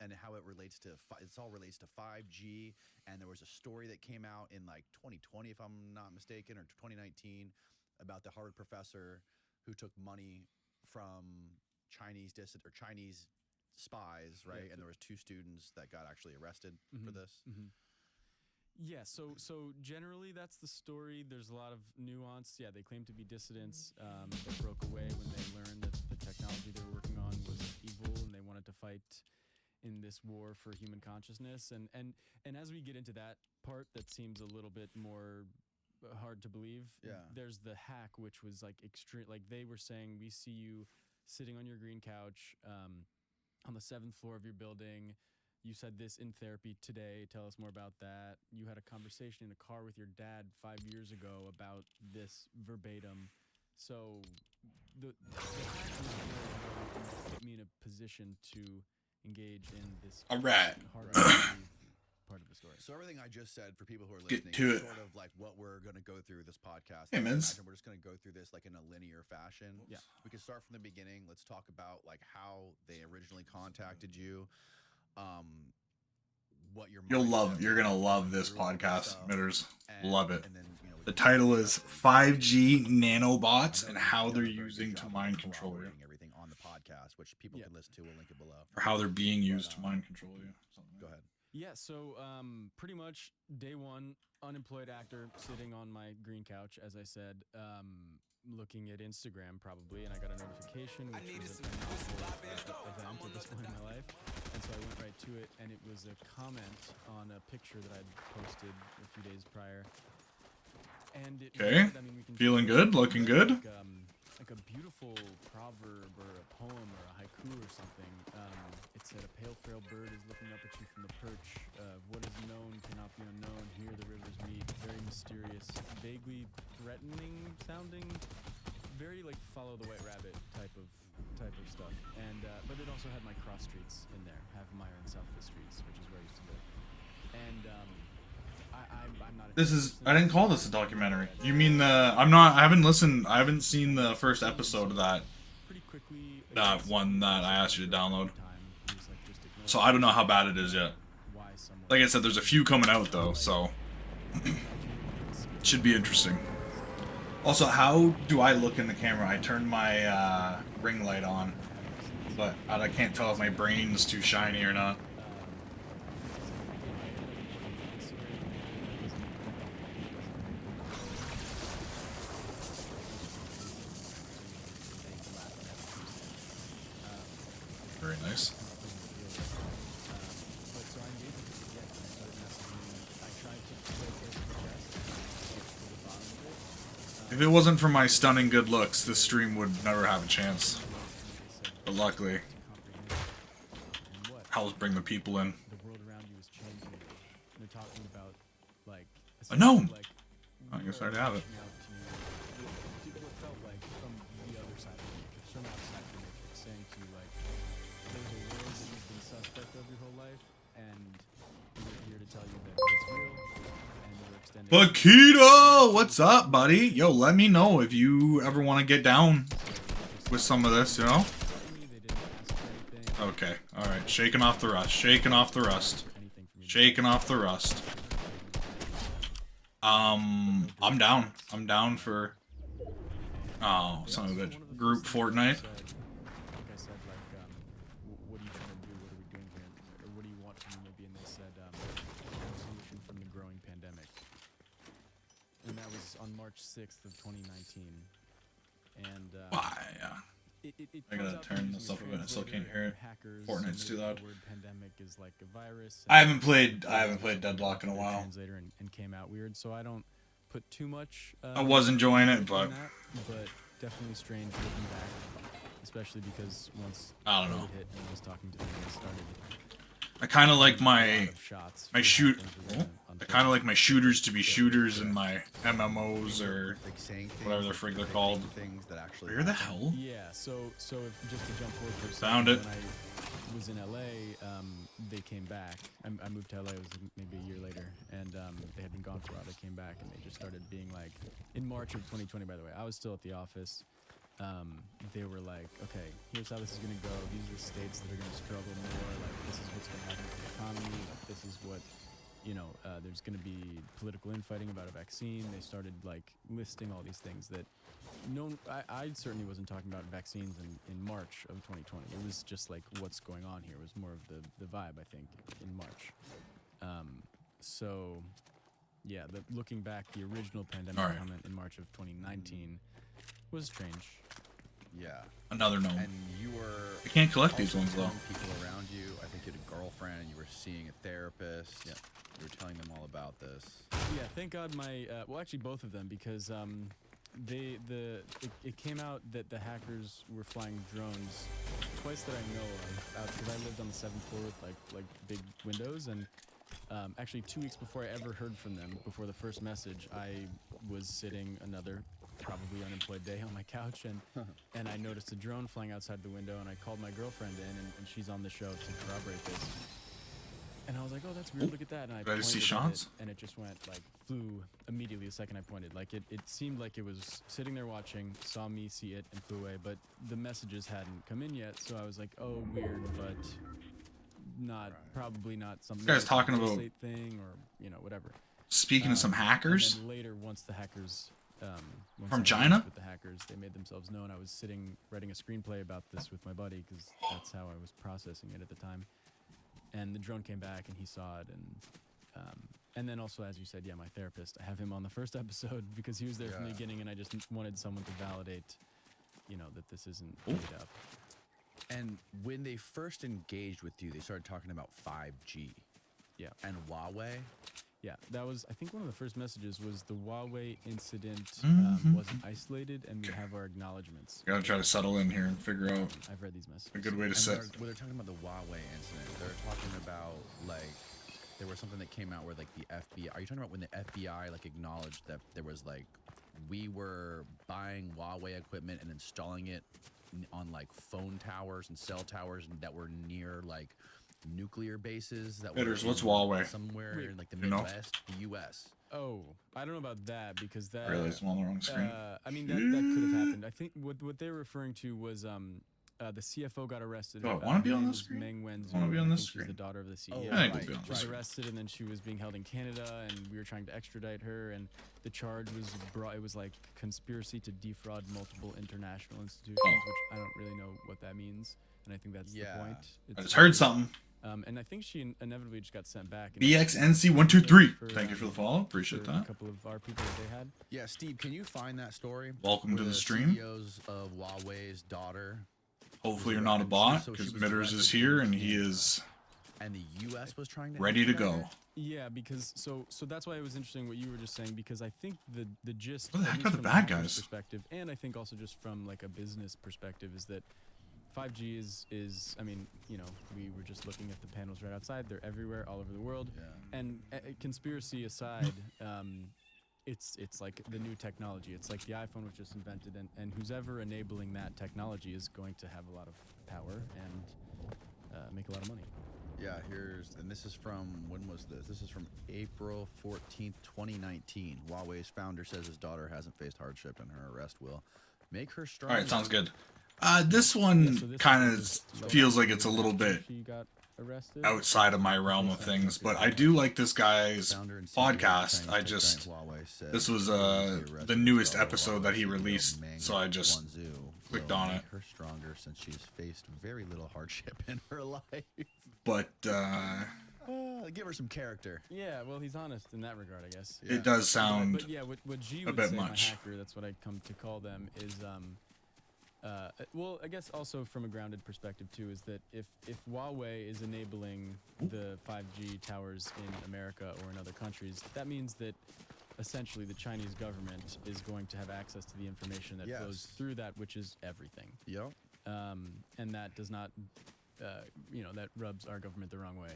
and how it relates to it's all relates to 5G. And there was a story that came out in like 2020, if I'm not mistaken, or 2019, about the Harvard professor who took money from Chinese spies, right? Yeah. And there was 2 students that got actually arrested for this. Yeah, so generally that's the story. There's a lot of nuance. Yeah, they claim to be dissidents. They broke away when they learned that the technology they were working on was evil, and they wanted to fight in this war for human consciousness. And as we get into that part, that seems a little bit more hard to believe. Yeah. There's the hack, which was like extreme. Like they were saying, we see you sitting on your green couch on the 7th floor of your building. You said this in therapy today. Tell us more about that. You had a conversation in a car with your dad 5 years ago about this verbatim. So the put me in a position to engage in this All right. hard to believe part of the story. So everything I just said, for people who are Get listening, to is it. sort of like what we're going to go through this podcast. Hey, Minz. Imagine we're just going to go through this like in a linear fashion. Yeah. We can start from the beginning. Let's talk about like how they originally contacted you. What your You're gonna love this podcast, Mitters. Love it. And then, you know, The title is 5G nanobots and how they're using to mind control you, everything on the podcast, which people can listen to. We'll link it below. or how they're being used to mind control you. Something. Go ahead. Yeah, so pretty much day one, unemployed actor sitting on my green couch, as I said, looking at Instagram probably, and I got a notification, which was an event at this point in my life, and so I went right to it, and it was a comment on a picture that I'd posted a few days prior. And it Okay, I mean, we can feeling good, looking good. Like a beautiful proverb or a poem or a haiku or something. It said, "A pale, frail bird is looking up at you from the perch. What is known cannot be unknown. Here the rivers meet. Very mysterious, vaguely threatening sounding, very like follow the white rabbit type of stuff." And but it also had my cross streets in there. Have my own Southwest streets, which is where I used to live. And I'm not. I didn't call this a documentary. You mean I haven't seen the first episode of that one that I asked you to download. So I don't know how bad it is yet. Like I said, there's a few coming out though, so should be interesting. Also, how do I look in the camera? I turned my ring light on, but I can't tell if my brain's too shiny or not. Very nice. If it wasn't for my stunning good looks, this stream would never have a chance. But luckily, helps bring the people in. A gnome! I guess I already have it. Paquito! What's up, buddy? Yo, let me know if you ever want to get down with some of this, you know? Okay, alright. Shaking off the rust. Shaking off the rust. Shaking off the rust. I'm down. I'm down for... Oh, son of a bitch. Group Fortnite. And that was on March 6th of 2019. And I gotta turn this up a bit. I still can't hear it. Fortnite's too loud. Pandemic is like a virus. I haven't played Deadlock in a while. Translator and came out weird, so I don't put too much. I was enjoying it, but definitely strange looking back, especially because once I don't know. hit and I was talking to them, it started. I kind of like my shooters to be shooters and my MMOs or whatever the frig they're called. Where the hell? Yeah, so if, just to jump forward for a second, Found it. when I was in LA, they came back. I moved to LA, it was maybe a year later, and they had been gone for a while. They came back and they just started being like, in March of 2020, by the way, I was still at the office. They were like, okay, here's how this is going to go. These are the states that are going to struggle more. Like, this is what's going to is what, there's going to be political infighting about a vaccine. They started like listing all these things that I certainly wasn't talking about vaccines in March of 2020. It was just like what's going on here was more of the vibe, I think, in March. So yeah, looking back, the original pandemic comment in March of 2019 was strange. Yeah. Another gnome. And you were. I can't collect these ones though. People around you. I think you had a girlfriend. You were seeing a therapist. Yeah. You were telling them all about this. Yeah. Thank God well, actually both of them, because it came out that the hackers were flying drones twice that I know of, because I lived on the 7th floor with like big windows, and actually 2 weeks before I ever heard from them, before the first message, I was sitting another probably unemployed day on my couch, and I noticed a drone flying outside the window, and I called my girlfriend in, and she's on the show to corroborate this. And I was like, oh, that's weird, look at that. And I pointed see at Sean's? it, and it just went, like, flew immediately the second I pointed. Like, it seemed like it was sitting there watching, saw me see it, and flew away, but the messages hadn't come in yet, so I was like, oh, weird, but probably not something. This guy's talking a about thing, or, whatever. Speaking of some hackers. And then later, once the hackers... from China? With the hackers, they made themselves known. I was sitting writing a screenplay about this with my buddy, because that's how I was processing it at the time. And the drone came back, and he saw it, and then also, as you said, yeah, my therapist. I have him on the first episode because he was there from the beginning, and I just wanted someone to validate, that this isn't made up. And when they first engaged with you, they started talking about 5G. Yeah. And Huawei. Yeah, that was, I think one of the first messages was the Huawei incident wasn't isolated, and we have our acknowledgements. You gotta try to settle in here and figure out I've read these messages. a good way to sit. When they're talking about the Huawei incident, they're talking about, like, there was something that came out where, like, the FBI, are you talking about when the FBI, like, acknowledged that there was, like, we were buying Huawei equipment and installing it on, like, phone towers and cell towers that were near, like, nuclear bases that Bitters, were what's Huawei? somewhere in like the You know? Midwest, the U.S. Oh, I don't know about that, because that... Really, it's on the wrong screen. I mean, that could have happened. I think what they were referring to was the CFO got arrested. Oh, wanna be on her this name was screen? Meng Wanzhou. Wanna be on I this think screen? She's the daughter of the CEO. Oh, I think we'll be on She this was screen. arrested, and then she was being held in Canada, and we were trying to extradite her, and the charge was it was like conspiracy to defraud multiple international institutions, which I don't really know what that means, and I think that's the point. I just heard something. And I think she inevitably just got sent back. BXNC123. Thank you for the follow. Appreciate for that. A couple of our people that they had. Yeah, Steve, can you find that story? Welcome where to the the stream. CEOs of Huawei's daughter. Hopefully you're not a bot, So she because was Mitters is arrested here and he is And the U.S. was trying to ready to extradite go. her? Yeah, because so that's why it was interesting what you were just saying, because I think the gist, What the at heck least are the from a bad hacker's guys? perspective, and I think also just from like a business perspective, is that 5G is I mean, we were just looking at the panels right outside. They're everywhere, all over the world. Yeah. And conspiracy aside, it's like the new technology. It's like the iPhone was just invented, and who's ever enabling that technology is going to have a lot of power and make a lot of money. Yeah, and this is from, when was this? This is from April 14th, 2019. Huawei's founder says his daughter hasn't faced hardship and her arrest will make her strong. Alright, sounds good. This one kind of feels like it's a little bit She got arrested. outside of my realm of things, but I do like this guy's podcast. This was the newest episode that he released, so I just clicked on it. Her stronger since she's faced very little hardship in her life. But give her some character. Yeah, well, he's honest in that regard, I guess. it does sound But yeah, what G would bit say, much. my hacker, that's what I come to call them, is well, I guess also from a grounded perspective too, is that if Huawei is enabling the 5G towers in America or in other countries, that means that essentially the Chinese government is going to have access to the information that flows through that, which is everything. Yep. And that does not, that rubs our government the wrong way.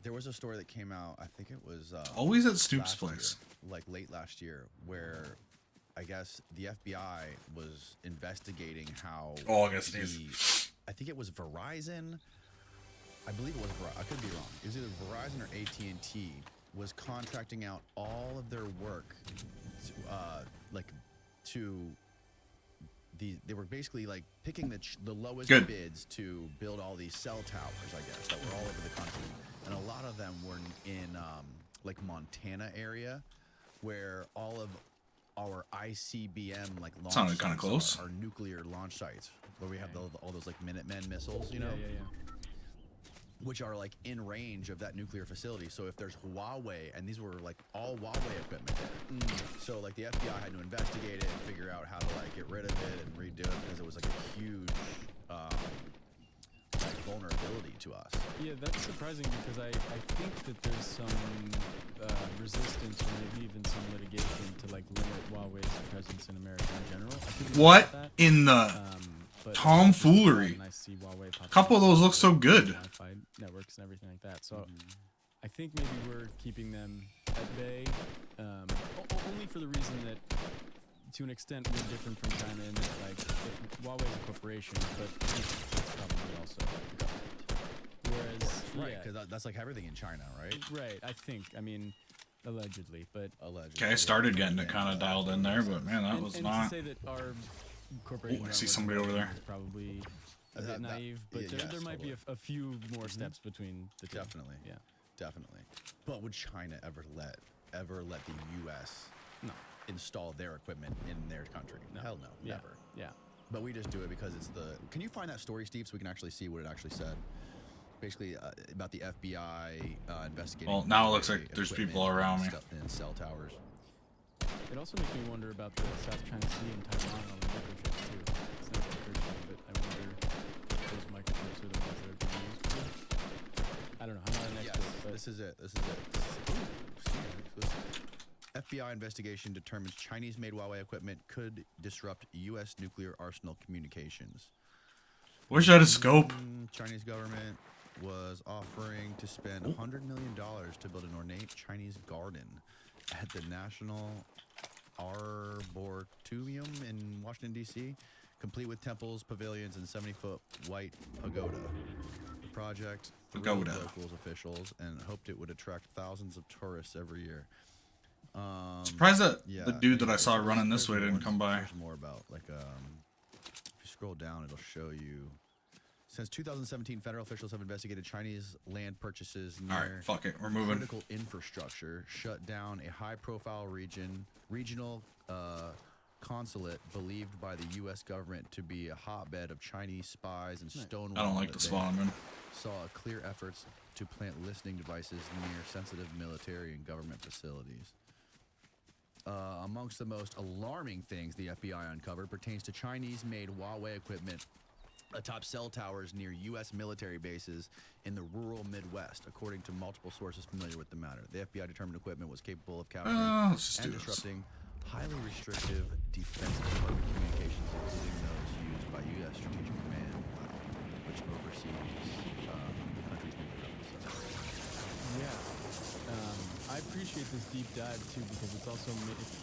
There was a story that came out, I think it was always at Stoop's last place. year, like late last year, where I guess the FBI was investigating how I think it was Verizon. I believe it was Verizon. I could be wrong. It was either Verizon or AT&T was contracting out all of their work to they were basically like picking the lowest Good. bids to build all these cell towers, I guess, that were all over the country, and a lot of them were in like Montana area, where all of our ICBM like launch Sounded kinda sites close. are nuclear launch sites, where we have all those like Minutemen missiles, you know, Yeah. which are like in range of that nuclear facility. So if there's Huawei, and these were like all Huawei equipment there. So like the FBI had to investigate it and figure out how to like get rid of it and redo it, because it was like a huge like vulnerability to us. Yeah, that's surprising because I think that there's some resistance or maybe even some litigation to like limit Huawei's presence in America in general. I think What about that. in the But tomfoolery? I see Huawei A couple of those look so good. Wi-Fi networks and everything like that. So I think maybe we're keeping them at bay, only for the reason that, to an extent, we're different from China in that, like, if Huawei's a corporation, but it's probably also the government. Whereas, Right, yeah, because that's like everything in China, right? right. I think. I mean, allegedly, but Allegedly. Okay, I started getting it kind of dialed in there, but man, that was and not. to say that our corporation. Ooh, I see somebody over there. is probably a bit That- naive, but yeah, there yes, might be a few more steps between the two. Definitely. Yeah. Definitely. But would China ever let the U.S. No. install their equipment in their country? No. Hell no, Yeah. never. Yeah. But we just do it because it's the. Can you find that story, Steve, so we can actually see what it actually said? Basically, about the FBI investigating. Well, now it looks military like there's equipment people around me. in cell towers. It also makes me wonder about the South China Sea and Taiwan and all the microchips too. It's not encouraging, but I wonder if those microchips are the ones that are being used for it. I don't know. I'm not an Yes, expert, but this is it. FBI investigation determines Chinese-made Huawei equipment could disrupt U.S. nuclear arsenal communications. Wish I had a scope. Chinese government was offering to spend $100 million to build an ornate Chinese garden at the National Arboretum in Washington, D.C., complete with temples, pavilions, and 70-foot white pagoda. The project thrilled Pagoda. locals officials and hoped it would attract thousands of tourists every year. Surprised that Yeah, the dude that I there's- saw running there's this way more- didn't come by. There's more about like if you scroll down, it'll show you. Since 2017, federal officials have investigated Chinese land purchases All right, near fuck it, we're moving. critical infrastructure, shut down a high-profile regional consulate believed by the U.S. government to be a hotbed of Chinese spies and stonewall. I don't like the spot I'm in. Saw clear efforts to plant listening devices near sensitive military and government facilities. Amongst the most alarming things the FBI uncovered pertains to Chinese-made Huawei equipment atop cell towers near U.S. military bases in the rural Midwest, according to multiple sources familiar with the matter. The FBI determined equipment was capable of capturing Let's just and do this. disrupting highly restrictive Defense Department communications, including those used by U.S. Strategic Command, which oversees the country's nuclear weapons. yeah. I appreciate this deep dive too because it's also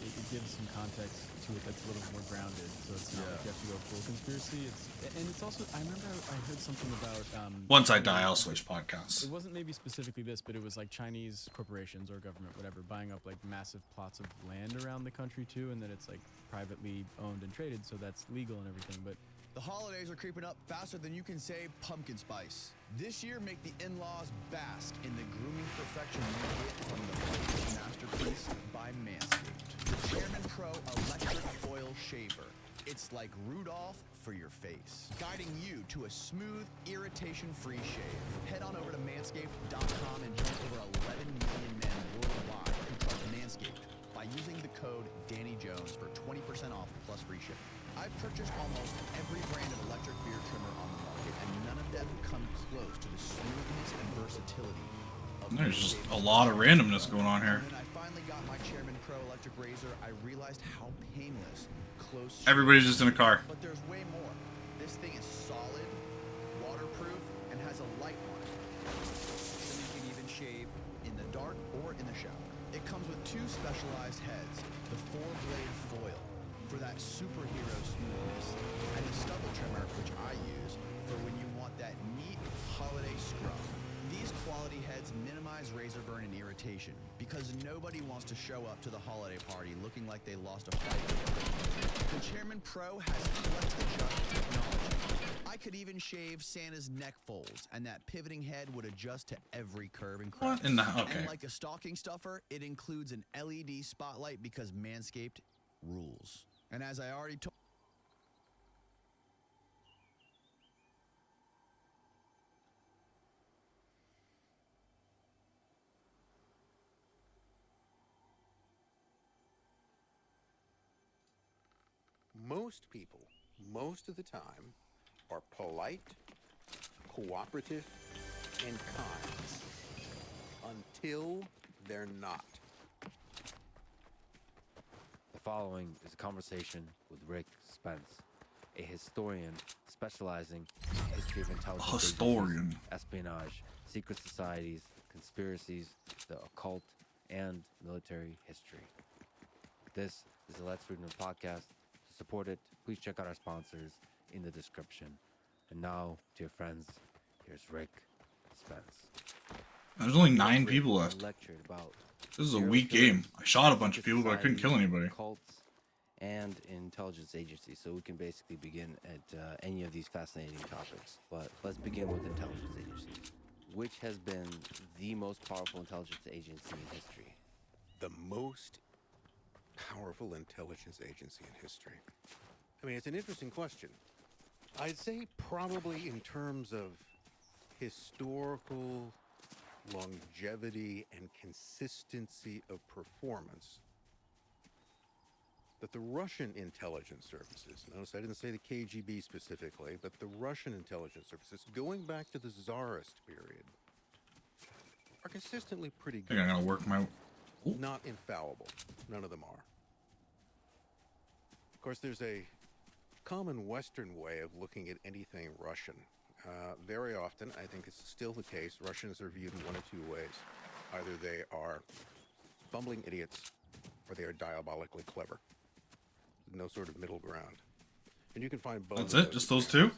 it gives some context to it that's a little more grounded. So it's not like you have to go full conspiracy. It's also I remember I heard something about Once I die, I'll switch podcasts. it wasn't maybe specifically this, but it was like Chinese corporations or government, whatever, buying up like massive plots of land around the country too, and that it's like privately owned and traded, so that's legal and everything. But The holidays are creeping up faster than you can say pumpkin spice. This year, make the in-laws bask in the grooming perfection you get from the latest masterpiece by Manscaped. The Chairman Pro Electric Foil Shaver. It's like Rudolph for your face, guiding you to a smooth, irritation-free shave. Head on over to manscaped.com and join over 11 million men worldwide who trust Manscaped by using the code DannyJones for 20% off plus free shipping. I've purchased almost every brand of electric beard trimmer on the market, and none of them come close to the smoothness and versatility of There's just Manscaped. a lot of randomness going on here. When I finally got my Chairman Pro electric razor, I realized how painless close. Everybody's just in a car. But there's way more. This thing is solid, waterproof, and has a light on it, so you can even shave in the dark or in the shower. It comes with two specialized heads, the 4-blade foil for that superhero smoothness, and the stubble trimmer, which I use for when you want that neat holiday scrub. These quality heads minimize minimize razor burn and irritation because nobody wants to show up to the holiday party looking like they lost a fight. The Chairman Pro has flex adjust technology. I could even shave Santa's neck folds, and that pivoting head would adjust to every curve and crevice. What in the okay? And like a stocking stuffer, it includes an LED spotlight because Manscaped rules. And as I already told. Most people, most of the time, are polite, cooperative, and kind until they're not. The following is a conversation with Rick Spence, a historian specializing in the history of intelligence, Historian. espionage, secret societies, conspiracies, the occult, and military history. This is the Let's Read New podcast. To support it, please check out our sponsors in the description. And now, dear friends, here's Rick Spence. There's only 9 Rick people left. lectured about This is a weak game. I shot a bunch of people, but I couldn't kill anybody. Cults and intelligence agencies. So we can basically begin at any of these fascinating topics. But let's begin with intelligence agencies. Which has been the most powerful intelligence agency in history? The most powerful intelligence agency in history. I mean, it's an interesting question. I'd say probably in terms of historical longevity and consistency of performance, that the Russian intelligence services, notice I didn't say the KGB specifically, but the Russian intelligence services, going back to the Tsarist period, are consistently pretty I good. think I'm gonna work my. Ooh. Not infallible. None of them are. Of course, there's a common Western way of looking at anything Russian. Very often, I think it's still the case, Russians are viewed in one of two ways. Either they are bumbling idiots or they are diabolically clever. No sort of middle ground. And you can find both. That's it? Just those two?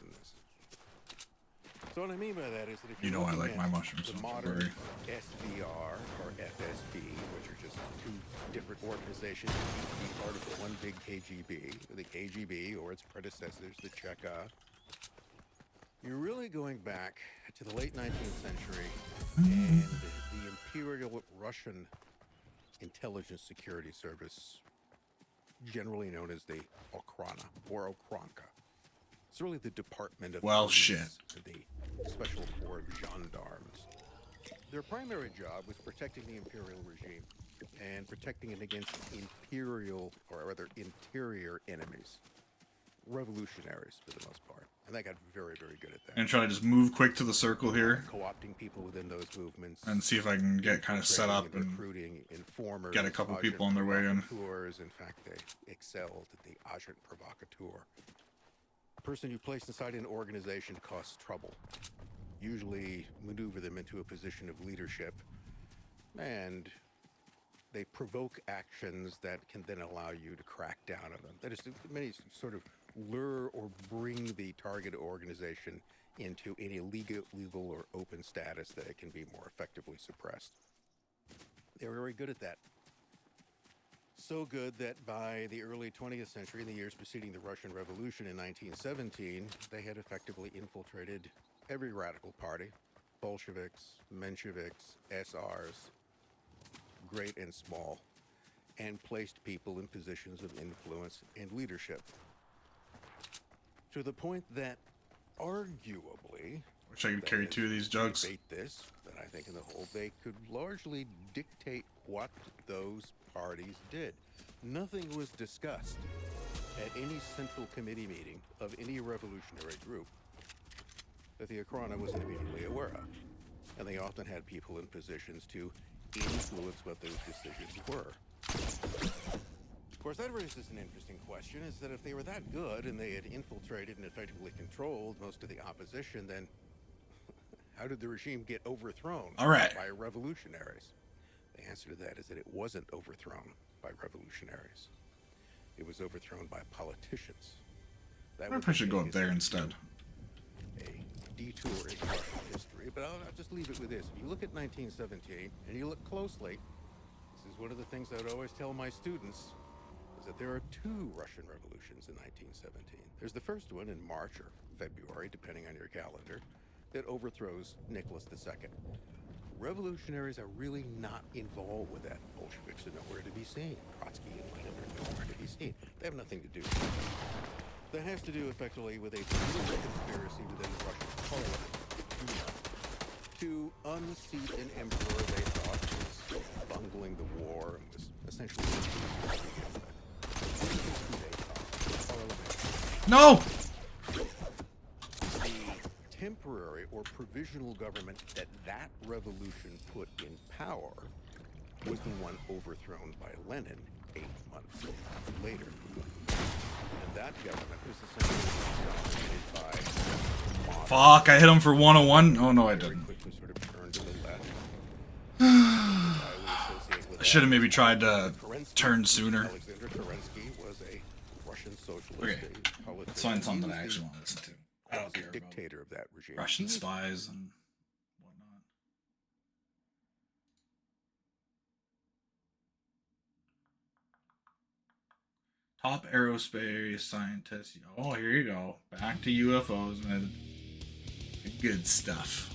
So what I mean by that is that if You you're know I looking like at my mushrooms, the don't modern worry. SVR or FSB, which are just two different organizations that used to be part of the one big KGB, the KGB or its predecessors, the Cheka. You're really going back to the late 19th century and the Imperial Russian Intelligence Security Service, generally known as the Okhrana or Okranka. It's really the Department of Police, Shit. the Special Corps of Gendarmes. Their primary job was protecting the imperial regime and protecting it against imperial, or rather interior enemies. Revolutionaries, for the most part. And they got very, very good at that. And try to just move quick to the circle here Co-opting people within those movements. and see if I can get kind of set up and recruiting informers, get a couple agent people on their way in. provocateurs. In fact, they excelled at the agent provocateur. A person you place inside an organization causes trouble. Usually maneuver them into a position of leadership, and they provoke actions that can then allow you to crack down on them. That is, many sort of lure or bring the target organization into any legal or open status that it can be more effectively suppressed. They were very good at that. So good that by the early 20th century, in the years preceding the Russian Revolution in 1917, they had effectively infiltrated every radical party, Bolsheviks, Mensheviks, SRs, great and small, and placed people in positions of influence and leadership. To the point that, arguably, wish I could carry 2 of these jugs. debate this, but I think in the whole, they could largely dictate what those parties did. Nothing was discussed at any central committee meeting of any revolutionary group that the Okhrana wasn't immediately aware of. And they often had people in positions to influence what those decisions were. Of course, that raises an interesting question, is that if they were that good and they had infiltrated and effectively controlled most of the opposition, then how did the regime get overthrown All right. by revolutionaries? The answer to that is that it wasn't overthrown by revolutionaries. It was overthrown by politicians. That I wonder if I should go up there instead. A detour in Russian history, but I'll just leave it with this. If you look at 1917 and you look closely, this is one of the things I'd always tell my students, is that there are two Russian revolutions in 1917. There's the first one in March or February, depending on your calendar, that overthrows Nicholas II. Revolutionaries are really not involved with that. Bolsheviks are nowhere to be seen. Trotsky and Lenin are nowhere to be seen. They have nothing to do with it. That has to do effectively with a political conspiracy within the Russian parliament to unseat an emperor they thought was bungling the war and was essentially No! the temporary or provisional government that revolution put in power was the one overthrown by Lenin 8 months later. And that government was essentially dominated by Fuck, I hit him for 101. Oh no, I very didn't. quickly sort of turned to the left. I would associate with I should have that maybe tried to Kerensky. turn sooner. Alexander Kerensky was a Russian socialist. Okay, a politician. let's find something He I was actually the want to listen to. I don't care about dictator of that regime. Russian He- spies and whatnot. Top aerospace scientists. Oh, here you go. Back to UFOs, man. Good stuff.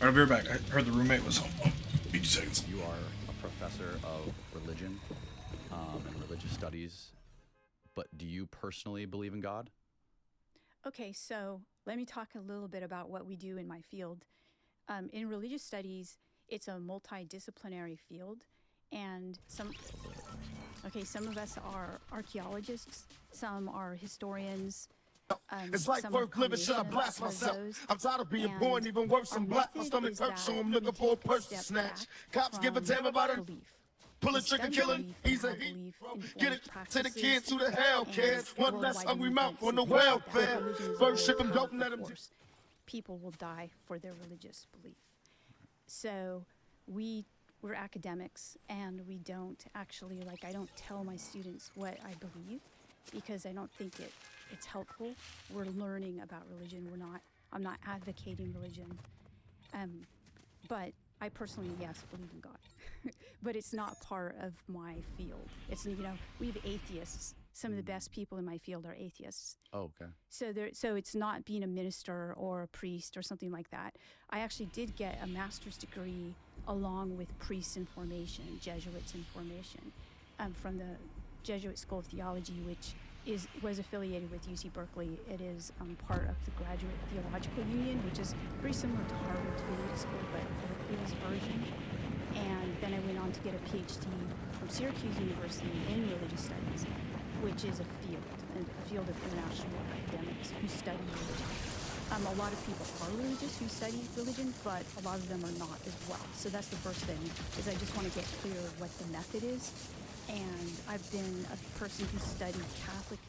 Alright, I'll be right back. I heard the roommate was home. Oh, give me 2 seconds. You are a professor of religion and religious studies, but do you personally believe in God? Okay, so let me talk a little bit about what we do in my field. In religious studies, it's a multidisciplinary field, and some of us are archaeologists, some are historians. It's like some work are living, should I combination blast of myself? those. I'm tired of being And born, even worse, our I'm black. My method stomach is hurts, so that I'm we looking for a take purse to step snatch. back Cops give a from damn about it. belief. Pull a We trigger, study killing. belief He's and a how heat. belief Get it informs to the practices kids who the hell and cares. One less worldwide hungry mouth movements on the and things like that. welfare. Religion is a First very ship 'em, don't powerful let 'em. force. People will die for their religious belief. So we're academics, and we don't actually, I don't tell my students what I believe because I don't think it's helpful. We're learning about religion. I'm not advocating religion. But I personally, yes, believe in God. But it's not part of my field. It's, we have atheists. Some of the best people in my field are atheists. Oh, okay. So it's not being a minister or a priest or something like that. I actually did get a master's degree along with priests in formation, Jesuits in formation, from the Jesuit School of Theology, which was affiliated with UC Berkeley. It is part of the Graduate Theological Union, which is very similar to Harvard Divinity School, but Berkeley's version. And then I went on to get a PhD from Syracuse University in religious studies, which is a field of international academics who study religion. A lot of people are religious who study religion, but a lot of them are not as well. So that's the first thing, is I just want to get clear what the method is. And I've been a person who studied Catholic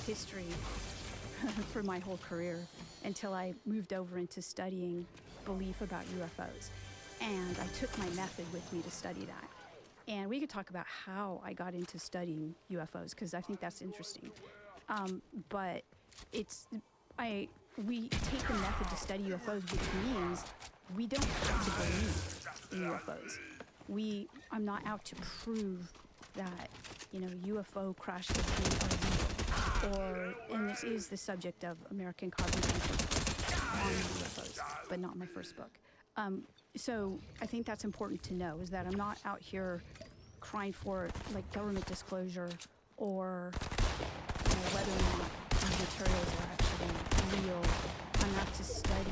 history for my whole career until I moved over into studying belief about UFOs. And I took my method with me to study that. And we could talk about how I got into studying UFOs, because I think that's interesting. But we take the method to study UFOs, which means we don't have to believe in UFOs. I'm not out to prove that, UFO crashes are real. And this is the subject of American Cosmology on UFOs, but not my first book. So I think that's important to know, is that I'm not out here crying for government disclosure or whether or not these materials are actually real. I'm out to study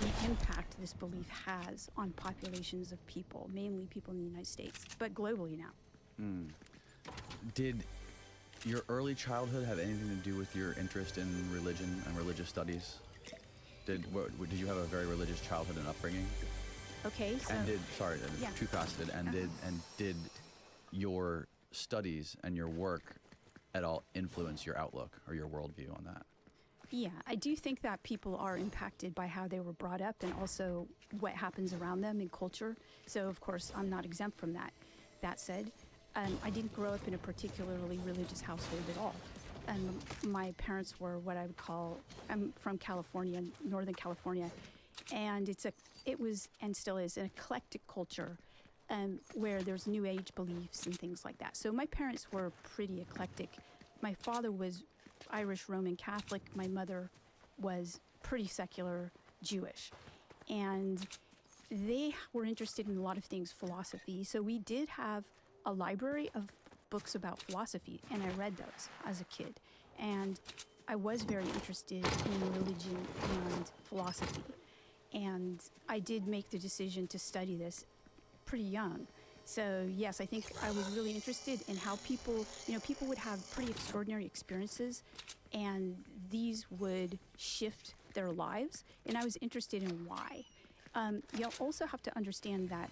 the impact this belief has on populations of people, mainly people in the United States, but globally now. Did your early childhood have anything to do with your interest in religion and religious studies? Did you have a very religious childhood and upbringing? Okay, so And yeah. two-faceted. And did your studies and your work at all influence your outlook or your worldview on that? Yeah, I do think that people are impacted by how they were brought up and also what happens around them in culture. So, of course, I'm not exempt from that. That said, I didn't grow up in a particularly religious household at all. and my parents were what I would call, I'm from California, Northern California, and it was and still is an eclectic culture, where there's New Age beliefs and things like that. So my parents were pretty eclectic. My father was Irish Roman Catholic. My mother was pretty secular Jewish, and they were interested in a lot of things philosophy. So we did have a library of books about philosophy, and I read those as a kid. And I was very interested in religion and philosophy. And I did make the decision to study this pretty young. So yes, I think I was really interested in how people would have pretty extraordinary experiences, and these would shift their lives. And I was interested in why. You'll also have to understand that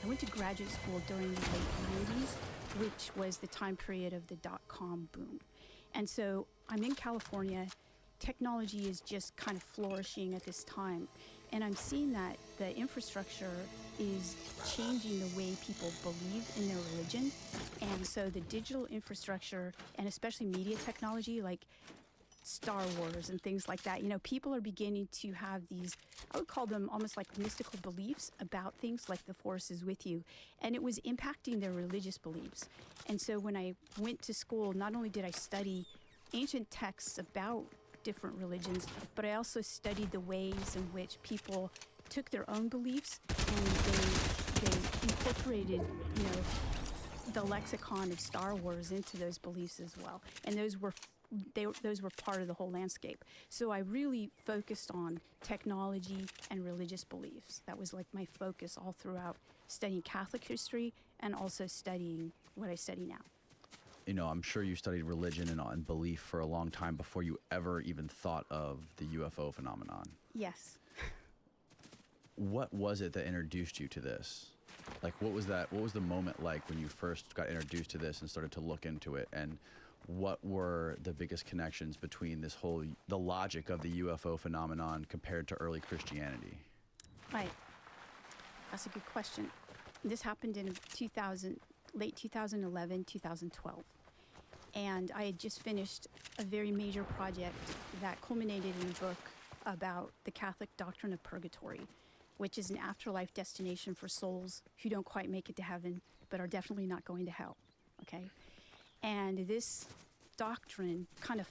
I went to graduate school during the late 90s, which was the time period of the dot-com boom. And so I'm in California. Technology is just kind of flourishing at this time. And I'm seeing that the infrastructure is changing the way people believe in their religion. And so the digital infrastructure, and especially media technology, like Star Wars and things like that, people are beginning to have these, I would call them almost like mystical beliefs about things like the Force is with you. And it was impacting their religious beliefs. And so when I went to school, not only did I study ancient texts about different religions, but I also studied the ways in which people took their own beliefs and they incorporated, the lexicon of Star Wars into those beliefs as well. And those were part of the whole landscape. So I really focused on technology and religious beliefs. That was like my focus all throughout studying Catholic history and also studying what I study now. I'm sure you studied religion and belief for a long time before you ever even thought of the UFO phenomenon. Yes. What was it that introduced you to this? Like, what was the moment like when you first got introduced to this and started to look into it? And what were the biggest connections between the logic of the UFO phenomenon compared to early Christianity? Right. That's a good question. This happened in late 2011, 2012. And I had just finished a very major project that culminated in a book about the Catholic doctrine of purgatory, which is an afterlife destination for souls who don't quite make it to heaven, but are definitely not going to hell, okay? And this doctrine kind of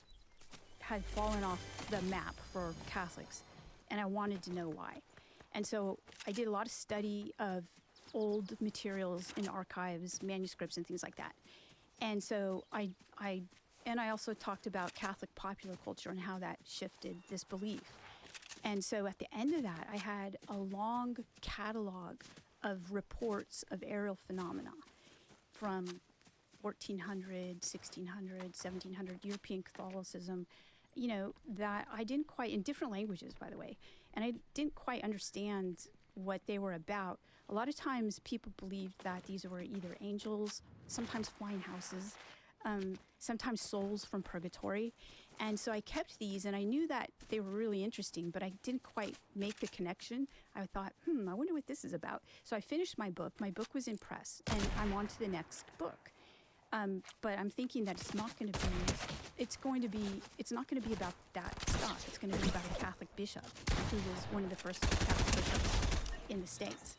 had fallen off the map for Catholics, and I wanted to know why. And so I did a lot of study of old materials in archives, manuscripts, and things like that. And so I also talked about Catholic popular culture and how that shifted this belief. And so at the end of that, I had a long catalog of reports of aerial phenomena from 1400, 1600, 1700, European Catholicism, that I didn't quite, in different languages, by the way, and I didn't quite understand what they were about. A lot of times people believed that these were either angels, sometimes flying houses, sometimes souls from purgatory. And so I kept these, and I knew that they were really interesting, but I didn't quite make the connection. I thought, I wonder what this is about. So I finished my book. My book was in press, and I'm on to the next book. But I'm thinking that it's not going to be about that stuff. It's going to be about a Catholic bishop who was one of the first Catholic bishops in the States.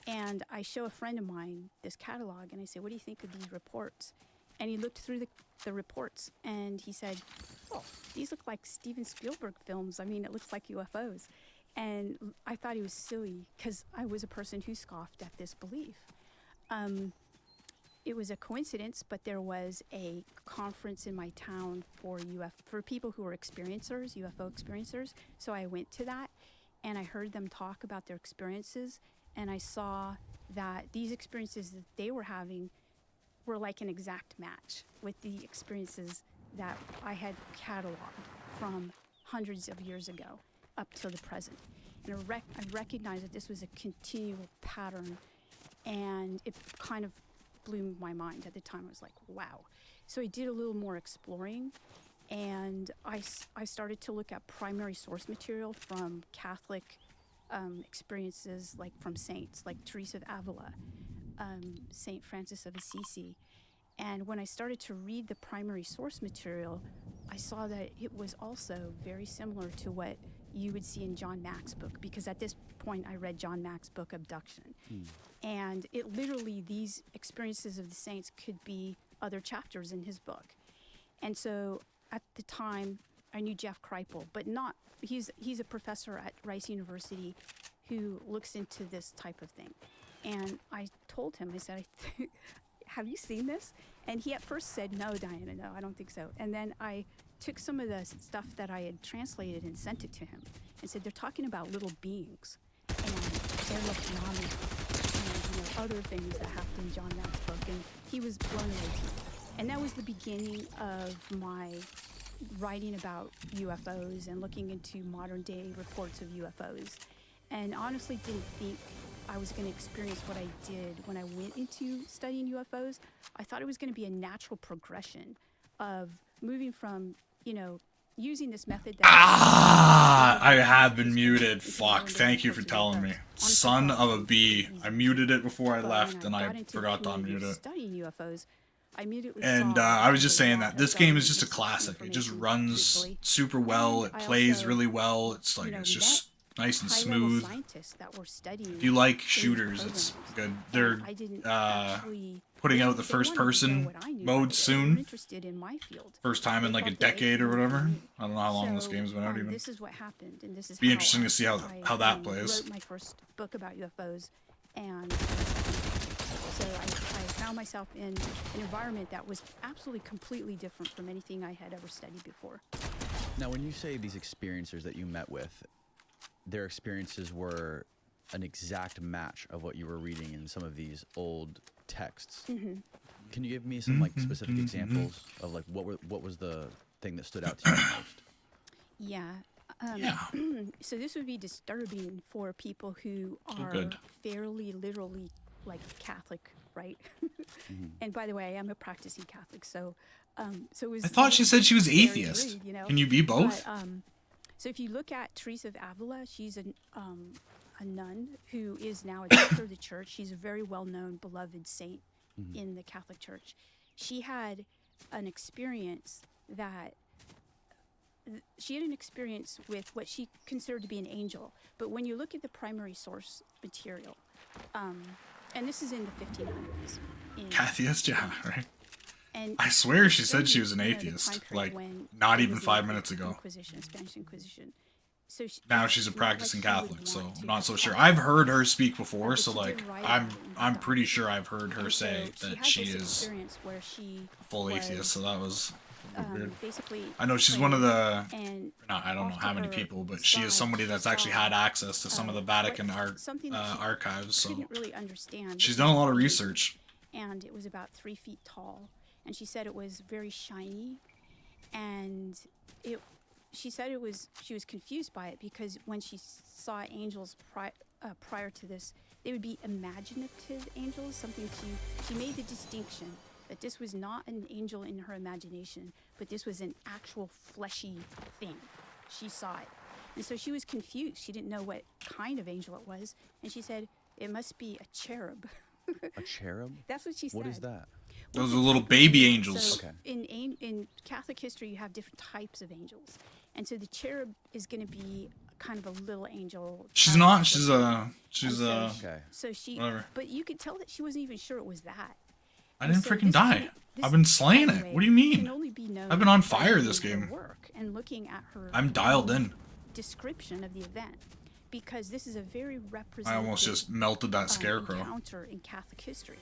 And I show a friend of mine this catalog, and I say, what do you think of these reports? And he looked through the reports, and he said, oh, these look like Steven Spielberg films. I mean, it looks like UFOs. And I thought he was silly, because I was a person who scoffed at this belief. It was a coincidence, but there was a conference in my town for people who were experiencers, UFO experiencers. So I went to that, and I heard them talk about their experiences, and I saw that these experiences that they were having were like an exact match with the experiences that I had cataloged from hundreds of years ago up till the present. And I recognized that this was a continual pattern, and it kind of blew my mind at the time. I was like, wow. So I did a little more exploring, and I started to look at primary source material from Catholic experiences, like from saints, like Teresa of Avila, Saint Francis of Assisi. And when I started to read the primary source material, I saw that it was also very similar to what you would see in John Mack's book, because at this point I read John Mack's book Abduction. And it literally, these experiences of the saints could be other chapters in his book. And so at the time I knew Jeff Kripal, but not, he's a professor at Rice University who looks into this type of thing. And I told him, I said, have you seen this? And he at first said, no, Diana, no, I don't think so. And then I took some of the stuff that I had translated and sent it to him and said, they're talking about little beings and they're phenomenal and other things that happened in John Mack's book. And he was blown away too. And that was the beginning of my writing about UFOs and looking into modern day reports of UFOs. And honestly didn't think I was going to experience what I did when I went into studying UFOs. I thought it was going to be a natural progression of moving from, using this method that I have been muted. Fuck. Thank you for telling me. Son of a bee. I muted it before I left and I forgot to unmute it. Studying UFOs, I immediately And I was just saying that this game is just a classic. It just runs super well. It plays really well. It's like, it's just nice and smooth. If you like shooters, it's good. They're putting out the first person mode soon. First time in like a decade or whatever. I don't know how long this game's been out even. This is what happened, and this is be interesting to see how that plays. I wrote my first book about UFOs, and so I found myself in an environment that was absolutely completely different from anything I had ever studied before. Now, when you say these experiencers that you met with, their experiences were an exact match of what you were reading in some of these old texts. Can you give me some like specific examples of like what was the thing that stood out to you most? Yeah. So this would be disturbing for people who are fairly literally like Catholic, right? And by the way, I am a practicing Catholic, so it was. I thought she said she was atheist. Rude, Can you be both? But, so if you look at Teresa of Avila, she's a nun who is now a doctor of the church. She's a very well-known, beloved saint in the Catholic Church. She had an experience with what she considered to be an angel. But when you look at the primary source material, and this is in the 1500s. Atheist, yeah, right. And I swear she said she was an atheist, like not even 5 minutes ago. Spanish Inquisition. So now she's a practicing Catholic, so I'm not so sure. I've heard her speak before, so like I'm pretty sure I've heard her say that she is a full atheist. So that was weird. Basically, I know she's one of the. I don't know how many people, but she is somebody that's actually had access to some of the Vatican archives. So she's done a lot of research. And it was about 3 feet tall. And she said it was very shiny, and she said she was confused by it because when she saw angels prior to this, they would be imaginative angels. Something she made the distinction that this was not an angel in her imagination, but this was an actual fleshy thing. She saw it, and so she was confused. She didn't know what kind of angel it was, and she said it must be a cherub. A cherub? That's what she said. What is that? Those are little baby angels. So in Catholic history, you have different types of angels, and so the cherub is going to be kind of a little angel. She's not. She's a. Okay. So she. Whatever. But you could tell that she wasn't even sure it was that. I didn't freaking die. I've been slaying it. What do you mean? I've been on fire this game. And looking at her. I'm dialed in. Description of the event, because this is a very representative. I almost just melted that scarecrow. Encounter in Catholic history.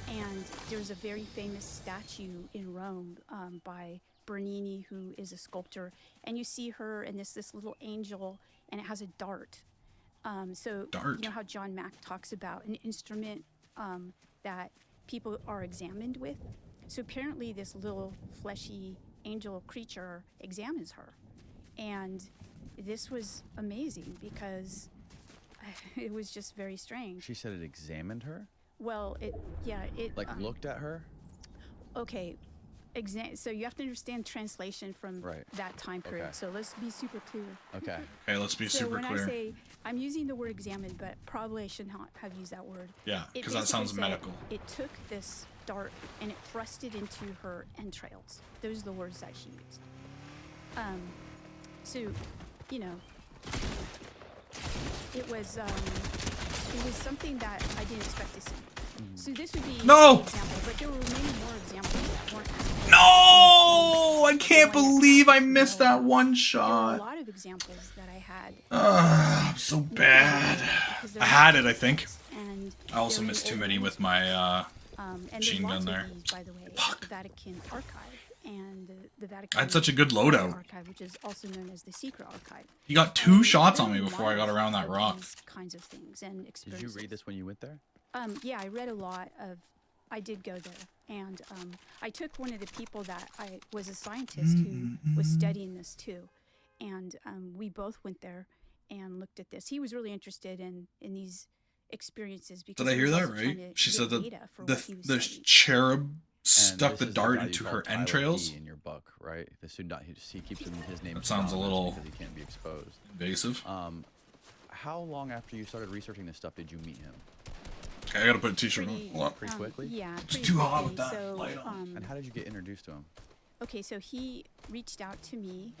And there's a very famous statue in Rome by Bernini, who is a sculptor, and you see her and this little angel, and it has a dart. You know how John Mack talks about an instrument that people are examined with? So apparently this little fleshy angel creature examines her. And this was amazing because it was just very strange. She said it examined her? Well, it looked at her? Okay, so you have to understand translation from that time period. Okay. So let's be super clear. Okay. Okay, let's be super clear. So when I say, I'm using the word examined, but probably I should not have used that word. Yeah, because that sounds medical. It took this dart, and it thrusted into her entrails. Those are the words that she used. So, you know, it was something that I didn't expect to see. So this would be No! an example, but there were many more examples that weren't. No! I can't believe I missed that one There were a shot. lot of examples that I had. I'm so bad. I had it, I think. And I also they're in missed too old many with language. my And machine there's lots gun there. of these, by the way, at the Vatican Archive and the Vatican. I had such a good loadout. Archive, which is also known as the Secret Archive. He got 2 And shots on me really before I got models around that of rock. these kinds of things and Did you experiences. read this when you went there? Yeah, I read a lot of. I did go there, and I took one of the people that I was a scientist who was studying this too, and we both went there and looked at this. He was really interested in these experiences because Did I he hear was that also trying right? to She get said that data for what he was the studying. cherub And stuck this the is dart guy you into called her Tyler entrails. D in your book, right? The student, he keeps his name. That sounds a anonymous little- because he can't be exposed. Invasive. How long after you started researching this stuff did you meet him? Okay, I gotta put a t-shirt on. Pretty, Hold on. Pretty quickly? Yeah, It's pretty too hot quickly. with that So, light on. And how did you get introduced to him? okay, so he reached out to me,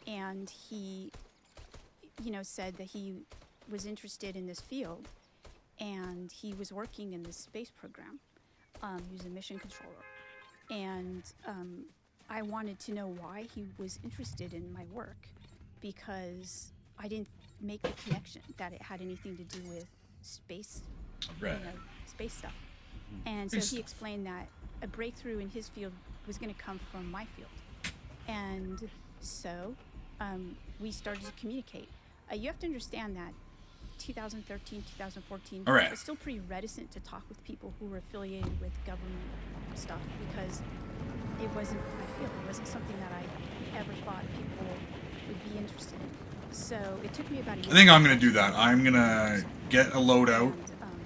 and he, you know, said that he was interested in this field, and he was working in this space program. He was a mission controller, and I wanted to know why he was interested in my work, because I didn't make the connection that it had anything to do with space, Right. you know, space stuff. And so he explained that a breakthrough in his field was going to come from my field. And so we started to communicate. You have to understand that 2013, 2014, All right. I was still pretty reticent to talk with people who were affiliated with government stuff because it wasn't my field. It wasn't something that I ever thought people would be interested in. So it took me about a year. I think I'm gonna do that. I'm gonna get a loadout,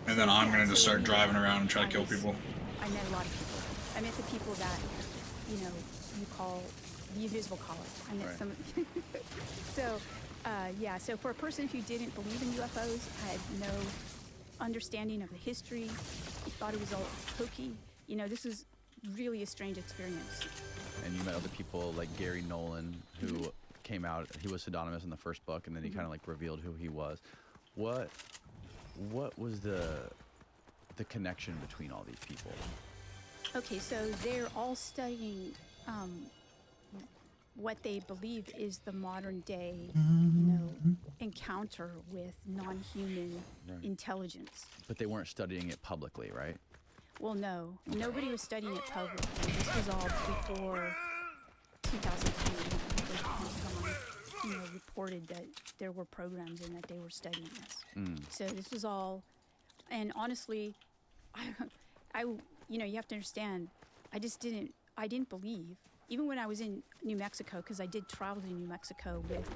and then so, I'm yeah, gonna so just start we- driving around and try to I kill was- people. I met a lot of people. I met the people that, you know, you call the invisible collar. I met Right. some. So, yeah. So for a person who didn't believe in UFOs, had no understanding of the history, thought it was all hokey. You know, this is really a strange experience. And you met other people like Gary Nolan, who came out. He was pseudonymous in the first book, and then he kind of like revealed who he was. What was the connection between all these people? Okay, so they're all studying what they believe is the modern day, you know, encounter with non-human Right. intelligence. But they weren't studying it publicly, right? Well, no, nobody was studying it publicly. This was all before 2003. When the Pentagon, you know, reported that there were programs and that they were studying this. So this was all, and honestly, I, you know, you have to understand, I didn't believe. Even when I was in New Mexico, because I did travel to New Mexico with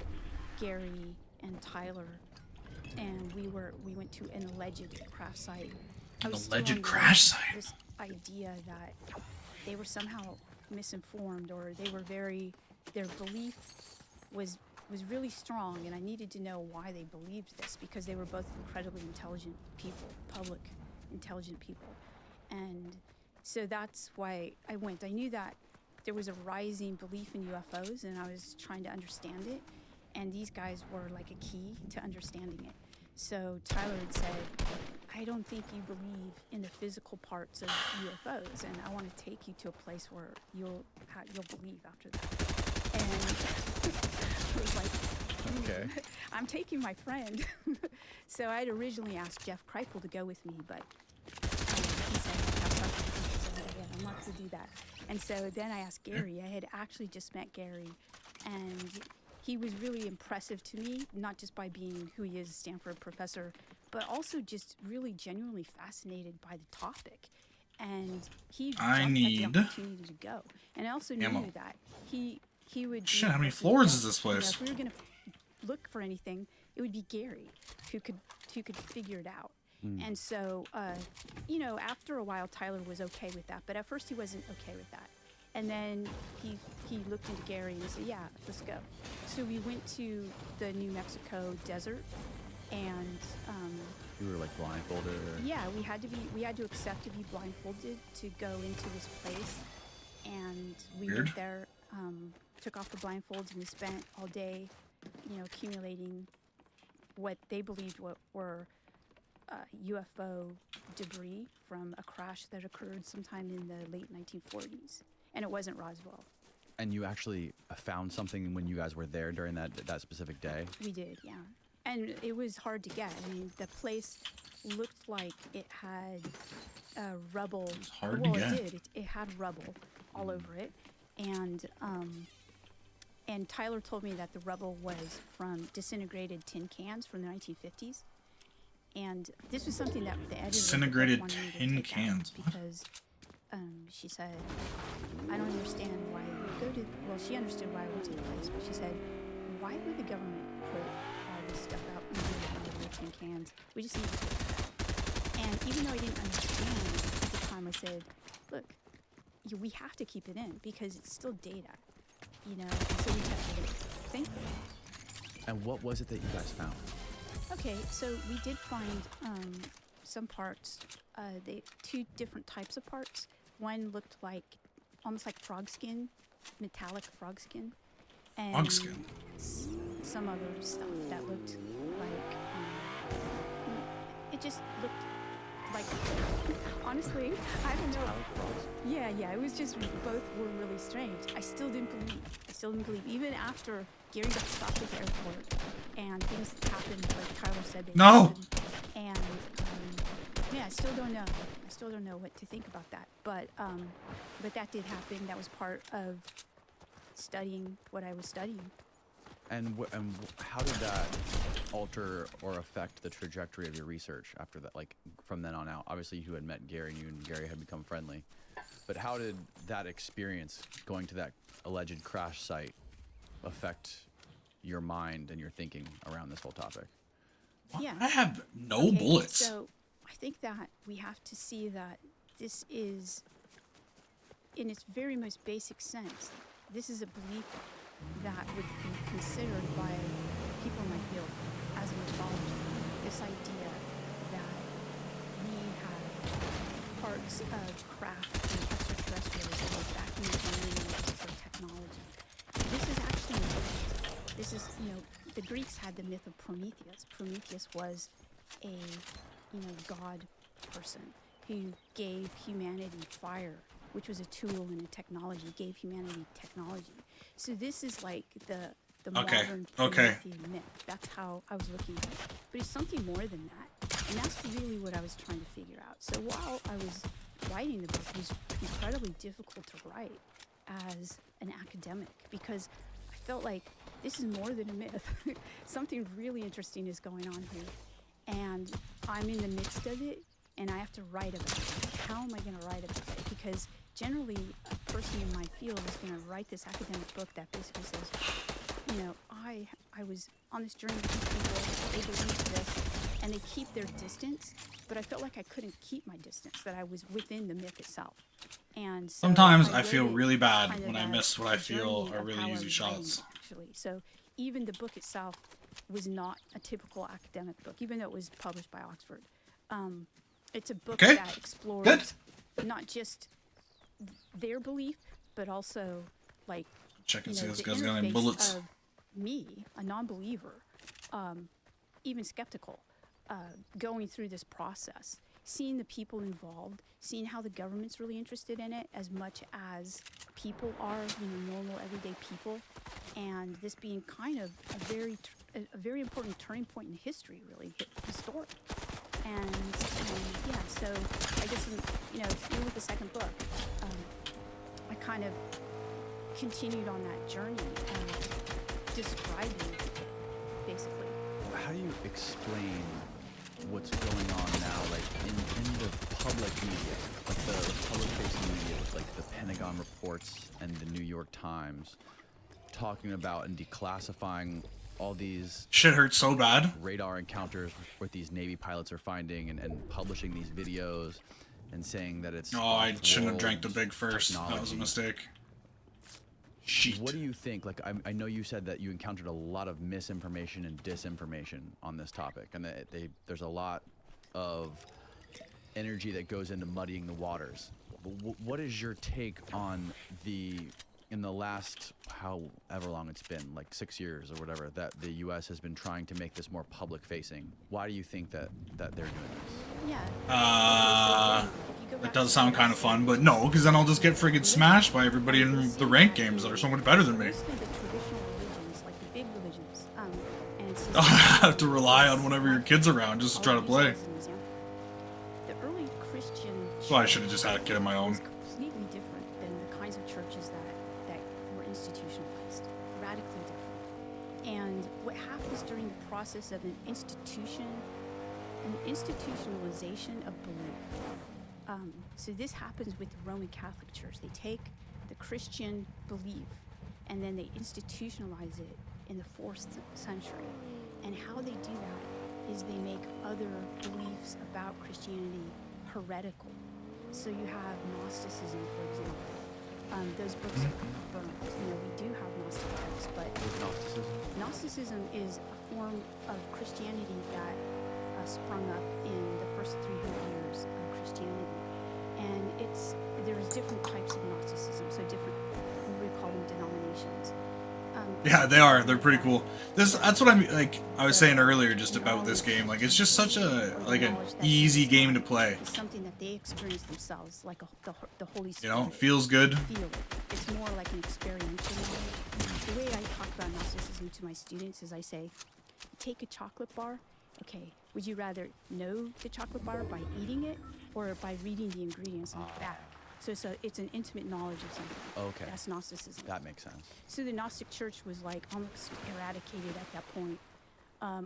Gary and Tyler, and we went to an alleged crash site. I An was still alleged under crash site? This idea that they were somehow misinformed, or they were their belief was really strong, and I needed to know why they believed this, because they were both incredibly intelligent people, public intelligent people. And so that's why I went. I knew that there was a rising belief in UFOs, and I was trying to understand it, and these guys were like a key to understanding it. So Tyler had said, I don't think you believe in the physical parts of UFOs, and I want to take you to a place where you'll believe after that. And I was like, Okay. I'm taking my friend. So I had originally asked Jeff Kripal to go with me, but he said, yeah, I'm not going to do that. And so then I asked Gary. I had actually just met Gary, and he was really impressive to me, not just by being who he is, a Stanford professor, but also just really genuinely fascinated by the topic. And he jumped at the opportunity to go. And I also knew that he would. Shit, be how many the person floors that, is this you know, place? if we were going to look for anything, it would be Gary who could figure it out. And so, you know, after a while, Tyler was okay with that. But at first, he wasn't okay with that. And then he looked into Gary and he said, yeah, let's go. So we went to the New Mexico desert, and You were like blindfolded. Or... yeah, we had to accept to be blindfolded to go into this place, and we Weird. went there, took off the blindfolds, and we spent all day, accumulating what they believed were UFO debris from a crash that occurred sometime in the late 1940s, and it wasn't Roswell. And you actually found something when you guys were there during that specific day? We did, yeah. And it was hard to get. I mean, the place looked like it had rubble. It was hard well, to get. It did. It had rubble all over it. And Tyler told me that the rubble was from disintegrated tin cans from the 1950s. And this was something that the editor Disintegrated wanted me to tin take out cans. What? because she said, I don't understand why you go to, well, she understood why I went to the place, but she said, why would the government put all this stuff out in the tin cans? We just need to take it out. And even though I didn't understand at the time, I said, look, we have to keep it in because it's still data, and so we kept it in, thankfully. And what was it that you guys found? Okay, so we did find some parts, two different types of parts. One looked like, almost like frog skin, metallic frog skin. And Frog skin? Some other stuff that looked like, it just looked like, honestly, I don't know. Yeah, it was just, both were really strange. I still didn't believe, even after Gary got stopped at the airport and things happened, like Tyler said. No! And yeah, I still don't know. I still don't know what to think about that. But that did happen. That was part of studying what I was studying. And how did that alter or affect the trajectory of your research after that? Like from then on out, obviously you had met Gary, and you and Gary had become friendly. But how did that experience going to that alleged crash site affect your mind and your thinking around this whole topic? Yeah. I have no bullets. So I think that we have to see that this is, in its very most basic sense, this is a belief that would be considered by people in my field as a mythology. This idea that we have parts of craft and extraterrestrials that are backing the aliens for technology. This is actually a myth. This is, the Greeks had the myth of Prometheus. Prometheus was a, god person who gave humanity fire, which was a tool and a technology, gave humanity technology. So this is like the modern Promethean myth. That's how I was looking at it. But it's something more than that. And that's really what I was trying to figure out. So while I was writing the book, it was incredibly difficult to write as an academic because I felt like this is more than a myth. Something really interesting is going on here. And I'm in the midst of it, and I have to write about it. How am I going to write about it? Because generally, a person in my field is going to write this academic book that basically says, I was on this journey with these people, they believe this, and they keep their distance, but I felt like I couldn't keep my distance, that I was within the myth itself. And so Sometimes I feel wrote it really bad kind of when I as miss what I a feel journey are of really how I easy was writing shots. it, actually. So even the book itself was not a typical academic book, even though it was published by Oxford. It's a book Okay. that explores Good. not just their belief, but also like Check and see the this guy's got any interface bullets. of me, a non-believer, even skeptical, going through this process, seeing the people involved, seeing how the government's really interested in it as much as people are, normal everyday people, and this being kind of a very important turning point in history, really historic. And yeah, so I guess even with the second book, I kind of continued on that journey and describing it, basically. How do you explain what's going on now, like in the public media, like the public-facing media, with like the Pentagon reports and the New York Times, talking about and declassifying all these Shit hurts so bad. radar encounters with these Navy pilots are finding, and publishing these videos and saying that it's Oh, I shouldn't have drank the off-world big first. That was a technology. mistake. Sheet. What do you think? Like, I know you said that you encountered a lot of misinformation and disinformation on this topic, and that there's a lot of energy that goes into muddying the waters. What is your take on in the last however long it's been, like 6 years or whatever, that the U.S. has been trying to make this more public facing? Why do you think that they're doing this? Yeah. That does sound kind of fun, but no, because then I'll just get friggin' smashed by everybody in the ranked games that are so much better than me. Mostly the traditional religions, like the big religions, and so I have to rely on whenever your kid's around just to try to play. The early Christian That's why I should have just had a kid of my own. was completely different than the kinds of churches that were institutionalized. Radically different. And what happens during the process of an institutionalization of belief. So this happens with the Roman Catholic Church. They take the Christian belief and then they institutionalize it in the 4th century. And how they do that is they make other beliefs about Christianity heretical. So you have Gnosticism, for example. Those books are burned. We do have Gnostic texts, but Gnosticism is a form of Christianity that sprung up in the first 300 years of Christianity. And there's different types of Gnosticism, so different, we would call them denominations. Yeah, they are. They're pretty cool. That's what I mean. Like I was saying earlier, just about this game. Like it's just such an easy game to play. It's something that they experience themselves, like the Holy You Spirit. know, feels good. Feel it. It's more like an experiential knowledge. The way I talk about Gnosticism to my students is I say, take a chocolate bar. Okay, would you rather know the chocolate bar by eating it or by reading the ingredients on the back? So it's an intimate knowledge of something. Okay. That's Gnosticism. That makes sense. So the Gnostic Church was like almost eradicated at that point,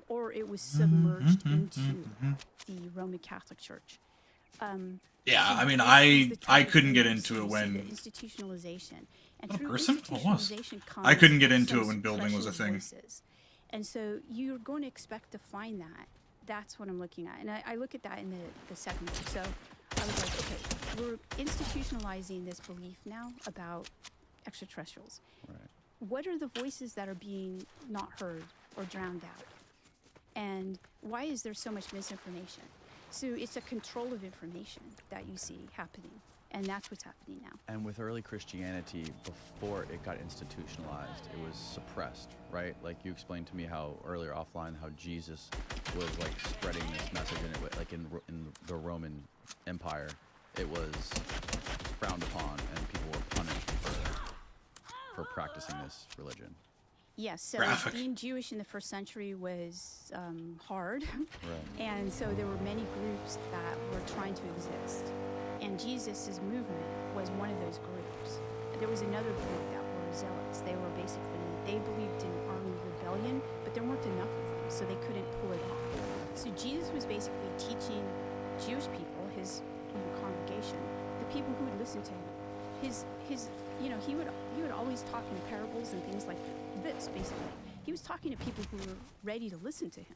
or it was submerged into the Roman Catholic Church. Yeah, So I mean, this is the I type of couldn't get things into you it see, when the institutionalization. And Oh, through person? What was? institutionalization I couldn't get comes into it some when building was a suppression of thing. voices. And so you're going to expect to find that. That's what I'm looking at. And I look at that in the second book. So I was like, okay, we're institutionalizing this belief now about extraterrestrials. Right. What are the voices that are being not heard or drowned out? And why is there so much misinformation? So it's a control of information that you see happening. And that's what's happening now. And with early Christianity, before it got institutionalized, it was suppressed, right? Like you explained to me how earlier offline, how Jesus was like spreading this message, and it like in the Roman Empire, it was frowned upon, and people were punished for practicing this religion. Yes, so Graphic. being Jewish in the first century was hard. Right. And so there were many groups that were trying to exist. And Jesus' movement was one of those groups. There was another group that were zealots. They believed in armed rebellion, but there weren't enough of them, so they couldn't pull it off. So Jesus was basically teaching Jewish people, his congregation, the people who would listen to him. He would always talk in parables and things like this, basically. He was talking to people who were ready to listen to him.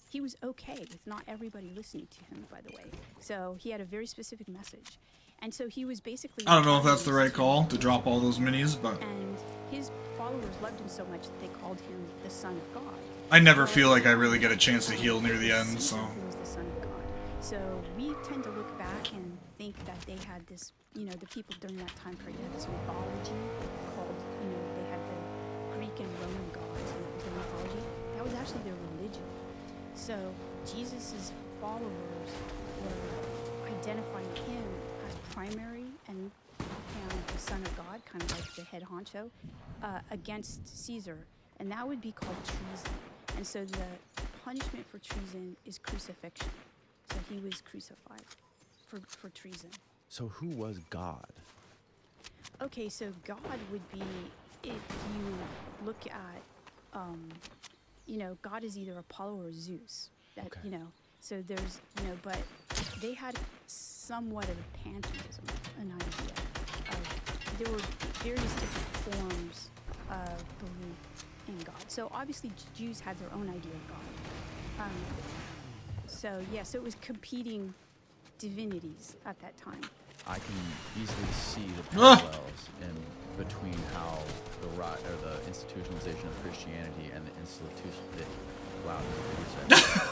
He was okay with not everybody listening to him, by the way. So he had a very specific message. And so he was basically... I don't know if that's the right call to drop all those minis, but And his followers loved him so much that they called him the Son of God. I never feel like I really get a chance to heal near the end, so... He was the Son of God. So we tend to look back and think that they had this, the people during that time period had this mythology called, they had the Greek and Roman gods, and it was their mythology. That was actually their religion. So Jesus' followers were identifying him as primary and the Son of God, kind of like the head honcho, against Caesar. And that would be called treason. And so the punishment for treason is crucifixion. So he was crucified for treason. So who was God? Okay, so God would be, if you look at, God is either Apollo or Zeus. That, Okay. So there's, but they had somewhat of a pantheism, an idea of, there were various different forms of belief in God. So obviously Jews had their own idea of God. So it was competing divinities at that time. I can easily see the Ah! parallels in between how the institutionalization of Christianity and the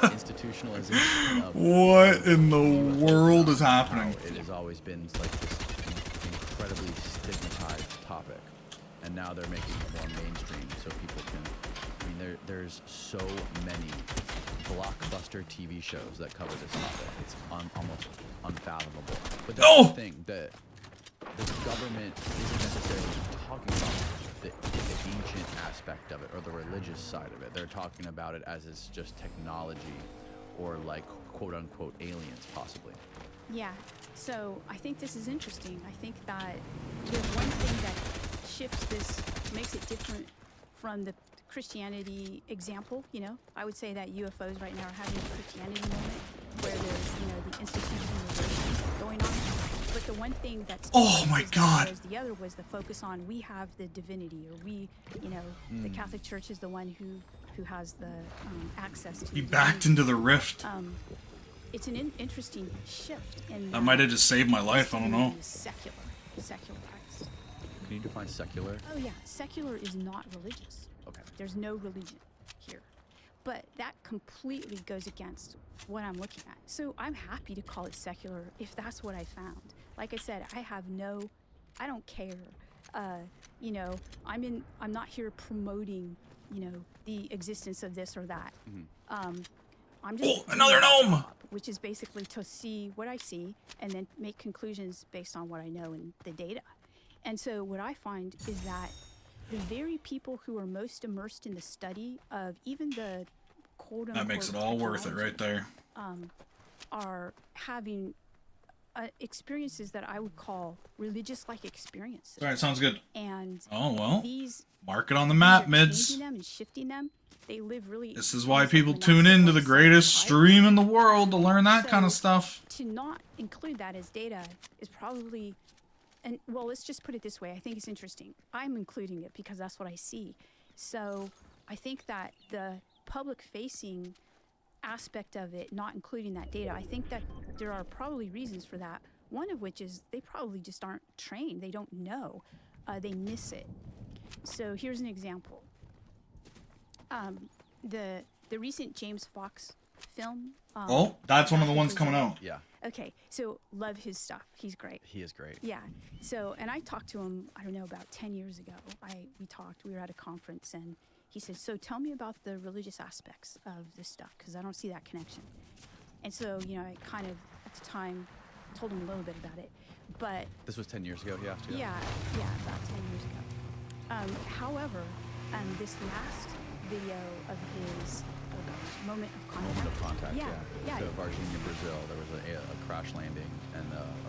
institutionalization of What in the UFO world is phenomenon, happening? how it has always been like this incredibly stigmatized topic, and now they're making it more mainstream so people can. I mean, there's so many blockbuster TV shows that cover this topic. It's almost unfathomable. But that's No! the thing, that the government isn't necessarily talking about the ancient aspect of it or the religious side of it. They're talking about it as it's just technology or like quote unquote aliens possibly. Yeah. So I think this is interesting. I think that there's one thing that shifts this, makes it different from the Christianity example. You know, I would say that UFOs right now are having a Christianity moment where there's, you know, the institutionalization going on. But the one thing that's Oh my God. whereas the other was the focus on we have the divinity, or we, you know, the Catholic Church is the one who has the access to. He the backed divinity. into the rift. It's an interesting shift in That might have just saved my life. I don't know. Secularized. Can you define secular? Oh yeah, secular is not religious. Okay. There's no religion here. But that completely goes against what I'm looking at. So I'm happy to call it secular if that's what I found. Like I said, I don't care. You know, I'm not here promoting, you know, the existence of this or that. I'm just Oh, another doing my gnome! job, which is basically to see what I see and then make conclusions based on what I know and the data. And so what I find is that the very people who are most immersed in the study of even the quote-unquote That makes it all worth it right there. are having experiences that I would call religious-like experiences. Alright, sounds good. And Oh, well. these Mark it on the map, are mids. changing them and shifting them. They live really. This is why almost people like tune in to the monastic greatest lifestyles. stream in the world to learn that kind of So, stuff. To not include that as data is probably, and well, let's just put it this way. I think it's interesting. I'm including it because that's what I see. So I think that the public-facing aspect of it, not including that data, I think that there are probably reasons for that. One of which is they probably just aren't trained. They don't know. They miss it. So here's an example. The recent James Fox film. Oh, that's one of the ones Brazil. coming out. Yeah, Okay, so love his stuff. He's great. he is great. Yeah. So, and I talked to him, I don't know, about 10 years ago. We were at a conference and he said, so tell me about the religious aspects of this stuff, because I don't see that connection. And so, you know, I kind of, at the time, told him a little bit about it. But This was 10 years ago, he asked you? yeah, about 10 years ago. However, this last video of his moment of contact. Moment of contact, Yeah, yeah. yeah. So Varginha, Brazil, there was a crash landing, and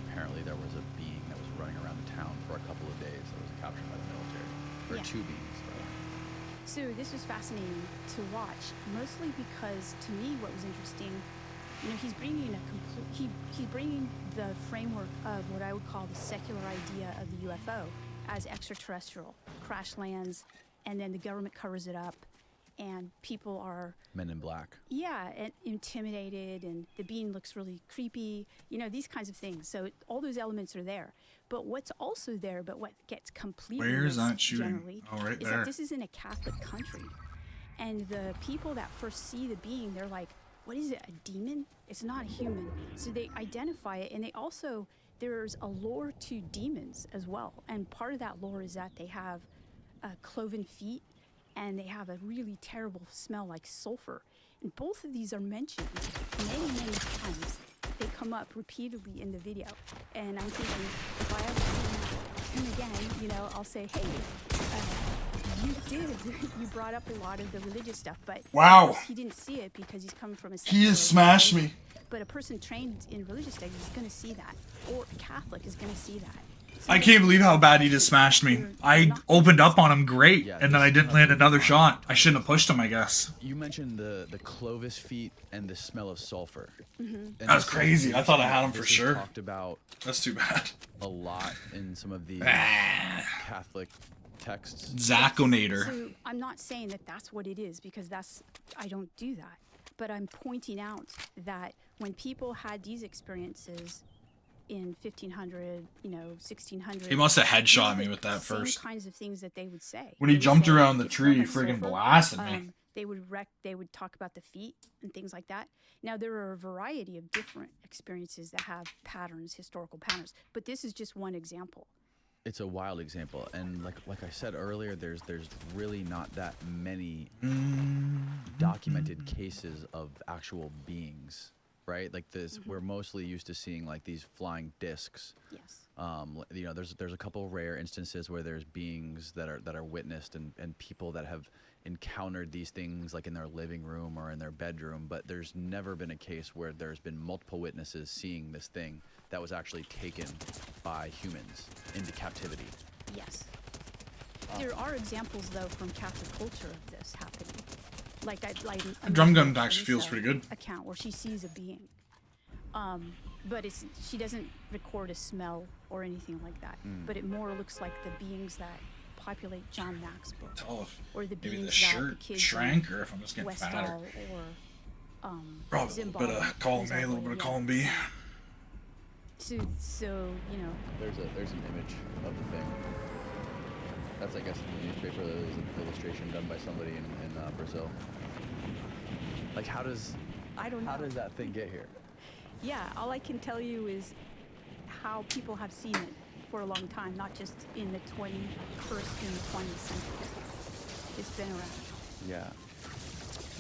apparently there was a being that was running around the town for a couple of days that was captured by the military. Or Yeah. two beings, rather. So this was fascinating to watch, mostly because to me what was interesting, you know, he's bringing he's bringing the framework of what I would call the secular idea of the UFO as extraterrestrial, crash lands, and then the government covers it up, and people are Men in Black. and intimidated, and the being looks really creepy, you know, these kinds of things. So all those elements are there. But what's also there, but what gets completely Where's missed that shooting? generally, Oh, right is there. that this is in a Catholic country. And the people that first see the being, they're like, what is it, a demon? It's not a human. So they identify it, and they also, there's a lore to demons as well. And part of that lore is that they have cloven feet, and they have a really terrible smell like sulfur. And both of these are mentioned many, many times. They come up repeatedly in the video. And I'm thinking, if I ever see him again, you know, I'll say, hey, you brought up a lot of the religious stuff, but Wow. he didn't see it because he's coming from a He secular has smashed religion. me. But a person trained in religious studies is going to see that, or a Catholic is going to see that. So I can't believe how bad he just smashed me. I opened up on him great, Yeah, and then I this didn't is land not another fine. shot. I shouldn't have pushed him, I guess. You mentioned the Clovis feet and the smell of sulfur. And That was this- crazy. I thought I had him for this is sure. Talked about That's too bad. a lot in some of the Ah, Catholic texts. Zaconator. So I'm not saying that that's what it is, because I don't do that. But I'm pointing out that when people had these experiences, in 1500, 1600. He must have headshot These me are with the that same first. kinds of things that they would say. When he They would jumped say, around the "It tree, he smelled like friggin' sulfur." blasted me. They would talk about the feet and things like that. Now there are a variety of different experiences that have patterns, historical patterns, but this is just one example. It's a wild example, and like I said earlier, there's really not that many documented cases of actual beings, right? Like this, we're mostly used to seeing like these flying discs. Yes. There's a couple rare instances where there's beings that are witnessed and people that have encountered these things like in their living room or in their bedroom, but there's never been a case where there's been multiple witnesses seeing this thing that was actually taken by humans into captivity. Yes. There are examples though from Catholic culture of this happening. Like that, like The drum gun actually feels pretty good. Account where she sees a being, but she doesn't record a smell or anything like that. But it more looks like the beings that populate John Mack's book, Tell if or the maybe beings the that the shirt kids shrank or if I'm just in getting fatter. Westall or Probably a little bit of column A, a little bit of column B. So There's an image of the thing. That's, I guess, in the newspaper. There was an illustration done by somebody in Brazil. Like, I don't know. how does that thing get here? Yeah, all I can tell you is how people have seen it for a long time, not just in the 21st and 20th century. It's been around. Yeah.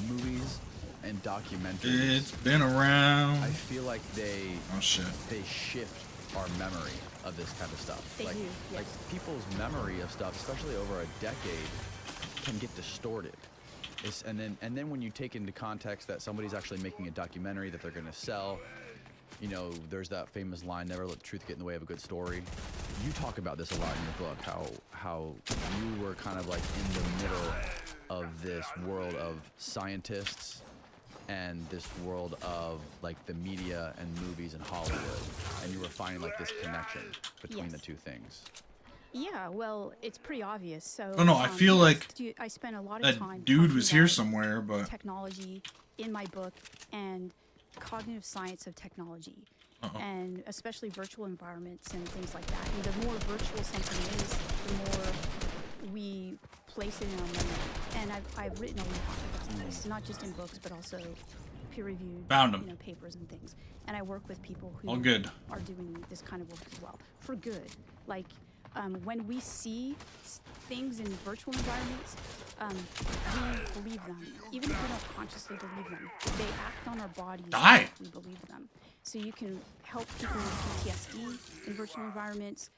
Movies and documentaries. It's been around. I feel like they Oh shit. shift our memory of this kind of stuff. They like, do, Like yes. people's memory of stuff, especially over a decade, can get distorted. And then when you take into context that somebody's actually making a documentary that they're going to sell, there's that famous line, "Never let the truth get in the way of a good story." You talk about this a lot in your book, how you were kind of like in the middle of this world of scientists and this world of like the media and movies and Hollywood, and you were finding like this connection between Yes. the two things. Yeah, well, it's pretty obvious. So. Oh, no, I feel like I spent a lot of time. That dude talking was here about somewhere, but technology in my book and cognitive science of technology, and especially virtual environments and things like that. And the more virtual something is, the more we place it in our memory. And I've written a lot about this, not just in books, but also peer-reviewed Found 'em. papers and things. And I work with people who all good. are doing this kind of work as well for good. Like when we see things in virtual environments, we believe them, even if we don't consciously believe them. They act on our bodies Die. if we believe them. So you can help people with PTSD in virtual environments.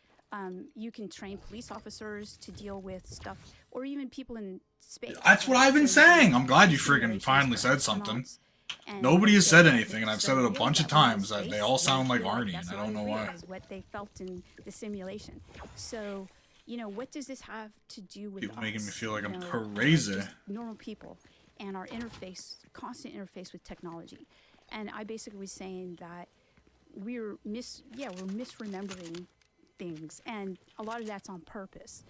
You can train police officers to deal with stuff, or even people in space. That's what I've been saying. I'm glad you friggin' finally said something. Nobody has said anything, and I've said it a bunch of times that they all sound like Arnie, and I don't know why. What they felt in the simulation. So, what does this have to do with People us? making me feel like I'm we're crazy. just normal people, and our constant interface with technology. And I basically was saying that we're misremembering things, and a lot of that's on purpose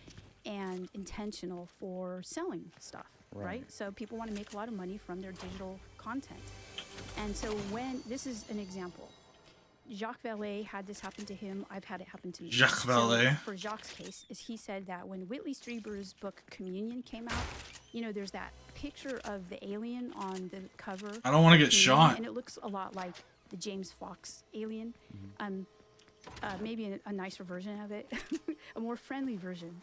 and intentional for selling stuff, right? So people want to make a lot of money from their digital content. And so this is an example. Jacques Vallée had this happen to him. I've had it happen to me. Jacques Vallée. So for Jacques' case, is he said that when Whitley Strieber's book Communion came out, there's that picture of the alien on the cover. I don't want to of get Communion, shot. and it looks a lot like the James Fox alien. Maybe a nicer version of it, a more friendly version.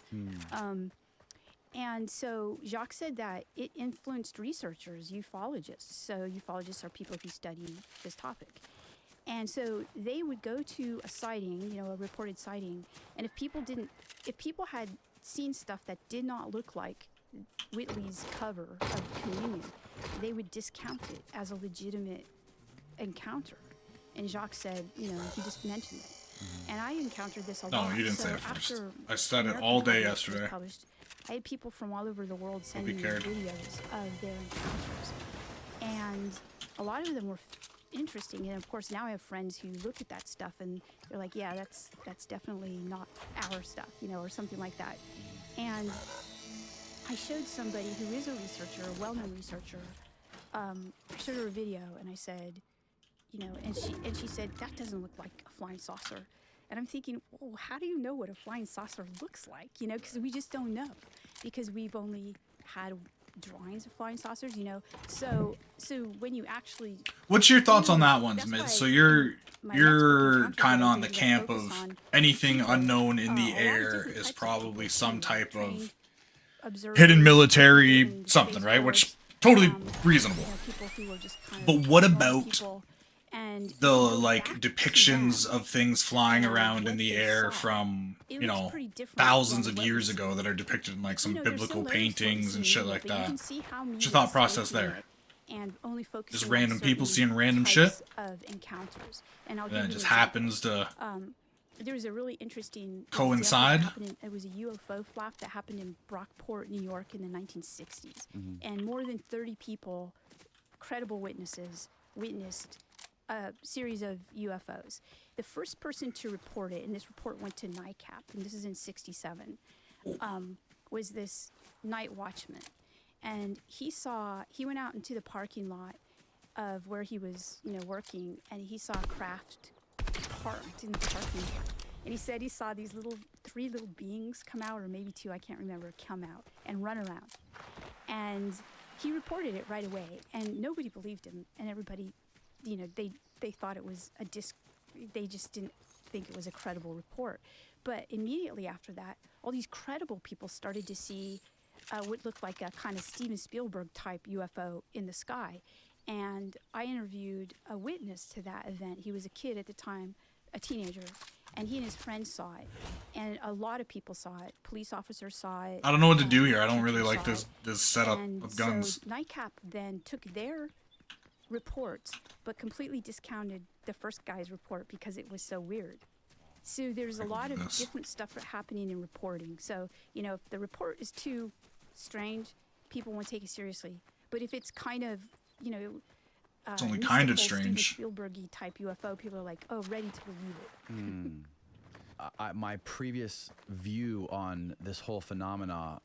And so Jacques said that it influenced researchers, ufologists. So ufologists are people who study this topic. And so they would go to a sighting, a reported sighting, and if people had seen stuff that did not look like Whitley's cover of Communion, they would discount it as a legitimate encounter. And Jacques said, he just mentioned it. And I encountered this a lot. No, you didn't so say it first. after I said it American all day Published was yesterday. published, I had people from all over the world sending me cared. videos of their encounters. And a lot of them were interesting. And of course, now I have friends who look at that stuff and they're like, yeah, that's definitely not our stuff, or something like that. And I showed somebody who is a researcher, a well-known researcher, I showed her a video and I said, and she said, that doesn't look like a flying saucer. And I'm thinking, well, how do you know what a flying saucer looks like? Because we just don't know, because we've only had drawings of flying saucers, So when you actually, What's your thoughts on that one, that's Miz? why So in you're my next book, you're Encounters, kind of I on the did a camp focus of on anything people, unknown in the a lot of air different is types of probably people, some type trained of observers, hidden people military in the something, Space right? Which Force, totally reasonable. people who are just kind But of what normal about people. And the when you go like back depictions to them of things flying and around in what the they air saw, from, it you looks know, pretty different thousands than of what years was, ago that are depicted in like some there's biblical similarities to what we paintings see and in shit media, like but you that? can see how What's your media thought is process taking there? it and only focusing Just on random people certain seeing random types shit? of encounters. And I'll And give then you it an just example. happens to There was a really interesting coincide? example that happened it was a UFO flap that happened in Brockport, New York in the 1960s. And more than 30 people, credible witnesses, witnessed a series of UFOs. The first person to report it, and this report went to NICAP, and this is in 67, was this night watchman. And he went out into the parking lot of where he was, working, and he saw a craft parked in the parking lot. And he said he saw these three little beings come out, or maybe two, I can't remember, come out and run around. And he reported it right away, and nobody believed him, and everybody, they thought it was they just didn't think it was a credible report. But immediately after that, all these credible people started to see what looked like a kind of Steven Spielberg type UFO in the sky. And I interviewed a witness to that event. He was a kid at the time, a teenager, and he and his friends saw it. And a lot of people saw it. Police officers saw it. I don't know what to do here. I don't teachers really like saw this it. this setup And of guns. so NICAP then took their reports, but completely discounted the first guy's report because it was so weird. So there's a lot of different stuff happening in reporting. So, if the report is too strange, people won't take it seriously. But if it's kind of, It's only kind of mystical, strange. Steven Spielberg-y type UFO, people are like, oh, ready to believe it. My previous view on this whole phenomena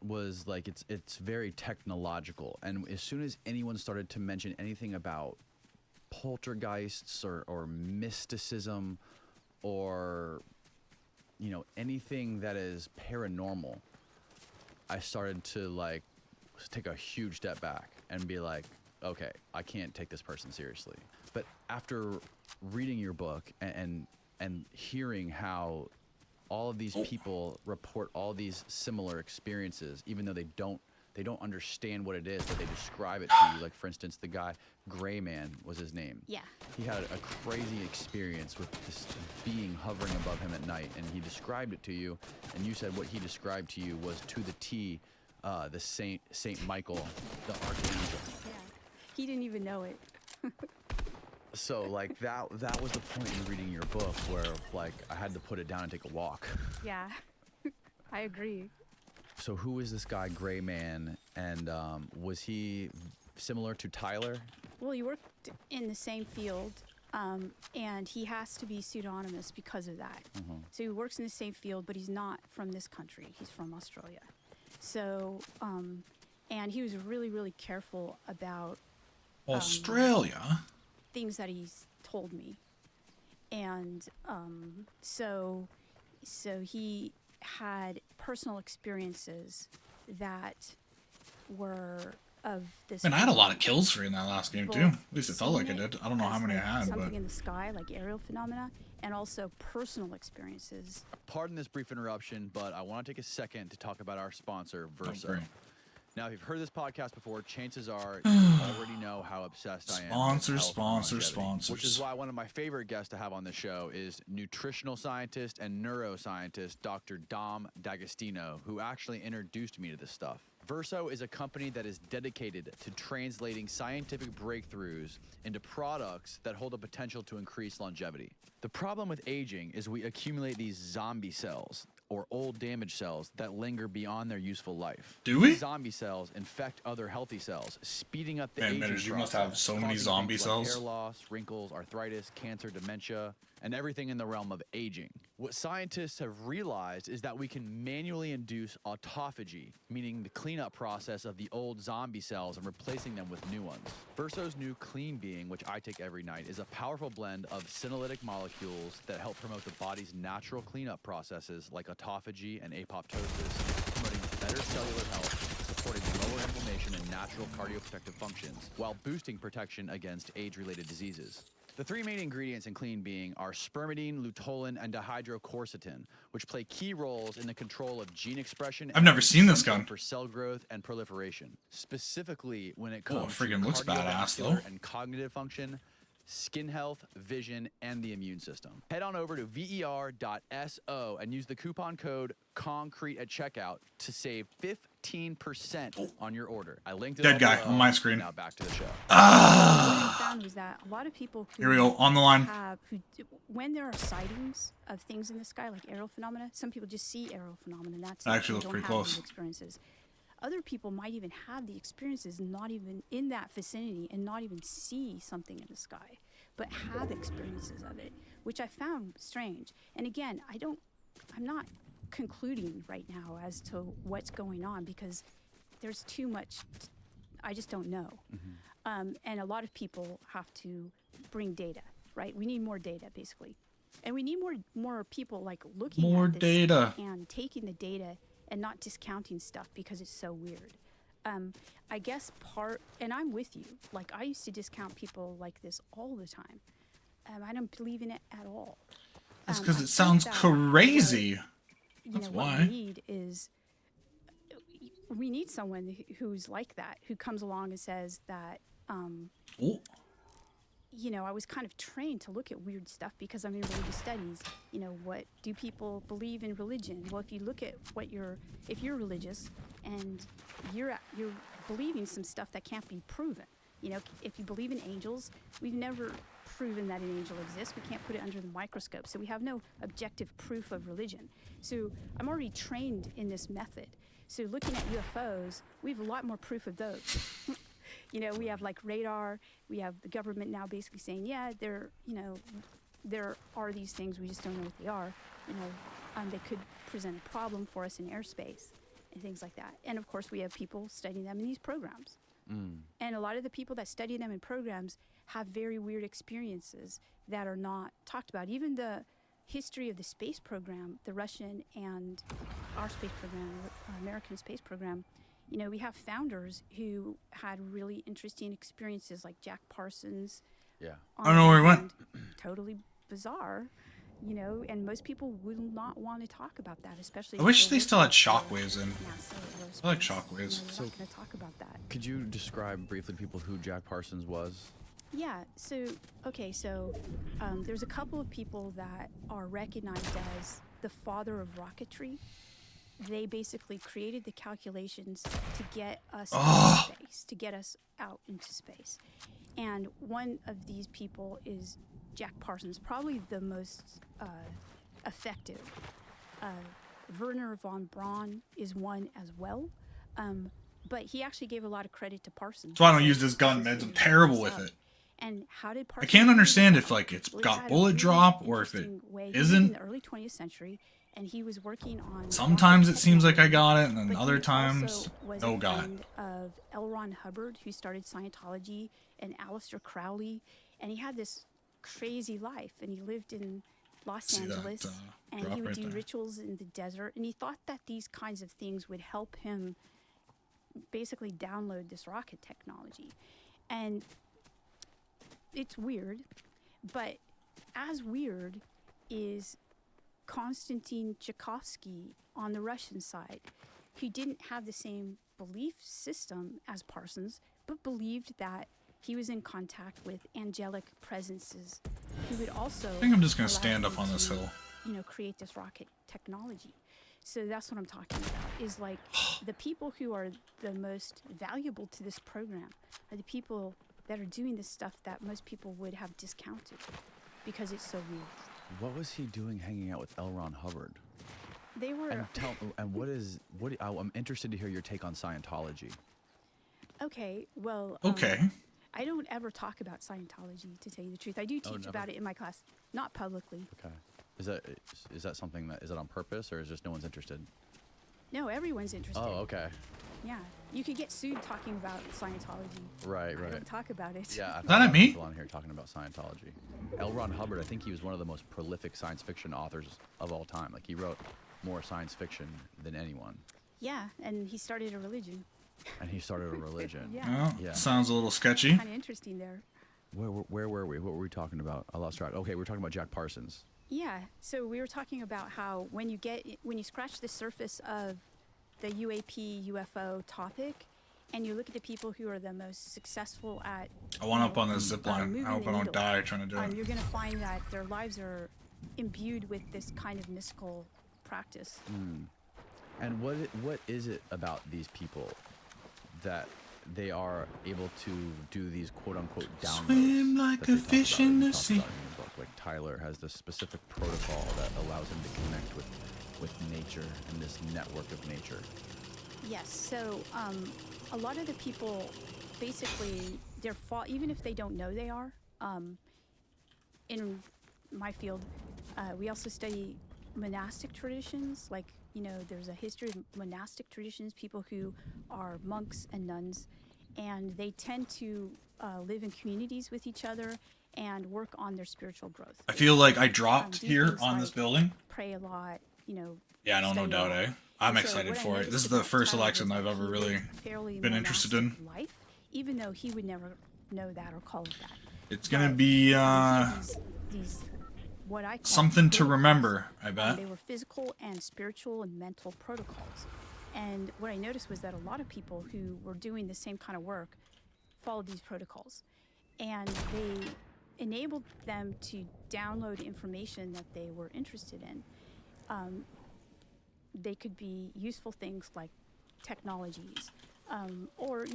was like it's very technological, and as soon as anyone started to mention anything about poltergeists or mysticism or anything that is paranormal, I started to like take a huge step back and be like, okay, I can't take this person seriously. But after reading your book and hearing how all of these people report all these similar experiences, even though they don't understand what it is, but they describe it to you. Like, for instance, the guy, Gray Man was his name. Yeah. He had a crazy experience with this being hovering above him at night, and he described it to you, and you said what he described to you was to the T, the Saint Michael, the Archangel. Yeah. He didn't even know it. So like that was the point in reading your book where like I had to put it down and take a walk. Yeah. I agree. So who is this guy, Gray Man, and was he similar to Tyler? Well, he worked in the same field, and he has to be pseudonymous because of that. So he works in the same field, but he's not from this country. He's from Australia. So, and he was really, really careful about Australia? things that he's told me. And so he had personal experiences that were of this. Man, I had a lot of kills for you in that last game too. At least it felt like I seeing it did. I don't know how as, many I like, had, something but in the sky, like aerial phenomena, and also personal experiences. Pardon this brief interruption, but I want to take a second to talk about our sponsor, Verso. great. Now, if you've heard this podcast before, chances are you already know how obsessed I am. Sponsor, with health and sponsor, longevity, sponsors. Which is why one of my favorite guests to have on the show is nutritional scientist and neuroscientist Dr. Dom D'Agostino, who actually introduced me to this stuff. Verso is a company that is dedicated to translating scientific breakthroughs into products that hold the potential to increase longevity. The problem with aging is we accumulate these zombie cells, or old damaged cells that linger beyond their useful life. Do we? Zombie cells infect other healthy cells, speeding up the Man, aging Mitters, you must process, have so many causing zombie things like cells. hair loss, wrinkles, arthritis, cancer, dementia, and everything in the realm of aging. What scientists have realized is that we can manually induce autophagy, meaning the cleanup process of the old zombie cells and replacing them with new ones. Verso's new Clean Being, which I take every night, is a powerful blend of senolytic molecules that help promote the body's natural cleanup processes like autophagy and apoptosis, promoting better cellular health, supporting lower inflammation and natural cardioprotective functions, while boosting protection against age-related diseases. The three main ingredients in Clean Being are spermidine, luteolin, and dihydroquercetin, which play key roles in the control of gene expression. I've never seen this gun. For cell growth and proliferation, specifically when it Oh, comes it friggin' to looks badass, though. cardiovascular and cognitive function, skin health, vision, and the immune system. Head on over to ver.so and use the coupon code CONCRETE at checkout to save 15% on your order. I linked it Dead all guy below. on my screen. Now back to the show. What I found was that a lot of people who Here we go, on the line. when there are sightings of things in the sky, like aerial phenomena, some people just see aerial phenomena. And that's That actually they looks don't pretty have close. these experiences. Other people might even have the experiences, not even in that vicinity, and not even see something in the sky, but have experiences of it, which I found strange. And again, I'm not concluding right now as to what's going on because there's too much. I just don't know. And a lot of people have to bring data, right? We need more data, basically, and we need more people like looking More at this data. and taking the data and not discounting stuff because it's so weird. I guess and I'm with you. Like, I used to discount people like this all the time. I don't believe in it at all. That's because I it think sounds that crazy. What why. we need is we need someone who's like that, who comes along and says that, Oh, I was kind of trained to look at weird stuff because I'm in religious studies. What do people believe in religion? Well, if you look at if you're religious and you're believing some stuff that can't be proven. If you believe in angels, we've never proven that an angel exists. We can't put it under the microscope. So we have no objective proof of religion. So I'm already trained in this method. So looking at UFOs, we have a lot more proof of those. We have like radar. We have the government now basically saying, yeah, there are these things. We just don't know what they are. They could present a problem for us in airspace and things like that. And of course, we have people studying them in these programs. And a lot of the people that study them in programs have very weird experiences that are not talked about. Even the history of the space program, the Russian and our space program, our American space program, we have founders who had really interesting experiences, like Jack Parsons. Yeah. I don't know where he went. Totally bizarre, and most people will not want to talk about that, especially. I if wish they're they still had working shockwaves in. for NASA or I like aerospace. shockwaves. They're not going to talk about that. Could you describe briefly to people who Jack Parsons was? Yeah, so there's a couple of people that are recognized as the father of rocketry. They basically created the calculations to get us into space, to get us out into space. And one of these people is Jack Parsons, probably the most effective. Werner von Braun is one as well. But he actually gave a lot of credit to Parsons. So I don't use this gun, meds. I'm terrible with it. And how did I Parsons can't do understand that? if like it's Well, he got had a bullet really drop or if it interesting way. He lived in isn't. the early 20th century, and he was working on. Sometimes rocket it seems like I technology, got it, and then but other he times, also was no a got it. friend of L. Ron Hubbard, who started Scientology, and Aleister Crowley, and he had this crazy life, and he lived in Los See that, Angeles, and drop he would right do there. rituals in the desert, and he thought that these kinds of things would help him basically download this rocket technology. And it's weird, but as weird is Konstantin Tchaikovsky on the Russian side, who didn't have the same belief system as Parsons, but believed that he was in contact with angelic presences who would also I think I'm just gonna allow stand up him on this to, hill. create this rocket technology. So that's what I'm talking about, is like the people who are the most valuable to this program are the people that are doing this stuff that most people would have discounted because it's so weird. What was he doing hanging out with L. Ron Hubbard? They were And I'm interested to hear your take on Scientology. okay. Well, Okay. I don't ever talk about Scientology, to tell you the truth. I do teach never? about it in my class, not publicly. Okay. Is that something is it on purpose, or is just no one's interested? No, everyone's interested. Oh, okay. Yeah, you could get sued talking about Scientology. Right, I right. don't talk about it. Yeah, I've Is that had at me? people on here talking about Scientology. L. Ron Hubbard, I think he was one of the most prolific science fiction authors of all time. Like, he wrote more science fiction than anyone. Yeah, and he started a religion. And he started a religion. Yeah. Well, Yeah. sounds a little sketchy. Kind of interesting there. Where were we? What were we talking about? I lost track. Okay, we were talking about Jack Parsons. Yeah, so we were talking about how when you scratch the surface of the UAP UFO topic, and you look at the people who are the most successful at I want up on this zip line. moving I hope the I don't needle, die trying to do it. you're going to find that their lives are imbued with this kind of mystical practice. And what is it about these people that they are able to do these quote unquote downloads? Swim like that a they talk fish about in the talk sea. about in the book? Like Tyler has this specific protocol that allows him to connect with nature and this network of nature. Yes, so a lot of the people, basically, even if they don't know they are, in my field, we also study monastic traditions. Like, there's a history of monastic traditions, people who are monks and nuns, and they tend to live in communities with each other and work on their spiritual growth. I feel like I dropped do here things on this like building. Pray a lot, Yeah, no study a doubt, lot. eh? I'm And so excited what I for it. noticed This is the about first Tyler election was I've that ever he really lived a fairly been interested in. monastic life, even though he would never know that or call it that. It's gonna But be he had these what I call something to protocols. remember, I bet. They were physical and spiritual and mental protocols. And what I noticed was that a lot of people who were doing the same kind of work followed these protocols. And they enabled them to download information that they were interested in. They could be useful things like technologies, or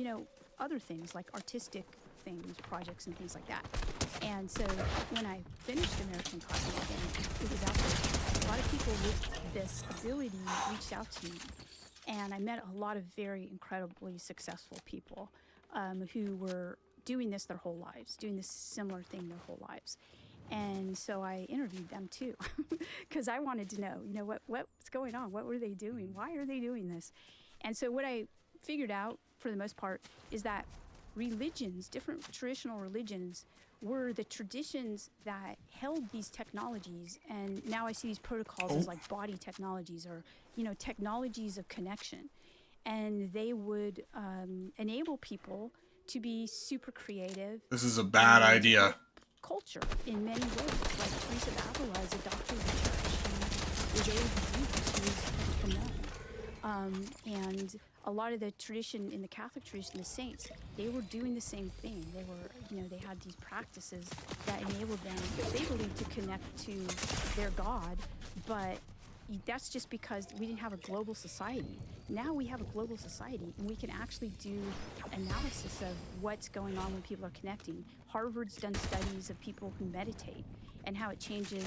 other things like artistic things, projects and things like that. And so when I finished American Cosmo again, it was out there. A lot of people with this ability reached out to me, and I met a lot of very incredibly successful people who were doing this their whole lives, doing this similar thing their whole lives. And so I interviewed them too, because I wanted to know, what's going on? What were they doing? Why are they doing this? And so what I figured out, for the most part, is that religions, different traditional religions, were the traditions that held these technologies. And now I see these protocols as like body technologies, or, technologies of connection. And they would enable people to be super creative. This is a bad and idea. help culture in many ways. Like Teresa of Avila is a doctor of the church. She was able to do this. She was a nun. And a lot of the tradition in the Catholic tradition, the saints, they were doing the same thing. They were, they had these practices that enabled them, they believed, to connect to their God. But that's just because we didn't have a global society. Now we have a global society, and we can actually do analysis of what's going on when people are connecting. Harvard's done studies of people who meditate and how it changes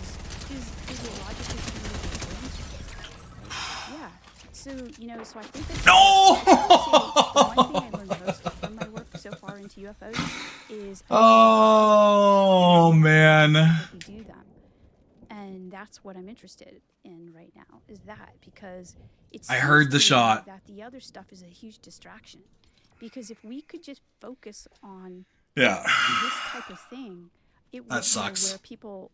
physiologically. Yeah. So, so I think that the one thing I learned most from my work so far into UFOs is Oh, man. we do them. And that's what I'm interested in right now, is that, because I heard the shot. That the other stuff is a huge distraction. Because if we could just focus on Yeah. this type of thing, it would That sucks. where people,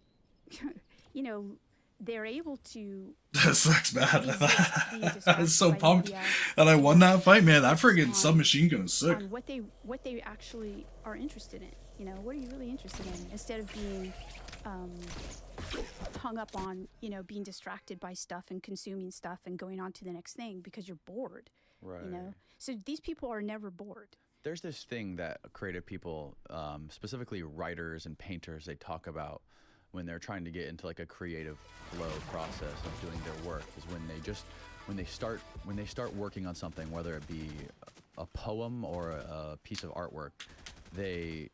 they're able to. That sucks bad. resist being I was distracted so by the pumped media, that I won that fight, man. That focus friggin' on- submachine gun is sick. on what they actually are interested in. What are you really interested in, instead of being hung up on being distracted by stuff and consuming stuff and going on to the next thing because you're bored. Right. So these people are never bored. There's this thing that creative people, specifically writers and painters, they talk about when they're trying to get into like a creative flow process of doing their work, is when they start working on something, whether it be a poem or a piece of artwork, they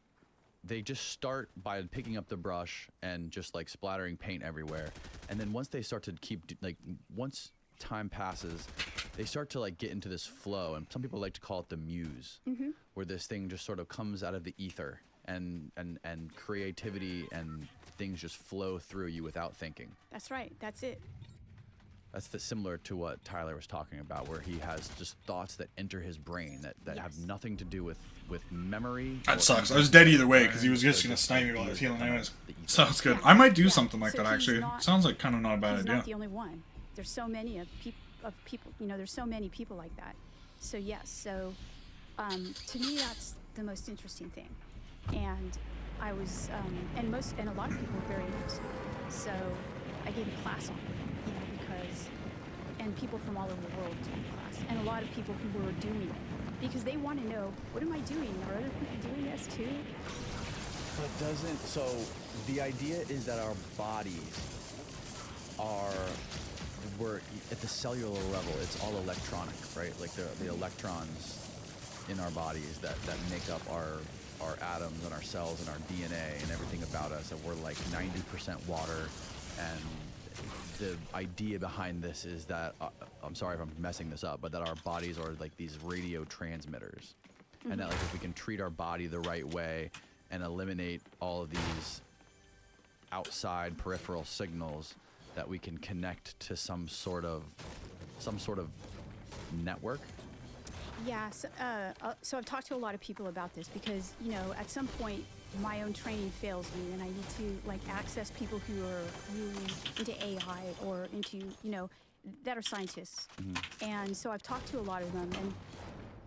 just start by picking up the brush and just like splattering paint everywhere. And then once they start to once time passes, they start to like get into this flow, and some people like to call it the muse, where this thing just sort of comes out of the ether, and creativity and things just flow through you without thinking. That's right. That's it. That's similar to what Tyler was talking about, where he has just thoughts that enter his brain that have Yes. nothing to do with memory. That or sucks. I was dead either way because he was They're just gonna snipe me while I was healing anyways. the ether. Sounds good. Yeah. I might do Yeah. something like So that he's actually. not- Sounds like kind of not a bad He's idea. not the only one. There's so many of people. You know, there's so many people like that. So yes. So to me, that's the most interesting thing. And I was, and a lot of people were very interested. So I gave a class on it, you know, because, and people from all over the world took the class, and a lot of people who were doing it, because they want to know, what am I doing? Are other people doing this too? But doesn't, so the idea is that our bodies we're at the cellular level, it's all electronic, right? Like the electrons in our bodies that make up our atoms and our cells and our DNA and everything about us, and we're like 90% water. And the idea behind this is that, I'm sorry if I'm messing this up, but that our bodies are like these radio transmitters. And that like if we can treat our body the right way and eliminate all of these outside peripheral signals, that we can connect to some sort of network. Yeah, so I've talked to a lot of people about this because, you know, at some point my own training fails me and I need to like access people who are really into AI or into, you know, that are scientists. And so I've talked to a lot of them, and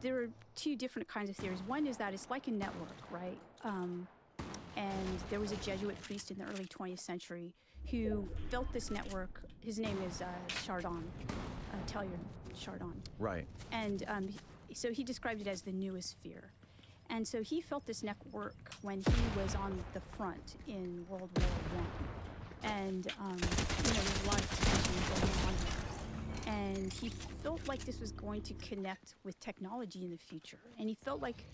there are two different kinds of theories. One is that it's like a network, right? And there was a Jesuit priest in the early 20th century who built this network. His name is Chardon, Talleyrand Chardon. Right. And so he described it as the newest sphere. And so he felt this network when he was on the front in World War I. And, you know, there's a lot of tension going on there. And he felt like this was going to connect with technology in the future. And he felt like,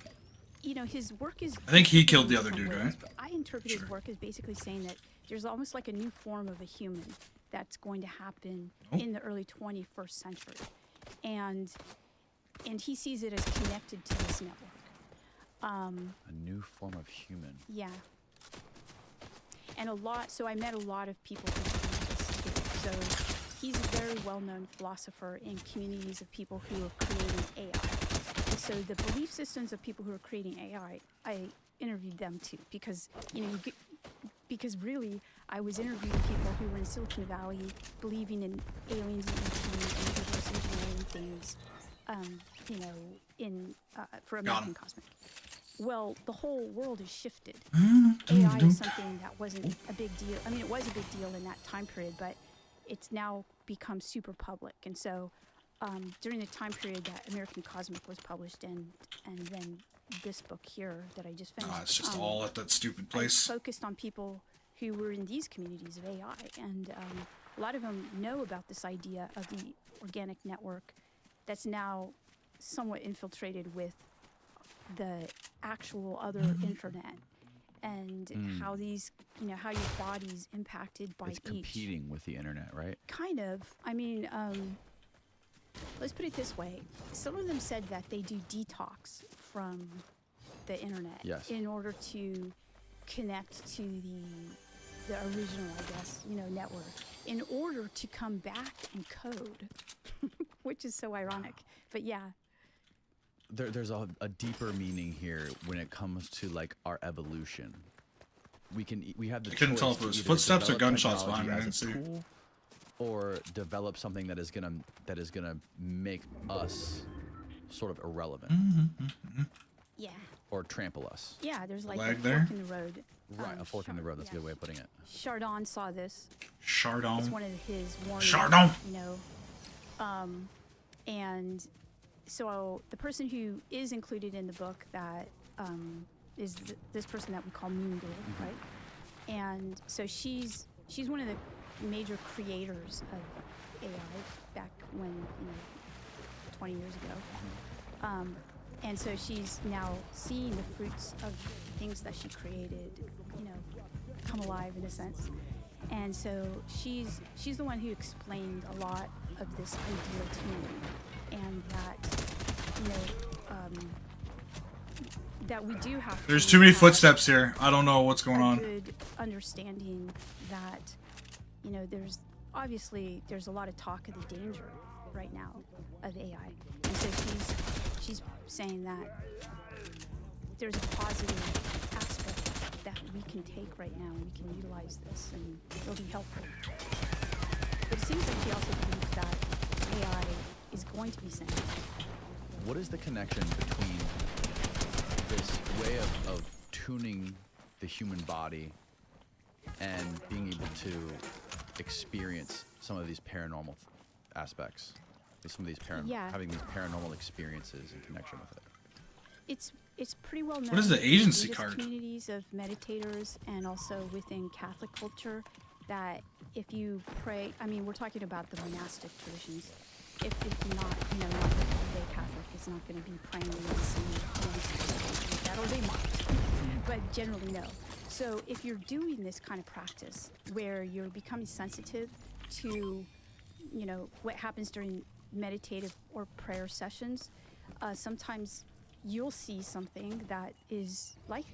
you know, his work is... I think he killed the other different dude, ways, right? but I interpret his work as basically saying that there's almost like a new form of a human that's going to happen in the early 21st century. And he sees it as connected to this network. A new form of human. Yeah. And so I met a lot of people who believe this too. So he's a very well-known philosopher in communities of people who are creating AI. And so the belief systems of people who are creating AI, I interviewed them too, because, you know, because really I was interviewing people who were in Silicon Valley believing in aliens and reverse engineering things, you know, for American Cosmic. Well, the whole world has shifted. AI is something that wasn't a big deal. I mean, it was a big deal in that time period, but it's now become super public. And so during the time period that American Cosmic was published and then this book here that I just finished. It's just all at that stupid I place. focused on people who were in these communities of AI. And a lot of them know about this idea of the organic network that's now somewhat infiltrated with the actual other internet, and how these, you know, how your body's impacted by It's competing with the internet, right? Kind of. I mean, let's put it this way. Some of them said that they do detox from the internet in order to connect to the original, I guess, you know, network, in order to come back and code, which is so ironic. But yeah. There's a deeper meaning here when it comes to like our evolution. We have the I couldn't choice tell if to it was either footsteps or develop gunshots technology behind me. I as a didn't see. tool, or develop something that is gonna make us sort of irrelevant, Yeah. or trample us. Yeah, there's like Lag a there? fork in the road. Right, a fork in the road. That's a good way of putting it. Chardon saw this. It's Chardon. one of his warnings. Chardon. You know, and so the person who is included in the book that is this person that we call Moon Girl, right? And so she's one of the major creators of AI back when, you know, 20 years ago. And so she's now seeing the fruits of things that she created, you know, come alive in a sense. And so she's the one who explained a lot of this ideal tuning, and that, you know, that we do have. There's to too many have footsteps here. I don't know what's going a on. good understanding that, you know, there's a lot of talk of the danger right now of AI, and so she's saying that there's a positive aspect that we can take right now, and we can utilize this, and it'll be helpful. But it seems like she also believes that AI is going to be sentient. What is the connection between this way of tuning the human body and being able to experience some of these paranormal aspects? Some of these Yeah. having these paranormal experiences in connection with it. It's pretty well known. What is the in agency Buddhist card? Communities of meditators, and also within Catholic culture, that if you pray, I mean, we're talking about the monastic traditions. If not, you know, not everyday Catholic is not going to be praying and singing that, or they might, but generally no. So if you're doing this kind of practice where you're becoming sensitive to, you know, what happens during meditative or prayer sessions, sometimes you'll see something that is like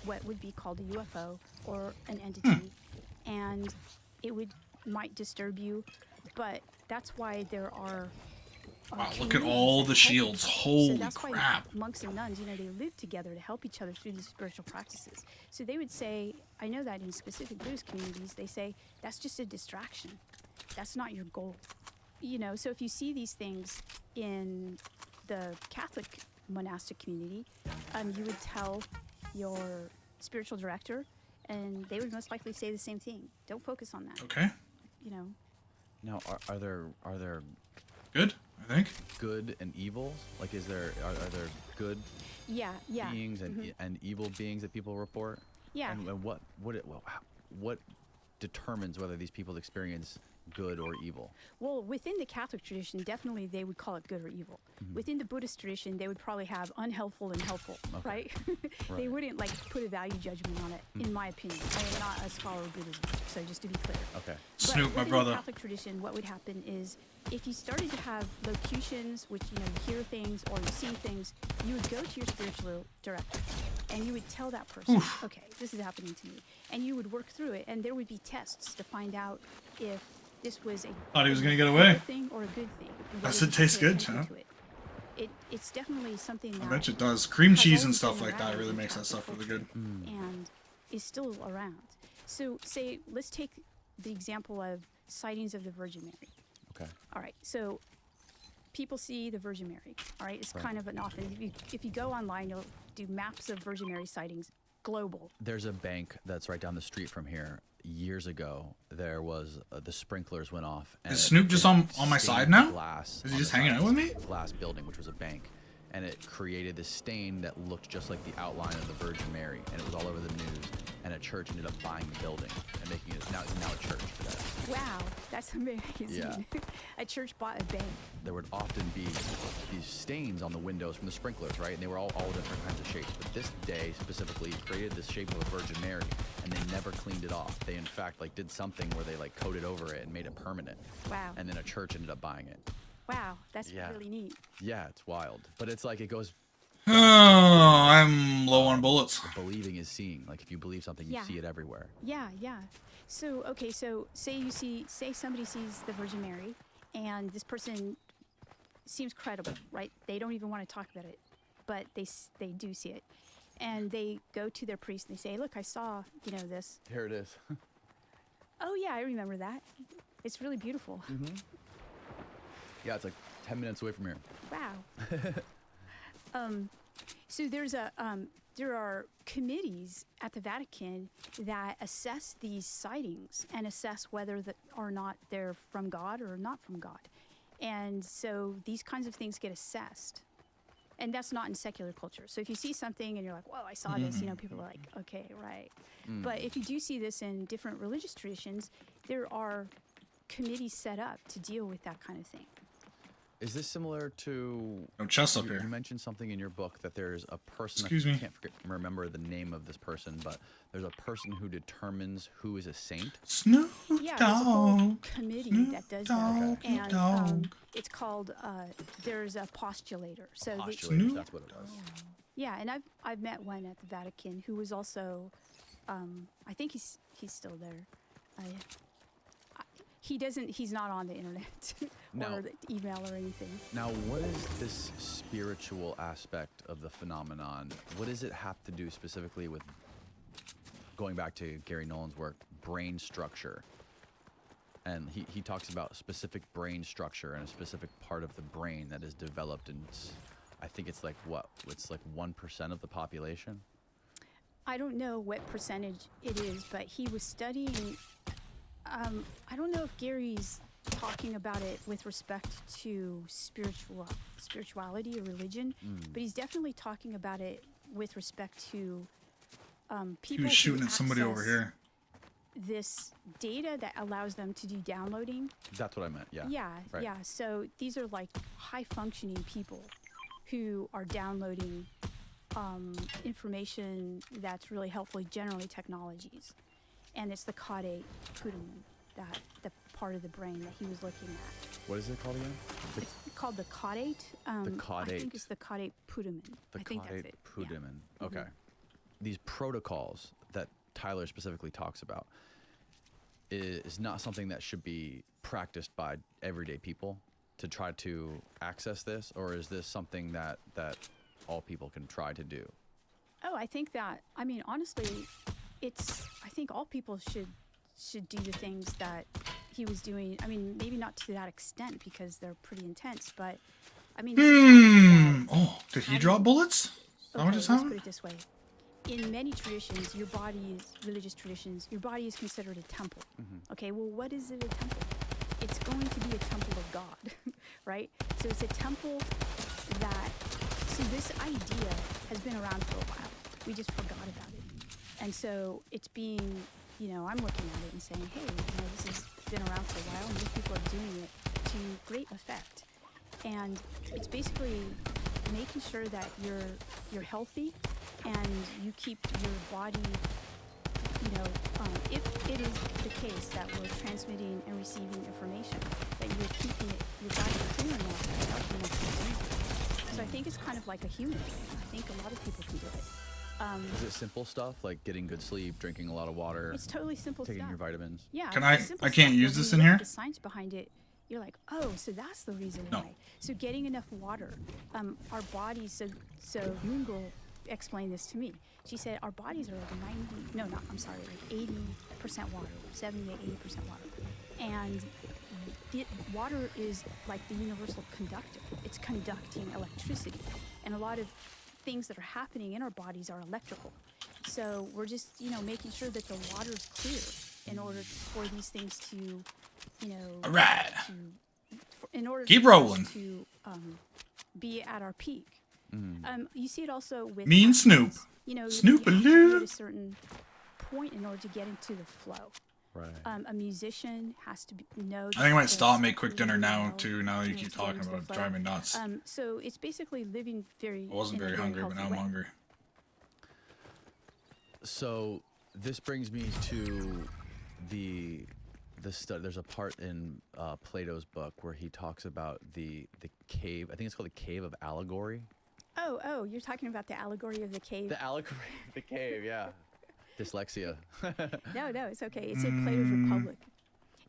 what would be called a UFO or an entity, and it might disturb you, but that's why there are Wow, look at all the shields. Holy so that's crap. why monks and nuns, you know, they live together to help each other through these spiritual practices. So they would say, I know that in specific Buddhist communities, they say that's just a distraction. That's not your goal. You know, so if you see these things in the Catholic monastic community, you would tell your spiritual director, and they would most likely say the same thing. Don't focus on that. Okay. You know. Now, are there Good, I think. good and evils? Like, are there good Yeah. beings and evil beings that people report? Yeah. And what determines whether these people experience good or evil? Well, within the Catholic tradition, definitely they would call it good or evil. Within the Buddhist tradition, they would probably have unhelpful and helpful, right? They wouldn't like put a value judgment on it, in my opinion. I am not a scholar of Buddhism, so just to be clear. Okay. Snoop, my within brother. the Catholic tradition, what would happen is if you started to have locutions, which, you know, you hear things or you see things, you would go to your spiritual director and you would tell that person, okay, this is happening to me. And you would work through it, and there would be tests to find out if this was a Thought he was gonna get away. thing or a good thing. Does whether it you taste pay good, attention huh? to it. It's definitely something that I bet you it does. Cream has cheese and always stuff been like that around really in makes that Catholic stuff really good. culture and is still around. So let's take the example of sightings of the Virgin Mary. Okay. All right, so people see the Virgin Mary. All right, it's kind of an often. If you go online, you'll do maps of Virgin Mary sightings, global. There's a bank that's right down the street from here. Years ago, there was the sprinklers went off. And Is Snoop just on my stained side the now? Glass Is he on just the hanging side out of with this me? Glass building, which was a bank, and it created this stain that looked just like the outline of the Virgin Mary, and it was all over the news. And a church ended up buying the building and making it now a church today. Wow, that's amazing. Yeah. A church bought a bank. There would often be these stains on the windows from the sprinklers, right? And they were all different kinds of shapes. But this day specifically created this shape of a Virgin Mary, and they never cleaned it off. They in fact did something where they coated over it and made it permanent. Wow. And then a church ended up buying it. Wow, that's Yeah. really neat. Yeah, it's wild. But it's like it goes. Oh, I'm low on bullets. Believing is seeing. Like if you believe something, you Yeah. see it everywhere. Yeah. So okay, so say somebody sees the Virgin Mary, and this person seems credible, right? They don't even want to talk about it, but they do see it, and they go to their priest and they say, "Look, I saw, you know, this." Here it is. Oh yeah, I remember that. It's really beautiful. Yeah, it's like 10 minutes away from here. Wow. So there are committees at the Vatican that assess these sightings and assess whether or not they're from God or not from God. And so these kinds of things get assessed. And that's not in secular culture. So if you see something and you're like, whoa, I saw this, you know, people are like, okay, right. But if you do see this in different religious traditions, there are committees set up to deal with that kind of thing. Is this similar to? No chests up You here. mentioned something in your book that there's a person. Excuse me. I can't remember the name of this person, but there's a person who determines who is a saint. Snoop Yeah, there's a whole Dogg. committee Snoop that does Dogg. that, and Dogg. it's called. There's a postulator. So Postulators, Snoop that's what it was. yeah, and I've met one at the Vatican who was also, I think he's still there. He's not on the internet No. or the email or anything. Now, what is this spiritual aspect of the phenomenon? What does it have to do specifically with, going back to Gary Nolan's work, brain structure? And he talks about specific brain structure and a specific part of the brain that is developed, and I think it's like what? It's like 1% of the population? I don't know what percentage it is, but he was studying. I don't know if Gary's talking about it with respect to spirituality or religion, but he's definitely talking about it with respect to people. He was who shooting at somebody over access here. This data that allows them to do downloading. That's what I meant, yeah. Yeah, Right. yeah. So these are like high functioning people who are downloading information that's really helpful, generally technologies. And it's the caudate putamen, the part of the brain that he was looking at. What is it called again? It's called the caudate. I caudate. think it's the caudate putamen. The I think that's caudate it. Yeah. putamen. Okay. These protocols that Tyler specifically talks about is not something that should be practiced by everyday people to try to access this, or is this something that all people can try to do? Oh, I think that, I mean, honestly, I think all people should do the things that he was doing. I mean, maybe not to that extent because they're pretty intense, but I mean, Oh, did he drop bullets? Is that what okay, just let's happened? put it this way. In many traditions, religious traditions, your body is considered a temple. Okay, well, what is it a temple? It's going to be a temple of God, right? So it's a temple so this idea has been around for a while. We just forgot about it. And so it's being, I'm looking at it and saying, hey, this has been around for a while and these people are doing it to great effect. And it's basically making sure that you're healthy and you keep your body, if it is the case that we're transmitting and receiving information, that you're keeping your body clear enough and healthy enough to do it. So I think it's kind of like a human thing. I think a lot of people can do it. Is it simple stuff like getting good sleep, drinking a lot of water, It's totally simple taking stuff. your vitamins? Yeah. Can it's I simple can't stuff, use but this when in you look here? at the science behind it, you're like, oh, so that's the reason why. So getting enough water, our bodies. So Moon Girl explained this to me. She said our bodies are like 80% water, 70 to 80% water, and water is like the universal conductor. It's conducting electricity, and a lot of things that are happening in our bodies are electrical. So we're just, making sure that the water is clear in order for these things to, All right. in order Keep for rolling. us to be at our peak. You see it also with Me and Snoop. athletes. You have to Snoop-a-loo. be at a certain point in order to get into the flow. Right. A musician has to know. I think I might the stop, make stuff quick really dinner now well too. Now that you in order keep to get talking into the about it, flow. drive me nuts. So it's basically living very. I wasn't in a very hungry, but healthy now I'm way. hungry. So this brings me to the study. There's a part in Plato's book where he talks about the cave. I think it's called the Cave of Allegory. Oh, you're talking about the allegory of the cave. The allegory, the cave, yeah. Dyslexia. No, it's okay. It's in Plato's Republic.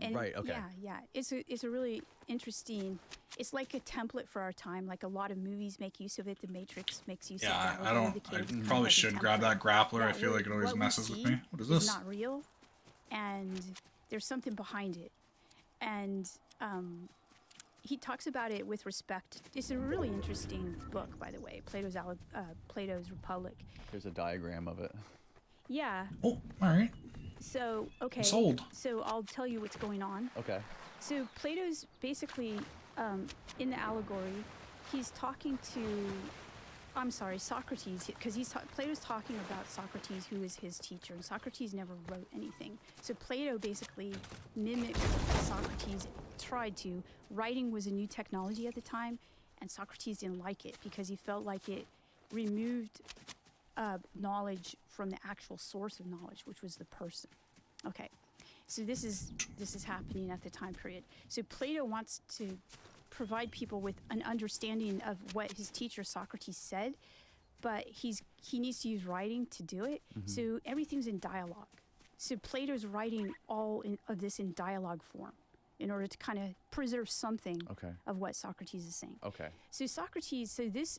And Right, okay. Yeah. It's a really interesting. It's like a template for our time. Like a lot of movies make use of it. The Matrix makes use of Yeah, that. I don't. I probably should grab that grappler. I feel like it always messes with me. What is this? It's not real, and there's something behind it, and he talks about it with respect. It's a really interesting book, by the way. Plato's Republic. There's a diagram of it. Yeah. Oh, all right. So okay. sold. So I'll tell you what's going on. Okay. So Plato's basically in the allegory, he's talking to I'm sorry, Socrates, because Plato's talking about Socrates, who is his teacher, and Socrates never wrote anything. So Plato basically mimicked what Socrates tried to. Writing was a new technology at the time, and Socrates didn't like it because he felt like it removed knowledge from the actual source of knowledge, which was the person. Okay, so this is happening at the time period. So Plato wants to provide people with an understanding of what his teacher Socrates said, but he needs to use writing to do it. So everything's in dialogue. So Plato's writing all of this in dialogue form in order to kind of preserve something of what Socrates is saying. Okay. So this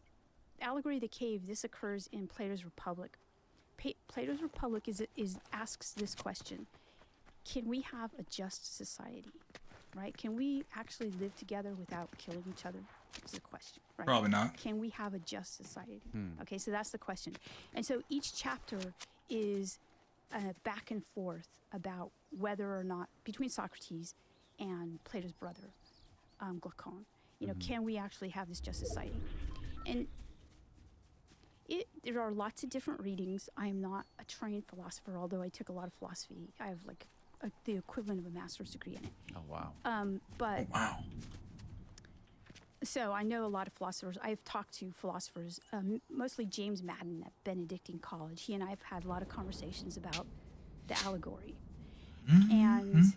allegory of the cave, this occurs in Plato's Republic. Plato's Republic asks this question: can we have a just society? Right? Can we actually live together without killing each other? Is the question. Right? Probably not. Can we have a just society? Okay, so that's the question. And so each chapter is back and forth about whether or not, between Socrates and Plato's brother, Glaucon, can we actually have this just society? And there are lots of different readings. I am not a trained philosopher, although I took a lot of philosophy. I have like the equivalent of a master's degree in it. Oh, wow. But Wow. so I know a lot of philosophers. I've talked to philosophers, mostly James Madden at Benedictine College. He and I have had a lot of conversations about the allegory. And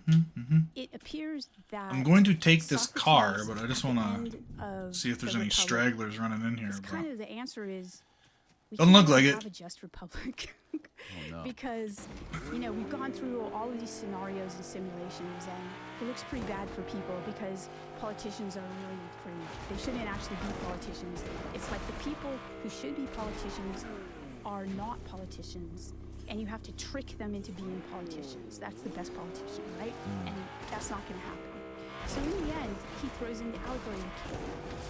it appears that I'm going to take this car, Socrates, but I just at the want end to of see if there's the any Republic, stragglers running in here. it's But kind of the answer is we Doesn't can't look like really it. have a just republic. Oh, no. Because, we've gone through all of these scenarios and simulations, and it looks pretty bad for people because politicians are really they shouldn't actually be politicians. It's like the people who should be politicians are not politicians, and you have to trick them into being politicians. That's the best politician, right? And that's not going to happen. So in the end, he throws in the allegory of the cave.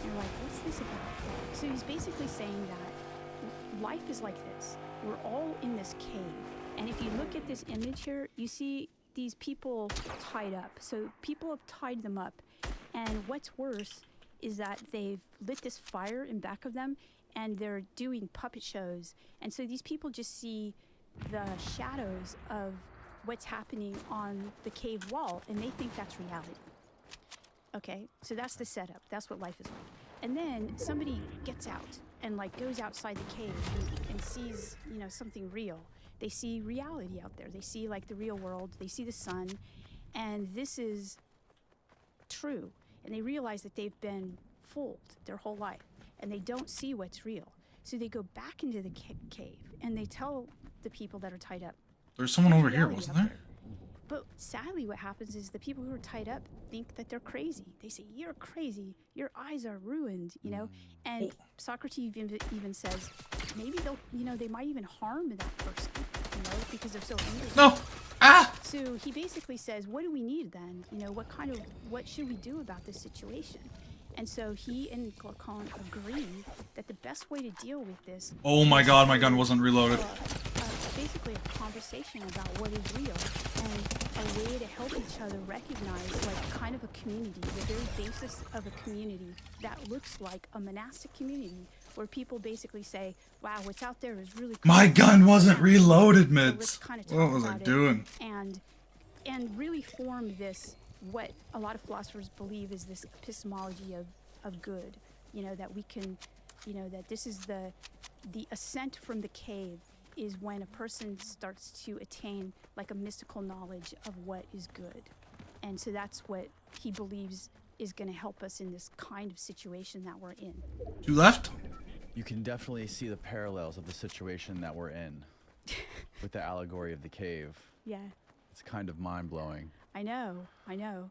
And you're like, what's this about? So he's basically saying that life is like this. We're all in this cave. And if you look at this image here, you see these people tied up. So people have tied them up. And what's worse is that they've lit this fire in back of them, and they're doing puppet shows. And so these people just see the shadows of what's happening on the cave wall, and they think that's reality. Okay, so that's the setup. That's what life is like. And then somebody gets out and goes outside the cave and sees, something real. They see reality out there. They see the real world. They see the sun, and this is true. And they realize that they've been fooled their whole life, and they don't see what's real. So they go back into the cave, and they tell the people that are tied up, there's someone "There's over here, reality wasn't out there? But sadly, what happens is the people who are tied up think that they're crazy. They say, "You're crazy. Your eyes are ruined," And Socrates even says, maybe they might even harm that person, because they're so angry. No! Ah! So he basically says, what do we need then? What should we do about this situation? And so he and Glaucon agree that the best way to deal with this. Oh my god, my gun wasn't reloaded. Basically a conversation about what is real and a way to help each other recognize kind of a community, the very basis of a community that looks like a monastic community where people basically say, wow, what's out there is really cool. My gun wasn't reloaded, So let's mids. kind of What talk was I about it doing? and really form this, what a lot of philosophers believe is this epistemology of good, that we can, that this is the ascent from the cave is when a person starts to attain a mystical knowledge of what is good. And so that's what he believes is going to help us in this kind of situation that we're in. You left? You can definitely see the parallels of the situation that we're in with the allegory of the cave. Yeah, It's kind of mind-blowing. I know.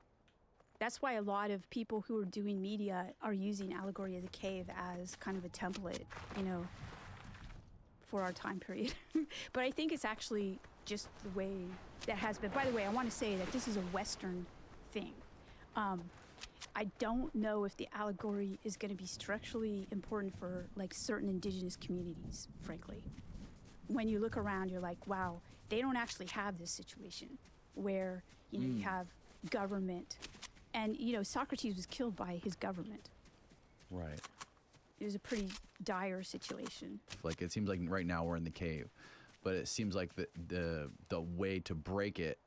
That's why a lot of people who are doing media are using allegory of the cave as kind of a template, for our time period. But I think it's actually just the way that has been. By the way, I want to say that this is a Western thing. I don't know if the allegory is going to be structurally important for certain indigenous communities, frankly. When you look around, you're like, wow, they don't actually have this situation where, you have government. And, Socrates was killed by his government. Right. was a pretty dire situation. Like it seems like right now we're in the cave, but it seems like the way to break it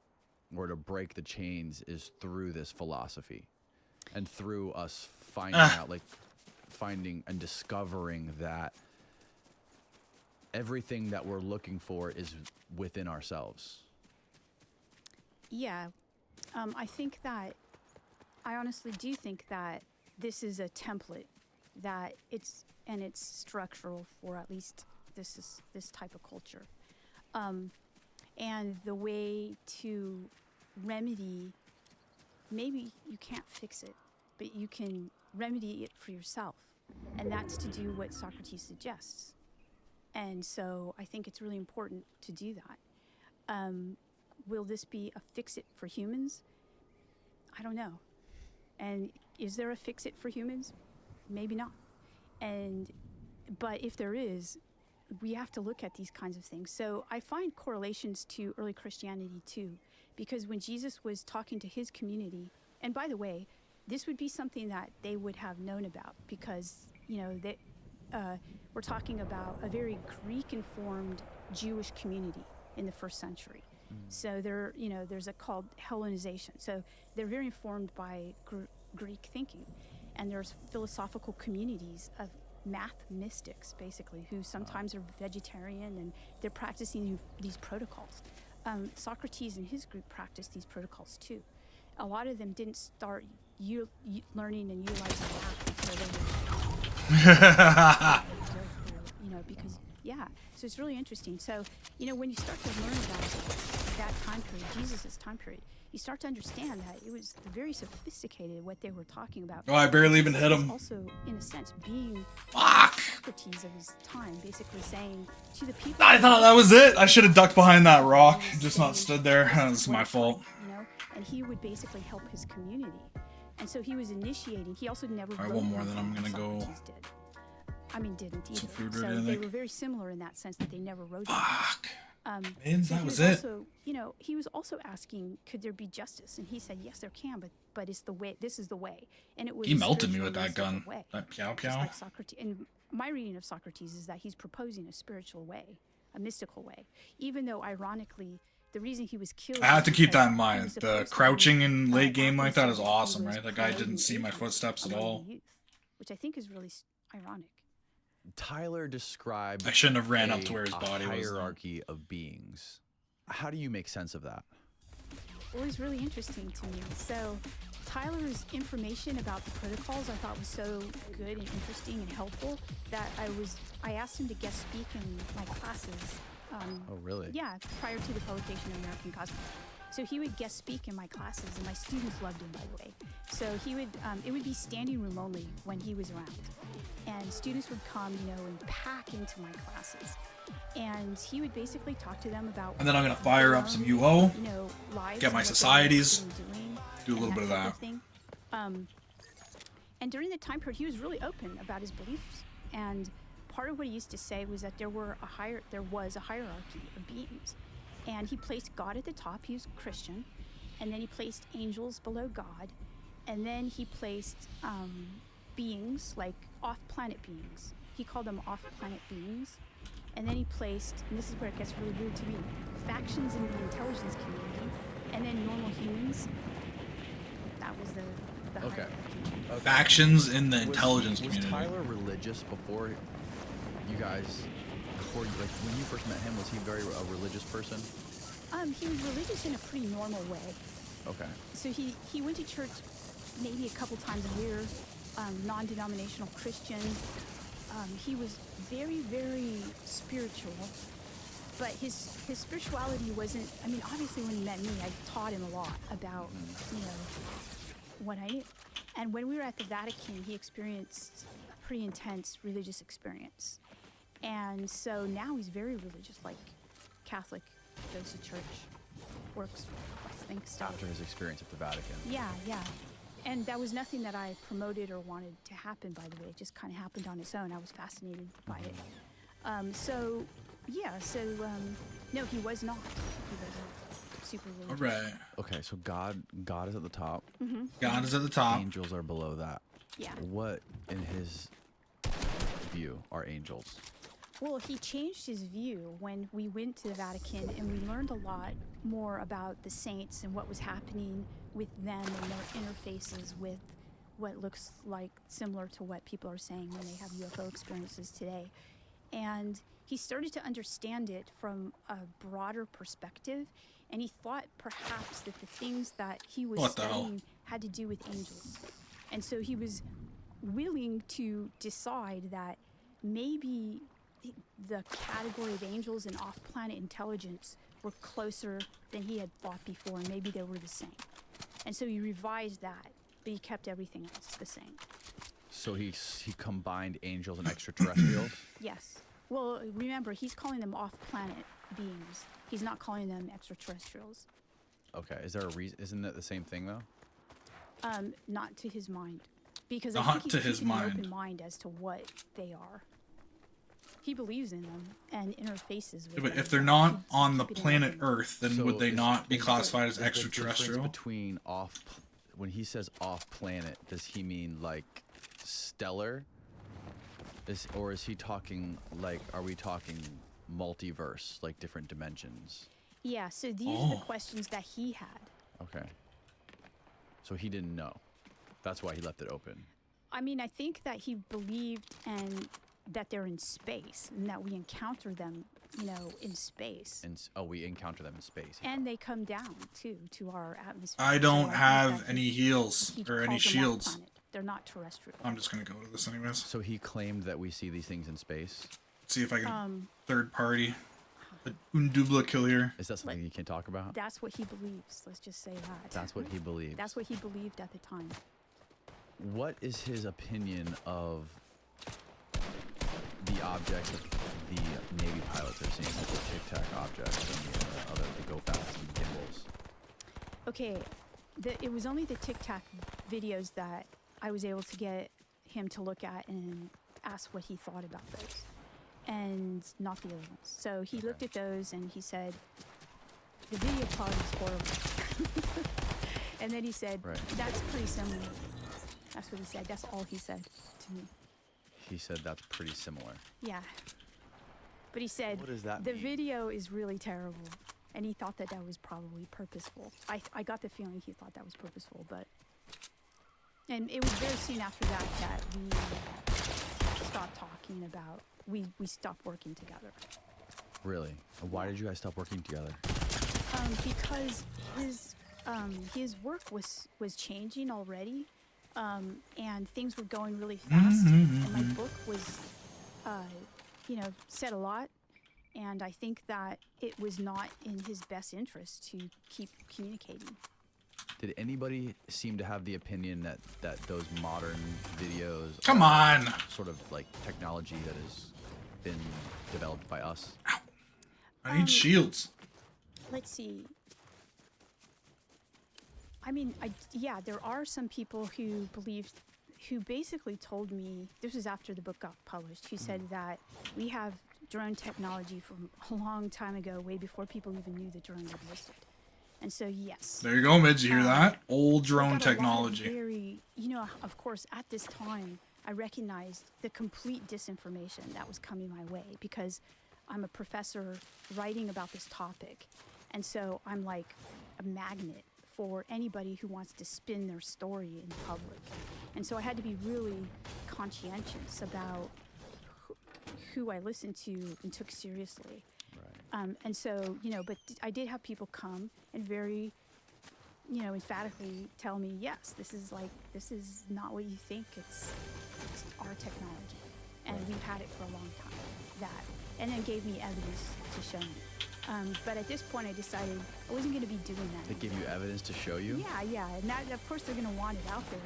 or to break the chains is through this philosophy, and through us finding out, like finding and discovering that everything that we're looking for is within ourselves. Yeah, I honestly do think that this is a template, that it's structural for at least this type of culture, and the way to remedy, maybe you can't fix it, but you can remedy it for yourself, and that's to do what Socrates suggests. And so I think it's really important to do that. Will this be a fix-it for humans? I don't know. And is there a fix-it for humans? Maybe not. But if there is, we have to look at these kinds of things. So I find correlations to early Christianity too, because when Jesus was talking to his community, and by the way, this would be something that they would have known about, because, you know, we're talking about a very Greek-informed Jewish community in the first century. So there's a called Hellenization. So they're very informed by Greek thinking, and there's philosophical communities of math mystics, basically, who sometimes are vegetarian, and they're practicing these protocols. Socrates and his group practiced these protocols too. A lot of them didn't start learning and utilizing math until they were, because so it's really interesting. So, when you start to learn about that time period, Jesus' time period, you start to understand that it was very sophisticated what they were talking about. Oh, I barely even hit him. Also, in a sense, being Fuck! Socrates of his time, basically saying to the people. I thought that was it. I should have ducked behind that rock, just not stood there. That's my fault. And he would basically help his community, and so he was initiating. He also never. All right, one more, then I'm gonna go. Didn't either. Some food So ready, they were very similar in that sense that they never wrote. Fuck. So that was it. Also, he was also asking, could there be justice? And he said, yes, there can, but it's the way. This is the way. And it was. He melted me with that gun. Way. That pew pew. Like Socrates. And my reading of Socrates is that he's proposing a spiritual way, a mystical way. Even though, ironically, the reason he was killed. I have to keep that in mind. The crouching in late game like that is awesome, right? The guy didn't see my footsteps at all. Which I think is really ironic. Tyler described. I shouldn't have ran up to where his body was. Hierarchy of beings. How do you make sense of that? It was really interesting to me. So Tyler's information about the protocols I thought was so good and interesting and helpful that I asked him to guest speak in my classes. Oh, really? Yeah, prior to the publication of American Cosmos. So he would guest speak in my classes, and my students loved him, by the way. So he would, it would be standing room only when he was around. And students would come, and pack into my classes. And he would basically talk to them about... And then I'm going to fire up some UO, get my and societies, do a and little bit of that. Thing. And during the time period, he was really open about his beliefs. And part of what he used to say was that there was a hierarchy of beings. And he placed God at the top. He was Christian. And then he placed angels below God. And then he placed beings, like off-planet beings. He called them off-planet beings. And then he placed, and this is where it gets really weird to me, factions in the intelligence community. And then normal humans. That was the Okay. hierarchy. Factions in the intelligence was community. Tyler religious before you guys? When you first met him, was he a religious person? He was religious in a pretty normal way. Okay. So he went to church maybe a couple times a year, non-denominational Christian. He was very, very spiritual, but his spirituality wasn't. I mean, obviously, when he met me, I taught him a lot about what I knew. And when we were at the Vatican, he experienced a pretty intense religious experience. And so now he's very religious, like Catholic, goes to church, works, I think, stuff. After his experience at the Vatican. Yeah. And that was nothing that I promoted or wanted to happen, by the way. It just kind of happened on its own. I was fascinated by it. No, he was not. He wasn't super religious. All right. Okay, so God is at the top. God is at the top. Angels are below that. Yeah. What in his view are angels? Well, he changed his view when we went to the Vatican, and we learned a lot more about the saints and what was happening with them and their interfaces with what looks like similar to what people are saying when they have UFO experiences today. And he started to understand it from a broader perspective, and he thought perhaps that the things that he was What the hell? studying had to do with angels. And so he was willing to decide that maybe the category of angels and off-planet intelligence were closer than he had thought before, and maybe they were the same. And so he revised that, but he kept everything else the same. So he combined angels and extraterrestrials? Yes. Well, remember, he's calling them off-planet beings. He's not calling them extraterrestrials. Okay. Is there a reason? Isn't that the same thing, though? Not to his mind. Because I Not think to he's his keeping an mind. open mind as to what they are. He believes in them and interfaces with But them. if they're not He's on the keeping an planet open mind. Earth, then So would they is- not be is the- classified as is the difference extraterrestrial? between when he says off-planet, does he mean like stellar? Or is he talking like, are we talking multiverse, like different dimensions? Yeah, so these are the Oh. questions that he had. Okay. So he didn't know. That's why he left it open. I mean, I think that he believed and that they're in space and that we encounter them, in space. And we encounter them in space. And they come down too to our atmosphere. I So don't think have that any heals he or any calls them shields. off-planet. They're not terrestrial. I'm just gonna go to this anyways. So he claimed that we see these things in space. See if I can Um, third party. Un double killer. Is that something you can talk about? That's what he believes. Let's just say that. That's what he believes. That's what he believed at the time. What is his opinion of the objects that the Navy pilots are seeing, like the Tic Tac objects and the Go Fast and the gimbals? Okay, it was only the Tic Tac videos that I was able to get him to look at and ask what he thought about those, and not the other ones. So he looked at those and he said, the video quality is horrible. And then he said, Right. that's pretty similar. That's what he said. That's all he said to me. He said that's pretty similar. Yeah. But he said, What does that the mean? video is really terrible. And he thought that was probably purposeful. I got the feeling he thought that was purposeful, but... And it was very soon after that we stopped talking about... We stopped working together. Really? And why did you guys stop working together? Because his work was changing already, and things were going really fast. And my book was, said a lot, and I think that it was not in his best interest to keep communicating. Did anybody seem to have the opinion that those modern videos Come are on. sort of like technology that has been developed by us? I need shields. Let's see. I mean, there are some people who basically told me, this was after the book got published, who said that we have drone technology from a long time ago, way before people even knew the drone existed. And so, yes. There you go, Mids. You hear that? Old I drone got a lot of technology. very, of course, at this time, I recognized the complete disinformation that was coming my way because I'm a professor writing about this topic. And so I'm like a magnet for anybody who wants to spin their story in public. And so I had to be really conscientious about who I listened to and took seriously. Right. And so, but I did have people come and very, emphatically tell me, yes, this is not what you think. It's our technology. And we've had it for a long time. And then gave me evidence to show me. But at this point, I decided I wasn't going to be doing that. They give you evidence to show you? Yeah. And that, of course, they're going to want it out there,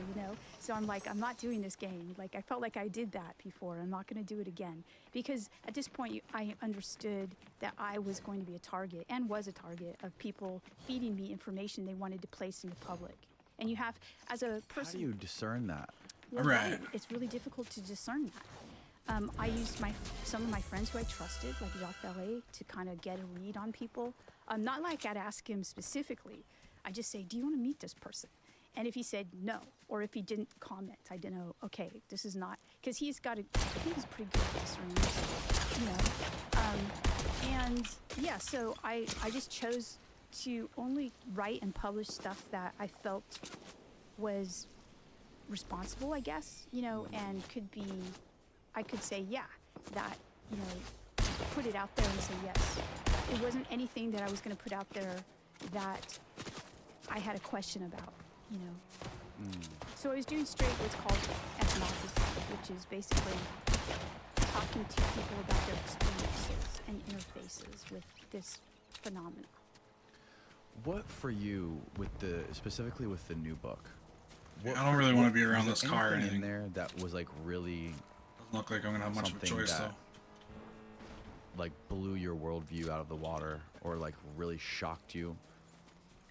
So I'm like, I'm not doing this game. Like, I felt like I did that before. I'm not going to do it again. Because at this point, I understood that I was going to be a target and was a target of people feeding me information they wanted to place in the public. And you have, as a How person... do you discern that? Well, Right. It's really difficult to discern that. I used some of my friends who I trusted, like Jacques Vallée, to kind of get a read on people. Not like I'd ask him specifically. I just say, do you want to meet this person? And if he said no, or if he didn't comment, I didn't know, okay, this is not, because he's got I think he's pretty good at discernment, you know. And yeah, so I just chose to only write and publish stuff that I felt was responsible, I guess, you know, and I could say, yeah, that, you know, put it out there and say yes. It wasn't anything that I was going to put out there that I had a question about, you know. So I was doing straight what's called ethnography, which is basically talking to people about their experiences and interfaces with this phenomenon. What for you specifically with the new book? I don't really want to be around was this there car or anything anything. in there that was like really Doesn't look like I'm gonna have much of a something choice that, though. like, blew your worldview out of the water, or like really shocked you?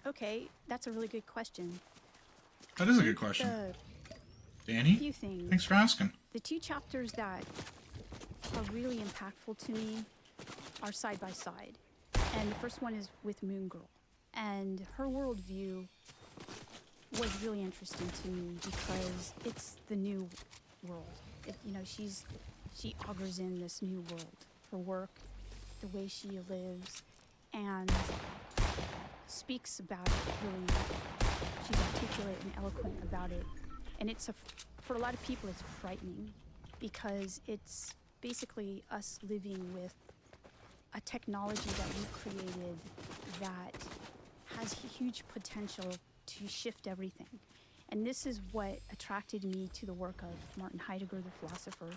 Okay, that's a really good question. That is a good question. A Danny, few things. thanks for asking. The two chapters that are really impactful to me are side by side. And the first one is with Moon Girl. And her worldview was really interesting to me because it's the new world. You know, she augurs in this new world. Her work, the way she lives, and speaks about it really. She's articulate and eloquent about it. And for a lot of people, it's frightening because it's basically us living with a technology that we created that has huge potential to shift everything. And this is what attracted me to the work of Martin Heidegger, the philosopher,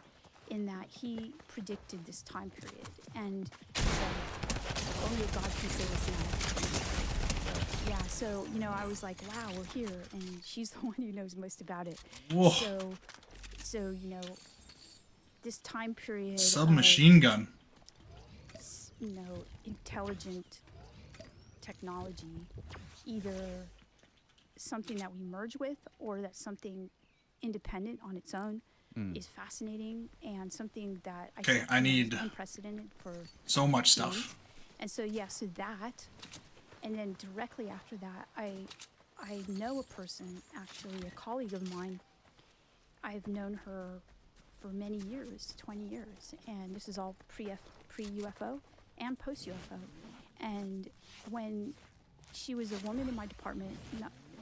in that he predicted this time period. And he said, only a God can say this now. Yeah, so, you know, I was like, wow, we're here. And she's the one who knows most about it. Whoa. So, you know, this time period. Submachine gun. You know, intelligent technology, either something that we merge with or that's something independent on its own, is fascinating and something that I need unprecedented for so much me. stuff. And so yeah, so that, and then directly after that, I know a person, actually a colleague of mine. I've known her for many years, 20 years, and this is all pre-UFO and post-UFO. And when she was a woman in my department,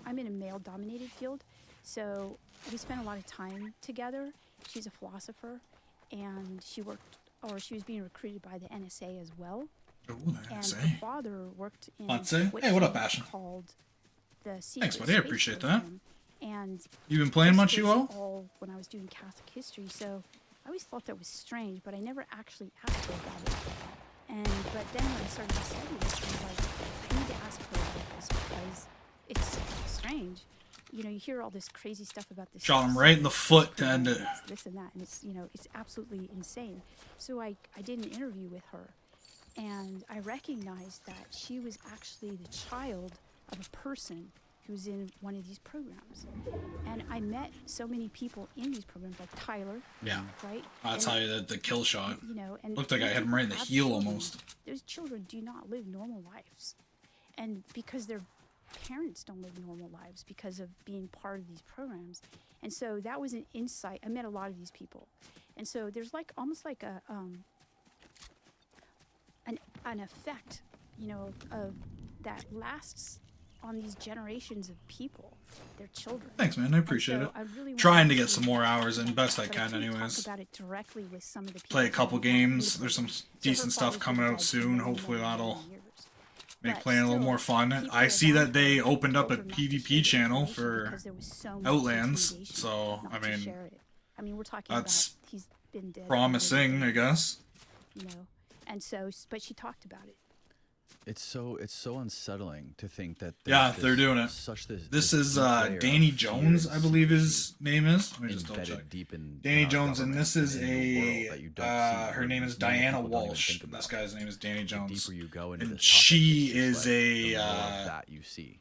I'm in a male-dominated field, so we spent a lot of time together. She's a philosopher, and she was being recruited by the NSA as well. Ooh, the And NSA. her father worked in Hey, what up, Ashton? called the Secret Thanks, buddy. I Space appreciate that. Program. And You been playing this much, was UO? all when I was doing Catholic history, so I always thought that was strange, but I never actually asked her about it. But then when I started to study this, I was like, I need to ask her about this because it's strange. You know, you hear all this crazy stuff about this. Shot him right in the foot to end it. This and that, and it's, you know, it's absolutely insane. So I did an interview with her, and I recognized that she was actually the child of a person who was in one of these programs. And I met so many people in these programs, like Tyler. Yeah. Right? That's And how the kill shot. you know, and Looked like I these hit him people right in the have heel children. almost. Those children do not live normal lives. And because their parents don't live normal lives because of being part of these programs. And so that was an insight. I met a lot of these people. And so there's like almost like an effect, you know, of that lasts on these generations of people, their children. Thanks, man. I appreciate And it. so I really Trying wanted to get some more hours in, best I but can couldn't anyways. Talk about it directly with some of the people Play a couple who were in the games. There's some program. So her decent stuff father's coming been out dead for soon. many, Hopefully many, that'll many years. make But playing a little still, more fun. people I see around that they her opened up a told her not to share PvP the channel information for because there was so much Outlands, intimidation so not I to mean, share it. I mean, we're talking that's about he's been dead for promising, many I guess. you know, and so, but she talked about it. It's so unsettling to think that Yeah, there's they're doing it. This is deep layer Danny of fear Jones, and I believe secrecy his name is. Let me just double embedded check. deep in Danny our Jones, and government this is and in the world that you don't see, her or name is normal Diana people don't even Walsh. think This about. guy's name is Danny The Jones. deeper you go into And this she topic, it's is just like, the a, more of that you see.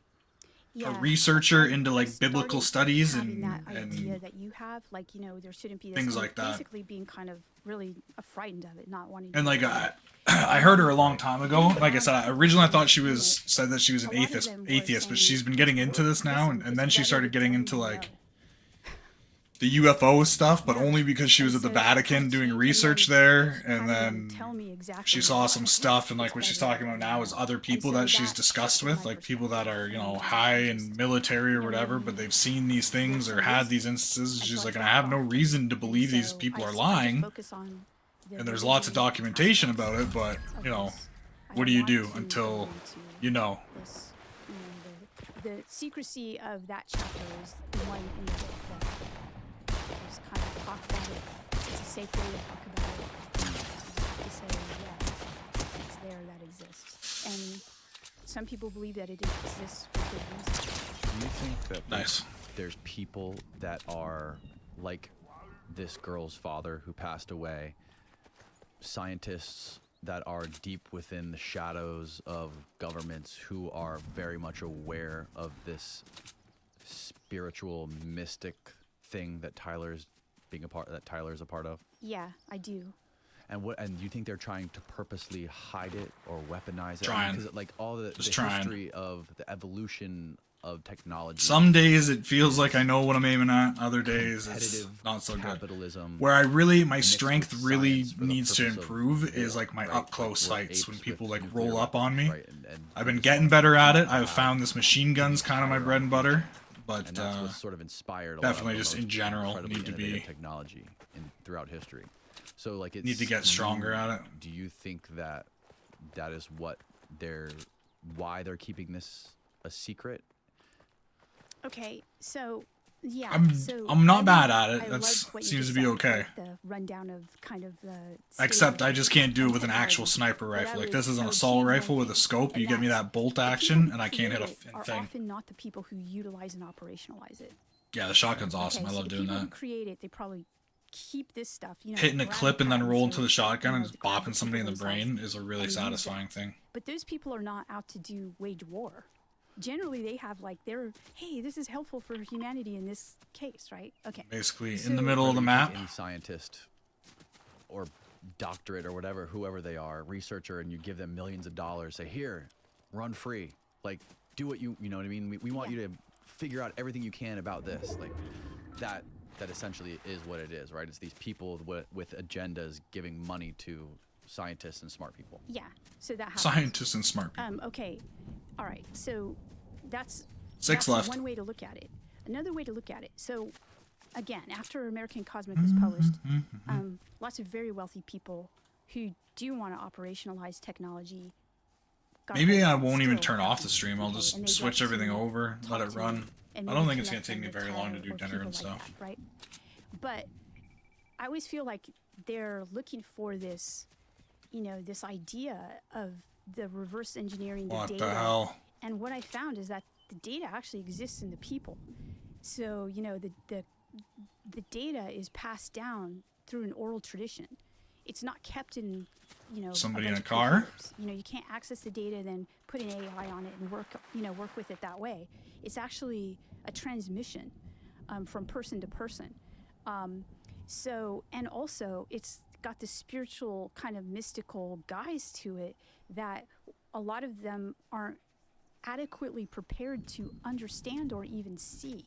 a researcher into like biblical studies having that and idea that you have, like, there shouldn't be this, things like that. basically being kind of really frightened of it, not wanting to and like do it. I heard her a long time ago. Like I said, originally I thought she was said that she was an A lot of them were atheist, but saying, she's been getting into this now, "Listen, and then it's she better started to getting tell into you like no." the UFO stuff, but Yeah. only because she was And at the so that Vatican kind of doing changed, research and then there, and having them then tell me exactly she saw why. some stuff, and like It's what she's better talking about than now no. is other And people so that she's that discussed shifted with, my like people that are, you know, perspective. high And in just- military or and whatever, but then they've seen these things or some had wisdom. these instances. And She's so like, I and I have no thought, reason to and believe these so people I are decided to lying, focus on the and there's lots of religion documentation aspects about it, but, of you know, this. I what do you want do to go until into you know? this, the secrecy of that chapter is the one in the book that just kind of talk about it. It's a safe way to talk about it. To say, yeah, it's there, that exists. And some people believe that it exists for good reason. Do you think that Nice. there's people that are like this girl's father who passed away, scientists that are deep within the shadows of governments who are very much aware of this spiritual mystic thing that Tyler's a part of? Yeah, I do. And you think they're trying to purposely hide it or weaponize it? Trying. Because like all the trying. history of the evolution of technology. Some days it feels like I know what I'm aiming at. Other days it's competitive not so good. capitalism. Where my mixed strength with really science for the needs to purpose of improve is war, like my right? up close Like we're fights when apes people with like nuclear roll up on me. weapons, right? And I've been just getting like better at it. how I've found this machine gun's kind of my bread and butter, but and that's what's sort of inspired a definitely lot of the just in most general incredibly need to innovative be- technology throughout history. So like it's need to get stronger at it. Do you think that that is why they're keeping this a secret? Okay, so yeah, I'm not I bad love- at it. I That's loved what you seems just to be said, okay. like the rundown of kind of the state Except of I just can't do it of with an actual technology. sniper But I rifle. Like would- this is I an would assault change one rifle with a thing, scope. and You get me that's that bolt the people action, who and I can't hit create it a are thing. often not the people who utilize and operationalize it. Yeah, the shotgun's awesome. Okay, I so love the doing people who that. create it, they probably keep this stuff, Hitting a grab clip and then patents roll or, into the shotgun and just grab the bopping somebody in people the brain themselves is a really and use them. satisfying thing. But those people are not out to wage war. Generally, they have hey, this is helpful for humanity in this case, right? Okay. Basically, in So- the middle of the Whether you take map. any scientist or doctorate or whatever, whoever they are, researcher, and you give them millions of dollars, say, here, run free. Like, do what you know what I mean? We want Yeah. you to figure out everything you can about this. Like, that essentially is what it is, right? It's these people with agendas giving money to scientists and smart people. Yeah. So that happens. Scientists and smart people. Okay. All right. So that's Six that's left. one way to look at it. Another way to look at it. So again, after American Cosmic was published, lots of very wealthy people who do want to operationalize technology. got Maybe hold I of it, won't even still turn off have the it, stream. I'll okay? just And they'd switch like everything to over, let talk it to run. me and I maybe don't think it's gonna connect take them me with very long to Tyler do or dinner people and like stuff. that, right? But I always feel like they're looking for this, this idea of the reverse engineering the What data. the hell? And what I found is that the data actually exists in the people. So, the data is passed down through an oral tradition. It's not kept in, Somebody in bunch a of car? computers. You can't access the data, then put an AI on it and work with it that way. It's actually a transmission from person to person. And also it's got this spiritual kind of mystical guise to it that a lot of them aren't adequately prepared to understand or even see.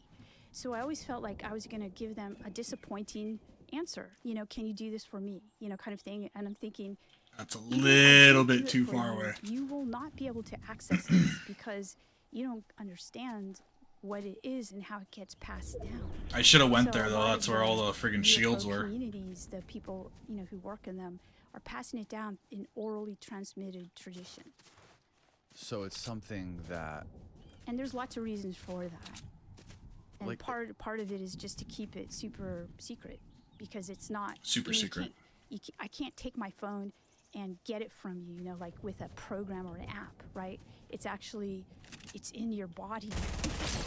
So I always felt like I was going to give them a disappointing answer. Can you do this for me? Kind of thing. And I'm thinking, That's a even if I little do bit it too for far you, away. You will not be able to access this because you don't understand what it is and how it gets passed down. I should have went So there a though. lot That's of where all the friggin' UFO shields were. communities, the people who work in them, are passing it down in orally transmitted tradition. So it's something that And there's lots of reasons for that. And Like- part of it is just to keep it super secret because it's not Super secret. I can't take my phone and get it from you, like with a program or an app, right? It's in your body.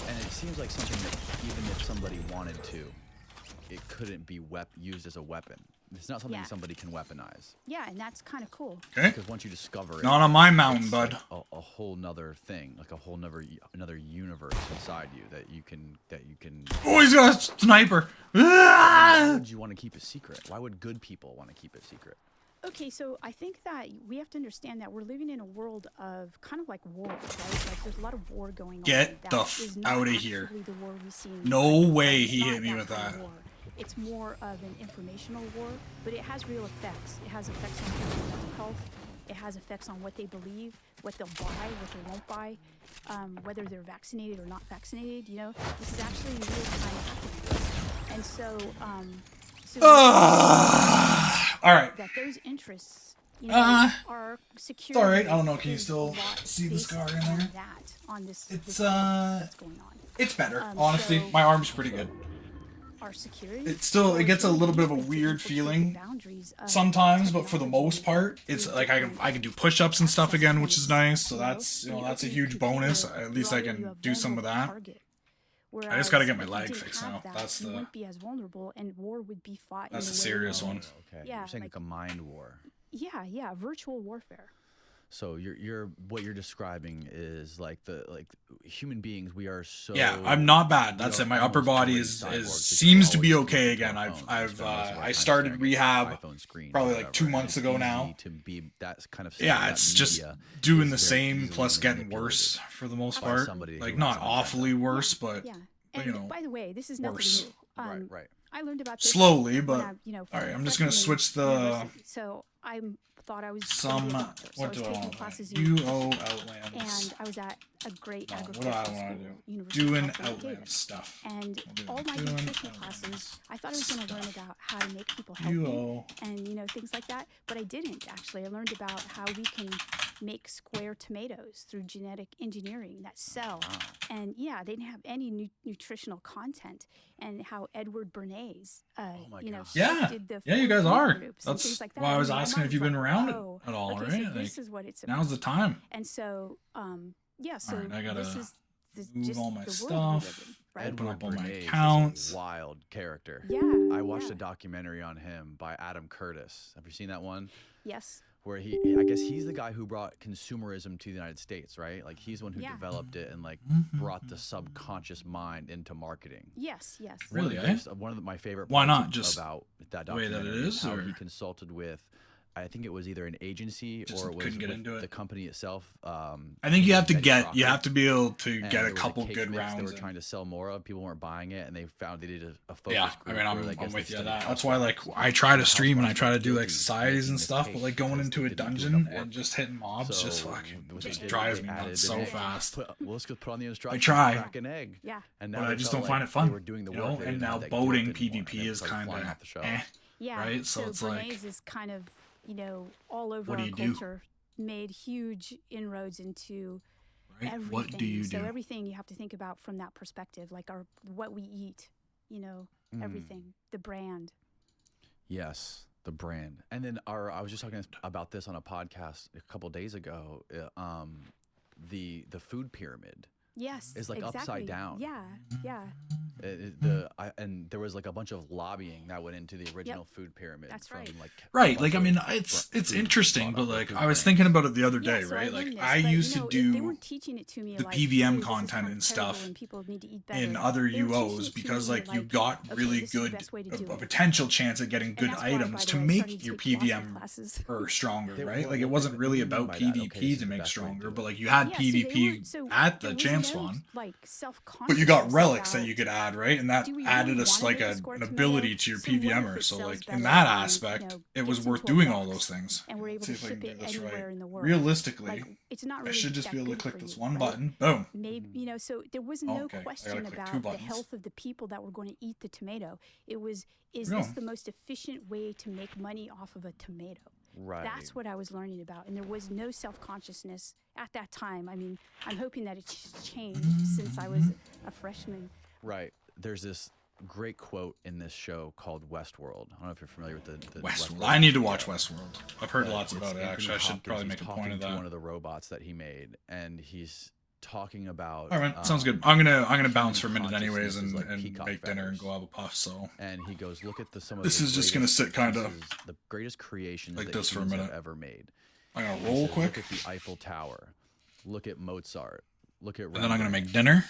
And it seems like something that even if somebody wanted to, it couldn't be used as a weapon. It's not something Yeah. somebody can weaponize. Yeah, and that's kind of cool. Okay. Because once you discover it, Not on my mountain, it's bud. like a whole nother thing, like a whole another universe inside you that you can Oh, he's got a sniper. Why Ah! would you want to keep it secret? Why would good people want to keep it secret? Okay, so I think that we have to understand that we're living in a world of kind of like wars, right? Like there's a lot of war going on. Get that the is not outta here. actually the war we see in No Ukraine. way It's he not hit me with kind of that. war. It's more of an informational war, but it has real effects. It has effects on people's mental health. It has effects on what they believe, what they'll buy, what they won't buy, whether they're vaccinated or not vaccinated. You know, this is actually real time happening. And so, All right. that those interests, you know, are secure. It's all right. I don't know. Can you still see the scar in there? On this, It's this that's going on. It's better. Um, Honestly, so- my arm's pretty good. Our security. It still it gets a little bit of a usually to weird infiltrate the feeling boundaries of sometimes, but for the technology most part, it's through like I different can do push-ups and stuff access again, which is points, nice. So you know? that's When you that's a open your huge bonus. computer, At least you're I already can a do some of vulnerable that. target. I just gotta get my Whereas if leg you didn't fixed have now. that, That's you the wouldn't be as vulnerable, and war would be fought. that's in the the way serious of- one. Okay. Yeah, You're saying like- like a mind war. Yeah, virtual warfare. So what you're describing is like human beings. We are so Yeah, I'm not bad. That's we it. are My upper almost body totally is cyborgs because seems we're to be always okay glued to again. our I've phones. We I've spend most of our I time started staring at rehab iPhone screens probably or like whatever, 2 and months it's ago easy now. to be that kind of Yeah, that it's just media doing is the very same easily plus getting manipulated worse for the most by part. somebody who Like has not an agenda. awfully worse, but Yeah, but, and you know, by the way, this is nothing worse. new. Right. I learned about this Slowly, when but I, all right. I'm just gonna switch the university. So I thought I was gonna some. be a doctor. So I What was do I taking want? classes in UO Outlands. and I was at a great No, what do agricultural I school, want to do? University of Doing California, Outland Davis. stuff. And We'll do all my doing nutrition Outland classes, I thought I was going to learn stuff. about how to make people healthy UO. and things like that, but I didn't actually. I learned about how we can make square tomatoes through genetic engineering that sell. And yeah, they didn't have any nutritional content. And how Edward Bernays, my you know, gosh. Yeah. shifted the Yeah, you four guys food are. groups and That's things like that. why I was And my asking if mind you've was been like, around it "Whoa, at all, okay, right? so Like, this is what it's about. now's the time. And so, yeah, so Alright, I gotta this is move just all my the world we stuff. live in, right? Open Edward up all my Bernays accounts. is a wild character. Yeah. I watched yeah. a documentary on him by Adam Curtis. Have you seen that one? Yes. Where I guess he's the guy who brought consumerism to the United States, right? Like he's the one who Yeah. developed it and like brought the subconscious mind into marketing. Yes. Yes. Really, One eh? of one of my favorite Why parts not? Just about that the way that it documentary is, how or- he consulted with, I think it was either an agency Just or it was couldn't get with into it. the company itself. I think you have to Betty get Crocker. you have to be able to And get there a was couple cake good mix rounds. They were in. trying to sell more of. People weren't buying it, and they did a focus Yeah, I group. mean, where, I I'm guess they with you on studied that. how That's why, like, I try to stream and I try to do like societies and stuff, but like going into a dungeon and just hitting mobs just fucking just drives me nuts so fast. Well, let's just put on the instructions. try. Crack an egg. Yeah. And But now I they just felt don't find like it fun, They were doing the you work. know. They And didn't now have that boating guilt anymore, and PvP they is started kind flying of off the shelf. Yeah. right? So it's like, Bernays is kind of, all over What do our you do? culture, made huge inroads into right? everything. What do you So do? everything you have to think about from that perspective, like what we eat, Mm. everything, the brand. Yes, the brand. And then I was just talking about this on a podcast a couple days ago. The food pyramid Yes. is like exactly. upside down. Yeah. Yeah. And there was like a bunch of lobbying that went into the original food pyramid. That's from, right. Like Right, like I buffalo mean, it's food interesting, but product, like food I was brands. thinking about it the other day, Yeah, so right? learned Like this, I but, used to they do weren't teaching it to me the like, PVM hey, this is content kind of and terrible stuff and people need to eat in better. other They were teaching UOs it to because me like you got okay, really this is the good best way to do a it. potential chance at getting And good that's why, items by to the way, I make started your taking philosophy PVM classes. stronger, Yeah, right? well, Like it what wasn't do really you mean about by that? Okay, this PvP is to the make best way to stronger, do but it. like you had Yeah, so they PvP weren't- so at the there was champ no, spawn. like, But you got self-consciousness relics that about, you could add, right? And that do we added really us wanna like make a square an tomato? ability to your So what if PVMer. it So sells like better in that and, aspect, it gets was into worth a doing all box, those things. and we're able See to if I can ship do it this anywhere right. in the world. Realistically, Like, it's not I really should just that be able to good click for this you, one right? button. Boom. Maybe so there was no Okay, I gotta question click two about the buttons. health of the people that were going to eat the tomato. It was, is Yeah. this the most efficient way to make money off of a tomato? Right. That's what I was learning about, and there was no self-consciousness at that time. I mean, I'm hoping that it's changed since I was a freshman. Right. There's this great quote in this show called Westworld. I don't know if you're familiar with the Westworld. I need to watch Westworld. I've heard But lots it's about it. Anthony Actually, I should Hopkins. probably He's make a point talking of to one that. of the robots that he made, and he's talking about. All right, sounds good. I'm gonna bounce for a minute consciousness anyways is and, like and peacock make dinner and feathers. go have a puff. So And he goes, look at some of this the is just gonna sit kind of pieces, the greatest creations like that this for a humans have minute. ever made. I'm gonna He roll says, quick, look at the Eiffel Tower, look at Mozart, look at and then I'm gonna Rembrandt. make dinner.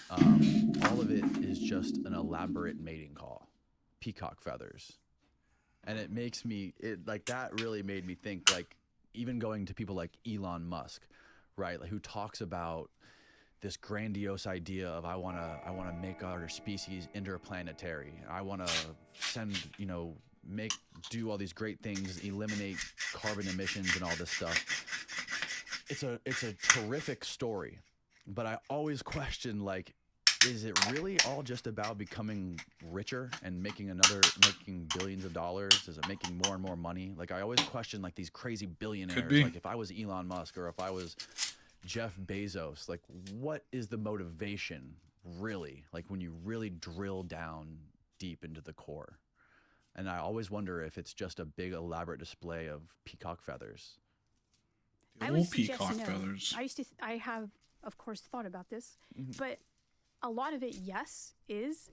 All of it is just an elaborate mating call, peacock feathers. And it makes me, that really made me think, like, even going to people like Elon Musk, right, like, who talks about this grandiose idea of I wanna make our species interplanetary. I wanna send, do all these great things, eliminate carbon emissions and all this stuff. It's a terrific story, but I always question, like, is it really all just about becoming richer and making billions of dollars? Is it making more and more money? Like, I always question, like, these crazy billionaires. Like, if I was Elon Musk or if I was Jeff Bezos, like, what is the motivation really? Like, when you really drill down deep into the core. And I always wonder if it's just a big elaborate display of peacock feathers. I would Peacock suggest no. feathers. I have, of course, thought about this, but a lot of it, yes, is,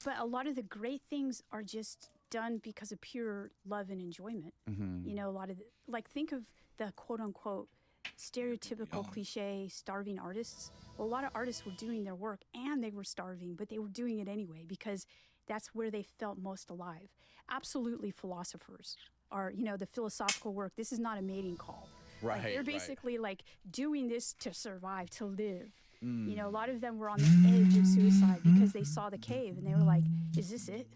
but a lot of the great things are just done because of pure love and enjoyment. A lot of think of the quote unquote stereotypical cliche starving artists. Well, a lot of artists were doing their work and they were starving, but they were doing it anyway because that's where they felt most alive. Absolutely, philosophers are, the philosophical work. This is not a mating call. Right. They're basically like doing this to survive, to live. A lot of them were on the edge of suicide because they saw the cave and they were like, is this it?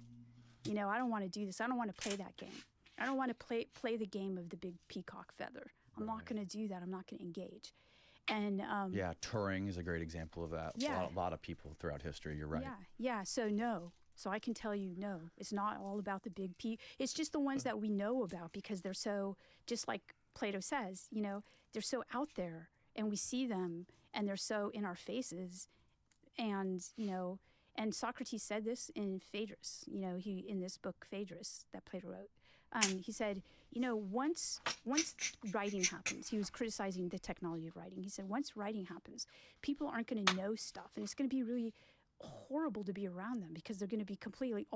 I don't want to do this. I don't want to play that game. I don't want to play the game of the big peacock feather. I'm not going to do that. I'm not going to engage. And Turing is a great example of that. Yeah. A lot of people throughout history, you're right. Yeah. So no. So I can tell you, no, it's not all about the big P. It's just the ones that we know about because they're so, just like Plato says, they're so out there and we see them and they're so in our faces. And, and Socrates said this in Phaedrus, in this book, Phaedrus, that Plato wrote. He said, once writing happens, he was criticizing the technology of writing. He said, once writing happens, people aren't going to know stuff. And it's going to be really horrible to be around them because they're going to be completely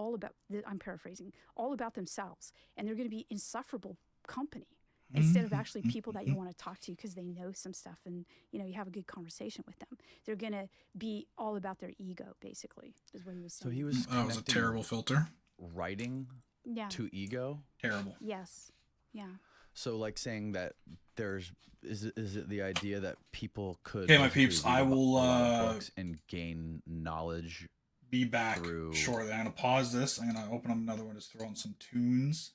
I'm paraphrasing, all about themselves. And they're going to be insufferable company instead of actually people that you want to talk to because they know some stuff and, you have a good conversation with them. They're going to be all about their ego, basically, is what he was saying. So he was That was a terrible filter. Writing to ego? Terrible. Yes. Yeah. So, like, saying that is it the idea that people could Okay, my peeps, I will books and gain knowledge? Be back shortly. I'm gonna pause this. I'm gonna open up another one, just throw in some tunes.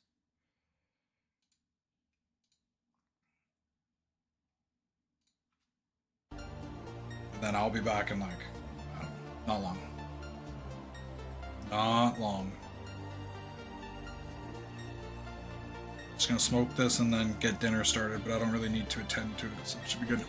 And then I'll be back in not long. Not long. Just gonna smoke this and then get dinner started, but I don't really need to attend to it, so it should be good.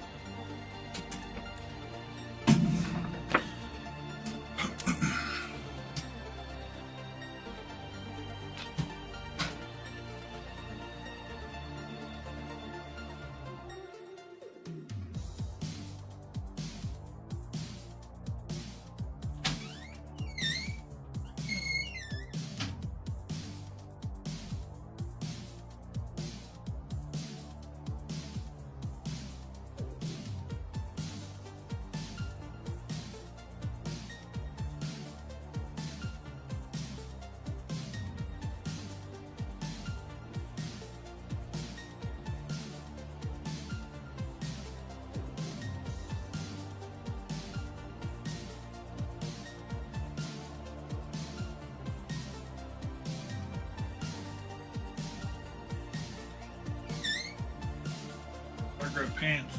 Great pants.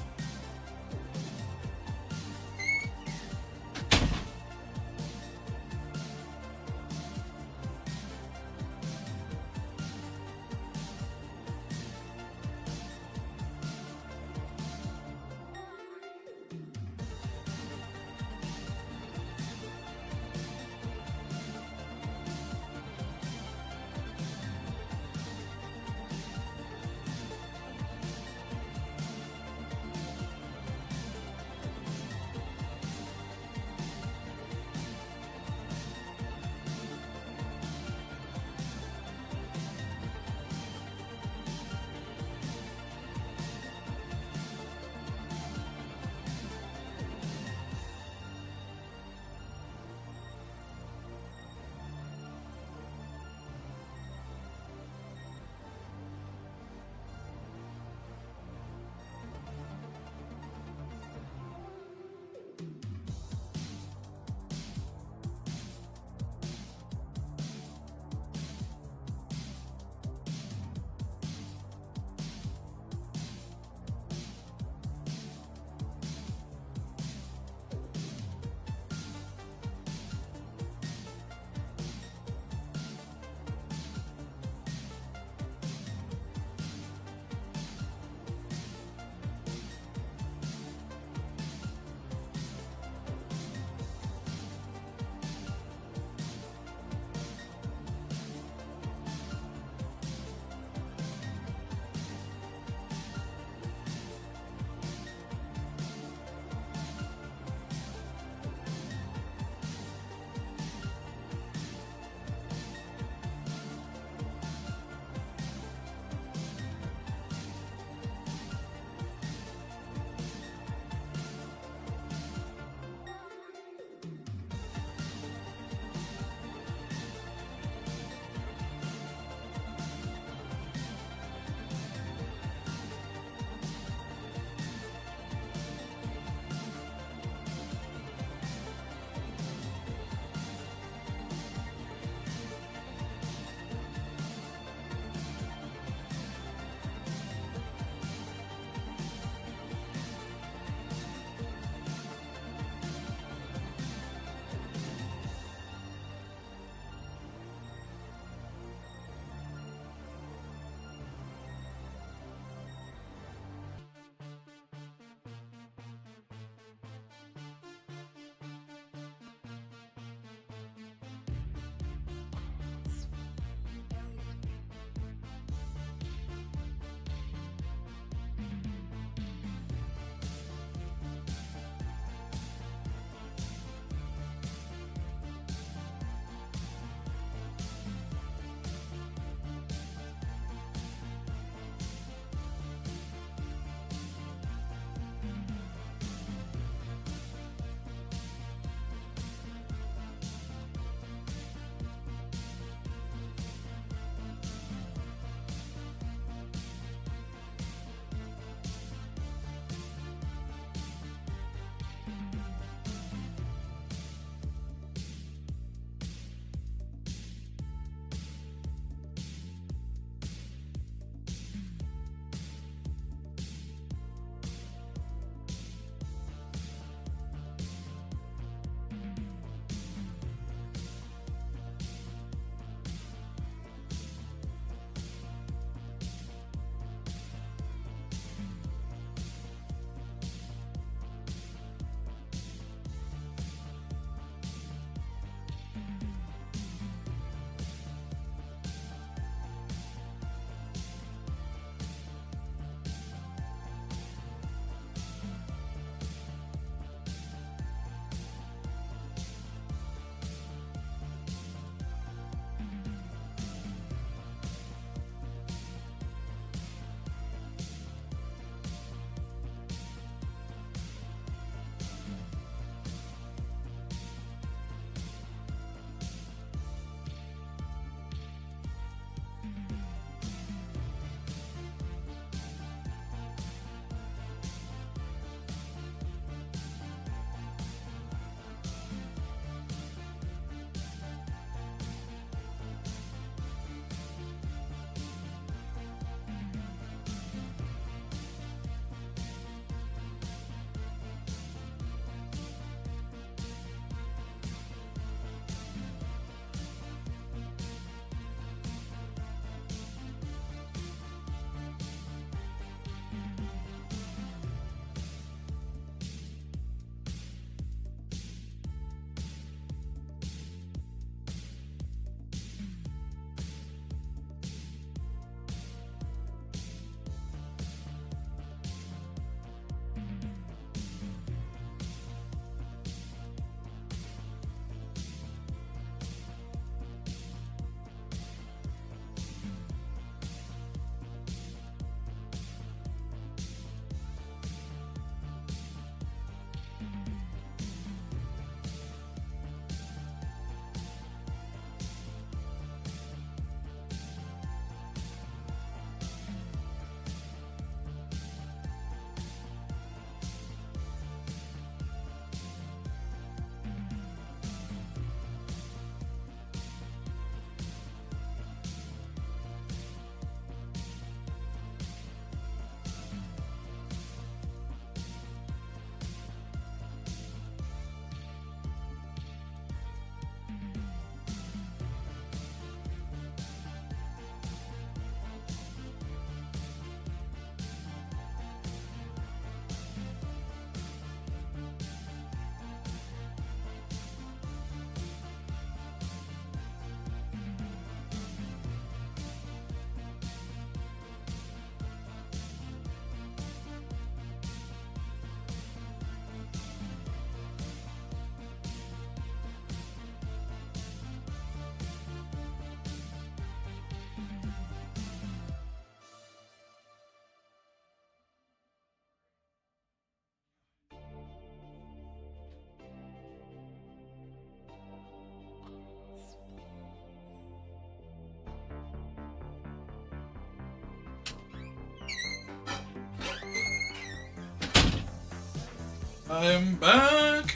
I am back.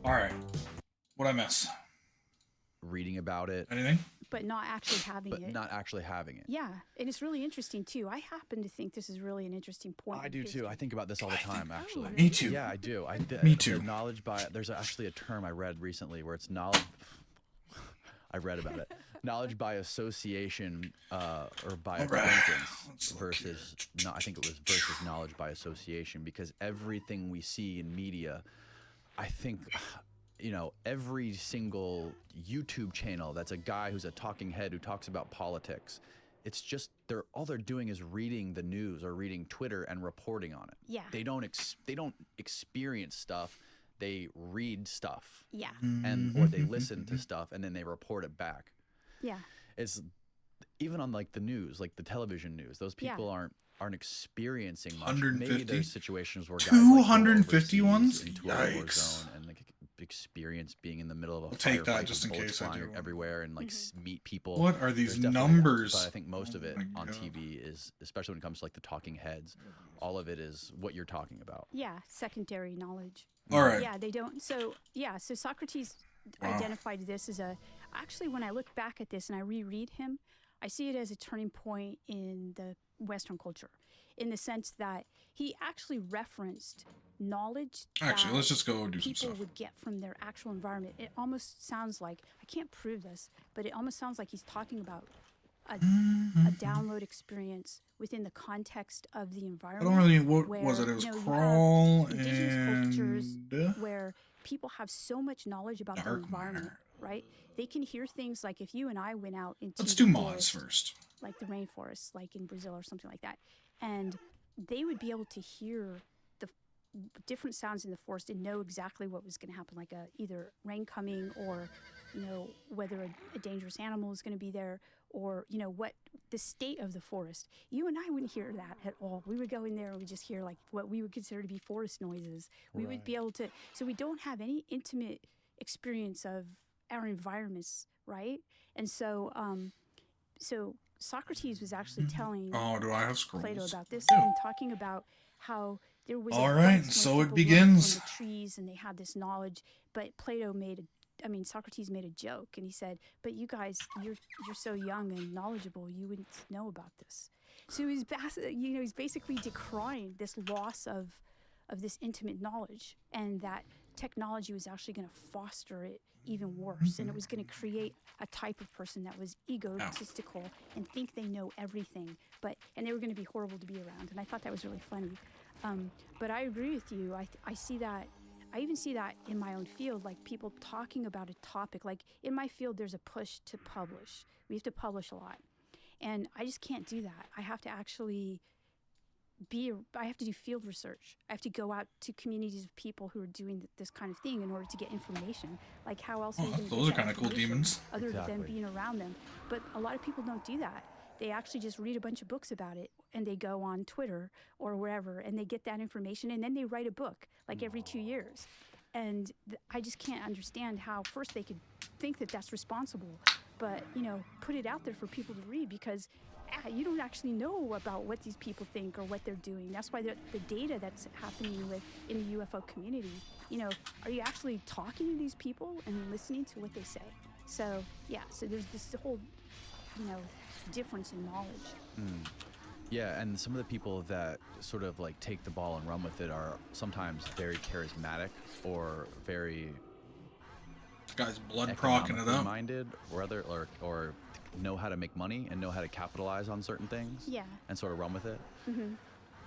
All right. What'd I miss? Reading about it, Anything? But not actually having but it. not actually having it. Yeah, and it's really interesting too. I happen to think this is really an interesting point. I in do too. history. I think about this all the time, actually. Me too. Yeah, I do. Me too. The knowledge by there's actually a term I read recently where it's knowledge. I read about it. Knowledge by association or by All right. acquaintance Let's look versus no, I think it was versus knowledge by association, because everything we see in media, I think, you know, every single YouTube channel that's a guy who's a talking head who talks about politics, it's just all they're doing is reading the news or reading Twitter and reporting on it. Yeah. They don't experience stuff. They read stuff. Yeah. And or they listen to stuff and then they report it back. Yeah. It's even on like the news, like the television news, those people aren't experiencing much. 150? Maybe there's situations where guys like go 250 overseas ones? into a war Yikes. zone and like experience being in the middle of a I'll take that firefight just with in bullets case I flying do. everywhere and like meet people. What are these There's definitely that, numbers? but I think most of it Oh my on God. TV is, especially when it comes to like the talking heads, all of it is what you're talking about. Yeah. Secondary knowledge. All right. Yeah, they don't. So Socrates identified this as actually, when I look back at this and I reread him, I see it as a turning point in the Western culture, in the sense that he actually referenced knowledge. Actually, that let's just go do some people stuff. would get from their actual environment. It almost sounds like, I can't prove this, but it almost sounds like he's talking about a download experience within the context of the I environment. don't really. What where, was it? It was you know, you have crawl indigenous cultures and where people have so much knowledge about the Dark environment, matter. right? They can hear things like if you and I went out into Let's the do mods forest, first. like the rainforest, like in Brazil or something like that, and they would be able to hear the different sounds in the forest and know exactly what was going to happen, like either rain coming or, you know, whether a dangerous animal is going to be there, or, you know, what the state of the forest. You and I wouldn't hear that at all. We would go in there and we just hear like what we would consider to be forest noises. We would be able to, so we don't have any intimate experience of our environments, right? And so, so Socrates was actually telling Oh, do I have scrolls? Plato about this Yeah. and talking about how there was All a right, place when so it people learned begins. from the trees and they had this knowledge, but Socrates made a joke and he said, but you guys, you're so young and knowledgeable, you wouldn't know about this. So he's basically decrying this loss of this intimate knowledge, and that technology was actually going to foster it even worse, and it was going to create a type of person that was egotistical and think they know everything, and they were going to be horrible to be around. And I thought that was really funny. But I agree with you. I see that. I even see that in my own field, like people talking about a topic. Like in my field, there's a push to publish. We have to publish a lot. And I just can't do that. I have to actually I have to do field research. I have to go out to communities of people who are doing this kind of thing in order to get information. Like how else are you going to Those are get that kind of cool information demons. other than Exactly. being around them? But a lot of people don't do that. They actually just read a bunch of books about it, and they go on Twitter or wherever, and they get that information, and then they write a book like every 2 years. And I just can't understand how first they could think that that's responsible, but, you know, put it out there for people to read, because you don't actually know about what these people think or what they're doing. That's why the data that's happening in the UFO community, you know, are you actually talking to these people and listening to what they say? So, yeah, so there's this whole, you know, difference in knowledge. Yeah, and some of the people that sort of like take the ball and run with it are sometimes very charismatic or very This guy's blood procking it economically up. minded, or know how to make money and know how to capitalize on certain things. Yeah. And sort of run with it.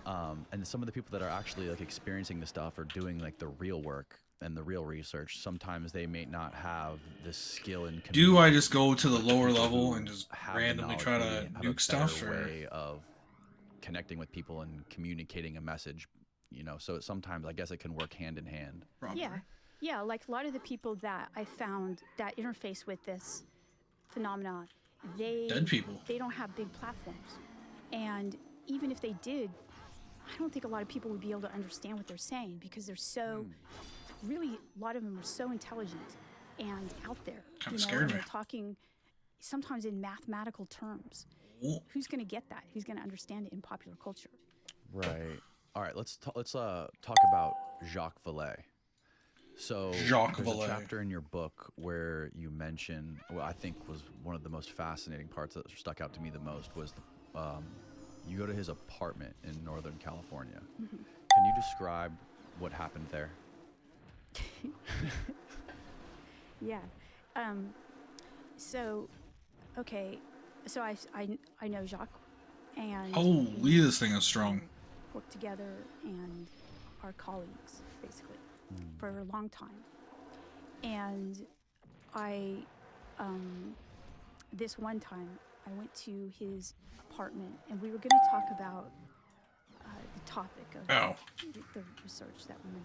And some of the people that are actually like experiencing the stuff or doing like the real work and the real research, sometimes they may not have the skill and Do I just go to the lower people level who and just have the randomly knowledge try maybe to have a nuke stuff? better Or way of connecting with people and communicating a message, you know, so sometimes I guess it can work hand in hand. Probably. Yeah, like a lot of the people that I found that interface with this phenomenon, Dead people. they don't have big platforms. And even if they did, I don't think a lot of people would be able to understand what they're saying, because they're so, really, a lot of them are so intelligent and out there. Kinda you know, scared and me. they're talking sometimes in mathematical terms. who's going to get that? Who's going to understand it in popular culture? Right. All right. Let's talk about Jacques Vallée. So Jacques there's Vallée. a chapter in your book where you mention what I think was one of the most fascinating parts that stuck out to me the most was you go to his apartment in Northern California. Mm-hmm. Can you describe what happened there? Yeah. So, okay. So I know Jacques, and Holy, this thing is strong. worked together and are colleagues basically for a long time. And I, this one time, I went to his apartment, and we were going to talk about the topic of the research that we,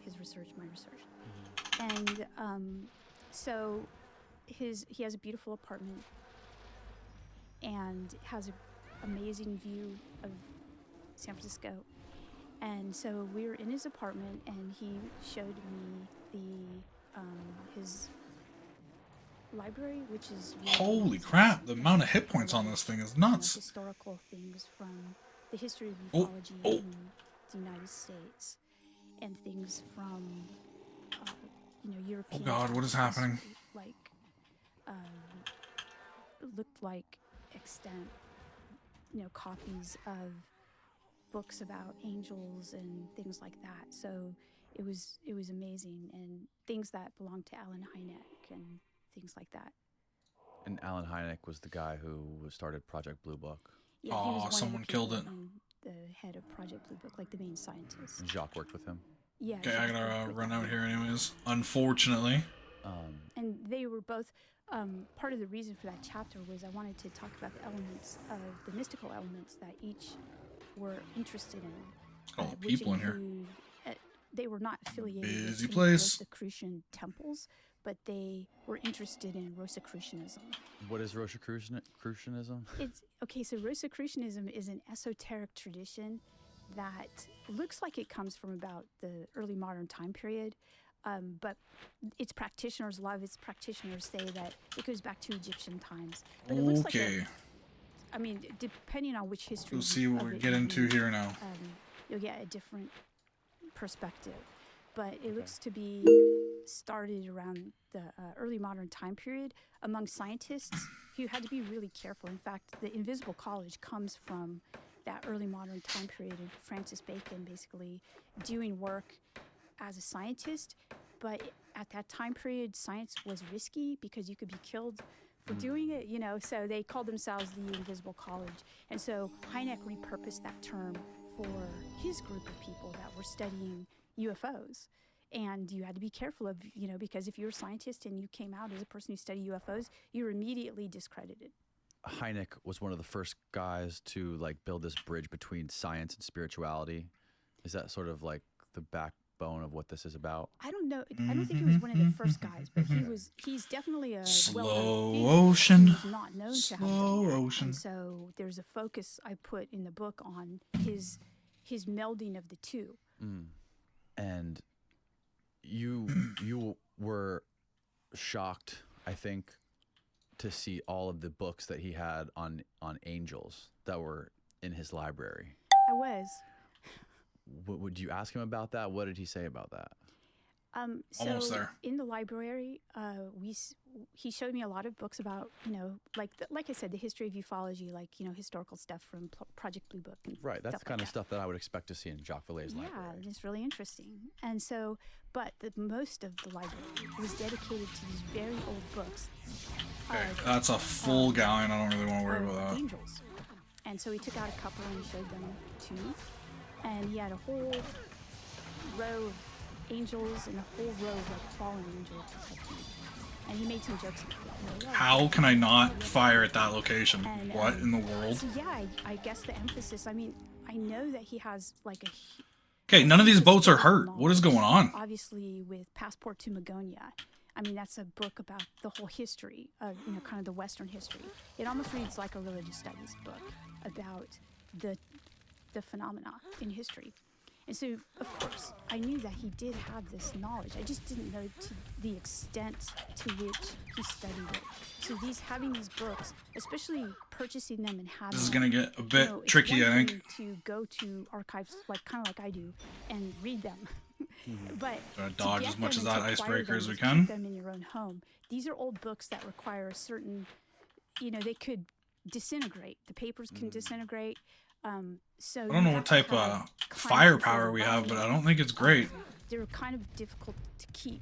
his research, my research, and so he has a beautiful apartment and has an amazing view of San Francisco. And so we were in his apartment, and he showed me his library, which is really Holy nice. crap, the amount of hit points on this thing is nuts. Historical things from the history of Oh, ufology oh. in the United States, and things from European. Oh God, what is history, happening? Like looked like extant, copies of books about angels and things like that. So it was amazing, and things that belonged to Alan Hynek and things like that. And Alan Hynek was the guy who started Project Blue Book. Yeah, he was one of the someone killed people it. and the head of Project Blue Book, like the main scientist. And Jacques worked with him. Yeah. Okay, I Jacques gotta worked with run that. out here anyways. Unfortunately. And they were both part of the reason for that chapter was I wanted to talk about the elements of the mystical elements that each were interested in. All the which people in here. include, they were not affiliated Busy with any place. Rosicrucian temples, but they were interested in Rosicrucianism. What is Rosicrucianism? It's okay. So Rosicrucianism is an esoteric tradition that looks like it comes from about the early modern time period, but its practitioners, a lot of its practitioners say that it goes back to Egyptian times. But it looks like I mean, depending on which history. We'll see what of we it get you into read, here now. You'll get a different perspective. But it looks to be started around the early modern time period among scientists who had to be really careful. In fact, the Invisible College comes from that early modern time period of Francis Bacon basically doing work as a scientist. But at that time period, science was risky because you could be killed for doing it, so they called themselves the Invisible College. And so Hynek repurposed that term for his group of people that were studying UFOs. And you had to be careful of, because if you were a scientist and you came out as a person who studied UFOs, you were immediately discredited. Hynek was one of the first guys to build this bridge between science and spirituality. Is that sort of like the backbone of what this is about? I don't know. I don't think he was one of the first guys, but he's definitely a Slow well-known ocean. figure who's not known to have done Slow that. ocean. And so there's a focus I put in the book on his melding of the two. And you were shocked, I think, to see all of the books that he had on angels that were in his library. I was. Would you ask him about that? What did he say about that? Almost there. In the library, he showed me a lot of books about, like I said, the history of ufology, historical stuff from Project Blue Book. And Right, that's stuff the kind like of stuff that I would expect to see in Jacques Vallée's library. Yeah, it's really interesting. And so, but most of the library was dedicated to these very old books. Okay, that's a full galleon. I don't really want to worry about that. Angels. And so he took out a couple and showed them to me. And he had a whole row of angels and a whole row of fallen angels type thing. And he made some jokes about it. How can I not fire at that location? And, What in the world? So yeah, I guess the emphasis, I know that he has Okay, none of these boats are hurt. What is going on? Obviously with Passport to Magonia. That's a book about the whole history of, kind of the Western history. It almost reads like a religious studies book about the phenomena in history. And so, of course, I knew that he did have this knowledge. I just didn't know to the extent to which he studied it. So having these books, especially purchasing them and having This is them, gonna get a bit it's tricky, one I think. thing to go to archives kind of like I do and read them, but Try to to dodge get as much them of and that to acquire icebreaker them as we and can. keep them in your own home. These are old books that require a certain, they could disintegrate. The papers can disintegrate. So I don't know what type of firepower we have, but I don't think it's great. They're kind of difficult to keep.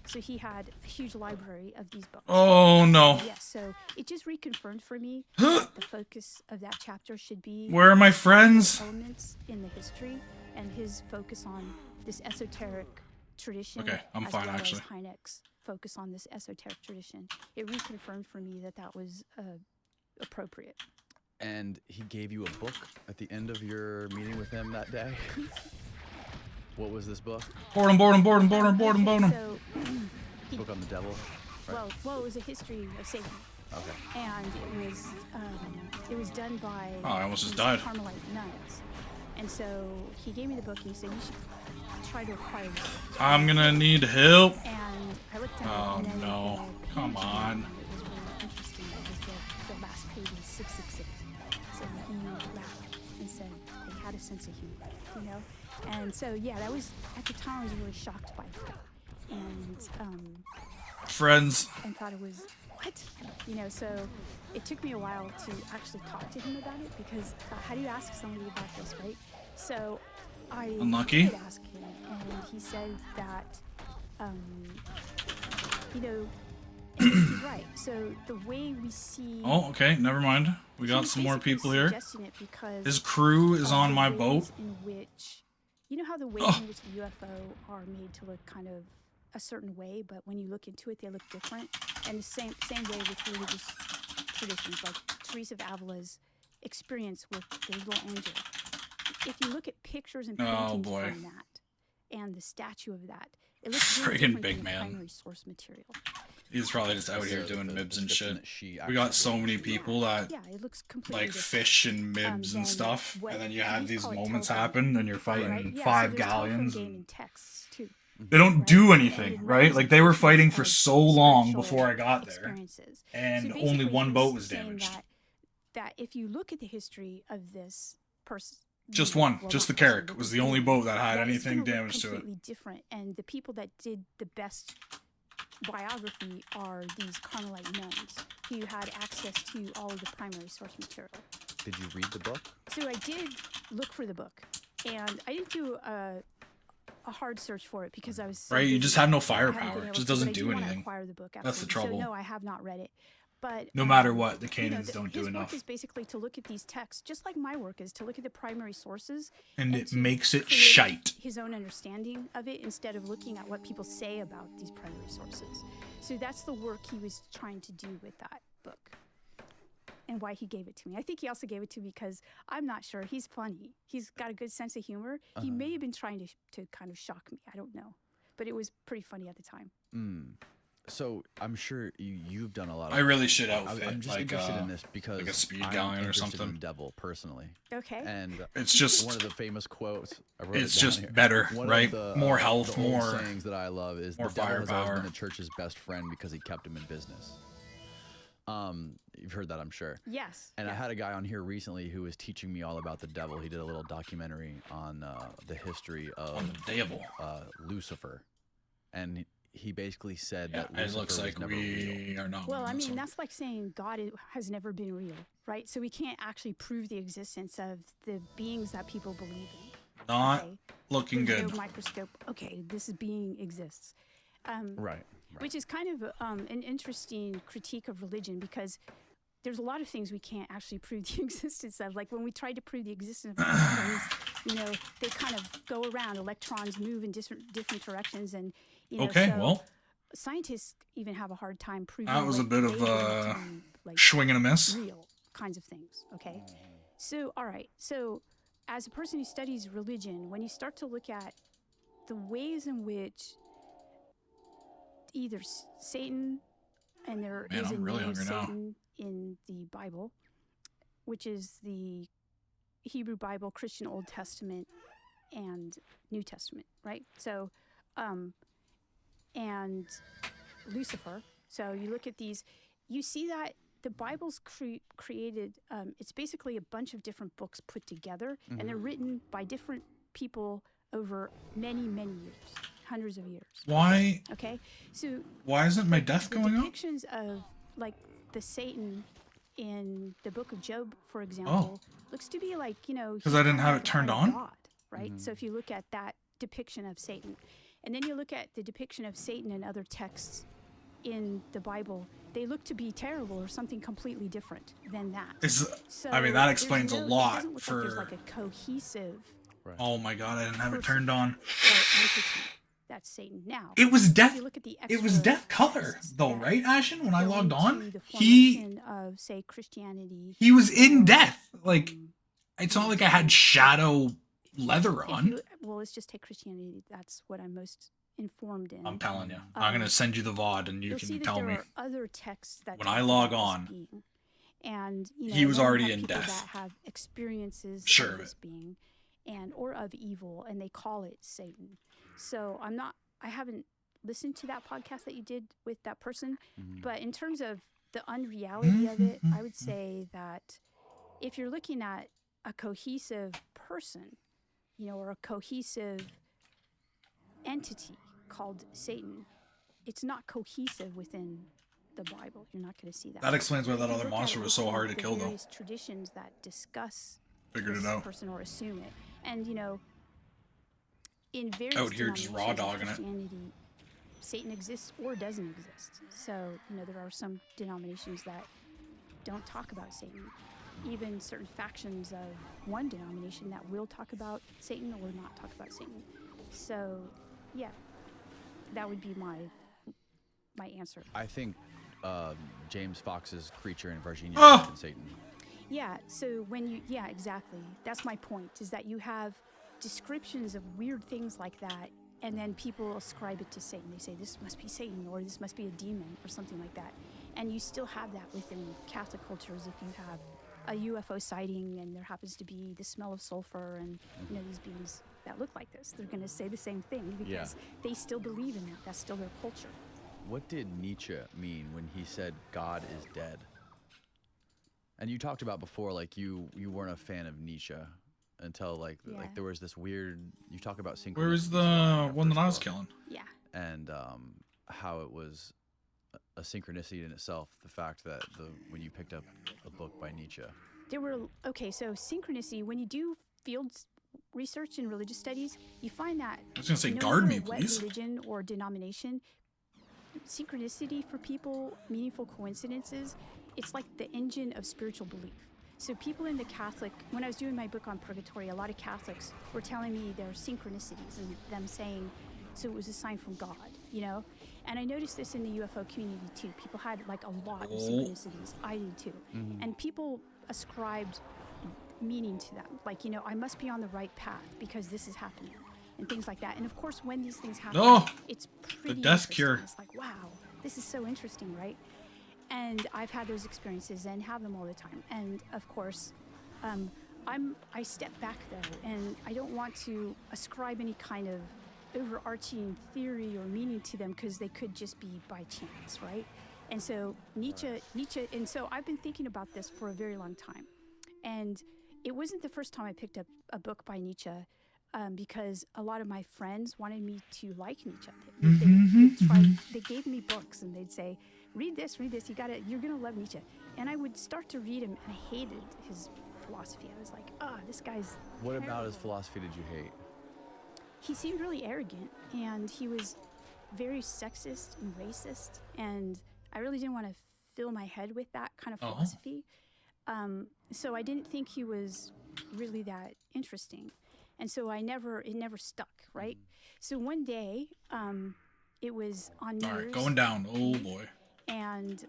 So he had a huge library of these books. Oh no. Yes, so it just reconfirmed for me that the focus of that chapter should be Where are my friends? elements in the history and his focus on this esoteric tradition. Okay, I'm as fine, well actually. As Hynek's focus on this esoteric tradition. It reconfirmed for me that was appropriate. And he gave you a book at the end of your meeting with him that day. What was this book? Boredom. So, Book on the devil. Right? well, it was a history of Satan, Okay. and it was done by Oh, I almost just these died. Carmelite nuns. And so he gave me the book and he said, you should try to acquire this book. I'm gonna need help. And I looked at Oh, it, and then no. the Come page on. It was really interesting because the last page was 666. So he laughed and said they had a sense of humor, And so, yeah, that was, at the time, I was really shocked by that. And Friends. thought it was, what? So it took me a while to actually talk to him about it because how do you ask somebody about this, right? So I Unlucky. did ask him, and he said that, and he's right. So the way we see... Oh, okay. Never mind. We got he's some more basically people here. suggesting it because His crew is of on the my ways boat. in which, how the ways Oh. in which the UFO are made to look kind of a certain way, but when you look into it, they look different. And the same way with religious traditions, like Teresa of Avila's experience with the little angel. If you look at pictures and paintings boy. from that, and the statue of that, it looks very Friggin' different big than the man. primary source material. He's probably just out here So doing the mibs and description shit. that she We got actually so gave many you. people that Yeah, it looks completely like different. fish and mibs than and stuff, what and then you we have these call it moments telephone happen, and you're right? fighting Yeah, 5 so there's telephone galleons. game And and texts too. they don't Right? do And anything, it right? knows Like they were experiences fighting for of so long spiritual before I got there, experiences. and So only basically, one he boat was saying damaged. That if you look at the history of this person, Just one, well, just the not person, Carrick but was this the only man, boat that had that it's anything gonna look damaged to it. completely different, and the people that did the best biography are these Carmelite nuns who had access to all of the primary source material. Did you read the book? So I did look for the book, and I didn't do a hard search for it because I was so Right, you busy. just have no I haven't firepower. been It able just to, but doesn't I do do want to anything. acquire the book, That's the absolutely. trouble. So no, I have not read it. But No matter what, the you know, cannons don't do his enough. work is basically to look at these texts, just like my work is, to look at the primary sources. And it to makes it create shite. His own understanding of it instead of looking at what people say about these primary sources. So that's the work he was trying to do with that book. And why he gave it to me. I think he also gave it to me because I'm not sure. He's funny. He's got a good sense of humor. He may have been trying to kind of shock me. I don't know. But it was pretty funny at the time. So I'm sure you've done a lot of. I really should outfit I'm just like interested in this because like a speed I'm galleon or interested something. in the devil personally, Okay. and It's just one of the famous quotes. I wrote it's it down just here. better, One right? Of the, More health, the old more sayings that I love is more the devil has always firepower. been the church's best friend because he kept him in business. You've heard that, I'm sure. Yes. And I had a guy on here recently who was teaching me all about the devil. He did a little documentary on the history of the devil. Lucifer, and he basically said Yeah, that it Lucifer looks was like never real. we are not. Well, I winning, mean, so- that's like saying God has never been real, right? So we can't actually prove the existence of the beings that people believe in. not Okay? looking There's good. no microscope. Okay, this being exists. Right. Which is kind of an interesting critique of religion because there's a lot of things we can't actually prove the existence of. Like when we tried to prove the existence of atoms, they kind of go around. Electrons move in different directions, and Okay, so well, scientists even have a hard time proving that was a what bit they of believe to be, like, swing and a miss. real kinds of things. Okay, so all right, so as a person who studies religion, when you start to look at the ways in which either Satan, and there Man, is a I'm really name hungry now. Satan in the Bible, which is the Hebrew Bible, Christian Old Testament, and New Testament, right? So, and Lucifer. So you look at these, you see that the Bible's created. It's basically a bunch of different books put together, and they're written by different people over many years, hundreds of years. Why? Okay, so Why isn't my death the going up? depictions of like the Satan in the book of Job, for example, looks to be like, Because I didn't have it turned on. God, right? So if you look at that depiction of Satan, and then you look at the depiction of Satan in other texts in the Bible, they look to be terrible or something completely different than that. I mean, that explains a it lot doesn't look for. like there's like a cohesive Oh my god, I didn't have it person turned on. or entity. That's Satan. Now It was if death. you look at the It was extra death color texts though, that right, Ashen? When I go logged into on, the he formation of, say, Christianity. he was in or, death. Like, it's not like I had shadow leather on. Well, let's just take Christianity. That's what I'm most informed in. I'm telling you, I'm gonna send you the VOD, and you You'll see can that tell there me. are other texts that When talk I log about this on, being. And he was then you already have in people death. that have experiences Sure of of this being, or of evil, and they call it Satan. So I haven't listened to that podcast that you did with that person, but in terms of the unreality of it, I would say that if you're looking at a cohesive person, or a cohesive entity called Satan, it's not cohesive within the Bible. You're not going to see that. That explains why that If you other look at monster it was so within hard to the kill, though. various traditions that discuss Figured this it out. person or assume it, and in various Out here just raw denominations of dogging it. Christianity, Satan exists or doesn't exist. So there are some denominations that don't talk about Satan. Even certain factions of one denomination that will talk about Satan or not talk about Satan. So, yeah, that would be my answer. I think James Fox's creature in Virginia Oh! is Satan. Yeah, so yeah, exactly. That's my point, is that you have descriptions of weird things like that, and then people ascribe it to Satan. They say, this must be Satan, or this must be a demon, or something like that. And you still have that within Catholic cultures. If you have a UFO sighting and there happens to be the smell of sulfur and, these beings that look like this, they're going to say the same thing because they still believe in that. That's still their culture. What did Nietzsche mean when he said God is dead? And you talked about before, like you weren't a fan of Nietzsche until like there was this weird. You talk about synchronicity. Where was the one that I was killing? Yeah. And how it was a synchronicity in itself. The fact that when you picked up a book by Nietzsche. So synchronicity, when you do field research in religious studies, you find that I was gonna say, no guard matter me, what please. religion or denomination, synchronicity for people, meaningful coincidences, it's like the engine of spiritual belief. So people in the Catholic, when I was doing my book on purgatory, a lot of Catholics were telling me there are synchronicities and them saying, so it was a sign from God, And I noticed this in the UFO community too. People had like a lot of synchronicities. I did too. And people ascribed meaning to them. Like, I must be on the right path because this is happening and things like that. And of course, when these things happen, it's pretty death interesting. cure. It's like, wow, this is so interesting, right? And I've had those experiences and have them all the time. And of course, I step back though, and I don't want to ascribe any kind of overarching theory or meaning to them because they could just be by chance, right? And so Nietzsche, and so I've been thinking about this for a very long time. And it wasn't the first time I picked up a book by Nietzsche because a lot of my friends wanted me to like Nietzsche. They gave me books and they'd say, read this, you're gonna love Nietzsche. And I would start to read him and I hated his philosophy. I was like, this guy's What terrible. about his philosophy did you hate? He seemed really arrogant and he was very sexist and racist, and I really didn't want to fill my head with that kind of philosophy. So I didn't think he was really that interesting, and so it never stuck, right? So one day, it was on New All right, Year's, going down. Oh boy. and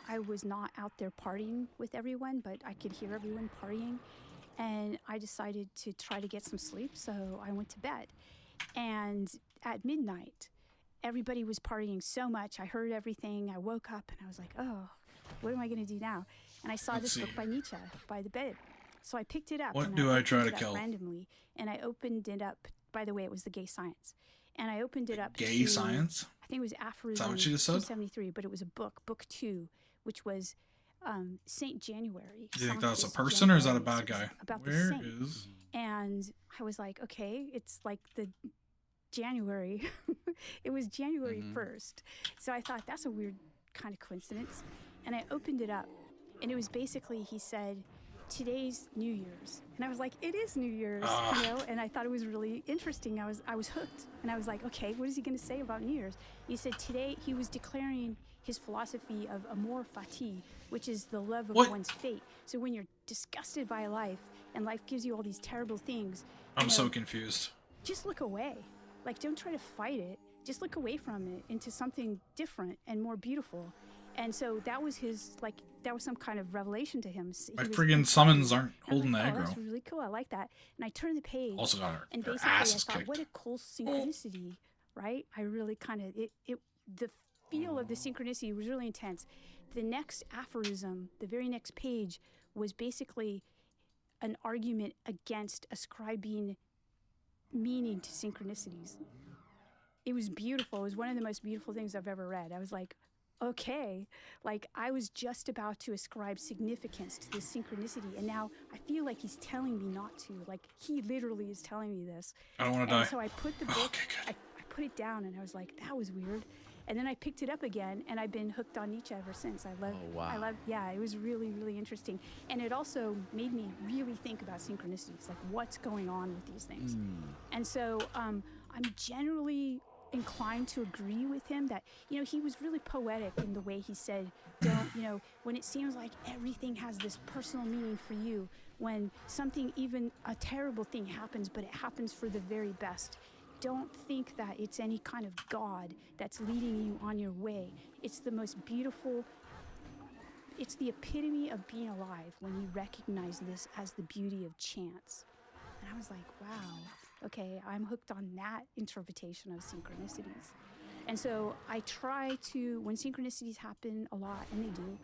I was not out there partying with everyone, but I could hear everyone partying. And I decided to try to get some sleep, so I went to bed. And at midnight, everybody was partying so much. I heard everything. I woke up and I was like, what am I going to do now? And I saw this book by Nietzsche by the bed. So I picked it up. What and do I try opened to it up kill? randomly, and I opened it up. By the way, it was the Gay Science. And I opened it up Gay to, Science? I think it was Aphorism Is that what you just said? 273, but it was book 2, which was Saint January. Do you think that's a Saint person or is that a January. bad So it's guy? about the Where saint. is? And I was like, okay, it's like the January. It was January 1st. So I thought that's a weird kind of coincidence. And I opened it up, and it was basically, he said, today's New Year's. And I was like, it is New Year's, you know? And I thought it was really interesting. I was hooked. And I was like, okay, what is he going to say about New Year's? He said today he was declaring his philosophy of amor fati, which is the love of What? one's fate. So when you're disgusted by life and life gives you all these terrible things, I'm you so know, confused. just look away. Like, don't try to fight it. Just look away from it into something different and more beautiful. And so that was his, like, that was some kind of revelation to him. My He was friggin' inspiring summons me. aren't And I was holding the like, oh, that's aggro. really cool. I like that. And I turned the page. Also got her, And her basically, I asses thought, kicked. what a cool synchronicity, right? I really kind of, the feel of the synchronicity was really intense. The next aphorism, the very next page, was basically an argument against ascribing meaning to synchronicities. It was beautiful. It was one of the most beautiful things I've ever read. I was like, okay, like I was just about to ascribe significance to this synchronicity, and now I feel like he's telling me not to. Like he literally is telling me this. I don't want to And die. so I put the book, Okay, good. I put it down, and I was like, that was weird. And then I picked it up again, and I've been hooked on Nietzsche ever since. I love, Oh, wow. I love, yeah, it was really, really interesting. And it also made me really think about synchronicities, like what's going on with these things. And so I'm generally inclined to agree with him that, you know, he was really poetic in the way he said, don't, you know, when it seems like everything has this personal meaning for you, when something, even a terrible thing happens, but it happens for the very best, don't think that it's any kind of God that's leading you on your way. It's the most beautiful, it's the epitome of being alive when you recognize this as the beauty of chance. And I was like, wow, okay, I'm hooked on that interpretation of synchronicities. And so I try to, when synchronicities happen a lot, and they do,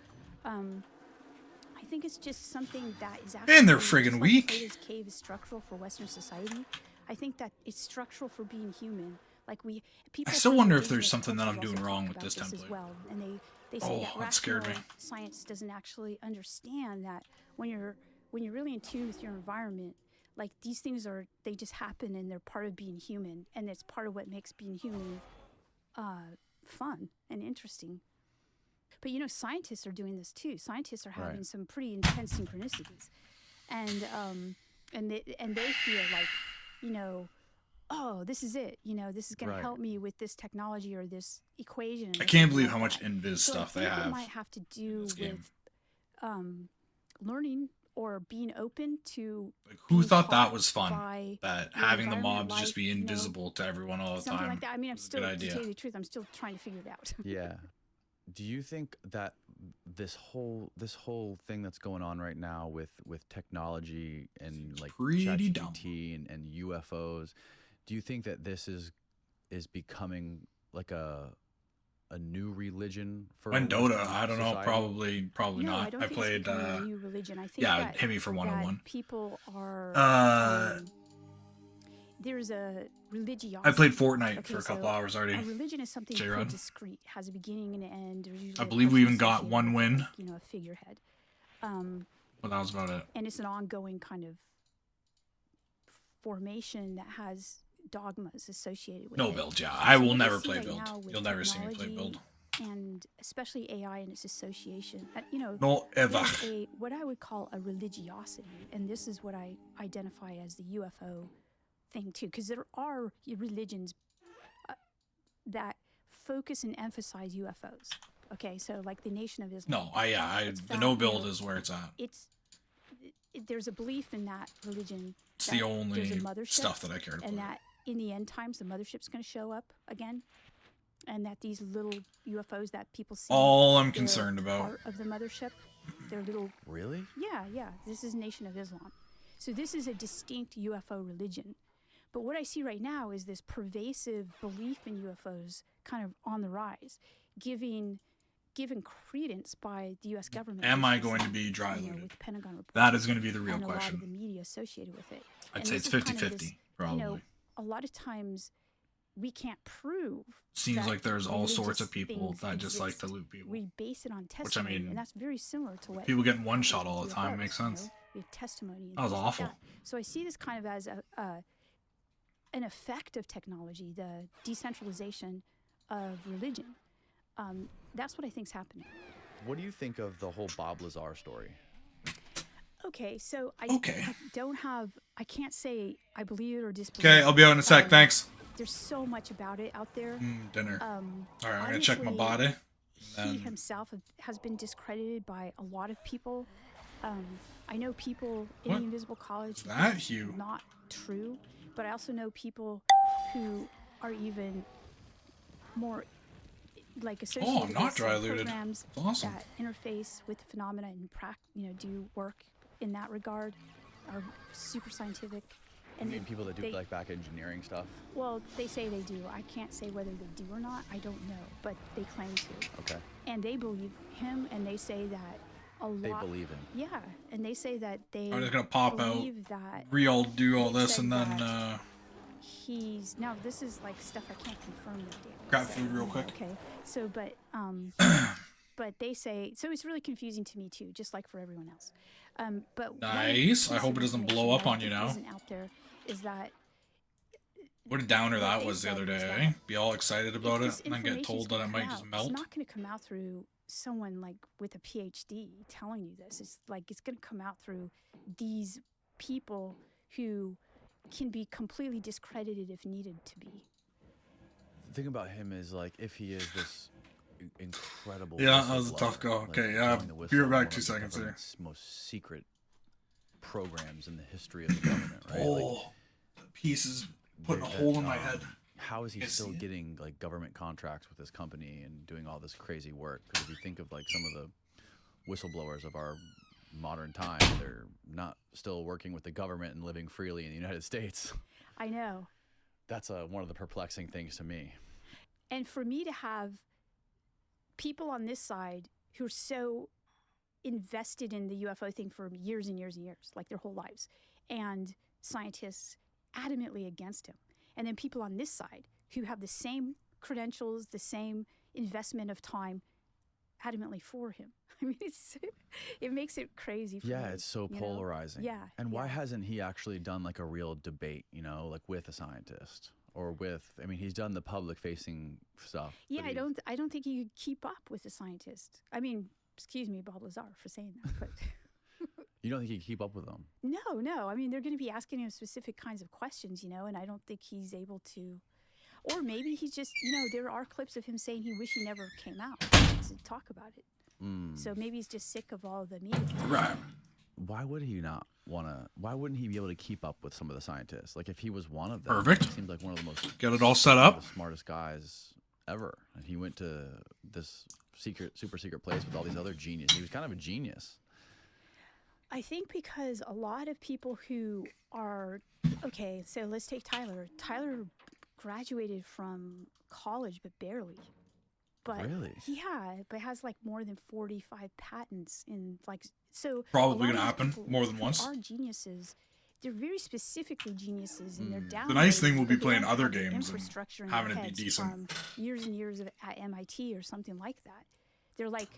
I think it's just something that is actually, And they're just friggin' like weak. Plato's cave is structural for Western society. I think that it's structural for being human. Like people. I still from wonder if indigenous there's something that I'm cultures doing also wrong talk with about this as template. well, and they say Oh, that that scared rational me. science doesn't actually understand that when you're really in tune with your environment, like these things they just happen and they're part of being human, and it's part of what makes being human fun and interesting. But you know, scientists are doing this too. Scientists are having Right. some pretty intense synchronicities, and they feel like, you know, oh, this is it. You know, this is going Right. to help me with this technology or this equation. I or can't something believe like how much that. invis So stuff I they think have. It might have to do this game. with learning or being open to. Like, who being thought that taught was fun? by That your having the environment, mobs just life, be you know, invisible to everyone all the something time. like that. I mean, I'm was a still, good to idea. tell you the truth, I'm still trying to figure it out. Yeah. Do you think that this whole thing that's going on right now with technology and Seems like pretty dumb. ChatGPT and UFOs, do you think that this is becoming like a new religion for When Dota, Western I don't know, society? probably No, I not. don't I think played it's becoming a new religion. I think yeah, that, hit me for that 101. people are. There's a religiosity. I played Fortnite Okay, for a couple so hours already. A religion is something J-Rod. pretty discrete. It has a beginning and an end. There's usually I a believe we person even got associated one with it, win. like, you know, a figurehead. But that was about it. And it's an ongoing kind of formation that has dogmas associated with No it. build, yeah. I So will what never see play right build. now with You'll never see me play technology build. And especially AI and its association. You know, No ever. there's what I would call a religiosity, and this is what I identify as the UFO thing too, because there are religions that focus and emphasize UFOs. Okay, so like the Nation of Islam. No, It's the found, no you build know, is where it's at. There's a belief in that religion. It's that the there's only a mothership, stuff that I care to play. and that in the end times the mothership's going to show up again, and that these little UFOs that people see, All I'm they're concerned about. part of the mothership. They're little. Really? Yeah. This is Nation of Islam. So this is a distinct UFO religion. But what I see right now is this pervasive belief in UFOs kind of on the rise, given credence by the U.S. government. Am which I is, going to be dry you know, loaded? with Pentagon reports That is going to be the real and a lot question. of the media associated with it. I'd And say this it's is kind of 50-50, this, probably. You know, a lot of times we can't prove. Seems that like there's all sorts religious of people things that just like exist. to loot people. We base it on Which, I testimony, mean, and that's very similar to what people getting one happens shot with all the time UFOs, makes you sense. know? We have testimony. And That was things awful. Like that. So I see this kind of as an effect of technology, the decentralization of religion. That's what I think's happening. What do you think of the whole Bob Lazar story? Okay, so I I can't say I believe it or disbelieve. Okay, I'll be out in a sec. Thanks. There's so much about it out there. Dinner. All right, I'm gonna check my obviously, body. He himself has been discredited by a lot of people. I know people in What? the Invisible College. Is that Hugh? Not true, but I also know people who are even more like associated I'm not with some dry looted. programs That's awesome. that interface with phenomena and do work in that regard, are super scientific. I mean, people that do like back engineering stuff. Well, they say they do. I can't say whether they do or not. I don't know, but they claim to. Okay. And they believe him, and they say that a lot. They believe him. Yeah, and they say that they. I'm just gonna pop out. believe that Do all they this said and then that he's now. This is like stuff I can't confirm that they grab say, food real quick. Okay, so but they say so. It's really confusing to me too, just like for everyone else. But Nice. I hope it doesn't blow up on you now. Out there is that What a downer that they was the said other was day, that eh? Be all excited about if this it and then get information's told that gonna it might come just out, melt. It's not going to come out through someone like with a PhD telling you this. It's like it's going to come out through these people who can be completely discredited if needed to be. The thing about him is like if he is this incredible. Yeah, that was a tough whistleblower, go. like, Okay, blowing the whistle be right on back one 2 of the seconds here. government's most secret programs in the history of the government, right? Like, The piece is putting a that, hole in my head. how is he Can't still see it. getting like government contracts with this company and doing all this crazy work? Because if you think of like some of the whistleblowers of our modern time, they're not still working with the government and living freely in the United States. I know. That's one of the perplexing things to me. And for me to have people on this side who are so invested in the UFO thing for years and years and years, like their whole lives, and scientists adamantly against him. And then people on this side who have the same credentials, the same investment of time, adamantly for him. I mean, it makes it crazy for me, It's so you know? polarizing. Yeah. And why yeah. hasn't he actually done like a real debate, like with a scientist or I mean, he's done the public facing stuff. Yeah, but I don't think he could keep up with a scientist. I mean, excuse me, Bob Lazar, for saying that, but you don't think he can keep up with them? No. I mean, they're going to be asking him specific kinds of questions, and I don't think he's able to. Or maybe he's just, there are clips of him saying he wish he never came out to talk about it. So maybe he's just sick of all the media. Right. Why would he not want to? Why wouldn't he be able to keep up with some of the scientists? Like if he was one of them, Perfect. He seems like one of the most Get it all set up. the smartest guys ever. And he went to this super secret place with all these other geniuses. He was kind of a genius. I think because a lot of people who are, okay, so let's take Tyler. Tyler graduated from college, but barely. But Really? Yeah, but has like more than 45 patents in so. Probably a lot gonna of happen these people more than who once. Are geniuses. They're very specifically geniuses, and they're down. The nice thing will be but they playing don't other have the games and infrastructure in having their it be heads decent. from years and years at MIT or something like that. They're like,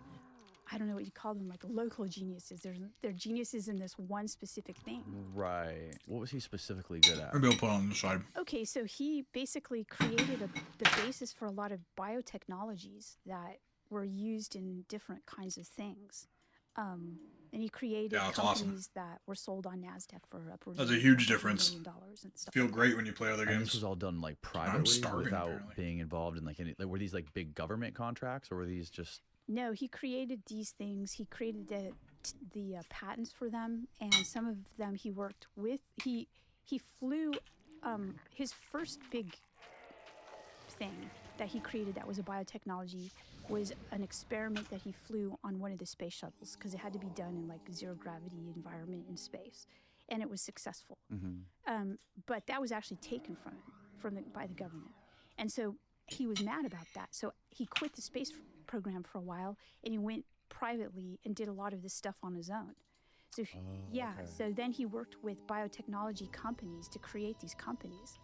I don't know what you call them, like local geniuses. They're geniuses in this one specific thing. Right. What was he specifically good at? Maybe I'll put it on the side. Okay, so he basically created the basis for a lot of biotechnologies that were used in different kinds of things. And he created Yeah, that's companies awesome. that were sold on NASDAQ for upwards That's a of huge $100 difference. million and stuff Feel like great when you play other And games. this was all done like privately starving, without apparently. being involved in like any. Like, were these like big government contracts or were these just? No, he created these things. He created the patents for them, and some of them he worked with. He flew his first big thing that he created that was a biotechnology was an experiment that he flew on one of the space shuttles because it had to be done in like zero gravity environment in space, and it was successful. But that was actually taken by the government, and so he was mad about that. So he quit the space program for a while, and he went privately and did a lot of this stuff on his own. So so then he worked with biotechnology companies to create these companies.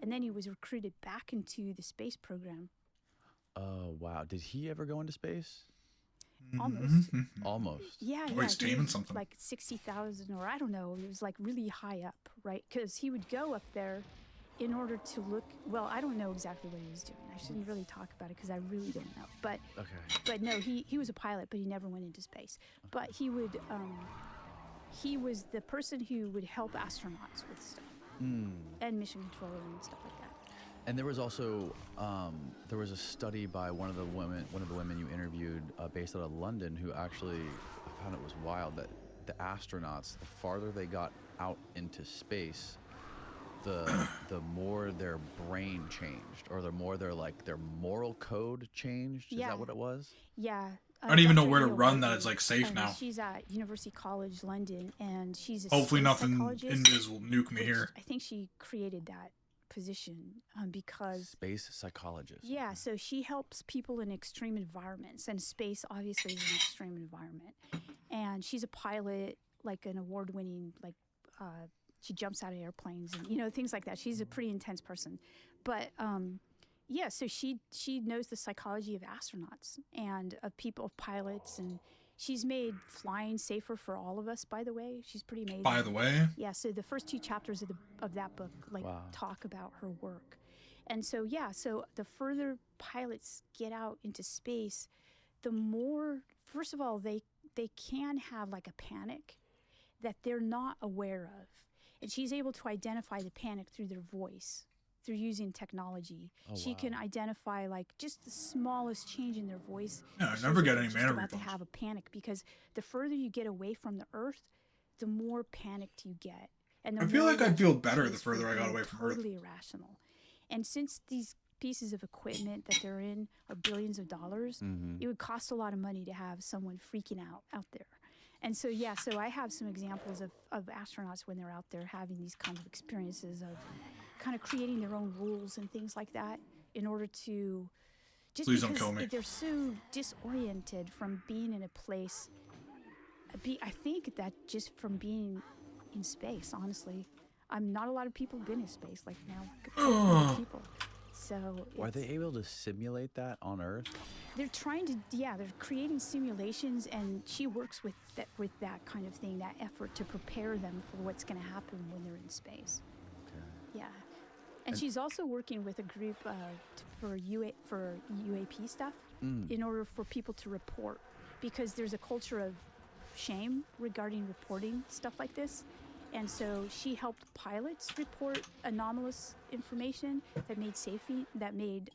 and then he was recruited back into the space program. Oh wow! Did he ever go into space? Almost. Almost. Yeah, Oh, yeah. he's he taming was something. like 60,000, or I don't know. It was like really high up, right? Because he would go up there in order to look. Well, I don't know exactly what he was doing. I shouldn't really talk about it because I really don't know. Okay. But no, he was a pilot, but he never went into space. But he would. He was the person who would help astronauts with stuff and mission control and stuff like that. And there was also there was a study by one of the women you interviewed based out of London, who actually, I found it was wild that the astronauts, the farther they got out into space, the more their brain changed, or the more their moral code changed. Is Yeah. that what it was? Yeah. I don't even know Dr. where to Ina run that Whiteley, it's like safe now. She's at University College London, and she's a Hopefully space nothing psychologist, Indians will nuke me which here. I think she created that position because Space psychologist. yeah, so she helps people in extreme environments, and space obviously is an extreme environment. And she's a pilot, like an award-winning, like she jumps out of airplanes and things like that. She's a pretty intense person, but yeah, so she knows the psychology of astronauts and of people, of pilots, and she's made flying safer for all of us. By the way, she's pretty amazing. By the way, Yeah, so the first 2 chapters of that book talk about her work. And so so the further pilots get out into space, the more, first of all, they can have like a panic that they're not aware of. And she's able to identify the panic through their voice, through using technology. She can identify like just the smallest change in their voice. yeah, I Shows never that get they're any just mana about to refunds. have a panic, because the further you get away from the Earth, the more panicked you get. And the I feel more like I'd that feel you better the chase further I got being away from Earth. Totally irrational. And since these pieces of equipment that they're in are billions of dollars, it would cost a lot of money to have someone freaking out there. And so, yeah, so I have some examples of astronauts when they're out there having these kinds of experiences of kind of creating their own rules and things like that in order to just Please don't because kill me. they're so disoriented from being in a place. I think that just from being in space, honestly, not a lot of people have been in space like now. People. So Are they it's- able to simulate that on Earth? they're trying to, they're creating simulations, and she works with that kind of thing, that effort to prepare them for what's going to happen when they're in space. Okay. Yeah, and she's also working with a group for UAP stuff in order for people to report, because there's a culture of shame regarding reporting stuff like this. And so she helped pilots report anomalous information that made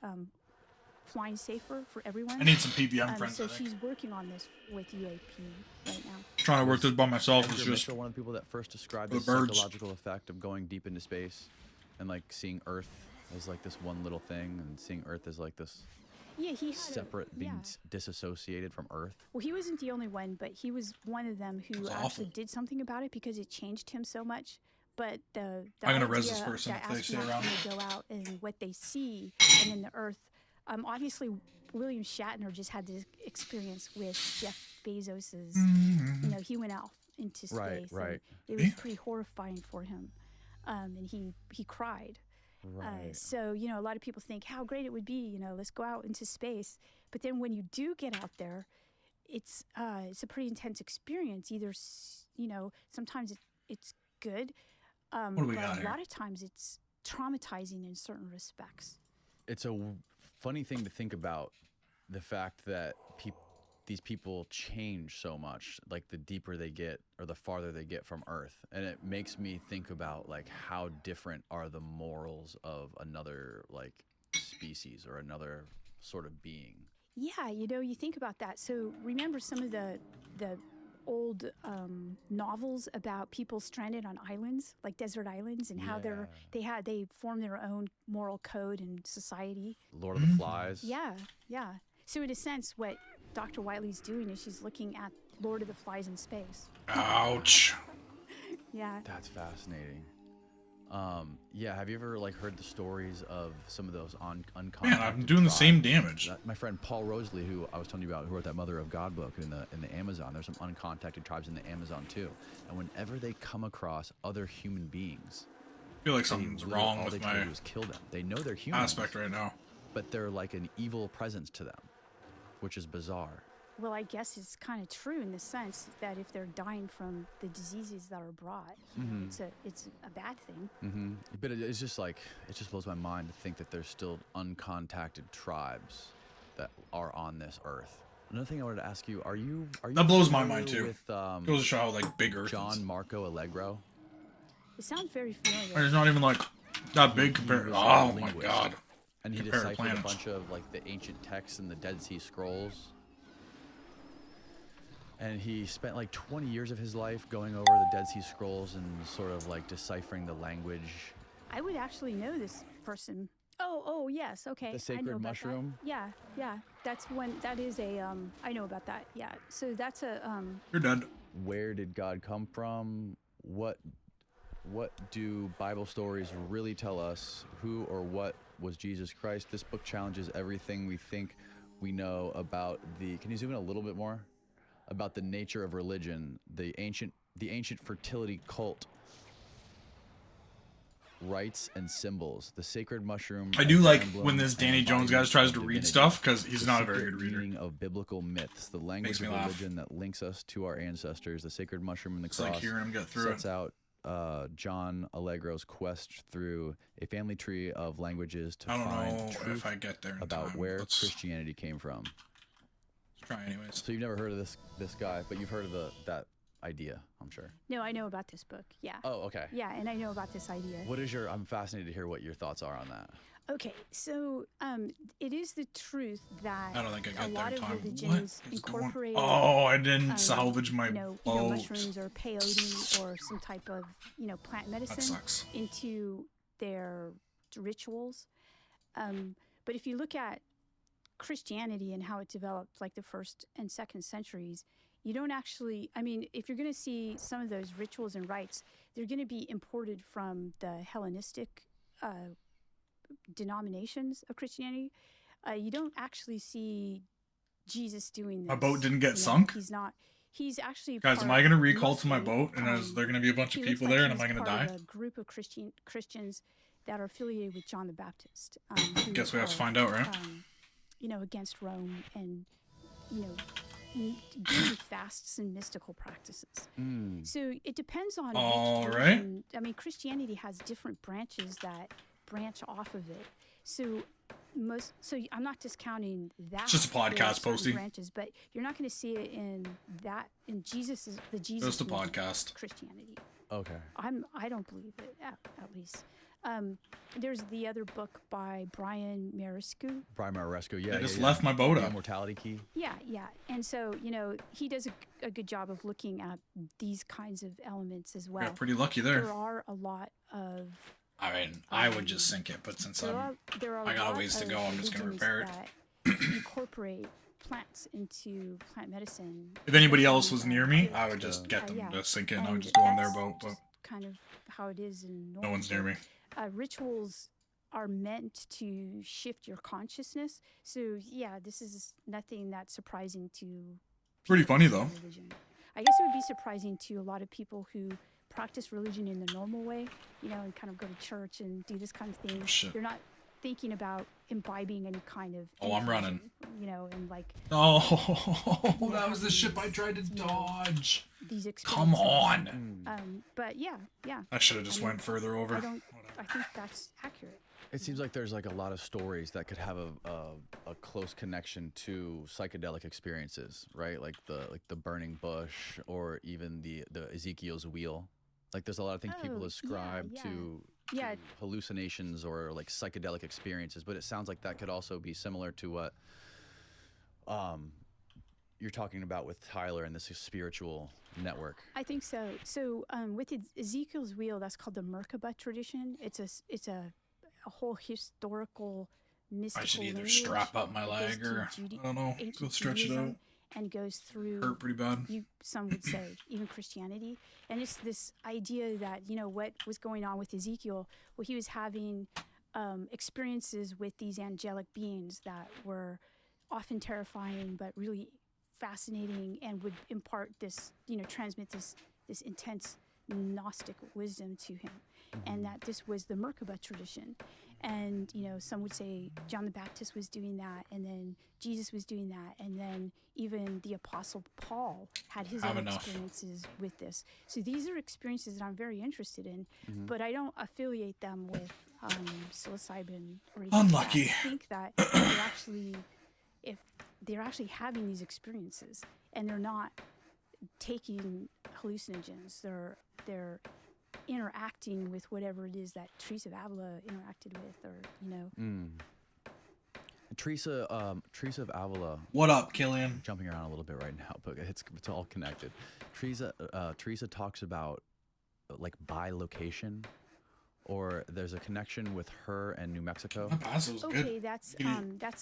flying safer for everyone. I need some PBM friends. So I think. she's working on this with UAP right now. Trying to work this by myself is Edgar just Mitchell, one of the people that first described the the birds. psychological effect of going deep into space and like seeing Earth as like this one little thing, and seeing Earth as like this Yeah, he had separate, being disassociated from Earth. Well, he wasn't the only one, but he was one of them who It's actually awful. did something about it because it changed him so much. But the I'm gonna res this idea person that if they stay astronauts around. when they go out and what they see and in the Earth. Obviously, William Shatner just had this experience with Jeff Bezos's. He went out into space. Right, right. And it was pretty horrifying for him, and he cried. Right. So, a lot of people think how great it would be, let's go out into space. But then when you do get out there, it's a pretty intense experience. Either, sometimes it's good, What do we but got a here? lot of times it's traumatizing in certain respects. It's a funny thing to think about, the fact that these people change so much, like the deeper they get or the farther they get from Earth. And it makes me think about like how different are the morals of another like species or another sort of being. Yeah, you think about that. So remember some of the old novels about people stranded on islands, like desert islands, and how they form their own moral code and society. Lord of the Flies. Yeah. So in a sense, what Dr. Whiteley's doing is she's looking at Lord of the Flies in space. Ouch. Yeah. That's fascinating. Yeah, have you ever like heard the stories of some of those uncontacted Man, I'm doing the same tribes? damage. My friend Paul Rosalie, who I was telling you about, who wrote that Mother of God book in the Amazon. There's some uncontacted tribes in the Amazon too, and whenever they come across other human beings, feel like They something's literally- wrong all with they try to my do is kill them. They know they're humans, aspect right now. but they're like an evil presence to them, which is bizarre. Well, I guess it's kind of true in the sense that if they're dying from the diseases that are brought, you know, it's a bad thing. But it's just like, it just blows my mind to think that there's still uncontacted tribes that are on this earth. Another thing I wanted to ask you, are you That blows my familiar mind too. with Goes to show how like big Earth John is. Marco Allegro? It sounds very familiar. And it's not even like that big He compared. was a Oh my linguist, god. And he Compare deciphered planets. a bunch of like the ancient texts in the Dead Sea Scrolls. And he spent like 20 years of his life going over the Dead Sea Scrolls and sort of like deciphering the language. I would actually know this person. Oh, yes, okay. The I know sacred about that. mushroom? Yeah. That's when, that is a, I know about that, yeah. So that's a, You're dead. Where did God come from? What do Bible stories really tell us? Who or what was Jesus Christ? This book challenges everything we think we know about can you zoom in a little bit more? About the nature of religion, the ancient fertility cult, rites and symbols, the sacred mushroom. I do as like emblem when this and Danny Jones guy embodiment tries of to read divinity. stuff because he's The not a very secret good reader. meaning of biblical myths, the language me of laugh. religion that links us to our ancestors, the sacred mushroom and the It's cross. like hearing him get through Sets it. out John Allegro's quest through a family tree of languages to I don't find know truth if I get there in about time. where Let's Christianity came from. try anyways. So you've never heard of this guy, but you've heard of that idea, I'm sure. no, I know about this book, yeah. Oh, okay. Yeah, and I know about this idea. I'm fascinated to hear what your thoughts are on that. Okay, so it is the truth that I don't think I a got there lot in of time. religions What is going? incorporate Oh, I didn't salvage my you know, boat. mushrooms or peyote or some type of, plant medicine sucks. into their rituals. But if you look at Christianity and how it developed, like the first and second centuries, you don't actually, if you're going to see some of those rituals and rites, they're going to be imported from the Hellenistic denominations of Christianity. You don't actually see Jesus doing this. My boat didn't get you know, sunk? He's actually Guys, am I gonna recall to my boat and is there gonna be a bunch of he looks people like there and am he's I gonna part die? of a group of Christians that are affiliated with John the Baptist. Guess we have to are, find out, right? Against Rome and, doing fasts and mystical practices. So it depends on All which right. version. Christianity has different branches that branch off of it. So I'm not discounting that. It's just a podcast, there are certain Posty. branches, but you're not going to see it in Jesus Just a movement of podcast. Christianity. Okay. I don't believe it, at least. There's the other book by Brian Marescu. Brian Marescu, yeah. I just left my boat The up. Immortality Key. Yeah. And so, he does a good job of looking at these kinds of elements as well. Got pretty lucky there. There are a lot of I mean, I would just sink it, but since there I are got a lot ways to of go, I'm just gonna religions repair it. that incorporate plants into plant medicine. If anybody else especially, was near me, healing. I would just get them Yeah. to sink it and I would And just go on their that's boat, but just kind of how it is in no one's near me. Rituals are meant to shift your consciousness. So yeah, this is nothing that's surprising to Pretty people funny, in though. religion. I guess it would be surprising to a lot of people who practice religion in the normal way, and kind of go to church and do this kind of thing. Shit. You're not thinking about imbibing any kind of Oh, I'm running. infusion, and like Oh, that was the ship I tried to dodge. these Come experiences. on. But yeah. I should have just went further over. I think that's accurate. It seems like there's like a lot of stories that could have a close connection to psychedelic experiences, right? Like the burning bush, or even the Ezekiel's wheel. Like there's a lot of things people Oh, ascribe yeah. to Yeah. hallucinations or like psychedelic experiences, but it sounds like that could also be similar to what you're talking about with Tyler and this spiritual network. I think so. So with Ezekiel's wheel, that's called the Merkaba tradition. It's a whole historical mystical I should either lineage strap up my that goes leg to or, I don't know, ancient go stretch it Judaism out. and goes through Hurt pretty bad. some would say even Christianity. And it's this idea that what was going on with Ezekiel. Well, he was having experiences with these angelic beings that were often terrifying but really fascinating, and would impart this transmit this intense Gnostic wisdom to him. and that this was the Merkaba tradition. And, you know, some would say John the Baptist was doing that, and then Jesus was doing that, and then even the Apostle Paul had his own experiences with this. So these are experiences that I'm very interested in, but I don't affiliate them with psilocybin or anything. Unlucky. Like that. I think that they're actually, if they're actually having these experiences, and they're not taking hallucinogens, they're interacting with whatever it is that Teresa of Avila interacted with, or, you know. Teresa of Avila. What up, Killian? Jumping around a little bit right now, but it's all connected. Teresa talks about like bilocation, or there's a connection with her and New Mexico. Okay, good. that's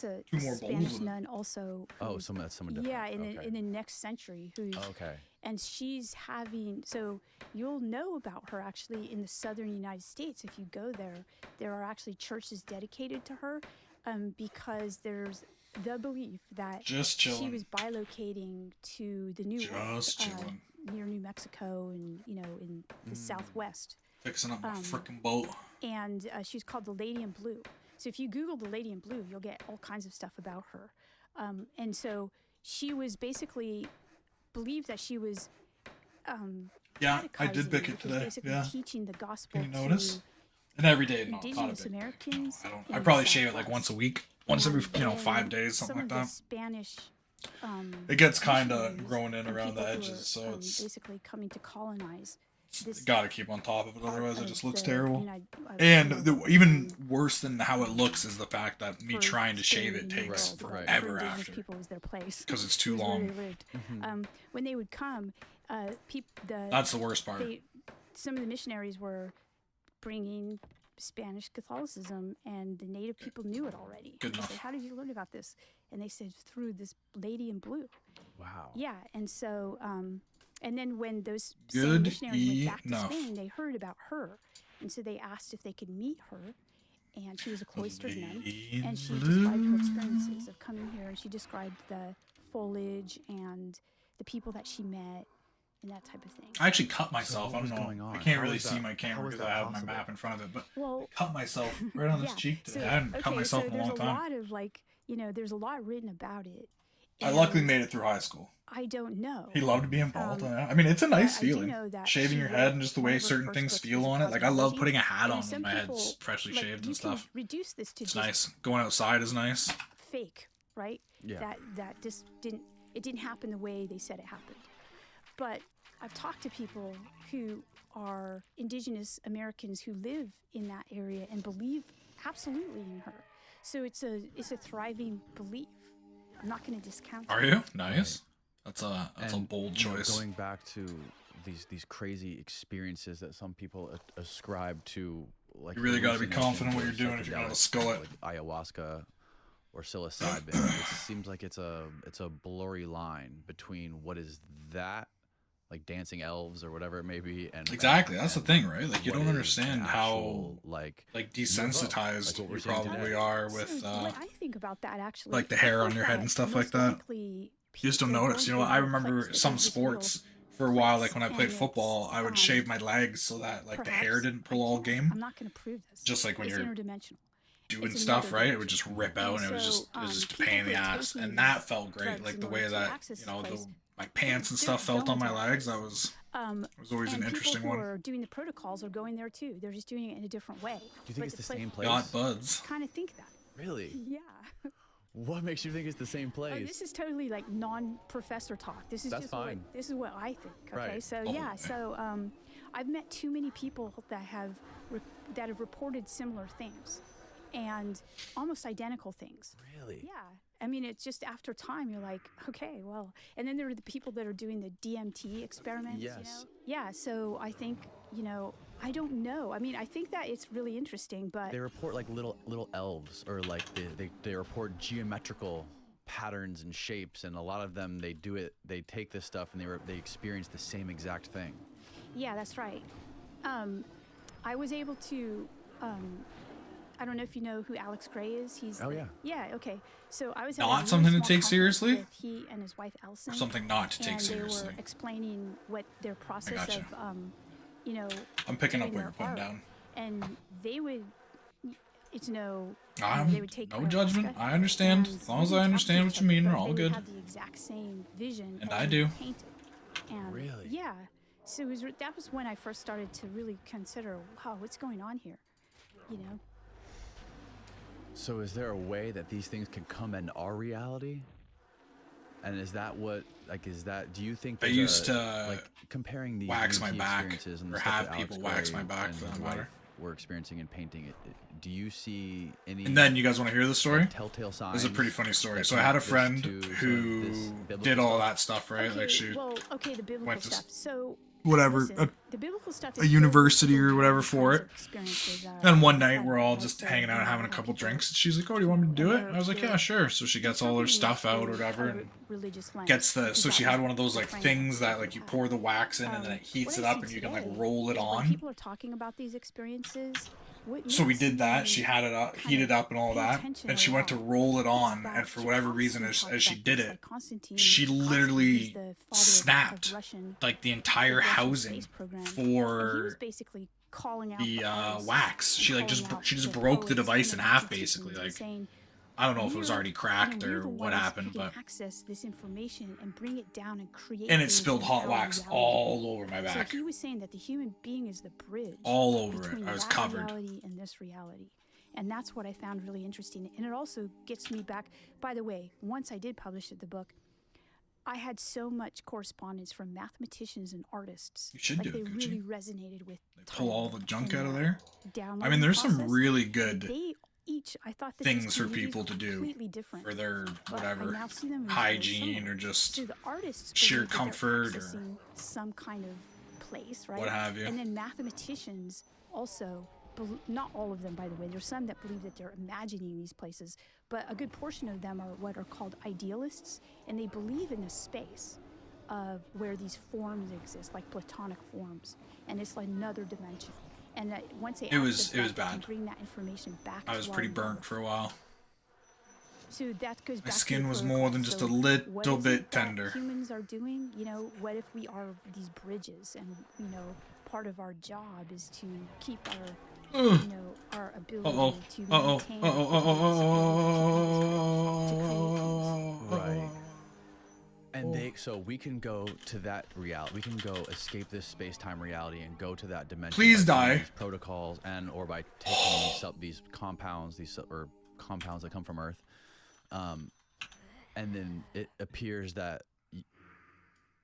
a two more Spanish nun also. Oh, someone different. Yeah, in the next century, who's and she's having, so you'll know about her actually in the southern United States. If you go there are actually churches dedicated to her, because there's the belief that she was bilocating to the New World, near New Mexico, and, you know, in the Southwest. Fixing up my freaking boat. And she's called the Lady in Blue. So if you Google the Lady in Blue, you'll get all kinds of stuff about her. And so she was basically believed that she was yeah, I did pick it today. Basically teaching the gospel. Can you notice? And every day, no, Indigenous Americans. No, I probably shave it like once a week, once every 5 days, something like that. Spanish. It gets kind of grown in around the edges, so it's basically coming to colonize. Gotta keep on top of it, otherwise it just looks terrible. And even worse than how it looks is the fact that me trying to shave it takes forever after. Because it's too long. When they would come, that's the worst part. Some of the missionaries were bringing Spanish Catholicism, and the native people knew it already. Good enough. Said, how did you learn about this? And they said, through this Lady in Blue. Wow. Yeah, and so, and then when those same missionaries went back to Spain, they heard about her, and so they asked if they could meet her, and she was a cloistered nun, and she described her experiences of coming here, and she described the foliage and the people that she met, and that type of thing. I actually cut myself. I don't know. I can't really see my camera because I have my map in front of it, but I cut myself right on this cheek today. I hadn't cut myself in a long time. There's a lot of, like, you know, there's a lot written about it. I luckily made it through high school. I don't know. He loved being bald. I mean, it's a nice feeling. Shaving your head and just the way certain things feel on it. Like, I love putting a hat on when my head's freshly shaved and stuff. Reduce this to it's nice. Going outside is nice. Fake, right? Yeah. That just didn't happen the way they said it happened. But I've talked to people who are Indigenous Americans who live in that area and believe absolutely in her. So it's a thriving belief. I'm not going to discount it. Are you? Nice. That's a bold choice. Going back to these crazy experiences that some people ascribe to, like, you really got to be confident what you're doing if you're going to skull it. Like ayahuasca or psilocybin. It seems like it's a blurry line between what is that, like dancing elves or whatever it may be, and exactly that's the thing, right? Like, you don't understand how like desensitized we probably are with what I think about that, actually, like the hair on your head and stuff like that. You just don't notice. You know, I remember some sports for a while, like when I played football, I would shave my legs so that like the hair didn't pull all game. I'm not going to prove this. Just like when you're doing stuff, right? It would just rip out, and it was just a pain in the ass, and that felt great. Like the way that, you know, my pants and stuff felt on my legs. That was always an interesting one. People who are doing the protocols are going there too. They're just doing it in a different way. Do you think it's the same place? Got buds. Kind of think that. Really? Yeah. What makes you think it's the same place? This is totally like non-professor talk. This is That's just fine. This is what I think. Okay, right. So yeah, so I've met too many people that have reported similar things, and almost identical things. Really? Yeah. I mean, it's just after time, you're like, okay, well. And then there are the people that are doing the DMT experiments. Yes. You know? Yeah, so I think, you know, I don't know. I mean, I think that it's really interesting, but they report like little elves, or like they report geometrical patterns and shapes, and a lot of them they take this stuff and they experience the same exact thing. Yeah, that's right. I was able to. I don't know if you know who Alex Gray is. Yeah. Okay. So I was not something to take seriously. With he and his wife Elson. Or something not to take seriously. And they were explaining what their process of, you know. I'm picking up what you're putting down. and they would. It's no. They would take No judgment. ayahuasca, I understand. and As long as we I didn't talk to understand each what you other, mean, we're but all they would good. have the exact same vision, And they I do. painted. And Really? yeah. So that was when I first started to really consider, wow, what's going on here? You know. So is there a way that these things can come in our reality? And is that what, like, is that, do you think I there's used a, to like, comparing these wax my EMT back, experiences and the or stuff have that Alex people wax Gray my back and for his that wife matter. were experiencing and painting it, do you see any And then you guys want to hear the story? like, telltale signs? This is a pretty funny story. that So I had a connect this friend to some of who this biblical did all stuff? that stuff, right? Okay, Like she the biblical went to stuff. So whatever, listen, the biblical stuff a is university or whatever for it. And one night we're all just hanging out having a couple drinks. And she's like, "Oh, do you want me to do it?" And I was like, "Yeah, sure." So she gets all her stuff out or whatever and gets so she had one of those like things that like you pour the wax in and then it heats it up and you can like roll it on. People are talking about these experiences. So we did that. She had it up, heated up and all that. And she went to roll it on. And for whatever reason, as she did it, she literally snapped like the entire housing for the wax. She like just broke the device in half basically. Like I don't know if it was already cracked or what happened, but access this information and bring it down and create. and it spilled hot wax all over my back. So he was saying that the human being is the bridge all over it. between I was that covered. reality and this reality. And that's what I found really interesting. And it also gets me back. By the way, once I did publish the book, I had so much correspondence from mathematicians and artists. You should do they it, Gucci. really resonated with. They pull all the junk and out of there. I downloading mean, there's some process. really good They each, I thought that things these for communities people were to do completely different. for their But I whatever now see them as very hygiene similar. or just So the artists sheer believe that they're comfort or accessing some kind of place, right? what have you. And then mathematicians also, not all of them, by the way. There's some that believe that they're imagining these places, but a good portion of them are what are called idealists, and they believe in a space of where these forms exist, like platonic forms, and it's like another dimension. And once they was they can bad. bring that information back. I was to pretty our burnt world. for a while. So that goes back My to skin the was protocol. more than just a So little what is bit it that tender. humans are doing, what if we are these bridges, and part of our job is to keep our Ugh. our ability Uh-oh. to Uh-oh. maintain Right. And so we can go to that reality. We can go escape this space-time reality and go to that dimension. Please by following die. These protocols or by taking these compounds, compounds that come from Earth, and then it appears that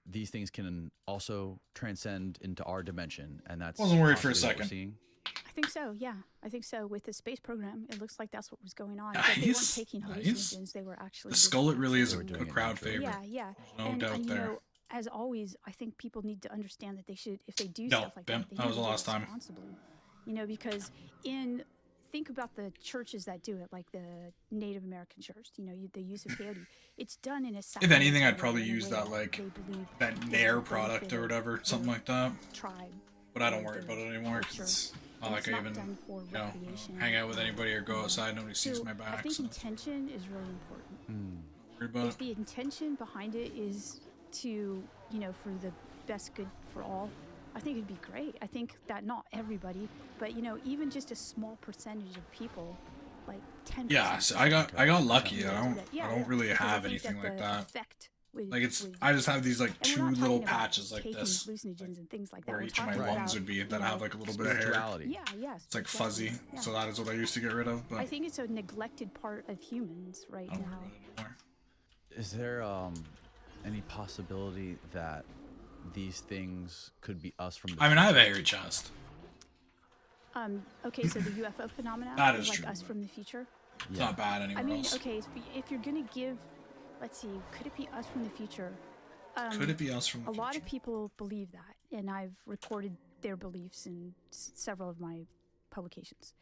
these things can also transcend into our dimension, and that's. Wasn't worried for a possibly what we're second. seeing. I think so. Yeah, I think so. With the space program, it looks like that's what was going on. Nice, But they weren't taking nice. hallucinogens; they were actually. The Skullet really is They a were doing it crowd naturally. favorite. Yeah. There's no doubt and, there. as always, I think people need to understand that they should, if they do No, stuff like Ben, that, they that need was to the do it last time. responsibly. Because think about the churches that do it, like the Native American church. The use of peyote. It's done in a. If anything, I'd sacramental probably way, in a use way that like they believe that is Nair the product benefit or of whatever, the something like that. Tribe. But I don't worry about it anymore because culture. it's not And like it's I not even done for recreation. hang out with anybody or go outside. Nobody sees So my I back. think So intention is really important. don't worry about If it. the intention behind it is to, for the best good for all, I think it'd be great. I think that not everybody, but even just a small percentage of people, like 10%. Yeah, so I got lucky. I don't really Because I have think anything like the that. effect would- Like it's would- I just have these like and we're two not little talking about patches like taking this hallucinogens and things like that. where We're each of my talking lungs about, would be that have like a little bit of hair. Spirituality. Yeah. It's like fuzzy, Yeah. so that is what I used to get rid of. But I think it's a neglected part of humans right I don't now. worry about it anymore. Is there any possibility that these things could be us from the I mean, I have a future? hairy chest. Okay, so the UFO phenomena That is is like true, us but- from the future. It's not bad I anywhere mean, else. okay, if you're gonna give, let's see, could it be us from the future? Could it be us from the A lot future? of people believe that, and I've recorded their beliefs in several of my publications.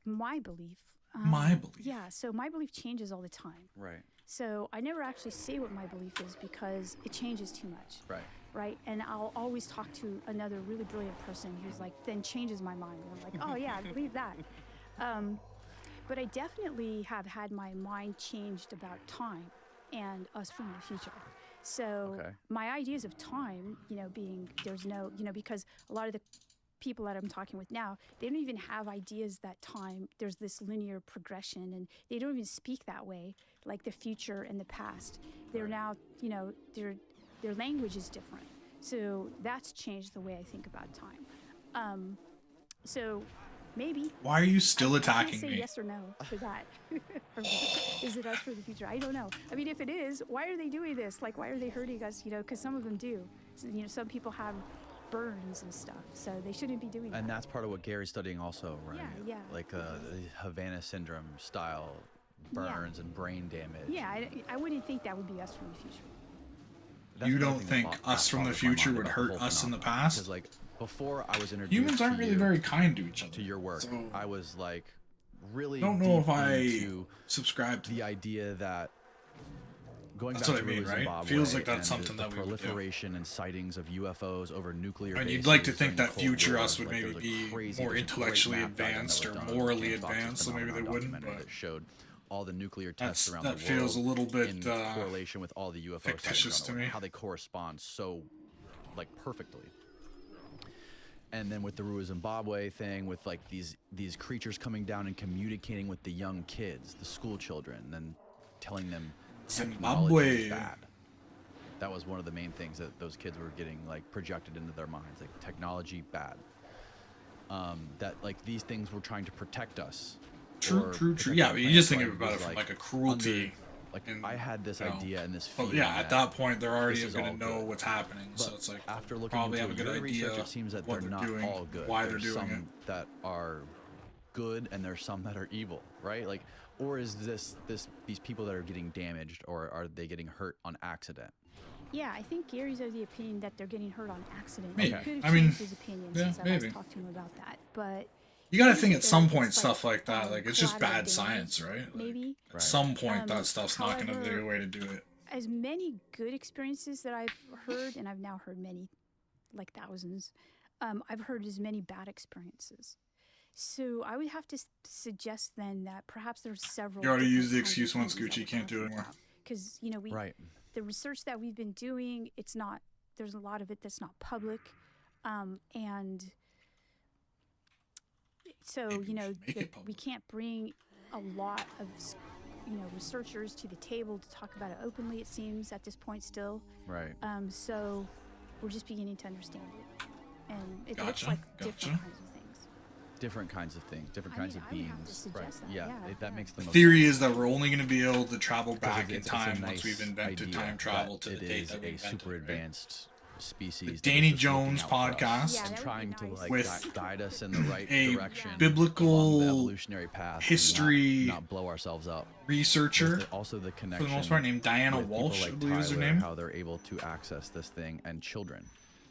My belief. My belief. Yeah, so my belief changes all the time. Right. So I never actually say what my belief is because it changes too much. Right. Right? And I'll always talk to another really brilliant person who's like, then changes my mind. And I'm like, oh yeah, I believe that. But I definitely have had my mind changed about time and us from the future. So Okay. my ideas of time, being there's no, because a lot of the people that I'm talking with now, they don't even have ideas that time, there's this linear progression, and they don't even speak that way, like the future and the past. They're now, their language is different. So that's changed the way I think about time. So maybe. Why are you still I can't attacking say me? yes or no to that. Is it us for the future? I don't know. I mean, if it is, why are they doing this? Like, why are they hurting us? Because some of them do. So, some people have burns and stuff, so they shouldn't be doing that. And that's part of what Gary's studying also, right? Yeah. Like the Havana syndrome style burns and brain damage. Yeah, I wouldn't think that would be us from the future. That's You another don't thing that think bo- us from the boggles my future mind would about hurt the whole us in the phenomenon. past? Because like before I was introduced Humans aren't to really you, very kind to each other. to your work, So I was like really I don't know deep if I into subscribe to the idea that going That's back what to I mean, Peru, right? Zimbabwe, Feels like that's and something the that we would do. proliferation and sightings of UFOs over nuclear I mean, bases you'd like to think during the that Cold future War. us would Like, maybe there's a be crazy- more there's a great intellectually map diagram that advanced was or done on the morally James Fox's advanced, so maybe they Phenomenon wouldn't, documentary but that showed all the nuclear tests around that the feels a world little bit in correlation with all the UFO fictitious sightings to around the me. world, how they correspond so like perfectly. And then with the Rua Zimbabwe thing, with like these creatures coming down and communicating with the young kids, the school children, and telling them technology Zimbabwe. is bad. That was one of the main things that those kids were getting like projected into their minds, like technology bad. That like these things were trying to protect us. True. or Yeah, protect but our you just planet, think but about it was, from like a cruelty. Like and, I had this you know, idea and this Well, feeling. yeah, at that point they're already this is going all to know good. what's happening, so But it's like after looking probably into have a good your idea research, it seems that what they're not doing, all good. why There's they're doing some it. that are good and there's some that are evil, right? Like, or is these people that are getting damaged, or are they getting hurt on accident? Yeah, I think Gary's of the opinion that they're getting hurt on accident. Maybe. He could have I mean, changed his opinion yeah, since I maybe. last talked to him about that. But You got to isn't think at there- some it's point like, stuff like that, like it's just collateral bad damage, science, right? Like, maybe. At some point, Um, that stuff's not going to be however- a way to do it. As many good experiences that I've heard, and I've now heard many, like thousands, I've heard as many bad experiences. So I would have to suggest then that perhaps there's several. You already different used the kinds of excuse once, things that Gucci. You we're can't do it talking anymore. about. Because we Right. the research that we've been doing, it's not. There's a lot of it that's not public, and so Maybe we should make it we public. can't bring a lot of researchers to the table to talk about it openly. It seems at this point still. Right. So we're just beginning to understand it, and it looks Gotcha, like gotcha. different kinds of things. Different kinds of things, different I kinds mean, of I would have to beings. suggest that, Yeah, yeah, that yeah. makes the The most theory sense. is that we're only going to be able to travel Because back in it's a time nice once we've invented idea time travel that to the it date is that we a invented super it, right? advanced species. The that is Danny just looking Jones out for us podcast Yeah, and that would trying be to nice. like With guide us in the right a direction biblical along the evolutionary path, and history not blow ourselves up. researcher, There's also the for connection the most part, named Diana with people Walsh, I like believe is her Tyler, name. how they're able to access this thing, and children.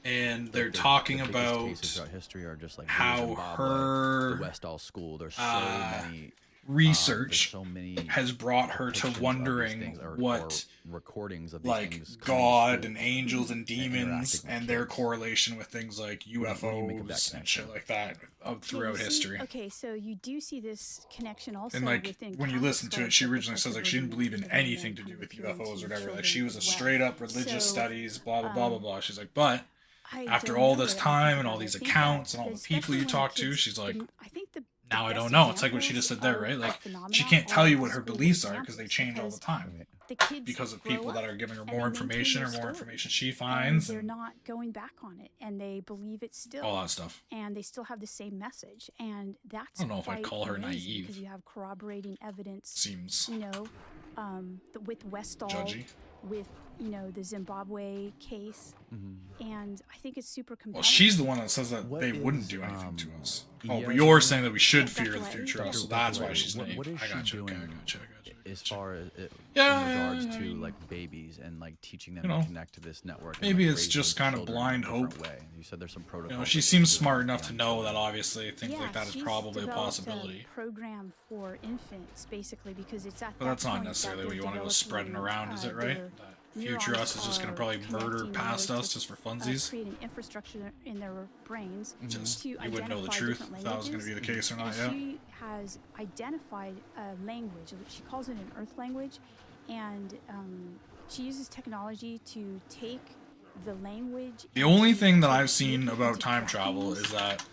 And they're Like, talking the biggest about cases throughout history are just like how Zimbabwe, her the Westall School. There's so many research there's so many has brought her to depictions of these wondering things, or what recordings of these like things coming to God school and angels and demons interacting with and their kids. correlation with things like do you make of that UFOs and connection? shit like that throughout Yeah, you see- history. Okay, so you do see this connection also And like within when you Catholic listen to it, she scholarship, originally because says the like she didn't Virgin believe in Mary and anything to kind do of with appealing UFOs or to whatever. Like children she was a as well. straight up religious So, studies, blah blah blah blah blah. She's like, but I after don't all know this that I time think and all about it. these I think accounts that and all the especially people you when talk to, kids- she's like, I think the now I best don't know. It's like what she examples just said there, of right? a Like she phenomenon can't tell are you what her school beliefs are because they examples, change all the because time the kids because of grow people that up are giving her and more they maintain information or their more story, information she and finds they're and not going back on it, and they believe it still. all that stuff. And they still have the same message, and that's I don't know if I'd quite call her amazing naive. because you have corroborating evidence. Seems With Westall, judgy. with the Zimbabwe case, and I think it's super compelling. Well, she's the one that says that What they wouldn't is, do anything to us. yeah, Oh, but she- you're saying that we should Dr. fear the White, future, Dr. so that's why White, she's what- naive. what is I got she you. Okay, I doing got you. I got you. as far as in Yeah, regards I to mean, like babies and like teaching them you know, to connect to this network. And, maybe like, it's raising just kind of children blind in a different hope. Way. You said there's some protocols. You know, she that seems do smart with enough to young know children. that obviously things like that is she's probably a developed possibility. A program for infants, basically, because it's at But that that's not point that necessarily they're what you want to go spreading developing, around, is it, right? their That future neurons us is just going are to probably murder connecting past more us to, just for funsies. create an infrastructure in their brains Just to you wouldn't know the identify truth different if that was going to be the languages. case or not. And Yeah. she has identified a language. She calls it an Earth language, and She uses technology to take the language. The and only to thing that make I've seen it about into time travel trackings, is that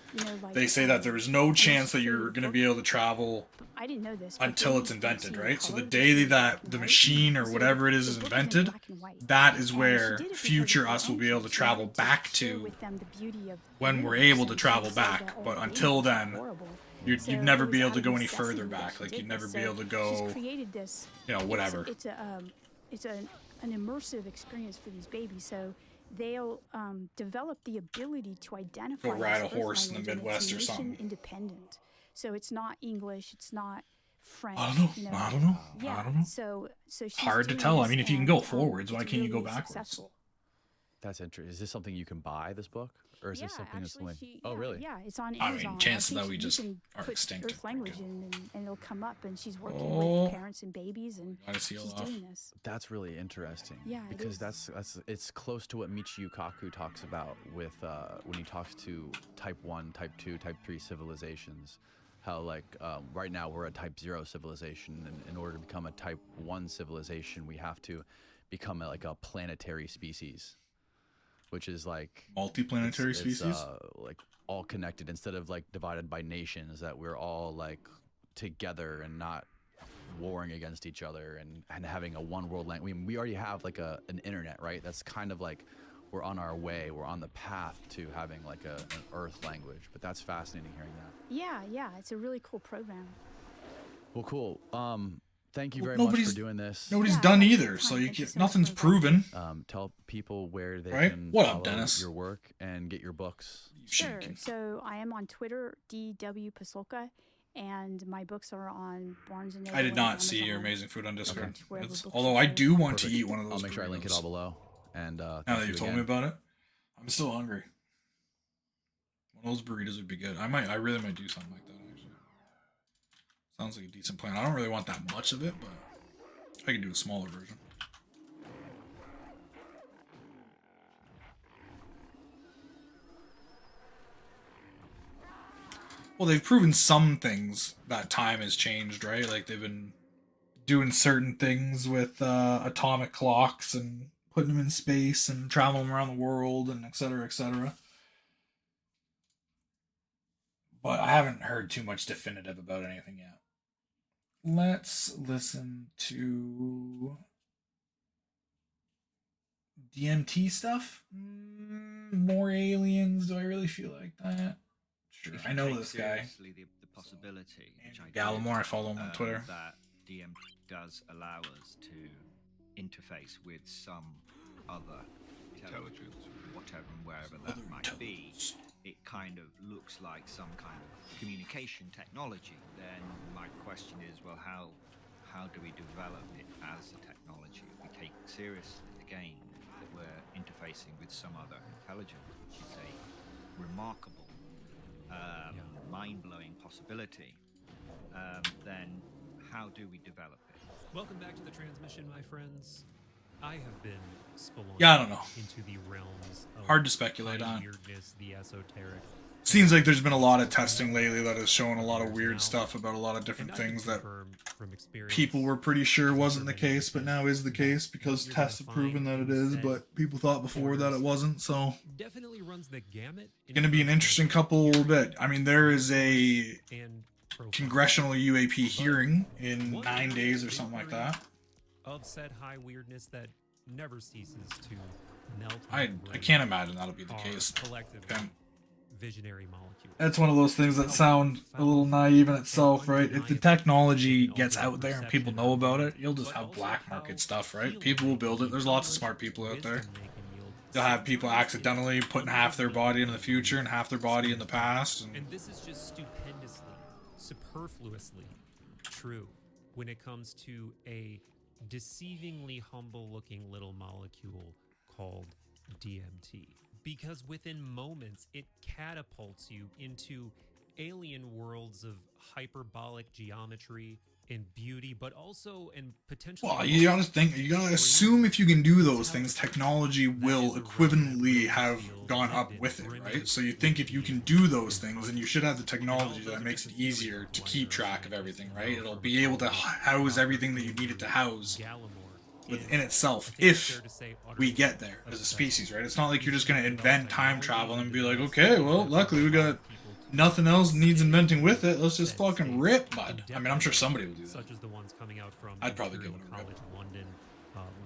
like, they say that there is no chance that you're going to be able to travel. travel I didn't know this. But until it's babies don't see invented, in right? So the color, they see day in black that and the white. machine or So whatever it is the book invented, in black and white. that is And she where did it because future of her us will be able to entry. She travel wanted back share to with them the beauty of when the we're universe, able to and she travel said back. that, But oh, until aliens are then, horrible. you'd So never it be was able out to of go any further necessity that back. she Like, did you'd never this. be So able to go, she's created this. you know, whatever. It's an immersive experience for these babies. So they'll develop the ability to identify Go ride this a Earth horse in the language, and Midwest or it's something. nation independent. So it's not English. It's not French. I don't know. You know? I don't know. Yeah. I don't know. So she's Hard to doing tell. I this, mean, if you can go and, forwards, why it's can't you go really backwards? successful. That's interesting. Is this something you can buy, this book? Or is Yeah, this something that's actually, linked? Oh, really? Yeah, it's on I mean, Amazon. chances think that we you just can are put extinct Earth are language pretty in, and it'll come up. And she's working Oh. with parents and babies, and Gotta seal she's off. doing this. That's really interesting. Yeah, it because is. that's it's close to what Michio Kaku talks about with when he talks to type 1, type 2, type 3 civilizations. How like right now we're a type 0 civilization, and in order to become a type 1 civilization, we have to become like a planetary species, which is like Multiplanetary it's, species? like all connected instead of like divided by nations, that we're all like together and not warring against each other, and having a one world language. I mean, we already have like an internet, right? That's kind of like we're on our way, we're on the path to having like an Earth language. But that's fascinating hearing that. Yeah, it's a really cool program. Well, cool. Thank you Well, very much nobody's- for doing this. Nobody's Yeah, done I had a either, good so time. you Thank you get so much nothing's for inviting me. proven. Tell people where they Right? can What up, follow Dennis? your work and get your books. Sure. So I am on Twitter, DW Pasolka, and my books are on Barnes and Noble. I did not and see your Amazon. amazing food on Discord. Okay. Wherever It's- books although are I sold. do want to Perfect. eat one of those. I'll make sure I link it burritos. all below. And Now thank that you you've told again. me about it, I'm still hungry. One of those burritos would be good. I really might do something like that, actually. Sounds like a decent plan. I don't really want that much of it, but I can do a smaller version. Well, they've proven some things that time has changed, right? Like they've been doing certain things with atomic clocks and putting them in space and traveling around the world and et cetera, et cetera. But I haven't heard too much definitive about anything yet. Let's listen to DMT stuff. More aliens. Do I really feel like that? Sure. If you I know take this guy. seriously the possibility, which I Gallimore, do, I follow him on Twitter. that DMT does allow us to interface with some other intelligence, whatever and wherever that might be. It kind of looks like some kind of communication technology. Then my question is, well, how do we develop it as a technology? If we take seriously again that we're interfacing with some other intelligence, which is a remarkable, mind-blowing possibility, then how do we develop it? Welcome back to the transmission, my friends. I have been spelunking Yeah, I don't know. into the realms of Hard to speculate high on. weirdness, the esoteric. Seems like there's been a lot of testing lately that has shown a lot of weird stuff about a lot of different And I can things that confirm from experience people were pretty sure wasn't the case, but now is the case because You're tests gonna have proven that find it is, instead but people thought before that it wasn't, so definitely runs the gamut. in gonna be an terms of interesting couple bit. I mean, there is a and profile congressional UAP hearing in 9 days or something like that. of said high weirdness that never ceases to melt. I can't imagine that'll be the our case. collective Okay. visionary molecule. That's one of those things that sound a little naive in itself, right? If the technology gets out there and people know about it, you'll just have black market stuff, right? People will build it. There's lots of smart people out there. You'll have people accidentally putting half their body in the future and half their body in the past. And this is just stupendously, superfluously true when it comes to a deceivingly humble looking little molecule called DMT. Because within moments, it catapults you into alien worlds of hyperbolic geometry and beauty, but also and potentially. Well, you gotta think, you gotta assume if you can do those things, technology will equivalently have gone up with it, right? So you think if you can do those things, then you should have the technology that makes it easier to keep track of everything, right? It'll be able to house everything that you need it to house Gallimore within is, itself I think it's if fair to say, we utterly get there as a obsessive. species, right? It's not like you're just going to Develop invent time technology travel and into be the like, next okay, stage well, that luckily we allow got people to nothing else needs stay inventing in with it. Let's just said fucking states rip, bud. I mean, I'm sure indefinitely, somebody will do that. such as the ones coming out from I'd probably give Imperial it a rip. College London.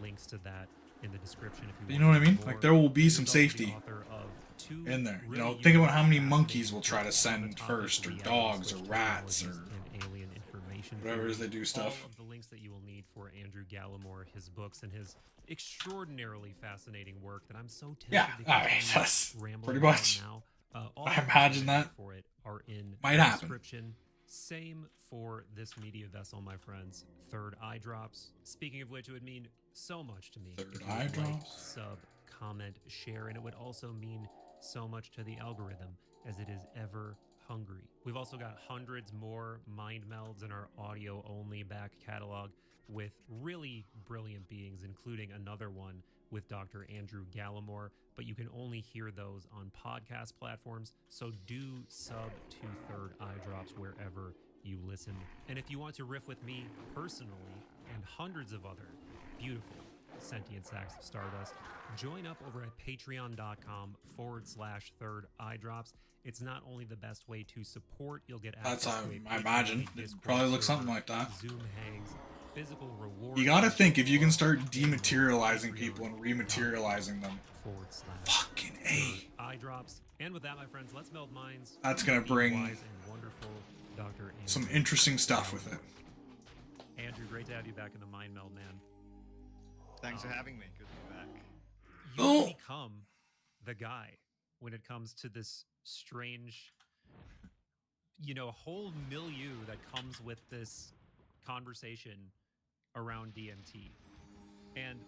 Links to that in the description if you But want you know what I to mean? know Like more. there will be Andrew's some also the safety author of two in there. You really know, think about how many unique, monkeys will fascinating try to books on the send topic, first, or reality dogs, or switch rats, technologies or and alien information whatever it is theory. they do stuff. All of the links that you will need for Andrew Gallimore, his books, and his extraordinarily fascinating work that I'm so tempted Yeah, to I mean, continue that's rambling pretty about much. now. All I the links imagine you will need that for it are in might the happen. description. Same for this media vessel, my friends. Third eye drops. Speaking of which, it would mean so much to me Third if you eye would like, drops? sub, comment, share, and it would also mean so much to the algorithm as it is ever hungry. We've also got hundreds more mind melds in our audio only back catalog with really brilliant beings, including another one with Dr. Andrew Gallimore, but you can only hear those on podcast platforms. So do sub to Third Eye Drops wherever you listen. And if you want to riff with me personally and hundreds of other beautiful sentient sacks of stardust, join up over at patreon.com/Third Eye Drops. It's not only the best way to support, you'll get access That's, to a I imagine. Patreon It Discord probably looks server, something like that. Zoom hangs, physical rewards. You gotta think, if you can start and dematerializing people and rematerializing them, // fucking A. eye drops. And with that, my friends, let's meld minds. That's gonna with the bring wise and wonderful Dr. some Andrew interesting stuff with it. Andrew, great to have you back in the mind meld, man. Thanks for having me. Good to be back. You've Oh. become the guy when it comes to this strange, whole milieu that comes with this conversation around DMT. And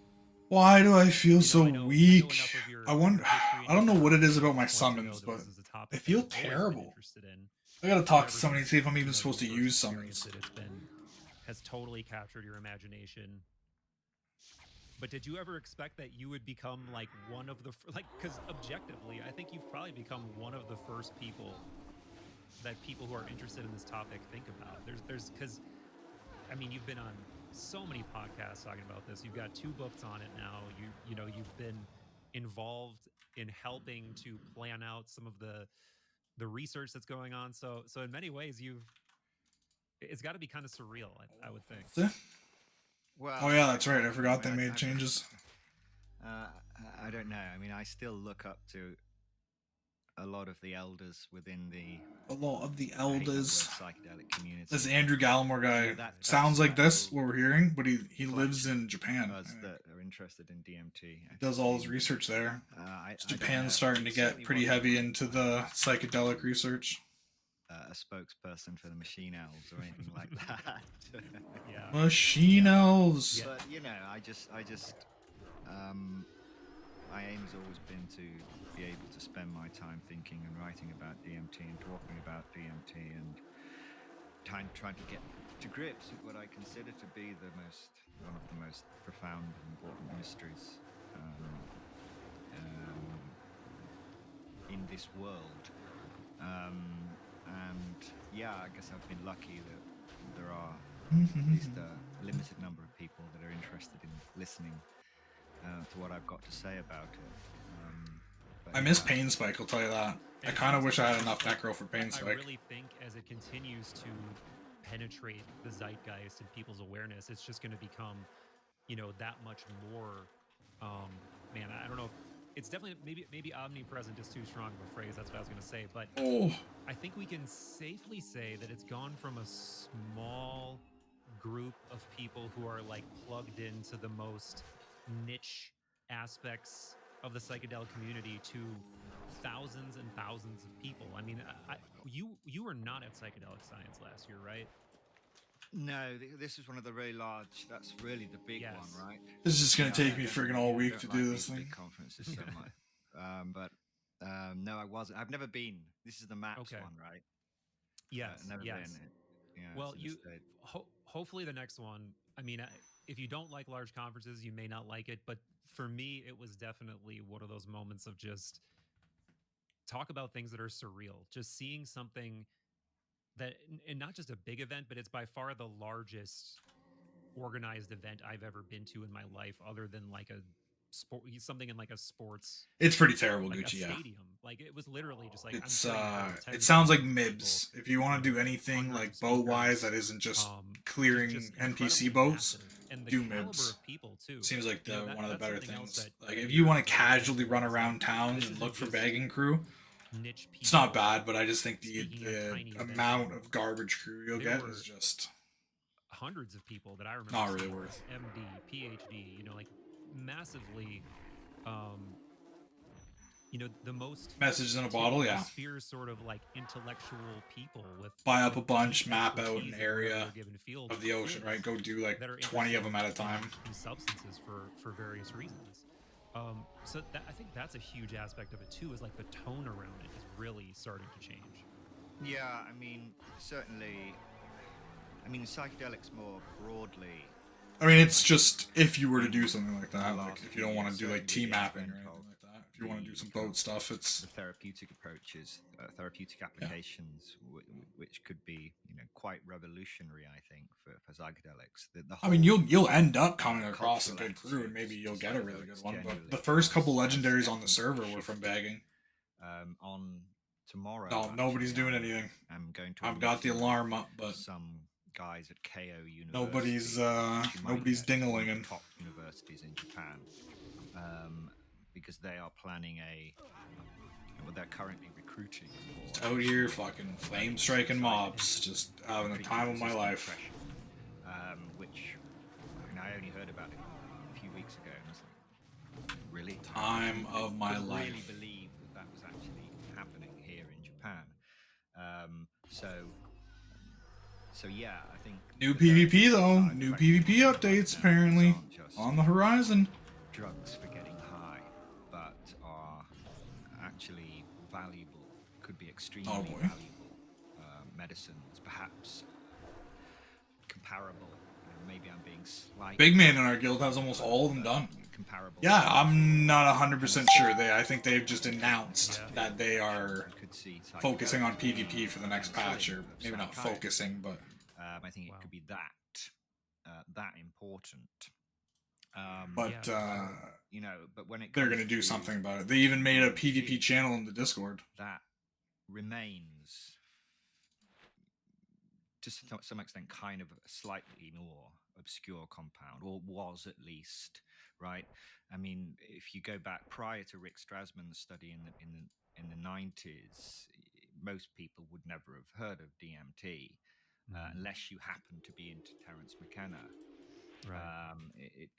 Why do I feel so I know weak? enough of your I wonder. history and I don't know your what it is about my points ago summons, that but this is a topic I that feel you've always been terrible. interested in. I gotta talk to Ever somebody and since, see if I'm even you supposed to first use experienced summons. has totally captured your imagination. But did you ever expect that you would become like one of the because objectively, I think you've probably become one of the first people that people who are interested in this topic think about. There's because I mean, you've been on so many podcasts talking about this. You've got 2 books on it now. You've been involved in helping to plan out some of the research that's going on. So in many ways, it's got to be kind of surreal. I would think. Well, Oh yeah, that's right. I forgot they made I- changes. I don't know. I mean, I still look up to a lot of the elders within the A lot of the I hate that word, elders. psychedelic community. This Andrew Gallimore guy Yeah, that's sounds like this, actual what we're hearing, but he lives collection in Japan. Us that are interested in DMT. He does all his research there. I don't know. Japan's starting to It get certainly pretty wasn't, heavy into the psychedelic research. a spokesperson for the machine elves or anything like that. Yeah. Machine elves. But my aim has always been to be able to spend my time thinking and writing about DMT and talking about DMT and trying to get to grips with what I consider to be one of the most profound and important mysteries in this world. And yeah, I guess I've been lucky that there are at least a limited number of people that are interested in listening to what I've got to say about it. But I miss yeah, Pain Spike, I'll tell you that. I And kind of it's wish I had also enough like, necro for Pain I Spike. really think as it continues to penetrate the zeitgeist and people's awareness, it's just going to become, that much more. Man, I don't know if it's definitely maybe omnipresent is too strong of a phrase. That's what I was going to say, but Oh, I think we can safely say that it's gone from a small group of people who are like plugged into the most niche aspects of the psychedelic community to thousands and thousands of people. I mean, you were not at Psychedelic Science last year, right? no, this is one of the really large. That's really the big Yes. one, right? this is just gonna Yeah, take I me don't- friggin' all I week don't to like do these this thing. big conferences so much. No, I wasn't. I've never been. This is the MAPS Okay. one, right? Yes. Never yes. been. Yeah, Well, it's in the States. hopefully the next one. I mean, if you don't like large conferences, you may not like it. But for me, it was definitely one of those moments of just talk about things that are surreal. Just seeing something that, and not just a big event, but it's by far the largest organized event I've ever been to in my life, other than like a sport, something in like a sports, It's pretty terrible, like a Gucci. Yeah. stadium. Like it was literally just like It's I'm sure you've heard tens it of sounds like thousands of people, Mibs. If you want to do anything hundreds like of boat wise speakers, that isn't just just clearing NPC incredibly boats, massive, and the do caliber Mibs. of people too. Seems like You know, one of the that's better something else things. that Like if here you want is to very casually thankful run is, like, around towns this and isn't look for just bagging crew, niche people. it's not bad. But I just think speaking at the tiny events amount anymore. of garbage crew you'll There get were is just hundreds of people that I remember not really seeing, worth. MD, PhD, you know, like massively, you know, the most Messages in a bottle, yeah. Sphere's sort of like intellectual people with Buy up a with bunch, deep map out expertise an in whatever area their given field of the ocean, is, right? Go do like that are 20 of them at a interested time. in substances for various reasons. So that, I think that's a huge aspect of it too, is like the tone around it is really starting to change. Yeah, I mean, certainly. I mean, psychedelics more broadly. I mean, it's just if you were to do something like that, like if you don't want to do like T mapping or anything like that, if you want to do some boat stuff, it's the therapeutic approaches, therapeutic applications, which could be, you know, quite revolutionary, I think, for psychedelics. I mean, you'll end up coming across a good crew, and maybe you'll get a really good one. But the first couple legendaries on the server were from bagging. On tomorrow, No, nobody's doing anything. I'm going to. I've got the alarm up, but some guys at KO University. Nobody's ding-a-linging. Top universities in Japan, because they are planning well, they're currently recruiting for out here fucking flame striking mobs, just having the time of my life. Which, I mean, I only heard about it a few weeks ago, and I was like, really? Time of my Couldn't life. really believe that was actually happening here in Japan. So yeah, I think new PvP though, new PvP updates apparently on the horizon. Drugs for getting high, but are actually valuable, could be extremely valuable medicines, perhaps comparable. Maybe I'm being slightly. Big Man in our guild has almost all of them done. Comparable. Yeah, I'm not 100% sure. I think they've just announced that they are focusing on PvP for the next patch, or maybe not focusing, but I think it could be that important. You know, but when it they're going to do something about it. They even made a PvP channel in the Discord. That remains, to some extent, kind of a slightly more obscure compound, or was at least, right? I mean, if you go back prior to Rick Strassman's study in the 90s, most people would never have heard of DMT. Unless you happen to be into Terence McKenna, Right.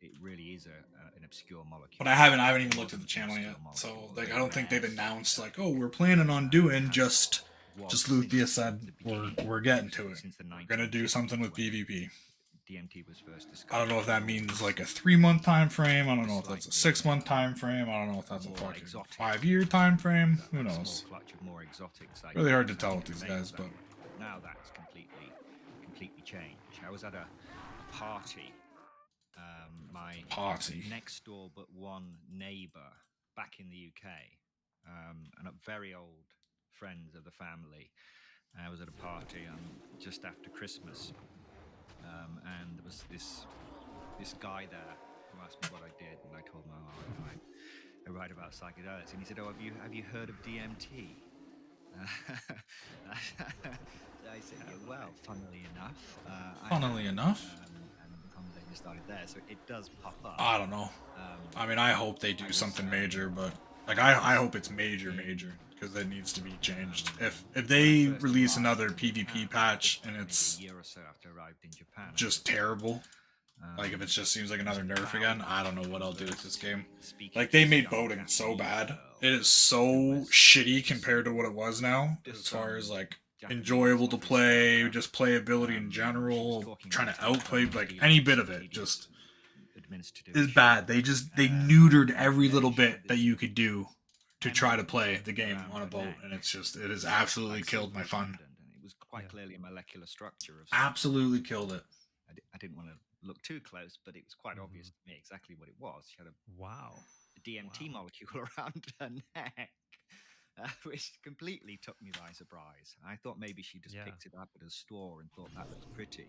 It really is an obscure molecule. But I haven't even looked at the channel yet, so like I don't think they've announced like, oh, we're planning on doing just Luthia said we're getting to it. We're gonna do something with PvP. DMT was first discovered. I don't know if that means like a 3-month time frame. I don't know if that's a 6-month time frame. I don't know if that's a fucking 5-year time frame. Who knows? Really hard to tell with these guys, but now that's completely changed. I was at a party. My next door but one neighbour back in the UK, and a very old friends of the family. I was at a party just after Christmas, and there was this guy there who asked me what I did, and I told him, I write about psychedelics, and he said, "Oh, have you heard of DMT?" I said, yeah, well, funnily enough. And the conversation started there, so it does pop up. I don't know. I mean, I hope they do something major, but like I hope it's major, because it needs to be changed. If they release another PvP patch and it's just terrible, like if it just seems like another nerf again, I don't know what I'll do with this game. Like they made boating so bad. It is so shitty compared to what it was now, as far as like enjoyable to play, just playability in general, trying to outplay, like any bit of it just is bad. They neutered every little bit that you could do to try to play the game on a boat, and it has absolutely killed my fun. It was quite clearly a molecular structure of absolutely killed it. I didn't want to look too close, but it was quite obvious to me exactly what it was. She had a DMT molecule around her neck. Which completely took me by surprise. I thought maybe she just picked it up at a store and thought that looked pretty.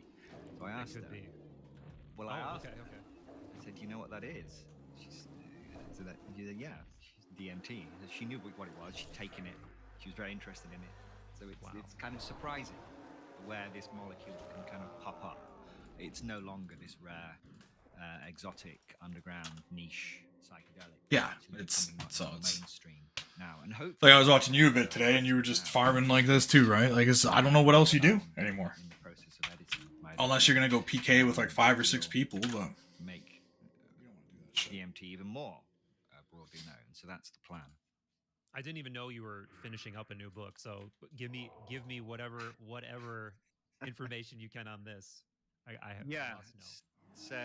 So I asked her, Well, I asked okay, her. okay. I said, "Do you know what that is?" She's so that yeah, she's DMT. She knew what it was. She'd taken it. She was very interested in it. So it's kind of surprising where this molecule can kind of pop up. It's no longer this rare, exotic, underground niche psychedelic. Yeah, actually it's becoming much so more it's mainstream now, and hopefully. like I was watching you a bit today, and you were just farming like this too, right? Like I don't know what else you do anymore, in the process of editing, unless you're gonna go PK with like 5 or 6 people. But make you don't want to do that shit. DMT even more broadly known. So that's the plan. I didn't even know you were finishing up a new book. So give me whatever information you can on this. I must know. So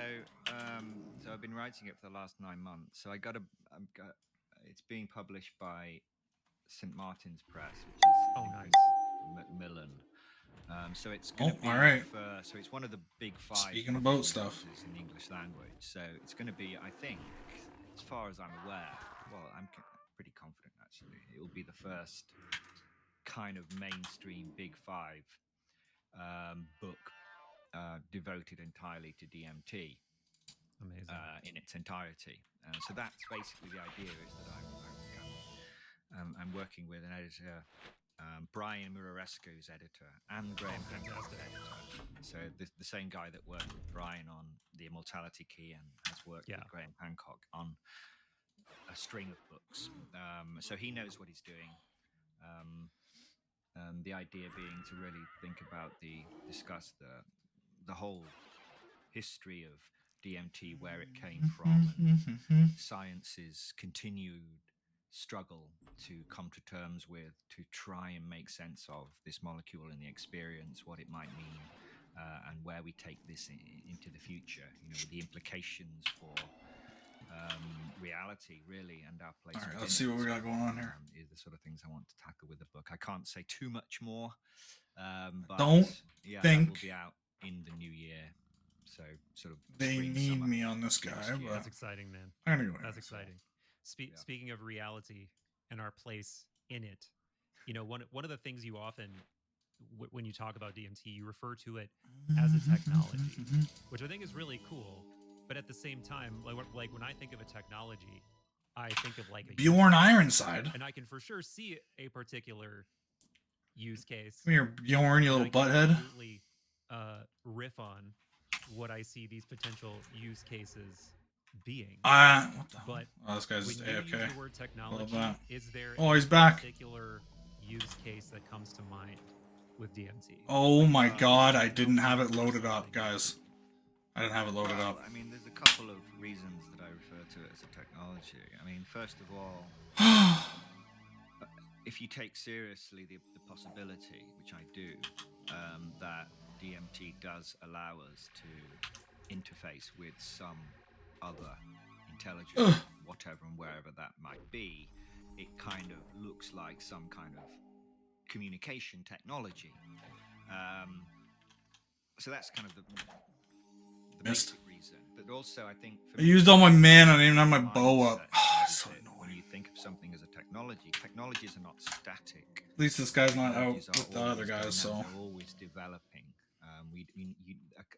I've been writing it for the last 9 months. So it's being published by St. Martin's Press, which is nice. Macmillan. So it's going to be all right. so it's one of the big 5 Speaking of boat stuff in the English language. So it's going to be, I think, as far as I'm aware, well, I'm pretty confident actually, it will be the first kind of mainstream big 5 book devoted entirely to DMT. Amazing. In its entirety. So that's basically the idea, is that I'm working with an editor, Brian Murarescu's editor, and Graham Hancock's editor. So the same guy that worked with Brian on The Immortality Key and has worked with Graham Hancock on a string of books. So he knows what he's doing. The idea being to really discuss the whole history of DMT, where it came from, and science's continued struggle to come to terms with, to try and make sense of this molecule and the experience, what it might mean, and where we take this into the future, with the implications for reality, really, and our place. All right, let's see what we got going on here. Is the sort of things I want to tackle with the book. I can't say too much more, but don't that think will be out in the new year. So sort of they need me on this guy, but that's exciting, man. Anyway, that's exciting. Speaking of reality and our place in it, one of the things you often, when you talk about DMT, you refer to it as a technology, which I think is really cool. But at the same time, like when I think of a technology, I think of like a Bjorn Ironside, and I can for sure see a particular use case. Come here, Bjorn, you little butthead. Absolutely, riff on what I see these potential use cases being. What the but hell? This guy's when you AFK. use the word technology, is there he's a back. particular use case that comes to mind with DMT? Oh my god, I didn't have it loaded up, guys. I didn't have it loaded up. I mean, there's a couple of reasons that I refer to it as a technology. I mean, first of all, if you take seriously the possibility, which I do, that DMT does allow us to interface with some other intelligence, whatever and wherever that might be, it kind of looks like some kind of communication technology. So that's kind of the basic reason. But also, I think I used all my mana, I didn't even have my bow up. So annoying. When you think of something as a technology, technologies are not static. At least this guy's not out with the other guys, so they're always developing.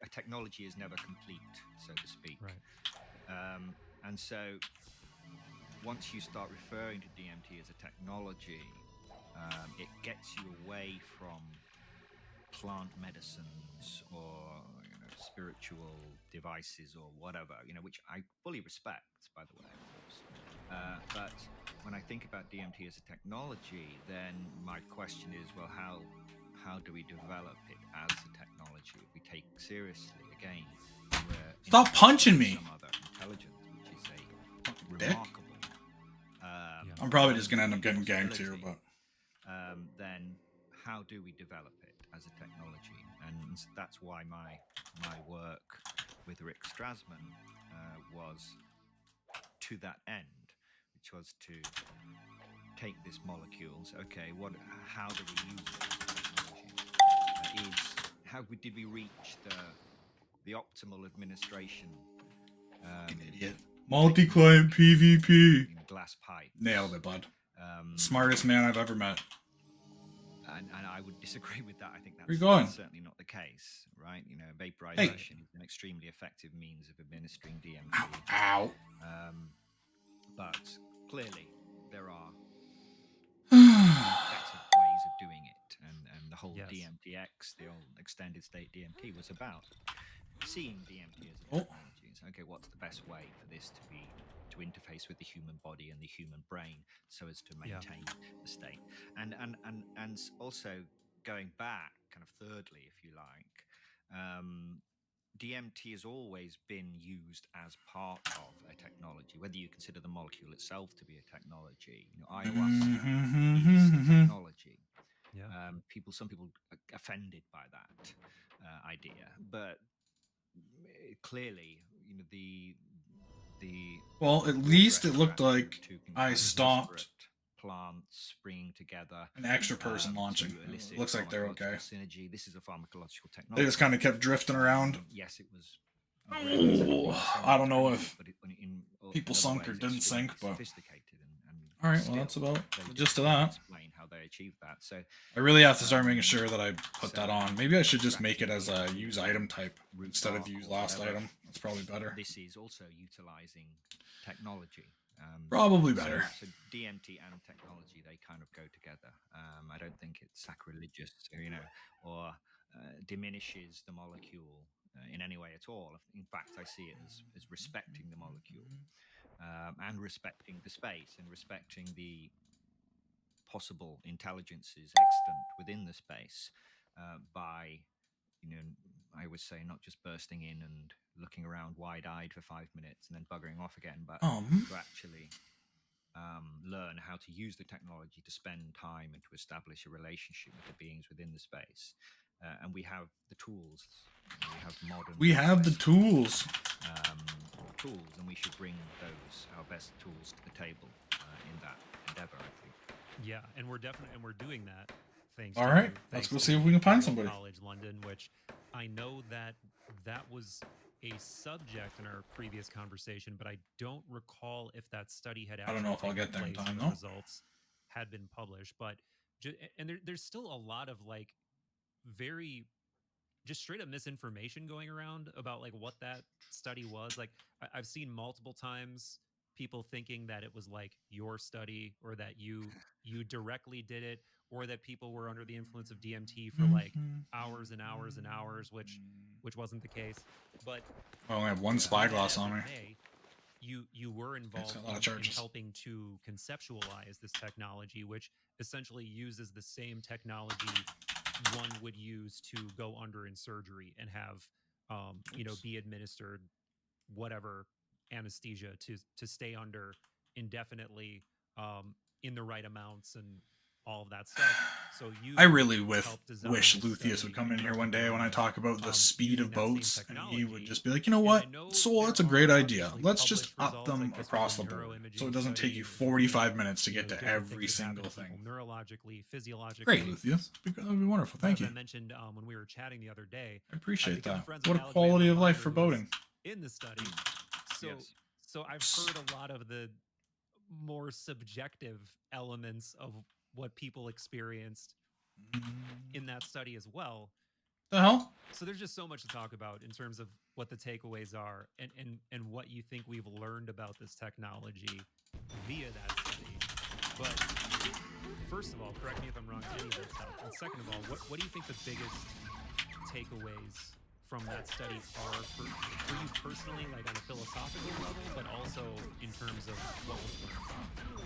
A technology is never complete, so to speak. Right. And so, once you start referring to DMT as a technology, it gets you away from plant medicines or spiritual devices or whatever, which I fully respect, by the way, of course. But when I think about DMT as a technology, then my question is, well, how do we develop it as a technology? If we take seriously, again, stop punching me. Some other intelligence, which is a Dick. remarkable. I'm probably just gonna end up getting ganked here, but then how do we develop it as a technology? And that's why my work with Rick Strassman was to that end, which was to take this molecules. Okay, how do we use it? How did we reach the optimal administration? An idiot. Multi-client PvP. Glass pipe. Nailed it, bud. Smartest man I've ever met. and I would disagree with that. I think Where you that's going? certainly not the case, right? You know, vaporization is an extremely effective means of administering DMT. Ow. But clearly, there are better ways of doing it, and the whole Yes. DMTX, the old extended state DMT, was about seeing DMT as a Oh. technology. It's okay, what's the best way for this to interface with the human body and the human brain so as to maintain the state, and also going back, kind of thirdly, if you like. DMT has always been used as part of a technology, whether you consider the molecule itself to be a technology. You know, ayahuasca is a technology. Yeah. Some people are offended by that idea, but clearly, you know, the Well, at least it looked extract like to I concoct stopped disparate plants bringing together an extra person launching. to elicit Looks like they're okay. pharmacological synergy. This is a pharmacological technology. They just kind of kept drifting around. Yes, it was. I don't know if but people in other sunk or ways, didn't extremely sink, but sophisticated and all right. still, Well, that's about they the just gist of can't that. explain how they achieved that. So I really have to start making sure that I put that on. Maybe I should just make it as a use item type instead of use last item. That's probably better. this is also utilizing technology. Probably better. So DMT and technology, they kind of go together. I don't think it's sacrilegious, you know, or diminishes the molecule in any way at all. In fact, I see it as respecting the molecule and respecting the space and respecting the possible intelligences extant within the space by, you know, I would say not just bursting in and looking around wide-eyed for 5 minutes and then buggering off again, but to actually learn how to use the technology to spend time and to establish a relationship with the beings within the space. And we have the tools. We have modern. We have the tools. Tools, and we should bring our best tools to the table in that endeavor, I think. Yeah, and we're doing that. Thanks. All to- right, let's thanks go to see if we can find Imperial somebody. College London, which I know that was a subject in our previous conversation, but I don't recall if that study had actually I don't know if I'll taken get there in place time, and the though. results had been published. But there's still a lot of like very just straight up misinformation going around about like what that study was. Like I've seen multiple times people thinking that it was like your study or that you directly did it, or that people were under the influence of DMT for like hours and hours and hours, which wasn't the case. But I only have one spyglass on me. You were involved got a lot of in charges. helping to conceptualize this technology, which essentially uses the same technology one would use to go under in surgery and have be administered whatever anesthesia to stay under indefinitely in the right amounts and all of that stuff. So I really helped design wish this Lucius study, would come in here correct one me if day I'm when I wrong, talk about the speed using of that same boats, and he would technology. just be like, you know And what, I know Soul, that's a there great are idea. obviously Let's just published up results, them like this across the was a board, neuroimaging so it doesn't take you study, 45 minutes to you know, get to different every things that happen single to people thing. neurologically, physiologically. Great, Lucius. That would be wonderful. Thank As you. I mentioned when we were chatting the other day, I appreciate become that. friends What with a Alexander quality of life Binder, for who was boating. in the study. So Yes. so I've heard a lot of the more subjective elements of what people experienced in that study as well. The hell? So there's just so much to talk about in terms of what the takeaways are and what you think we've learned about this technology via that study. But first of all, correct me if I'm wrong, any of that stuff. And second of all, what do you think the biggest takeaways from that study are for you personally, like on a philosophical level, but also in terms of what was learned?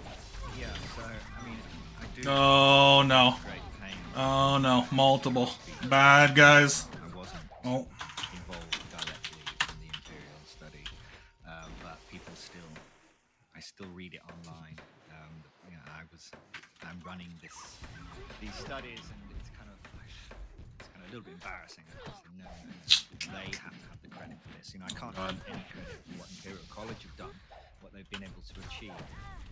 Yeah, so I mean, I do. Oh no. Great pain. Oh no. Multiple. Bad guys. I wasn't Oh. involved directly in the Imperial study, but I still read it online. You know, I'm running these studies, and it's kind of a little bit embarrassing. I say, no, they have to have the credit for this. You know, I can't God. take any credit for what Imperial College have done, what they've been able to achieve.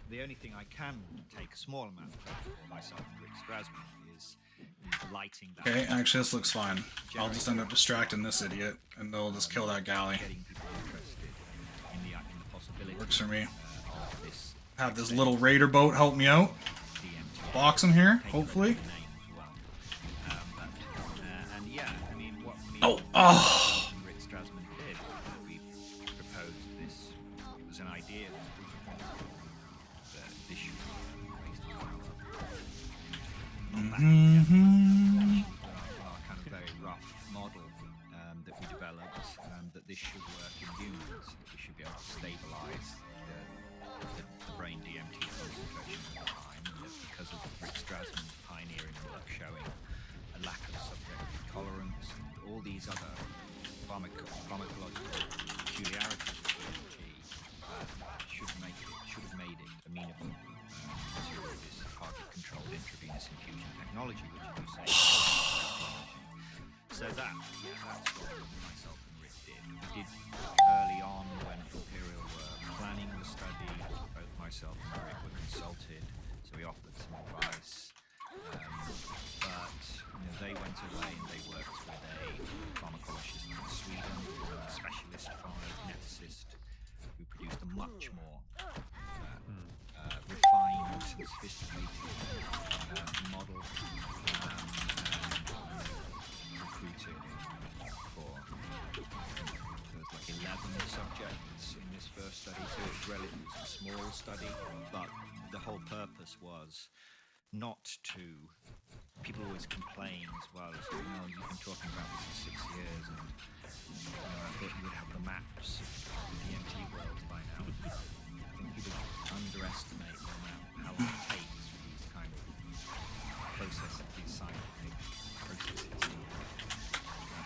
The only thing I can take a small amount of credit for myself, Rick Strasman, is lighting that. Okay, actually this looks fine. I'll just end up distracting this idiot, and they'll just kill that galley. Getting people interested in the possibility. Works for me. Of this Have this little raider boat help me out. DMT. Box him here, Take hopefully. the name as well. Rick Strassman did. We proposed this. It was an idea that this should be based on our kind of very rough model that we developed, that this should work in humans. We should be able to stabilize the brain DMT concentration over time, and that because of Rick Strassman's pioneering work showing a lack of subjective tolerance and all these other pharmacological peculiarities of DMT, should have made it amenable to this target-controlled intravenous infusion technology, which, as you say, is so that's what myself and Rick did. We did early on when Imperial were planning the study. Both myself and Rick were consulted, so we offered some advice. But they went away and they worked with a pharmacologist in Sweden, a specialist pharmacokineticist, who produced a much more refined and sophisticated model, recruited for, there was like 11 subjects in this first study, so it's relatively a small study, but the whole purpose was not to, people always complain as well, so, you've been talking about this for 6 years, and I thought you would have the maps of the DMT world by now. I think people underestimate the amount, how long it takes for these kind of these scientific processes to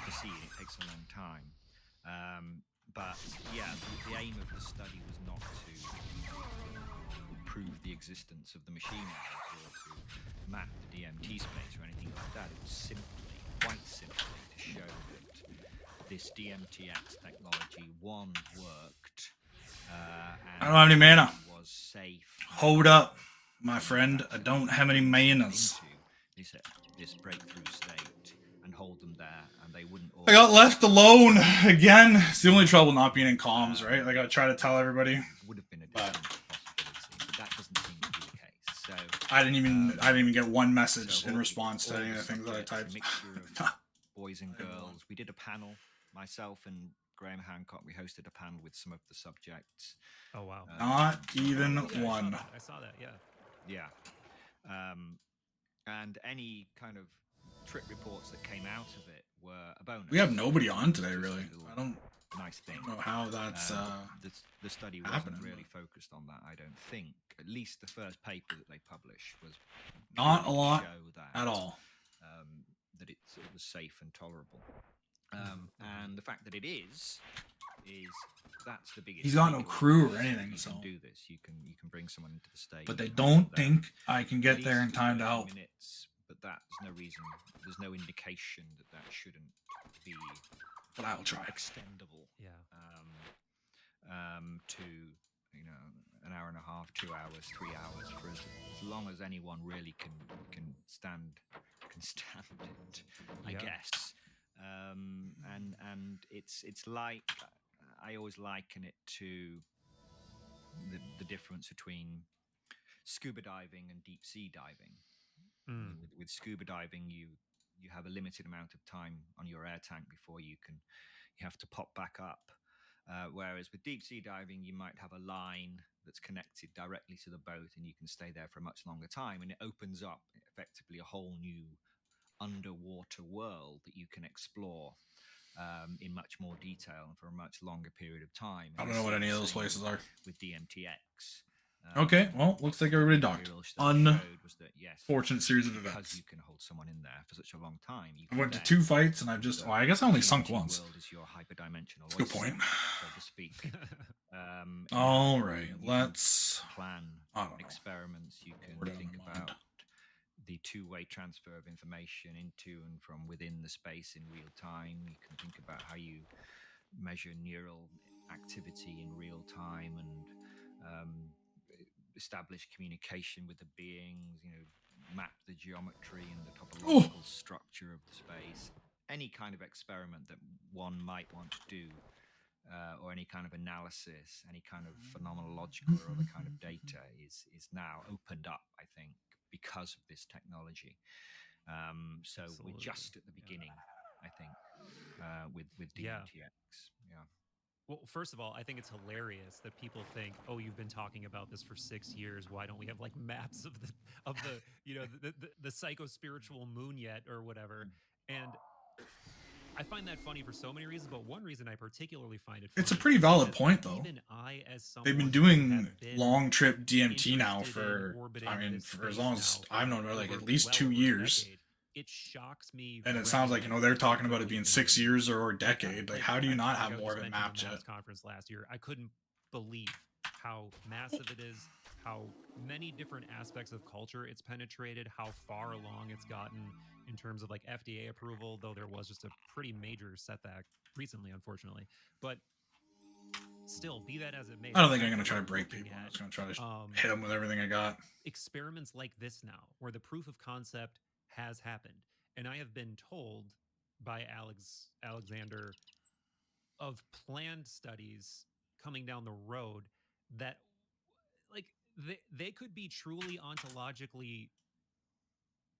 proceed. It takes a long time. But yeah, the aim of the study was not to prove the existence of the machine labs or to map the DMT space or anything like that. It was quite simply, to show that this DMTX technology, one, worked, and I don't have any mana. was safe. Hold up, my friend. I don't have any manas. This breakthrough state and hold them there, and they wouldn't. I got left alone again. It's the only trouble not being in comms, right? I gotta try to tell everybody. Would have been a different possibility, but that doesn't seem to be the case. So I didn't even get one message in response to any of the things that I typed. A mixture of boys and girls. We did a panel. Myself and Graham Hancock. We hosted a panel with some of the subjects. Oh wow! Not even one. I saw that. Yeah. Yeah. And any kind of trip reports that came out of it were a bonus. We have nobody on today, really. I don't nice thing. know how that's the study wasn't really focused on that. I don't think. At least the first paper that they published was not a lot at all. That it was safe and tolerable. And the fact that it is that's the biggest. He's got no crew or anything, you so can do this. You can bring someone into the stage. But they don't think I can get there in time to help. Minutes, but that's no reason. There's no indication that shouldn't be. But I'll try. Extendable. Yeah. To an hour and a half, 2 hours, 3 hours, for as long as anyone really can stand it, I guess. And it's like, I always liken it to the difference between scuba diving and deep sea diving. With scuba diving, you have a limited amount of time on your air tank before you have to pop back up. Whereas with deep sea diving, you might have a line that's connected directly to the boat, and you can stay there for a much longer time, and it opens up effectively a whole new underwater world that you can explore in much more detail and for a much longer period of time. I don't know what any of those places are. With DMTX. Okay, well, looks like everybody docked. Unfortunate series of events. Because you can hold someone in there for such a long time. I went to 2 fights and I've just, I guess I only sunk once. Is your hyperdimensional That's a good point. So to speak. All right, let's plan experiments. You can think about the two-way transfer of information into and from within the space in real time. You can think about how you measure neural activity in real time and establish communication with the beings, map the geometry and the topological structure of the space. Any kind of experiment that one might want to do, or any kind of analysis, any kind of phenomenological or other kind of data is now opened up, I think, because of this technology. So we're just at the beginning, I think. with Yeah. DMTX. Yeah. Well, first of all, I think it's hilarious that people think, "Oh, you've been talking about this for 6 years. Why don't we have like maps of the the psycho spiritual moon yet or whatever?" And I find that funny for so many reasons, but one reason I particularly find it funny It's a pretty valid is point, though. even I, as someone They've been who doing have been long trip DMT now interested in for, orbiting I mean, this for as space long as now I've for known, like over- at least well 2 over a years. decade, it shocks me. And it sounds like, you know, they're talking about it being 6 regularly. years or a decade. Like, how do you not have more of it mapped at yet? MAPS conference last year? I couldn't believe how massive it is, how many different aspects of culture it's penetrated, how far along it's gotten in terms of like FDA approval, though there was just a pretty major setback recently, unfortunately. But still, be that as it may, I don't the think I'm fact going to that try to we're break looking people. I'm at, just going to try to um, hit them with everything I got. experiments like this now, where the proof of concept has happened. And I have been told by Alexander of planned studies coming down the road that like they could be truly ontologically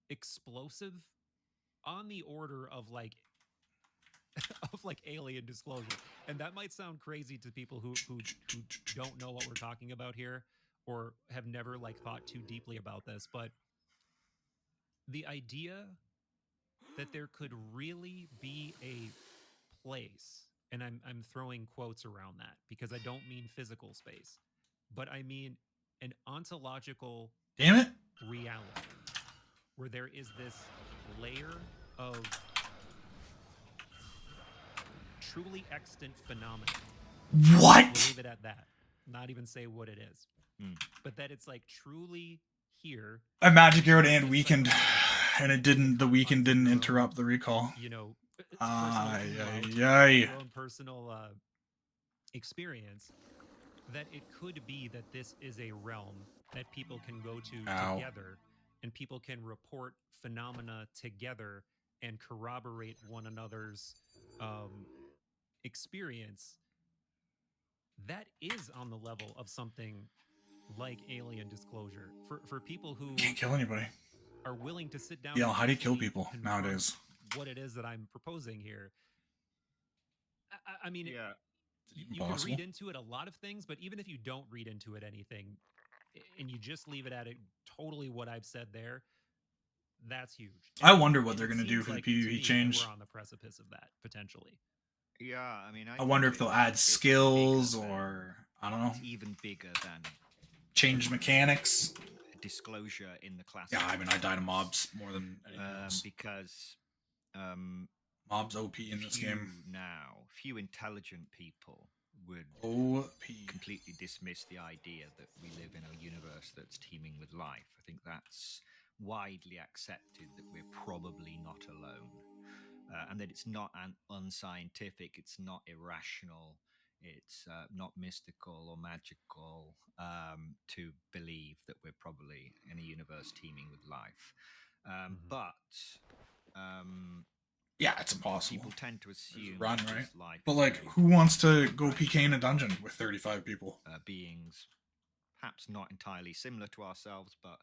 explosive on the order of like of like alien disclosure. And that might sound crazy to people who don't know what we're talking about here or have never like thought too deeply about this, but the idea that there could really be a place, and I'm throwing quotes around that because I don't mean physical space, but I mean an ontological Damn it. reality where there is this layer of truly extant phenomena. What? We'll leave it at that. Not even say what it is. But that it's like truly here. A magic arrow to end It's weakened, psychological, and it didn't. The weekend didn't your own, interrupt the recall. You know, Yay. your own personal experience, that it could be that this is a realm that people can go to Ow. together, and people can report phenomena together and corroborate one another's experience. That is on the level of something like alien disclosure for people who Can't kill anybody. are willing to sit down. Yeah, and how do you kill actually people confront nowadays? what it is that I'm proposing here. I mean, Yeah. you can read into it a lot of things, but even if you don't read into it anything and you just leave it at it totally what I've said there, that's huge. I wonder what And they're it going to do seems for like the to me PvP that change. we're on the precipice of that potentially. Yeah, I mean, I wonder if they'll add skills bigger or, I don't know, it's even bigger than change mechanics. disclosure in the class. Yeah, I mean, I die to mobs more than anything else. Because Mobs OP in this game. Few intelligent people would OP. completely dismiss the idea that we live in a universe that's teeming with life. I think that's widely accepted that we're probably not alone, and that it's not unscientific, it's not irrational, it's not mystical or magical to believe that we're probably in a universe teeming with life. But yeah, it's impossible. People tend to assume run, that right? life But like, who wants to go PK in a dungeon with 35 people? Beings, perhaps not entirely similar to ourselves, but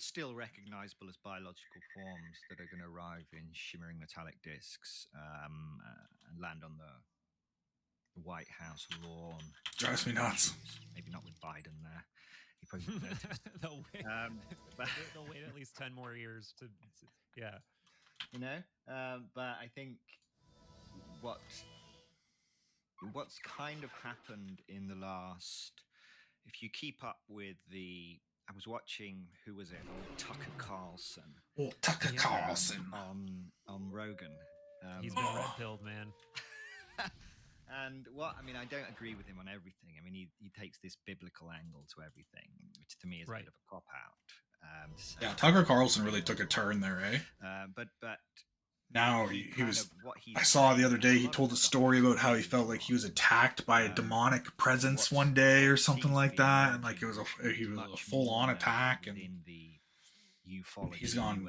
still recognizable as biological forms that are going to arrive in shimmering metallic discs and land on the White House lawn. Drives me nuts. Maybe not with Biden there. He probably they'll wait at least 10 more years to yeah. You know, but I think what's kind of happened in the last, if you keep up with I was watching, who was it? Tucker Carlson. Oh, Tucker Carlson. On Rogan. He's been red pilled, man. And I don't agree with him on everything. I mean, he takes this biblical angle to everything, which to me is a bit of a cop out. Yeah, Tucker Carlson really took a turn there, eh? But now he was. I saw the other day he told a story about how he felt like he was attacked by a demonic presence one day or something like that, and like he was a full on attack, and he's gone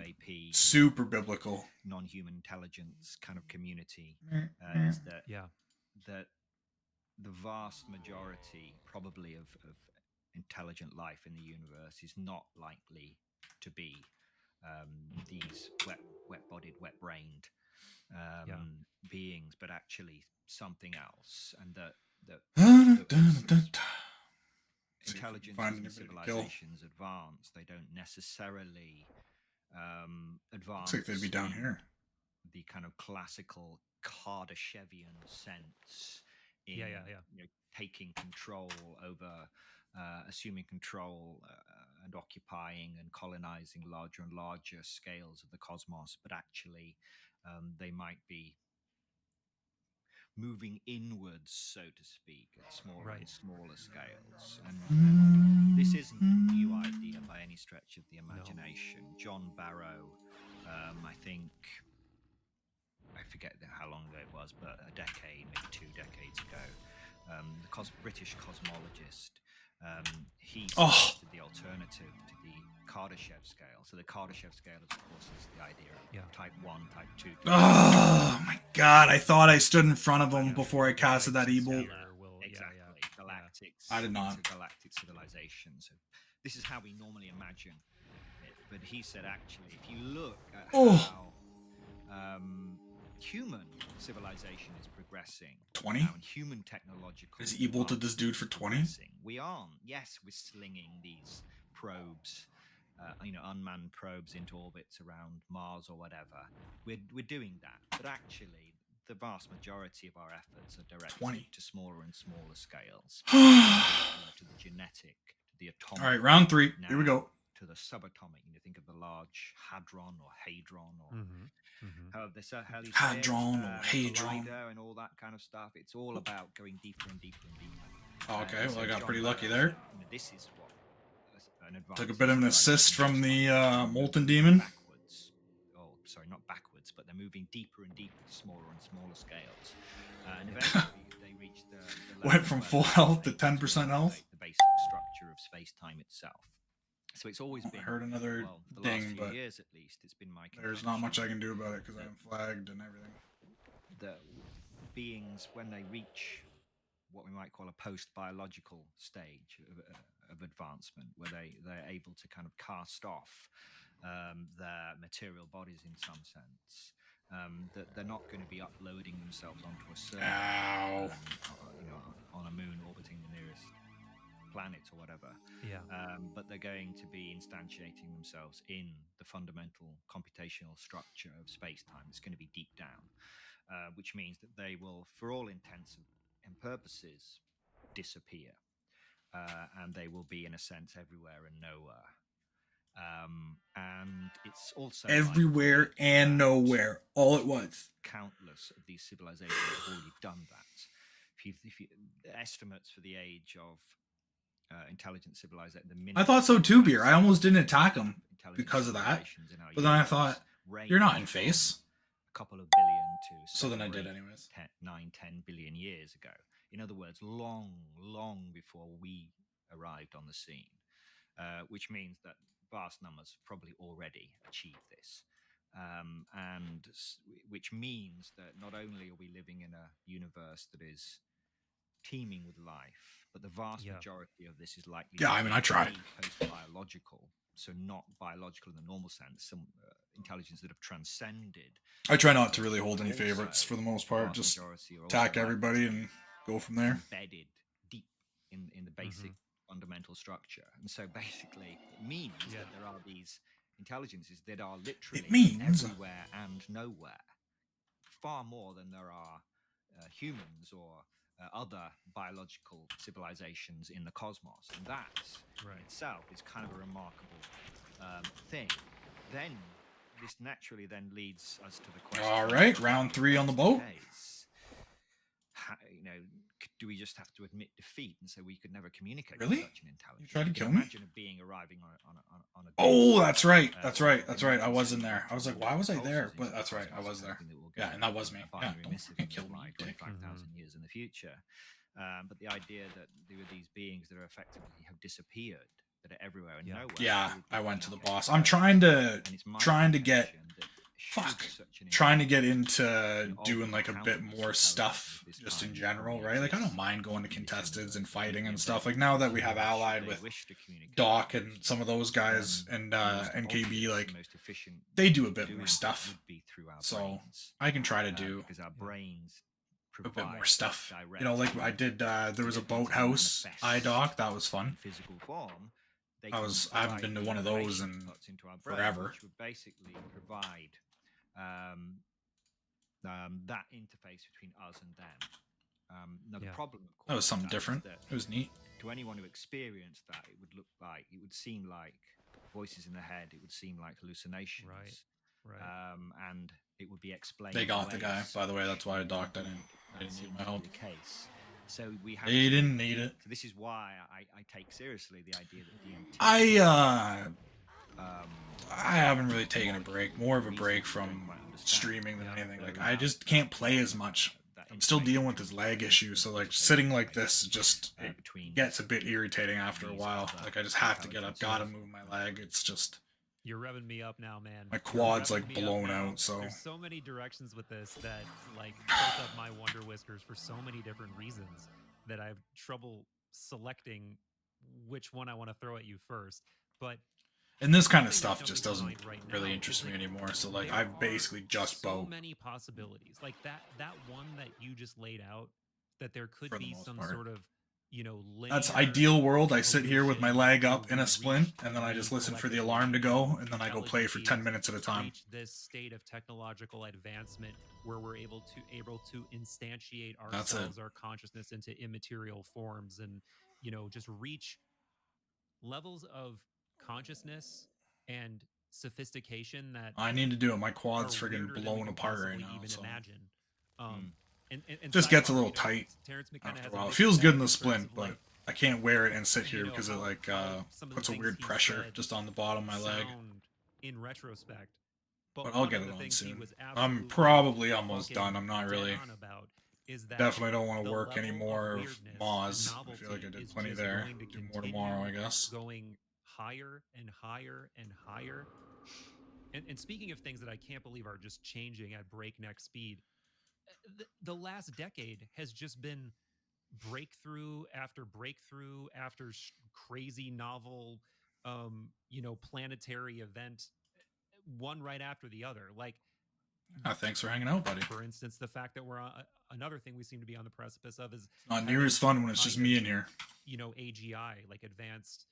super biblical. Non-human intelligence kind of community is that the vast majority, probably of intelligent life in the universe, is not likely to be these wet-bodied, wet-brained beings, but actually something else, and that intelligences and civilizations advance. They don't necessarily advance. Looks like they'd be down here. The kind of classical Kardashevian sense in Yeah. You know, taking control over, assuming control and occupying and colonizing larger and larger scales of the cosmos, but actually they might be moving inwards, so to speak, at smaller and smaller scales. And this isn't a new idea by any stretch of the imagination. John Barrow, I think, I forget how long ago it was, but a decade, maybe 2 decades ago, the British cosmologist, he suggested the alternative to the Kardashev scale. So the Kardashev scale, of course, is the idea of type 1, type 2. Oh my god, I thought I stood in front of him before I casted that evil. Exactly. Galactics. I did not. Galactic civilization. So this is how we normally imagine it. But he said, actually, if you look at how human civilization is progressing, 20? and human technological is evil to this dude for 20? We aren't. Yes, we're slinging these probes, unmanned probes into orbits around Mars or whatever. We're doing that, but actually, the vast majority of our efforts are directed to smaller and smaller scales, to the genetic, to the atomic. All right, round 3. Here we go. To the subatomic. Think of the large hadron or hadron, or how you say it, hadron or hadron, and all that kind of stuff. It's all about going deeper and deeper and deeper. Oh, okay, well, I got pretty lucky there. This is what an advance. Took a bit of an assist from the molten demon. Backwards. Oh, sorry, not backwards, but they're moving deeper and deeper to smaller and smaller scales. And eventually they reach the went from full health to 10% health. The basic structure of space-time itself. So it's always been. I heard another the ding, last few but years at least, it's been my there's not much I can do about it because I'm flagged and everything. The beings, when they reach what we might call a post-biological stage of advancement, where they're able to kind of cast off their material bodies in some sense, that they're not going to be uploading themselves onto a server, on a moon orbiting the nearest planet or whatever, but they're going to be instantiating themselves in the fundamental computational structure of space-time. It's going to be deep down, which means that they will, for all intents and purposes, disappear, and they will be, in a sense, everywhere and nowhere. And it's also everywhere and nowhere, all at once. Countless of these civilizations have already done that. If you estimates for the age of intelligent civilization. I thought so too, Beer. I almost didn't attack him because of that. But then I thought, you're not in face. A couple of billion to so then I did anyways. 10 billion years ago. In other words, long before we arrived on the scene, which means that vast numbers have probably already achieved this. And which means that not only are we living in a universe that is teeming with life, but the vast majority of this is likely to I try. be post-biological, so not biological in the normal sense, some intelligence that have transcended. I try not to really hold any favorites for the most part, just attack everybody and go from there. Embedded deep in the basic fundamental structure. And so basically it means that there are these intelligences that are literally everywhere and nowhere, far more than there are humans or other biological civilizations in the cosmos, and that in itself is kind of a remarkable thing. Then this naturally then leads us to the question. All right, round 3 on the boat. Do we just have to admit defeat and say we could never communicate with such an intelligence? You tried to kill me? Imagine a being arriving on a oh, that's right. That's right. I was in there. I was like, why was I there? But that's right. I was there. Yeah, and that was me. Yeah, don't kill me, dick. 25,000 years in the future. But the idea that there were these beings that are effectively have disappeared, that are everywhere and nowhere. Yeah, I went to the boss. I'm trying to get should fuck, such an trying to get environment into of doing like a bit encounters more with stuff this just in kind general, only right? Like I don't exists mind going to within contesteds and the fighting and embedded stuff. Like now that we in have which allied they with wish to communicate Doc with and us, some of those guys then and the most NKB, obvious like and most efficient they do way a of bit doing more that stuff. would be through our So brains, I can try to do because our brains a bit more provide stuff. direct You know, like I did. There was a ability to boathouse manifest eye doc. That was in fun. physical form. They I haven't provide been to the one of those information in put into our brain, forever. which would basically provide that interface between us and them. Now the problem, of course, That was something with that is different. that It was neat. to anyone who experienced that, it would seem like voices in the head. It would seem like hallucinations, Right. and it would be explained. They got away the guy, as by the way. such. That's why I docked. I Indeed, that didn't need seems my to be help. the case. So we have. They didn't need it. So this is why I take seriously the idea that DMT. I haven't really taken a break. More of a break from streaming than anything. Like I just can't play as much. I'm still dealing with this lag issue, so like sitting like this just it gets a bit irritating after a while. Like I just have to get up, gotta move my leg. It's just You're revving me up now, man. my You're quad's revving like me up blown now. out. So There's so many directions with this that like tilt up my wonder whiskers for so many different reasons that I have trouble selecting which one I want to throw at you first. But and this kind of something that stuff jumps just into doesn't mind right really now interest is, me like, anymore. So like there I've are basically just so boat many possibilities. Like that one that you just laid out, that there could for the be most some part. sort of, you know, That's linear ideal world. I sit here with my evolution leg where up in we a splint, reach and then I the just listen for the collective alarm to go, and then I go intelligent play for 10 beings minutes at a time. reach this state of technological advancement where we're able to instantiate That's it. ourselves, our consciousness, into immaterial forms, and you know, just reach levels of consciousness and sophistication that I need to do it. My are quad's friggin' weirder than we blown can apart right possibly now. even So imagine. And just gets a sidebar, little you know, tight Terrence McKenna after has a while. It mission feels good in the in terms splint, of, but like, I can't wear it and sit you here know, because it like how some of the puts a things weird he pressure said just on the bottom of my leg. sound in retrospect. But But I'll one get of it the on things he soon. was I'm absolutely probably almost fucking done. I'm not dead really. on about is that Definitely don't want to the work any level more of of weirdness Moz. and I feel like I novelty did is plenty just there. going to Do more tomorrow, I continue guess. going higher and higher and higher. And speaking of things that I can't believe are just changing at breakneck speed, the last decade has just been breakthrough after breakthrough after crazy novel, you know, planetary event, one right after the other. Like, Thanks for hanging out, buddy. for instance, the fact that we're on another thing we seem to be on the precipice of is Not near having as fun some when it's just kind me of, in here. you know, AGI, like advanced.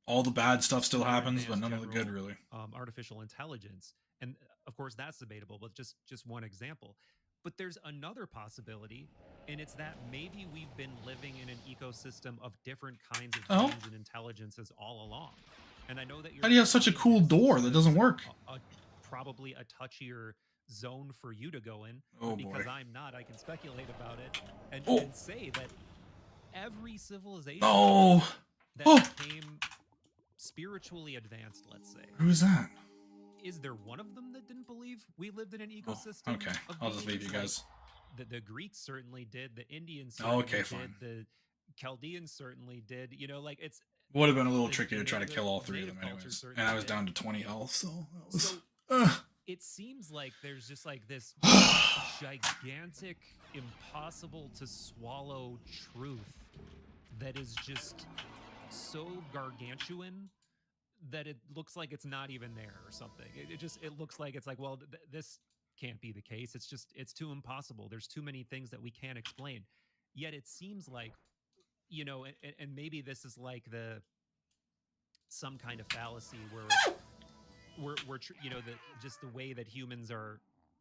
All the bad stuff still more happens, but advanced none of the good general, really. artificial intelligence, and of course that's debatable, but just one example. But there's another possibility, and it's that maybe we've been living in an ecosystem of different kinds of Oh. beings and intelligences all along. And I know that you're. How do you have such a cool door that doesn't work? Probably a touchier zone for you to go in. Oh, But because boy. I'm not, I can speculate about it and, Oh. and say that every civilization Oh. that Oh. became spiritually advanced, let's say, Who's that? is there one of them that didn't believe we lived in an Oh, ecosystem? okay. Of I'll just leave beings? you guys. Like, the Greeks certainly did. The Indians certainly Okay, did. fine. The Chaldeans certainly did. You know, like it's Would have been a little the- tricky to try to the kill all three of native them culture anyways. certainly And I was did. down to 20 health, so that was... So it seems like there's just like this gigantic, impossible to swallow truth that is just so gargantuan that it looks like it's not even there or something. It looks like it's like, well, this can't be the case. It's too impossible. There's too many things that we can't explain. Yet it seems like, you know, and maybe this is like some kind of fallacy where we're you know, just the way that humans are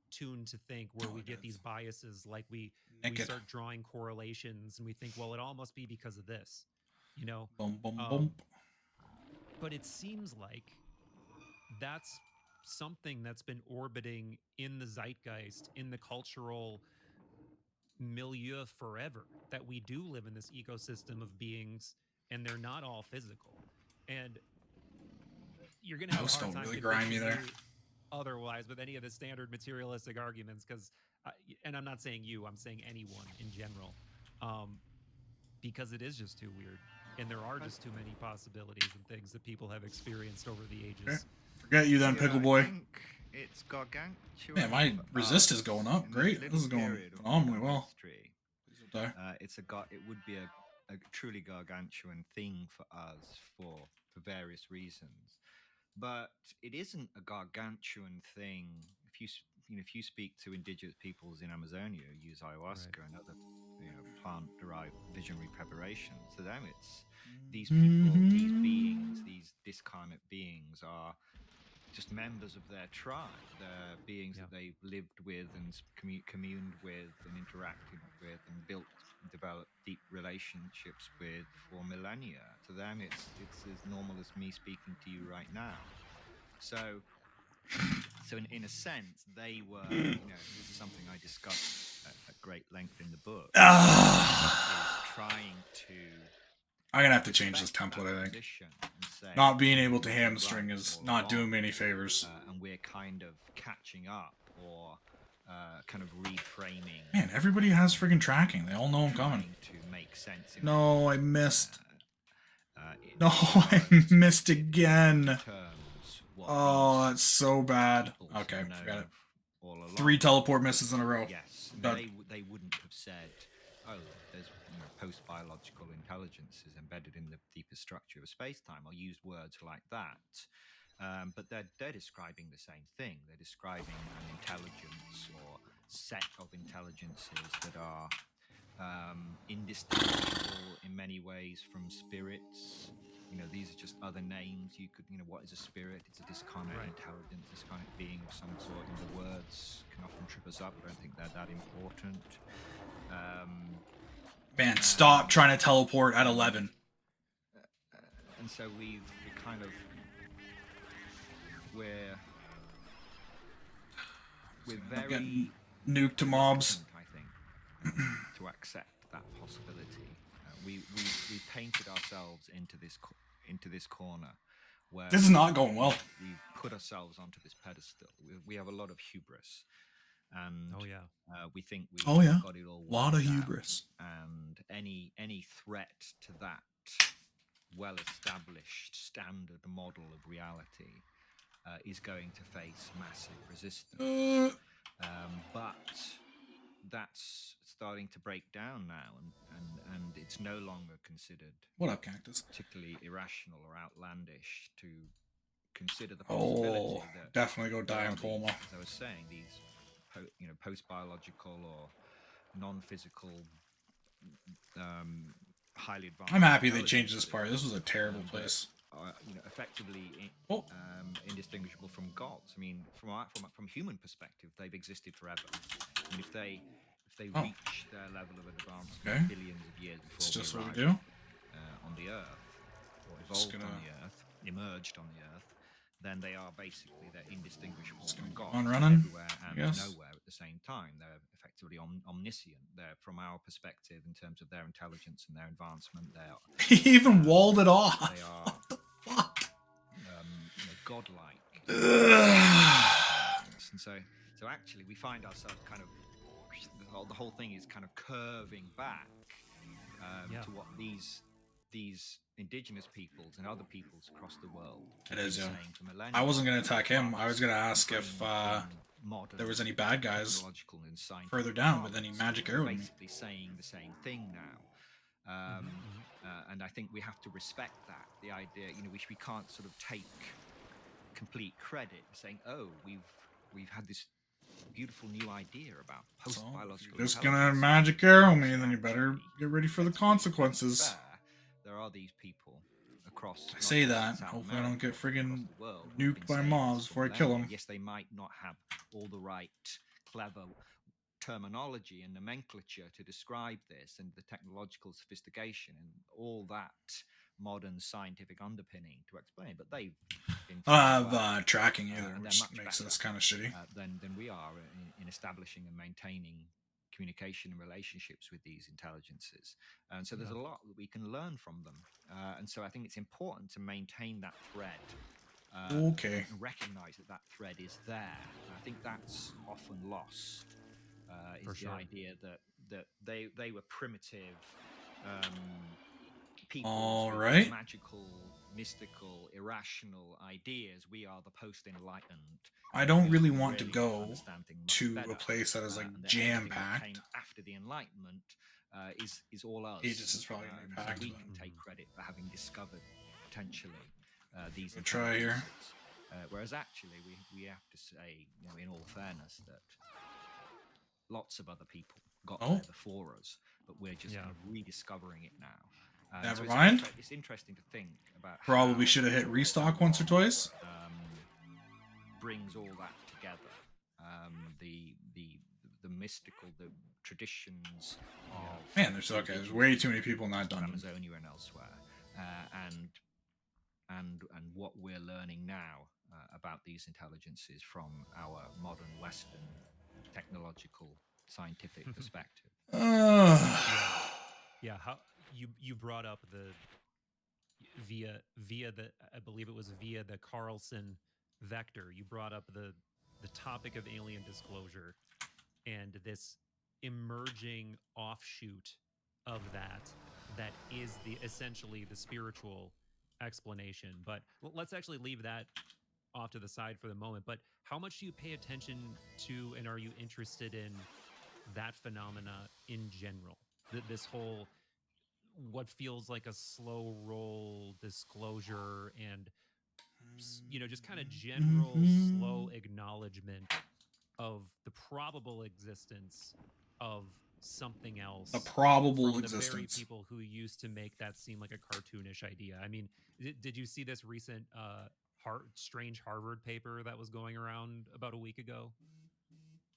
tuned to think, where we get these biases, like we start drawing correlations and we think, well, it all must be because of this, you know. Bum, bum, bum. But it seems like that's something that's been orbiting in the zeitgeist, in the cultural milieu forever, that we do live in this ecosystem of beings and they're not all physical. And you're going to have a hard time really convincing grimy there. me otherwise with any of the standard materialistic arguments, because, and I'm not saying you, I'm saying anyone in general, because it is just too weird. And there are just too many possibilities and things that people have experienced over the ages. Okay. Forget you then, Yeah, Pickle I Boy. think it's gargantuan. Man, my for resist is us going up. in Great. little This is going period of phenomenally modern well. history. Please don't die. It would be a truly gargantuan thing for us for various reasons, but it isn't a gargantuan thing if if you speak to indigenous peoples in Amazonia who use ayahuasca and other plant-derived visionary preparations. To them, it's these people, these beings, these discarnate beings are just members of their tribe. They're beings that they've lived with and communed with and interacted with and developed deep relationships with for millennia. To them, it's as normal as me speaking to you right now. So in a sense, they were, this is something I discuss at great length in the book, is trying to I'm gonna have to change this template, I think. Not being able to hamstring is not doing me any favors. And we're kind of catching up or kind of reframing. Man, everybody has friggin' tracking. They all know I'm coming. To make sense. No, I missed. No, I missed again. Oh, that's so bad. Okay, forget it. 3 teleport misses in a row. Yes, But they wouldn't have said, "Oh, there's post-biological intelligences embedded in the deepest structure of space-time," or used words like that. But they're describing the same thing. They're describing an intelligence or set of intelligences that are indistinguishable in many ways from spirits. These are just other names. You could, what is a spirit? It's a discarnate intelligence, discarnate being of some sort. The words can often trip us up. I don't think they're that important. Man, stop trying to teleport at 11. And so we're very getting nuked to mobs. I think, to accept that possibility. We painted ourselves into this corner where This is not going well. We've put ourselves onto this pedestal. We have a lot of hubris, and we think we've got it all. A lot of hubris. And any threat to that well-established standard model of reality is going to face massive resistance. But that's starting to break down now, and it's no longer considered what up, Cactus? Particularly irrational or outlandish to consider the possibility that definitely go die in coma. As I was saying, these post-biological or non-physical highly advanced. I'm happy they changed this part. This was a terrible place. Effectively indistinguishable from gods. I mean, from human perspective, they've existed forever. I mean, if they reach their level of advancement billions of years before it's just we what arrived, we do on the Earth, or evolved on the Earth, emerged on the Earth, then they're indistinguishable from gods. Everywhere and nowhere at the same time. They're effectively omniscient. They're, from our perspective, in terms of their intelligence and their advancement, he even walled it off. They are, what the fuck? Godlike. And so actually, we find ourselves kind of, the whole thing is kind of curving back to what these indigenous peoples and other peoples across the world. It is, yeah. I wasn't going to attack him. I was going to ask if there was any bad guys further down, but then he magic arrowed me. Basically saying the same thing now. And I think we have to respect that. The idea, we can't sort of take complete credit, saying, "Oh, we've had this beautiful new idea about post-biological intelligence. Just gonna magic arrow me, and then you better get ready for the consequences." There are these people across. I say that. Hopefully, I don't get friggin' nuked by mobs before I kill them. Yes, they might not have all the right, clever terminology and nomenclature to describe this, and the technological sophistication and all that modern scientific underpinning to explain, but they've been tracking either, which makes this kind of shitty. Than we are in establishing and maintaining communication and relationships with these intelligences. And so there's a lot that we can learn from them. And so I think it's important to maintain that thread. And recognize that thread is there. And I think that's often lost. Is the idea that they were primitive people, all right, magical mystical, irrational ideas. We are the post-enlightened. I don't really who want to go understand things much to better. a place that is like And that jam everything that packed. came after the Enlightenment is all us. Aegis is probably gonna be So packed, we but- can take credit for having discovered potentially these We'll try here. intelligences. Whereas actually, we have to say, in all fairness, that lots of other people got there before us, but we're just kind of rediscovering it now. Never so mind. It's interesting to think about. Probably how should have hit restock once or twice. Brings all that together. The mystical, the traditions of There's way too many people in that dungeon. Amazonia and elsewhere, and what we're learning now about these intelligences from our modern Western technological scientific perspective. Yeah, how you brought up the via the, I believe it was via the Carlson vector. You brought up the topic of alien disclosure and this emerging offshoot of that is essentially the spiritual explanation. But let's actually leave that off to the side for the moment. But how much do you pay attention to, and are you interested in that phenomena in general? This whole, what feels like a slow roll disclosure and just kind of general slow acknowledgement of the probable existence of something else. A probable from existence. The very people who used to make that seem like a cartoonish idea. I mean, did you see this recent strange Harvard paper that was going around about a week ago?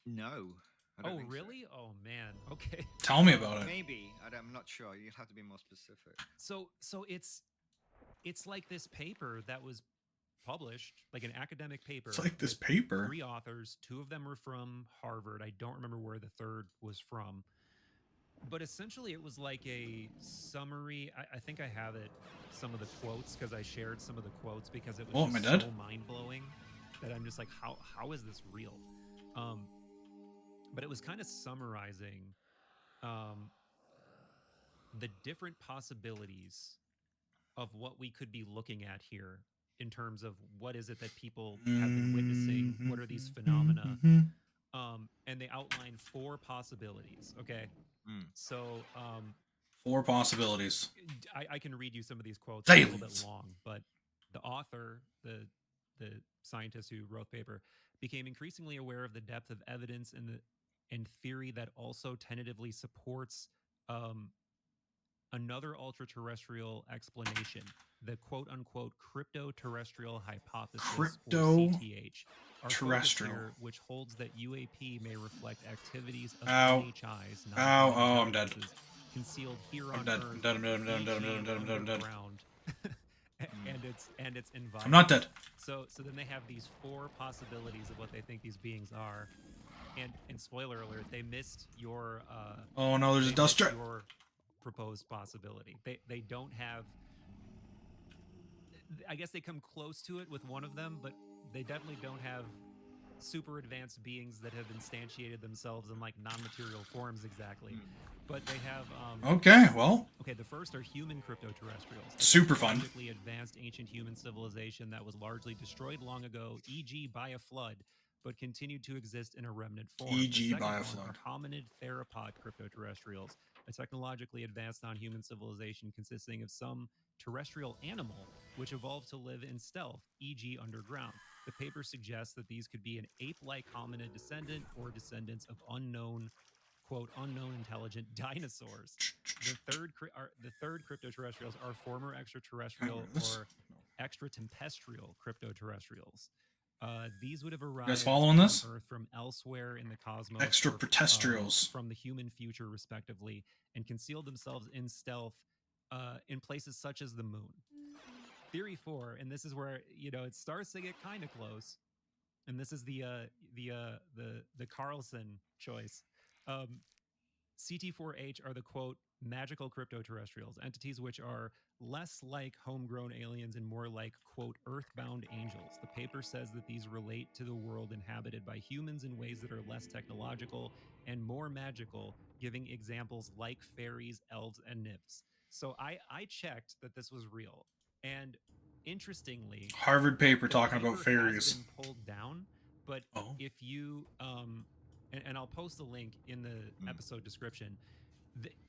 No. I don't think really? So. Oh man. Okay. Tell me about it. Maybe. I'm not sure. You'd have to be more specific. So it's like this paper that was published, like an academic paper. It's like this paper. 3 authors, 2 of them were from Harvard. I don't remember where the third was from. But essentially it was like a summary. I think I have some of the quotes, because I shared some of the quotes, because it was just so mind-blowing that I'm just like, how is this real? But it was kind of summarizing the different possibilities of what we could be looking at here in terms of what is it that people have been witnessing, what are these phenomena, and they outline 4 possibilities. Okay, so 4 possibilities. I can read you some of these quotes. They're a little bit long, but the author, the scientist who wrote the paper, became increasingly aware of the depth of evidence and theory that also tentatively supports another ultra-terrestrial explanation, the quote-unquote crypto-terrestrial hypothesis, or CTH. Our focus here, which holds that UAP may reflect activities of NHIs, I'm dead. Concealed here on Earth, Earth, I'm dead. and its environment. I'm not dead. So then they have these 4 possibilities of what they think these beings are, and spoiler alert, they missed your. Oh no, there's a dust trap. Your proposed possibility. They don't have. I guess they come close to it with one of them, but they definitely don't have super advanced beings that have instantiated themselves in like non-material forms exactly. But they have Okay, the first are human crypto-terrestrials. Super fun. Technologically advanced ancient human civilization that was largely destroyed long ago, e.g. by a flood, but continued to exist in a remnant form. E.g. by a flood. Are hominid theropod crypto-terrestrials, a technologically advanced non-human civilization consisting of some terrestrial animal which evolved to live in stealth, e.g. underground. The paper suggests that these could be an ape-like hominid descendant or descendants of unknown, quote, unknown intelligent dinosaurs. The third crypto-terrestrials are former extraterrestrial or extraterrestrial crypto-terrestrials. These would have arrived following this? on Earth from elsewhere in the cosmos, Extraterrestrials from the human future, respectively, and concealed themselves in stealth in places such as the moon. Theory 4, and this is where it starts to get kind of close, and this is the Carlson choice. CT4H are the quote magical crypto-terrestrials, entities which are less like homegrown aliens and more like quote earthbound angels. The paper says that these relate to the world inhabited by humans in ways that are less technological and more magical, giving examples like fairies, elves, and nymphs. So I checked that this was real. And interestingly, Harvard paper the talking about paper fairies. has been pulled down, but Oh. if you and I'll post the link in the episode description.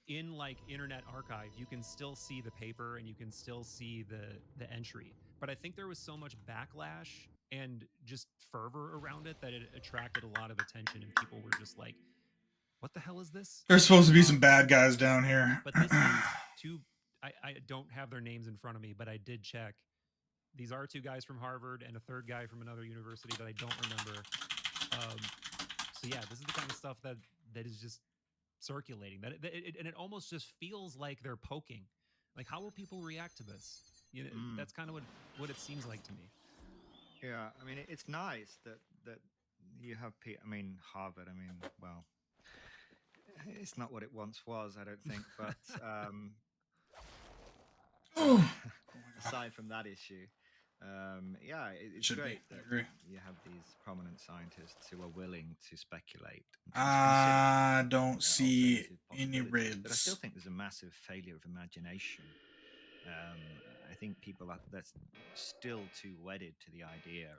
In like Internet Archive, you can still see the paper and you can still see the entry. But I think there was so much backlash and just fervor around it that it attracted a lot of attention, and people were just like, "What the hell is this?" There's supposed to be some bad guys down here. But this is two. I don't have their names in front of me, but I did check. These are 2 guys from Harvard and a third guy from another university that I don't remember. So yeah, this is the kind of stuff that is just circulating. And it almost just feels like they're poking. Like, how will people react to this? You know, that's kind of what it seems like to me. Yeah, I mean, it's nice that you have I mean, Harvard. I mean, well, it's not what it once was, I don't think. But aside from that issue, yeah, it's Should great be. I that agree. you have these prominent scientists who are willing to speculate. And to I consider, don't see alternative any possibilities. But I still reds. think there's a massive failure of imagination. I think people are that's still too wedded to the idea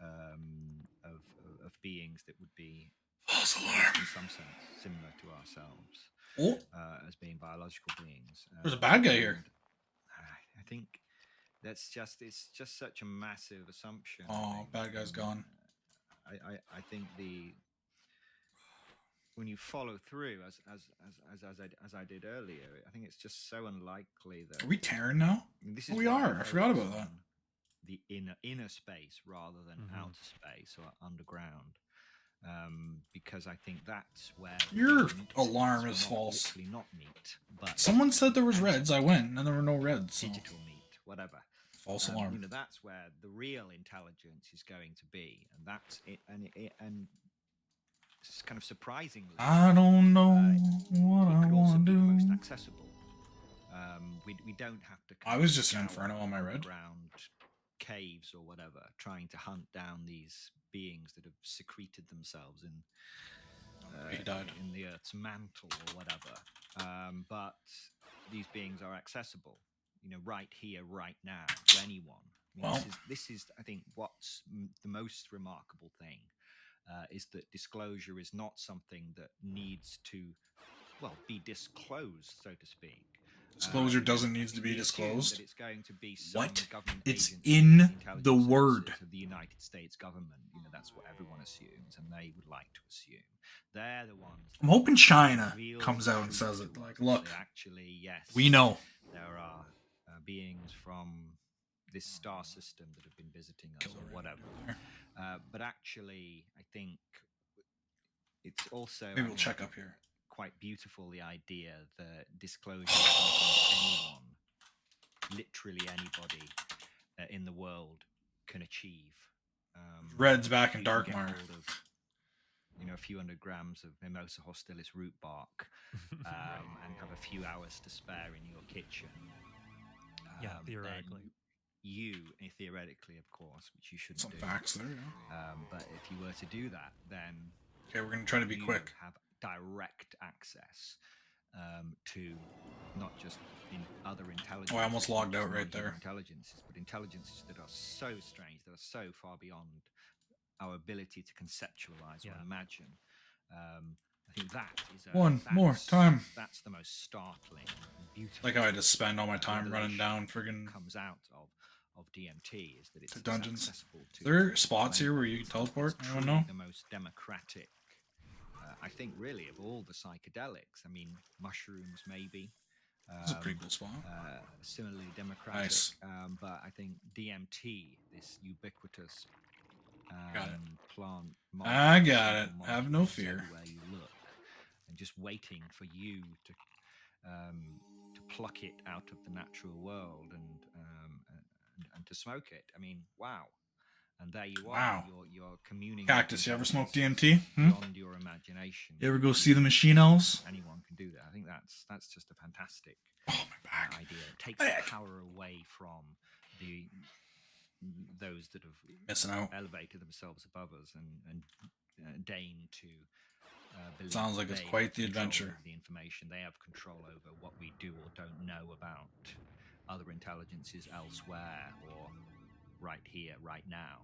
of beings that would be, False in alarm. some sense, similar to ourselves, Oh, as being biological beings. there's a bad guy here. And I think it's just such a massive assumption. Oh, bad guy's gone. I think when you follow through as I did earlier, I think it's just so unlikely that Are we tearing now? this Oh, is we why are. I forgot about that. on the inner space rather than outer space or underground, because I think that's where Your the meat alarm sits, is well, false. literally not meat, but Someone said there was reds. I went, and there were no reds. So. digital meat, whatever. False alarm. You know, that's where the real intelligence is going to be, and that's it. And it's kind of surprisingly, I don't know what it I could also want be to the do. most accessible. We don't have to. I was just an inferno on my red. Ground caves or whatever, trying to hunt down these beings that have secreted themselves in the Earth's mantle or whatever. But these beings are accessible, you know, right here, right now, to anyone. I mean, this is, I think, what's the most remarkable thing is that disclosure is not something that needs to, well, be disclosed, so to speak. Disclosure doesn't need to be disclosed. That it's going to be some What? government It's agency, in the word. of the United States government. You know, that's what everyone assumes, and they would like to assume. They're the ones. I'm hoping China comes out and says it. Like, look, actually, yes, we know there are beings from this star system that have been visiting us or whatever. But actually, I think it's also maybe we'll check up here. Quite beautiful, the idea that disclosure is something anyone, literally anybody in the world can achieve. Red's back in Darkmire. You know, a few 100 grams of Mimosa hostilis root bark and have a few hours to spare in your kitchen. Yeah, theoretically. Theoretically, of course, which you shouldn't do. Some facts there, yeah. But if you were to do that, then okay, we're gonna try to be quick. Have direct access to not just in other intelligence. Oh, I almost logged out right there. Intelligences, but intelligences that are so strange, that are so far beyond our ability to conceptualize or imagine. I think that is one more time. That's the most startling, beautiful. Like how I just spend all my time running down friggin' comes out of DMT is that it's dungeons. accessible to. There are spots here where you can teleport. Anyone know? The most democratic. I think really of all the psychedelics. I mean, mushrooms maybe. This is a pretty cool spot. Similarly democratic. Nice. But I think DMT, this ubiquitous plant. I got it. Have no fear. Where you look, and just waiting for you to pluck it out of the natural world and to smoke it. I mean, wow. And there you are. Wow. You're communing. Cactus, you ever smoke DMT? Beyond your imagination. You ever go see the machine elves? Anyone can do that. I think that's just a fantastic idea. It takes the power away from those that have missing out, elevated themselves above us, and deign to believe. Sounds like it's quite the adventure. The information they have control over what we do or don't know about other intelligences elsewhere or right here, right now.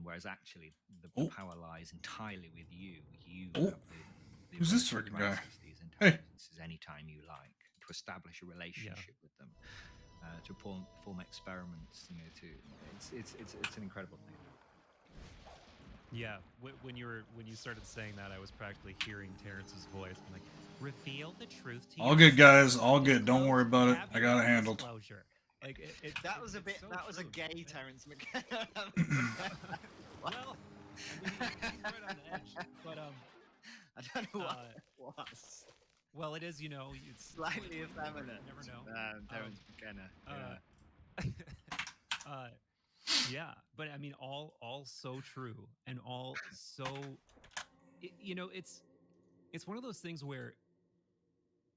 Whereas actually, the power lies entirely with you. You have the Who's this ability freaking to guy? access these Hey. intelligences anytime you like, to establish a relationship with them, to perform experiments. You know, it's an incredible thing. Yeah, when you started saying that, I was practically hearing Terrence's voice. I'm like, reveal the truth to All good, yourself. guys. All good. Don't worry about it. Have I your got it own handled. disclosure. Like That was a it's bit. so That was a true. gay Terrence McKenna. Well, I mean, he's right on the edge, but I don't know what it was. well, it is, you know, it's Slightly effeminate. You never know. Terrence McKenna. Yeah, but I mean, all so true, and all so, you know, it's one of those things where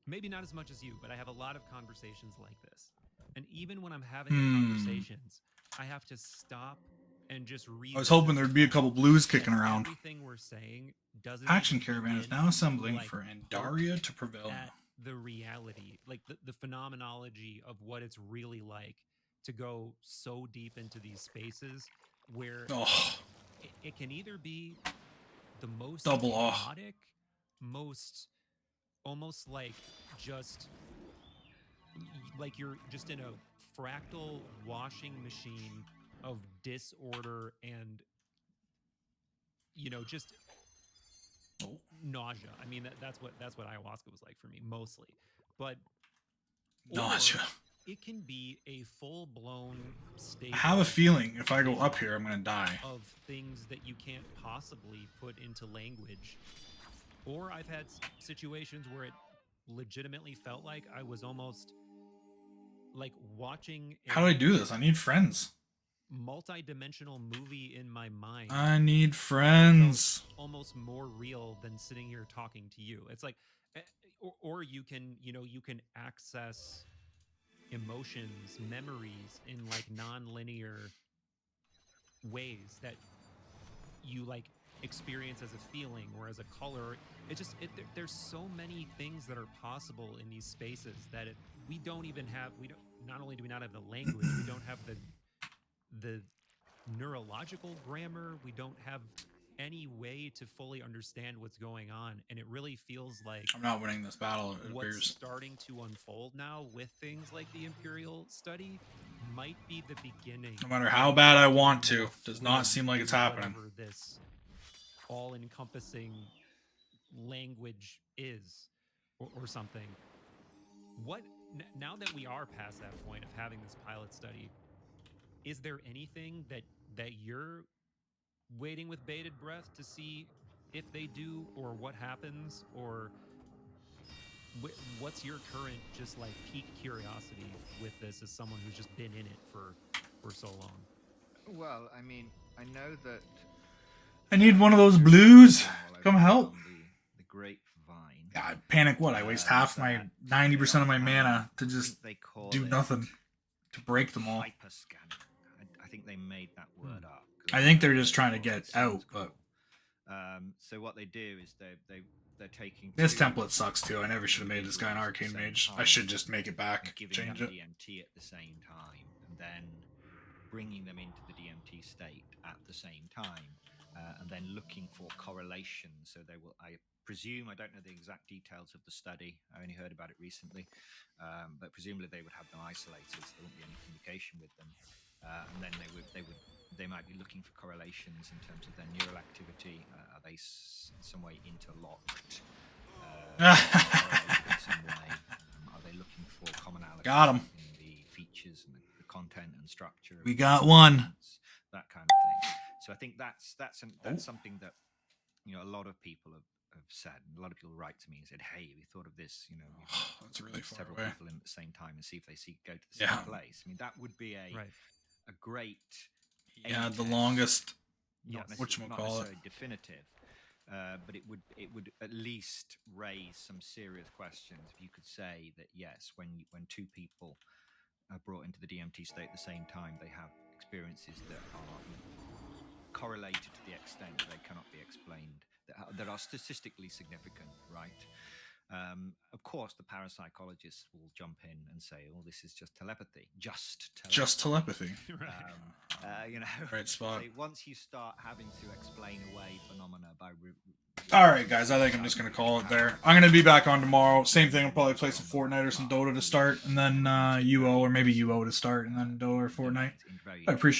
maybe not as much as you, but I have a lot of conversations like this, and even when I'm having the conversations, I have to stop and just read. I was hoping there'd be a couple blues kicking around. Everything we're saying doesn't. Action Caravan is now assembling like, for Andaria to prevail. At the reality, like the phenomenology of what it's really like to go so deep into these spaces where it can either be the most chaotic, most almost like just like you're just in a fractal washing machine of disorder and, you know, just nausea. I mean, that's what ayahuasca was like for me mostly. But nausea. It can be a full-blown state. I have a feeling if I go up here, I'm gonna die. Of things that you can't possibly put into language. Or I've had situations where it legitimately felt like I was almost like watching. How do I do this? I need friends. Multi-dimensional movie in my mind. I need friends. Almost more real than sitting here talking to you. It's like, or you can, you know, you can access emotions, memories in like non-linear ways that you like experience as a feeling or as a color. It just there's so many things that are possible in these spaces that we don't even have. We don't. Not only do we not have the language, we don't have the neurological grammar. We don't have any way to fully understand what's going on, and it really feels like I'm not winning this battle. It what's appears. starting to unfold now with things like the Imperial study might be the beginning. No matter how bad I want to, does not seem like it's happening. This all-encompassing language is, or something. What now that we are past that point of having this pilot study, is there anything that you're waiting with bated breath to see if they do, or what happens, or what's your current just like peak curiosity with this as someone who's just been in it for so long? Well, I mean, I know that I need one of those blues. Come help. The grapevine. Yeah, I panic. What? I waste half my 90% of my mana to just do nothing to break them all. Hyperscanning. I think they made that word up. I think they're just trying to get out, but so what they do is they're taking this template sucks too. I never should have made this guy an arcane mage. I should just make it back, change it. DMT at the same time, and then bringing them into the DMT state at the same time, and then looking for correlations. So they will, I presume, I don't know the exact details of the study. I only heard about it recently, but presumably they would have them isolated, so there wouldn't be any communication with them. And then they might be looking for correlations in terms of their neural activity. Are they in some way interlocked? In some way? Are they looking for commonalities Got 'em. in the features and the content and structure? We got one. That kind of thing. So I think that's something that, you know, a lot of people have said, and a lot of people write to me and said, "Hey, we thought of this. You know, that's really far several away. people in at the same time and see if they go to the same place." I mean, that would be a great. Yeah, the longest. Not necessarily definitive, but it would at least raise some serious questions if you could say that yes, when two people are brought into the DMT state at the same time, they have experiences that are correlated to the extent that they cannot be explained, that are statistically significant, right? Of course, the parapsychologists will jump in and say, "Oh, this is just telepathy." Just telepathy. You know, Right spot. so once you start having to explain away phenomena by All right, guys. I think I'm just gonna call it there. I'm gonna be back on tomorrow. Same thing. I'll probably play some Fortnite or some Dota to start, and then UO or maybe UO to start, and then Dota or Fortnite. I appreciate.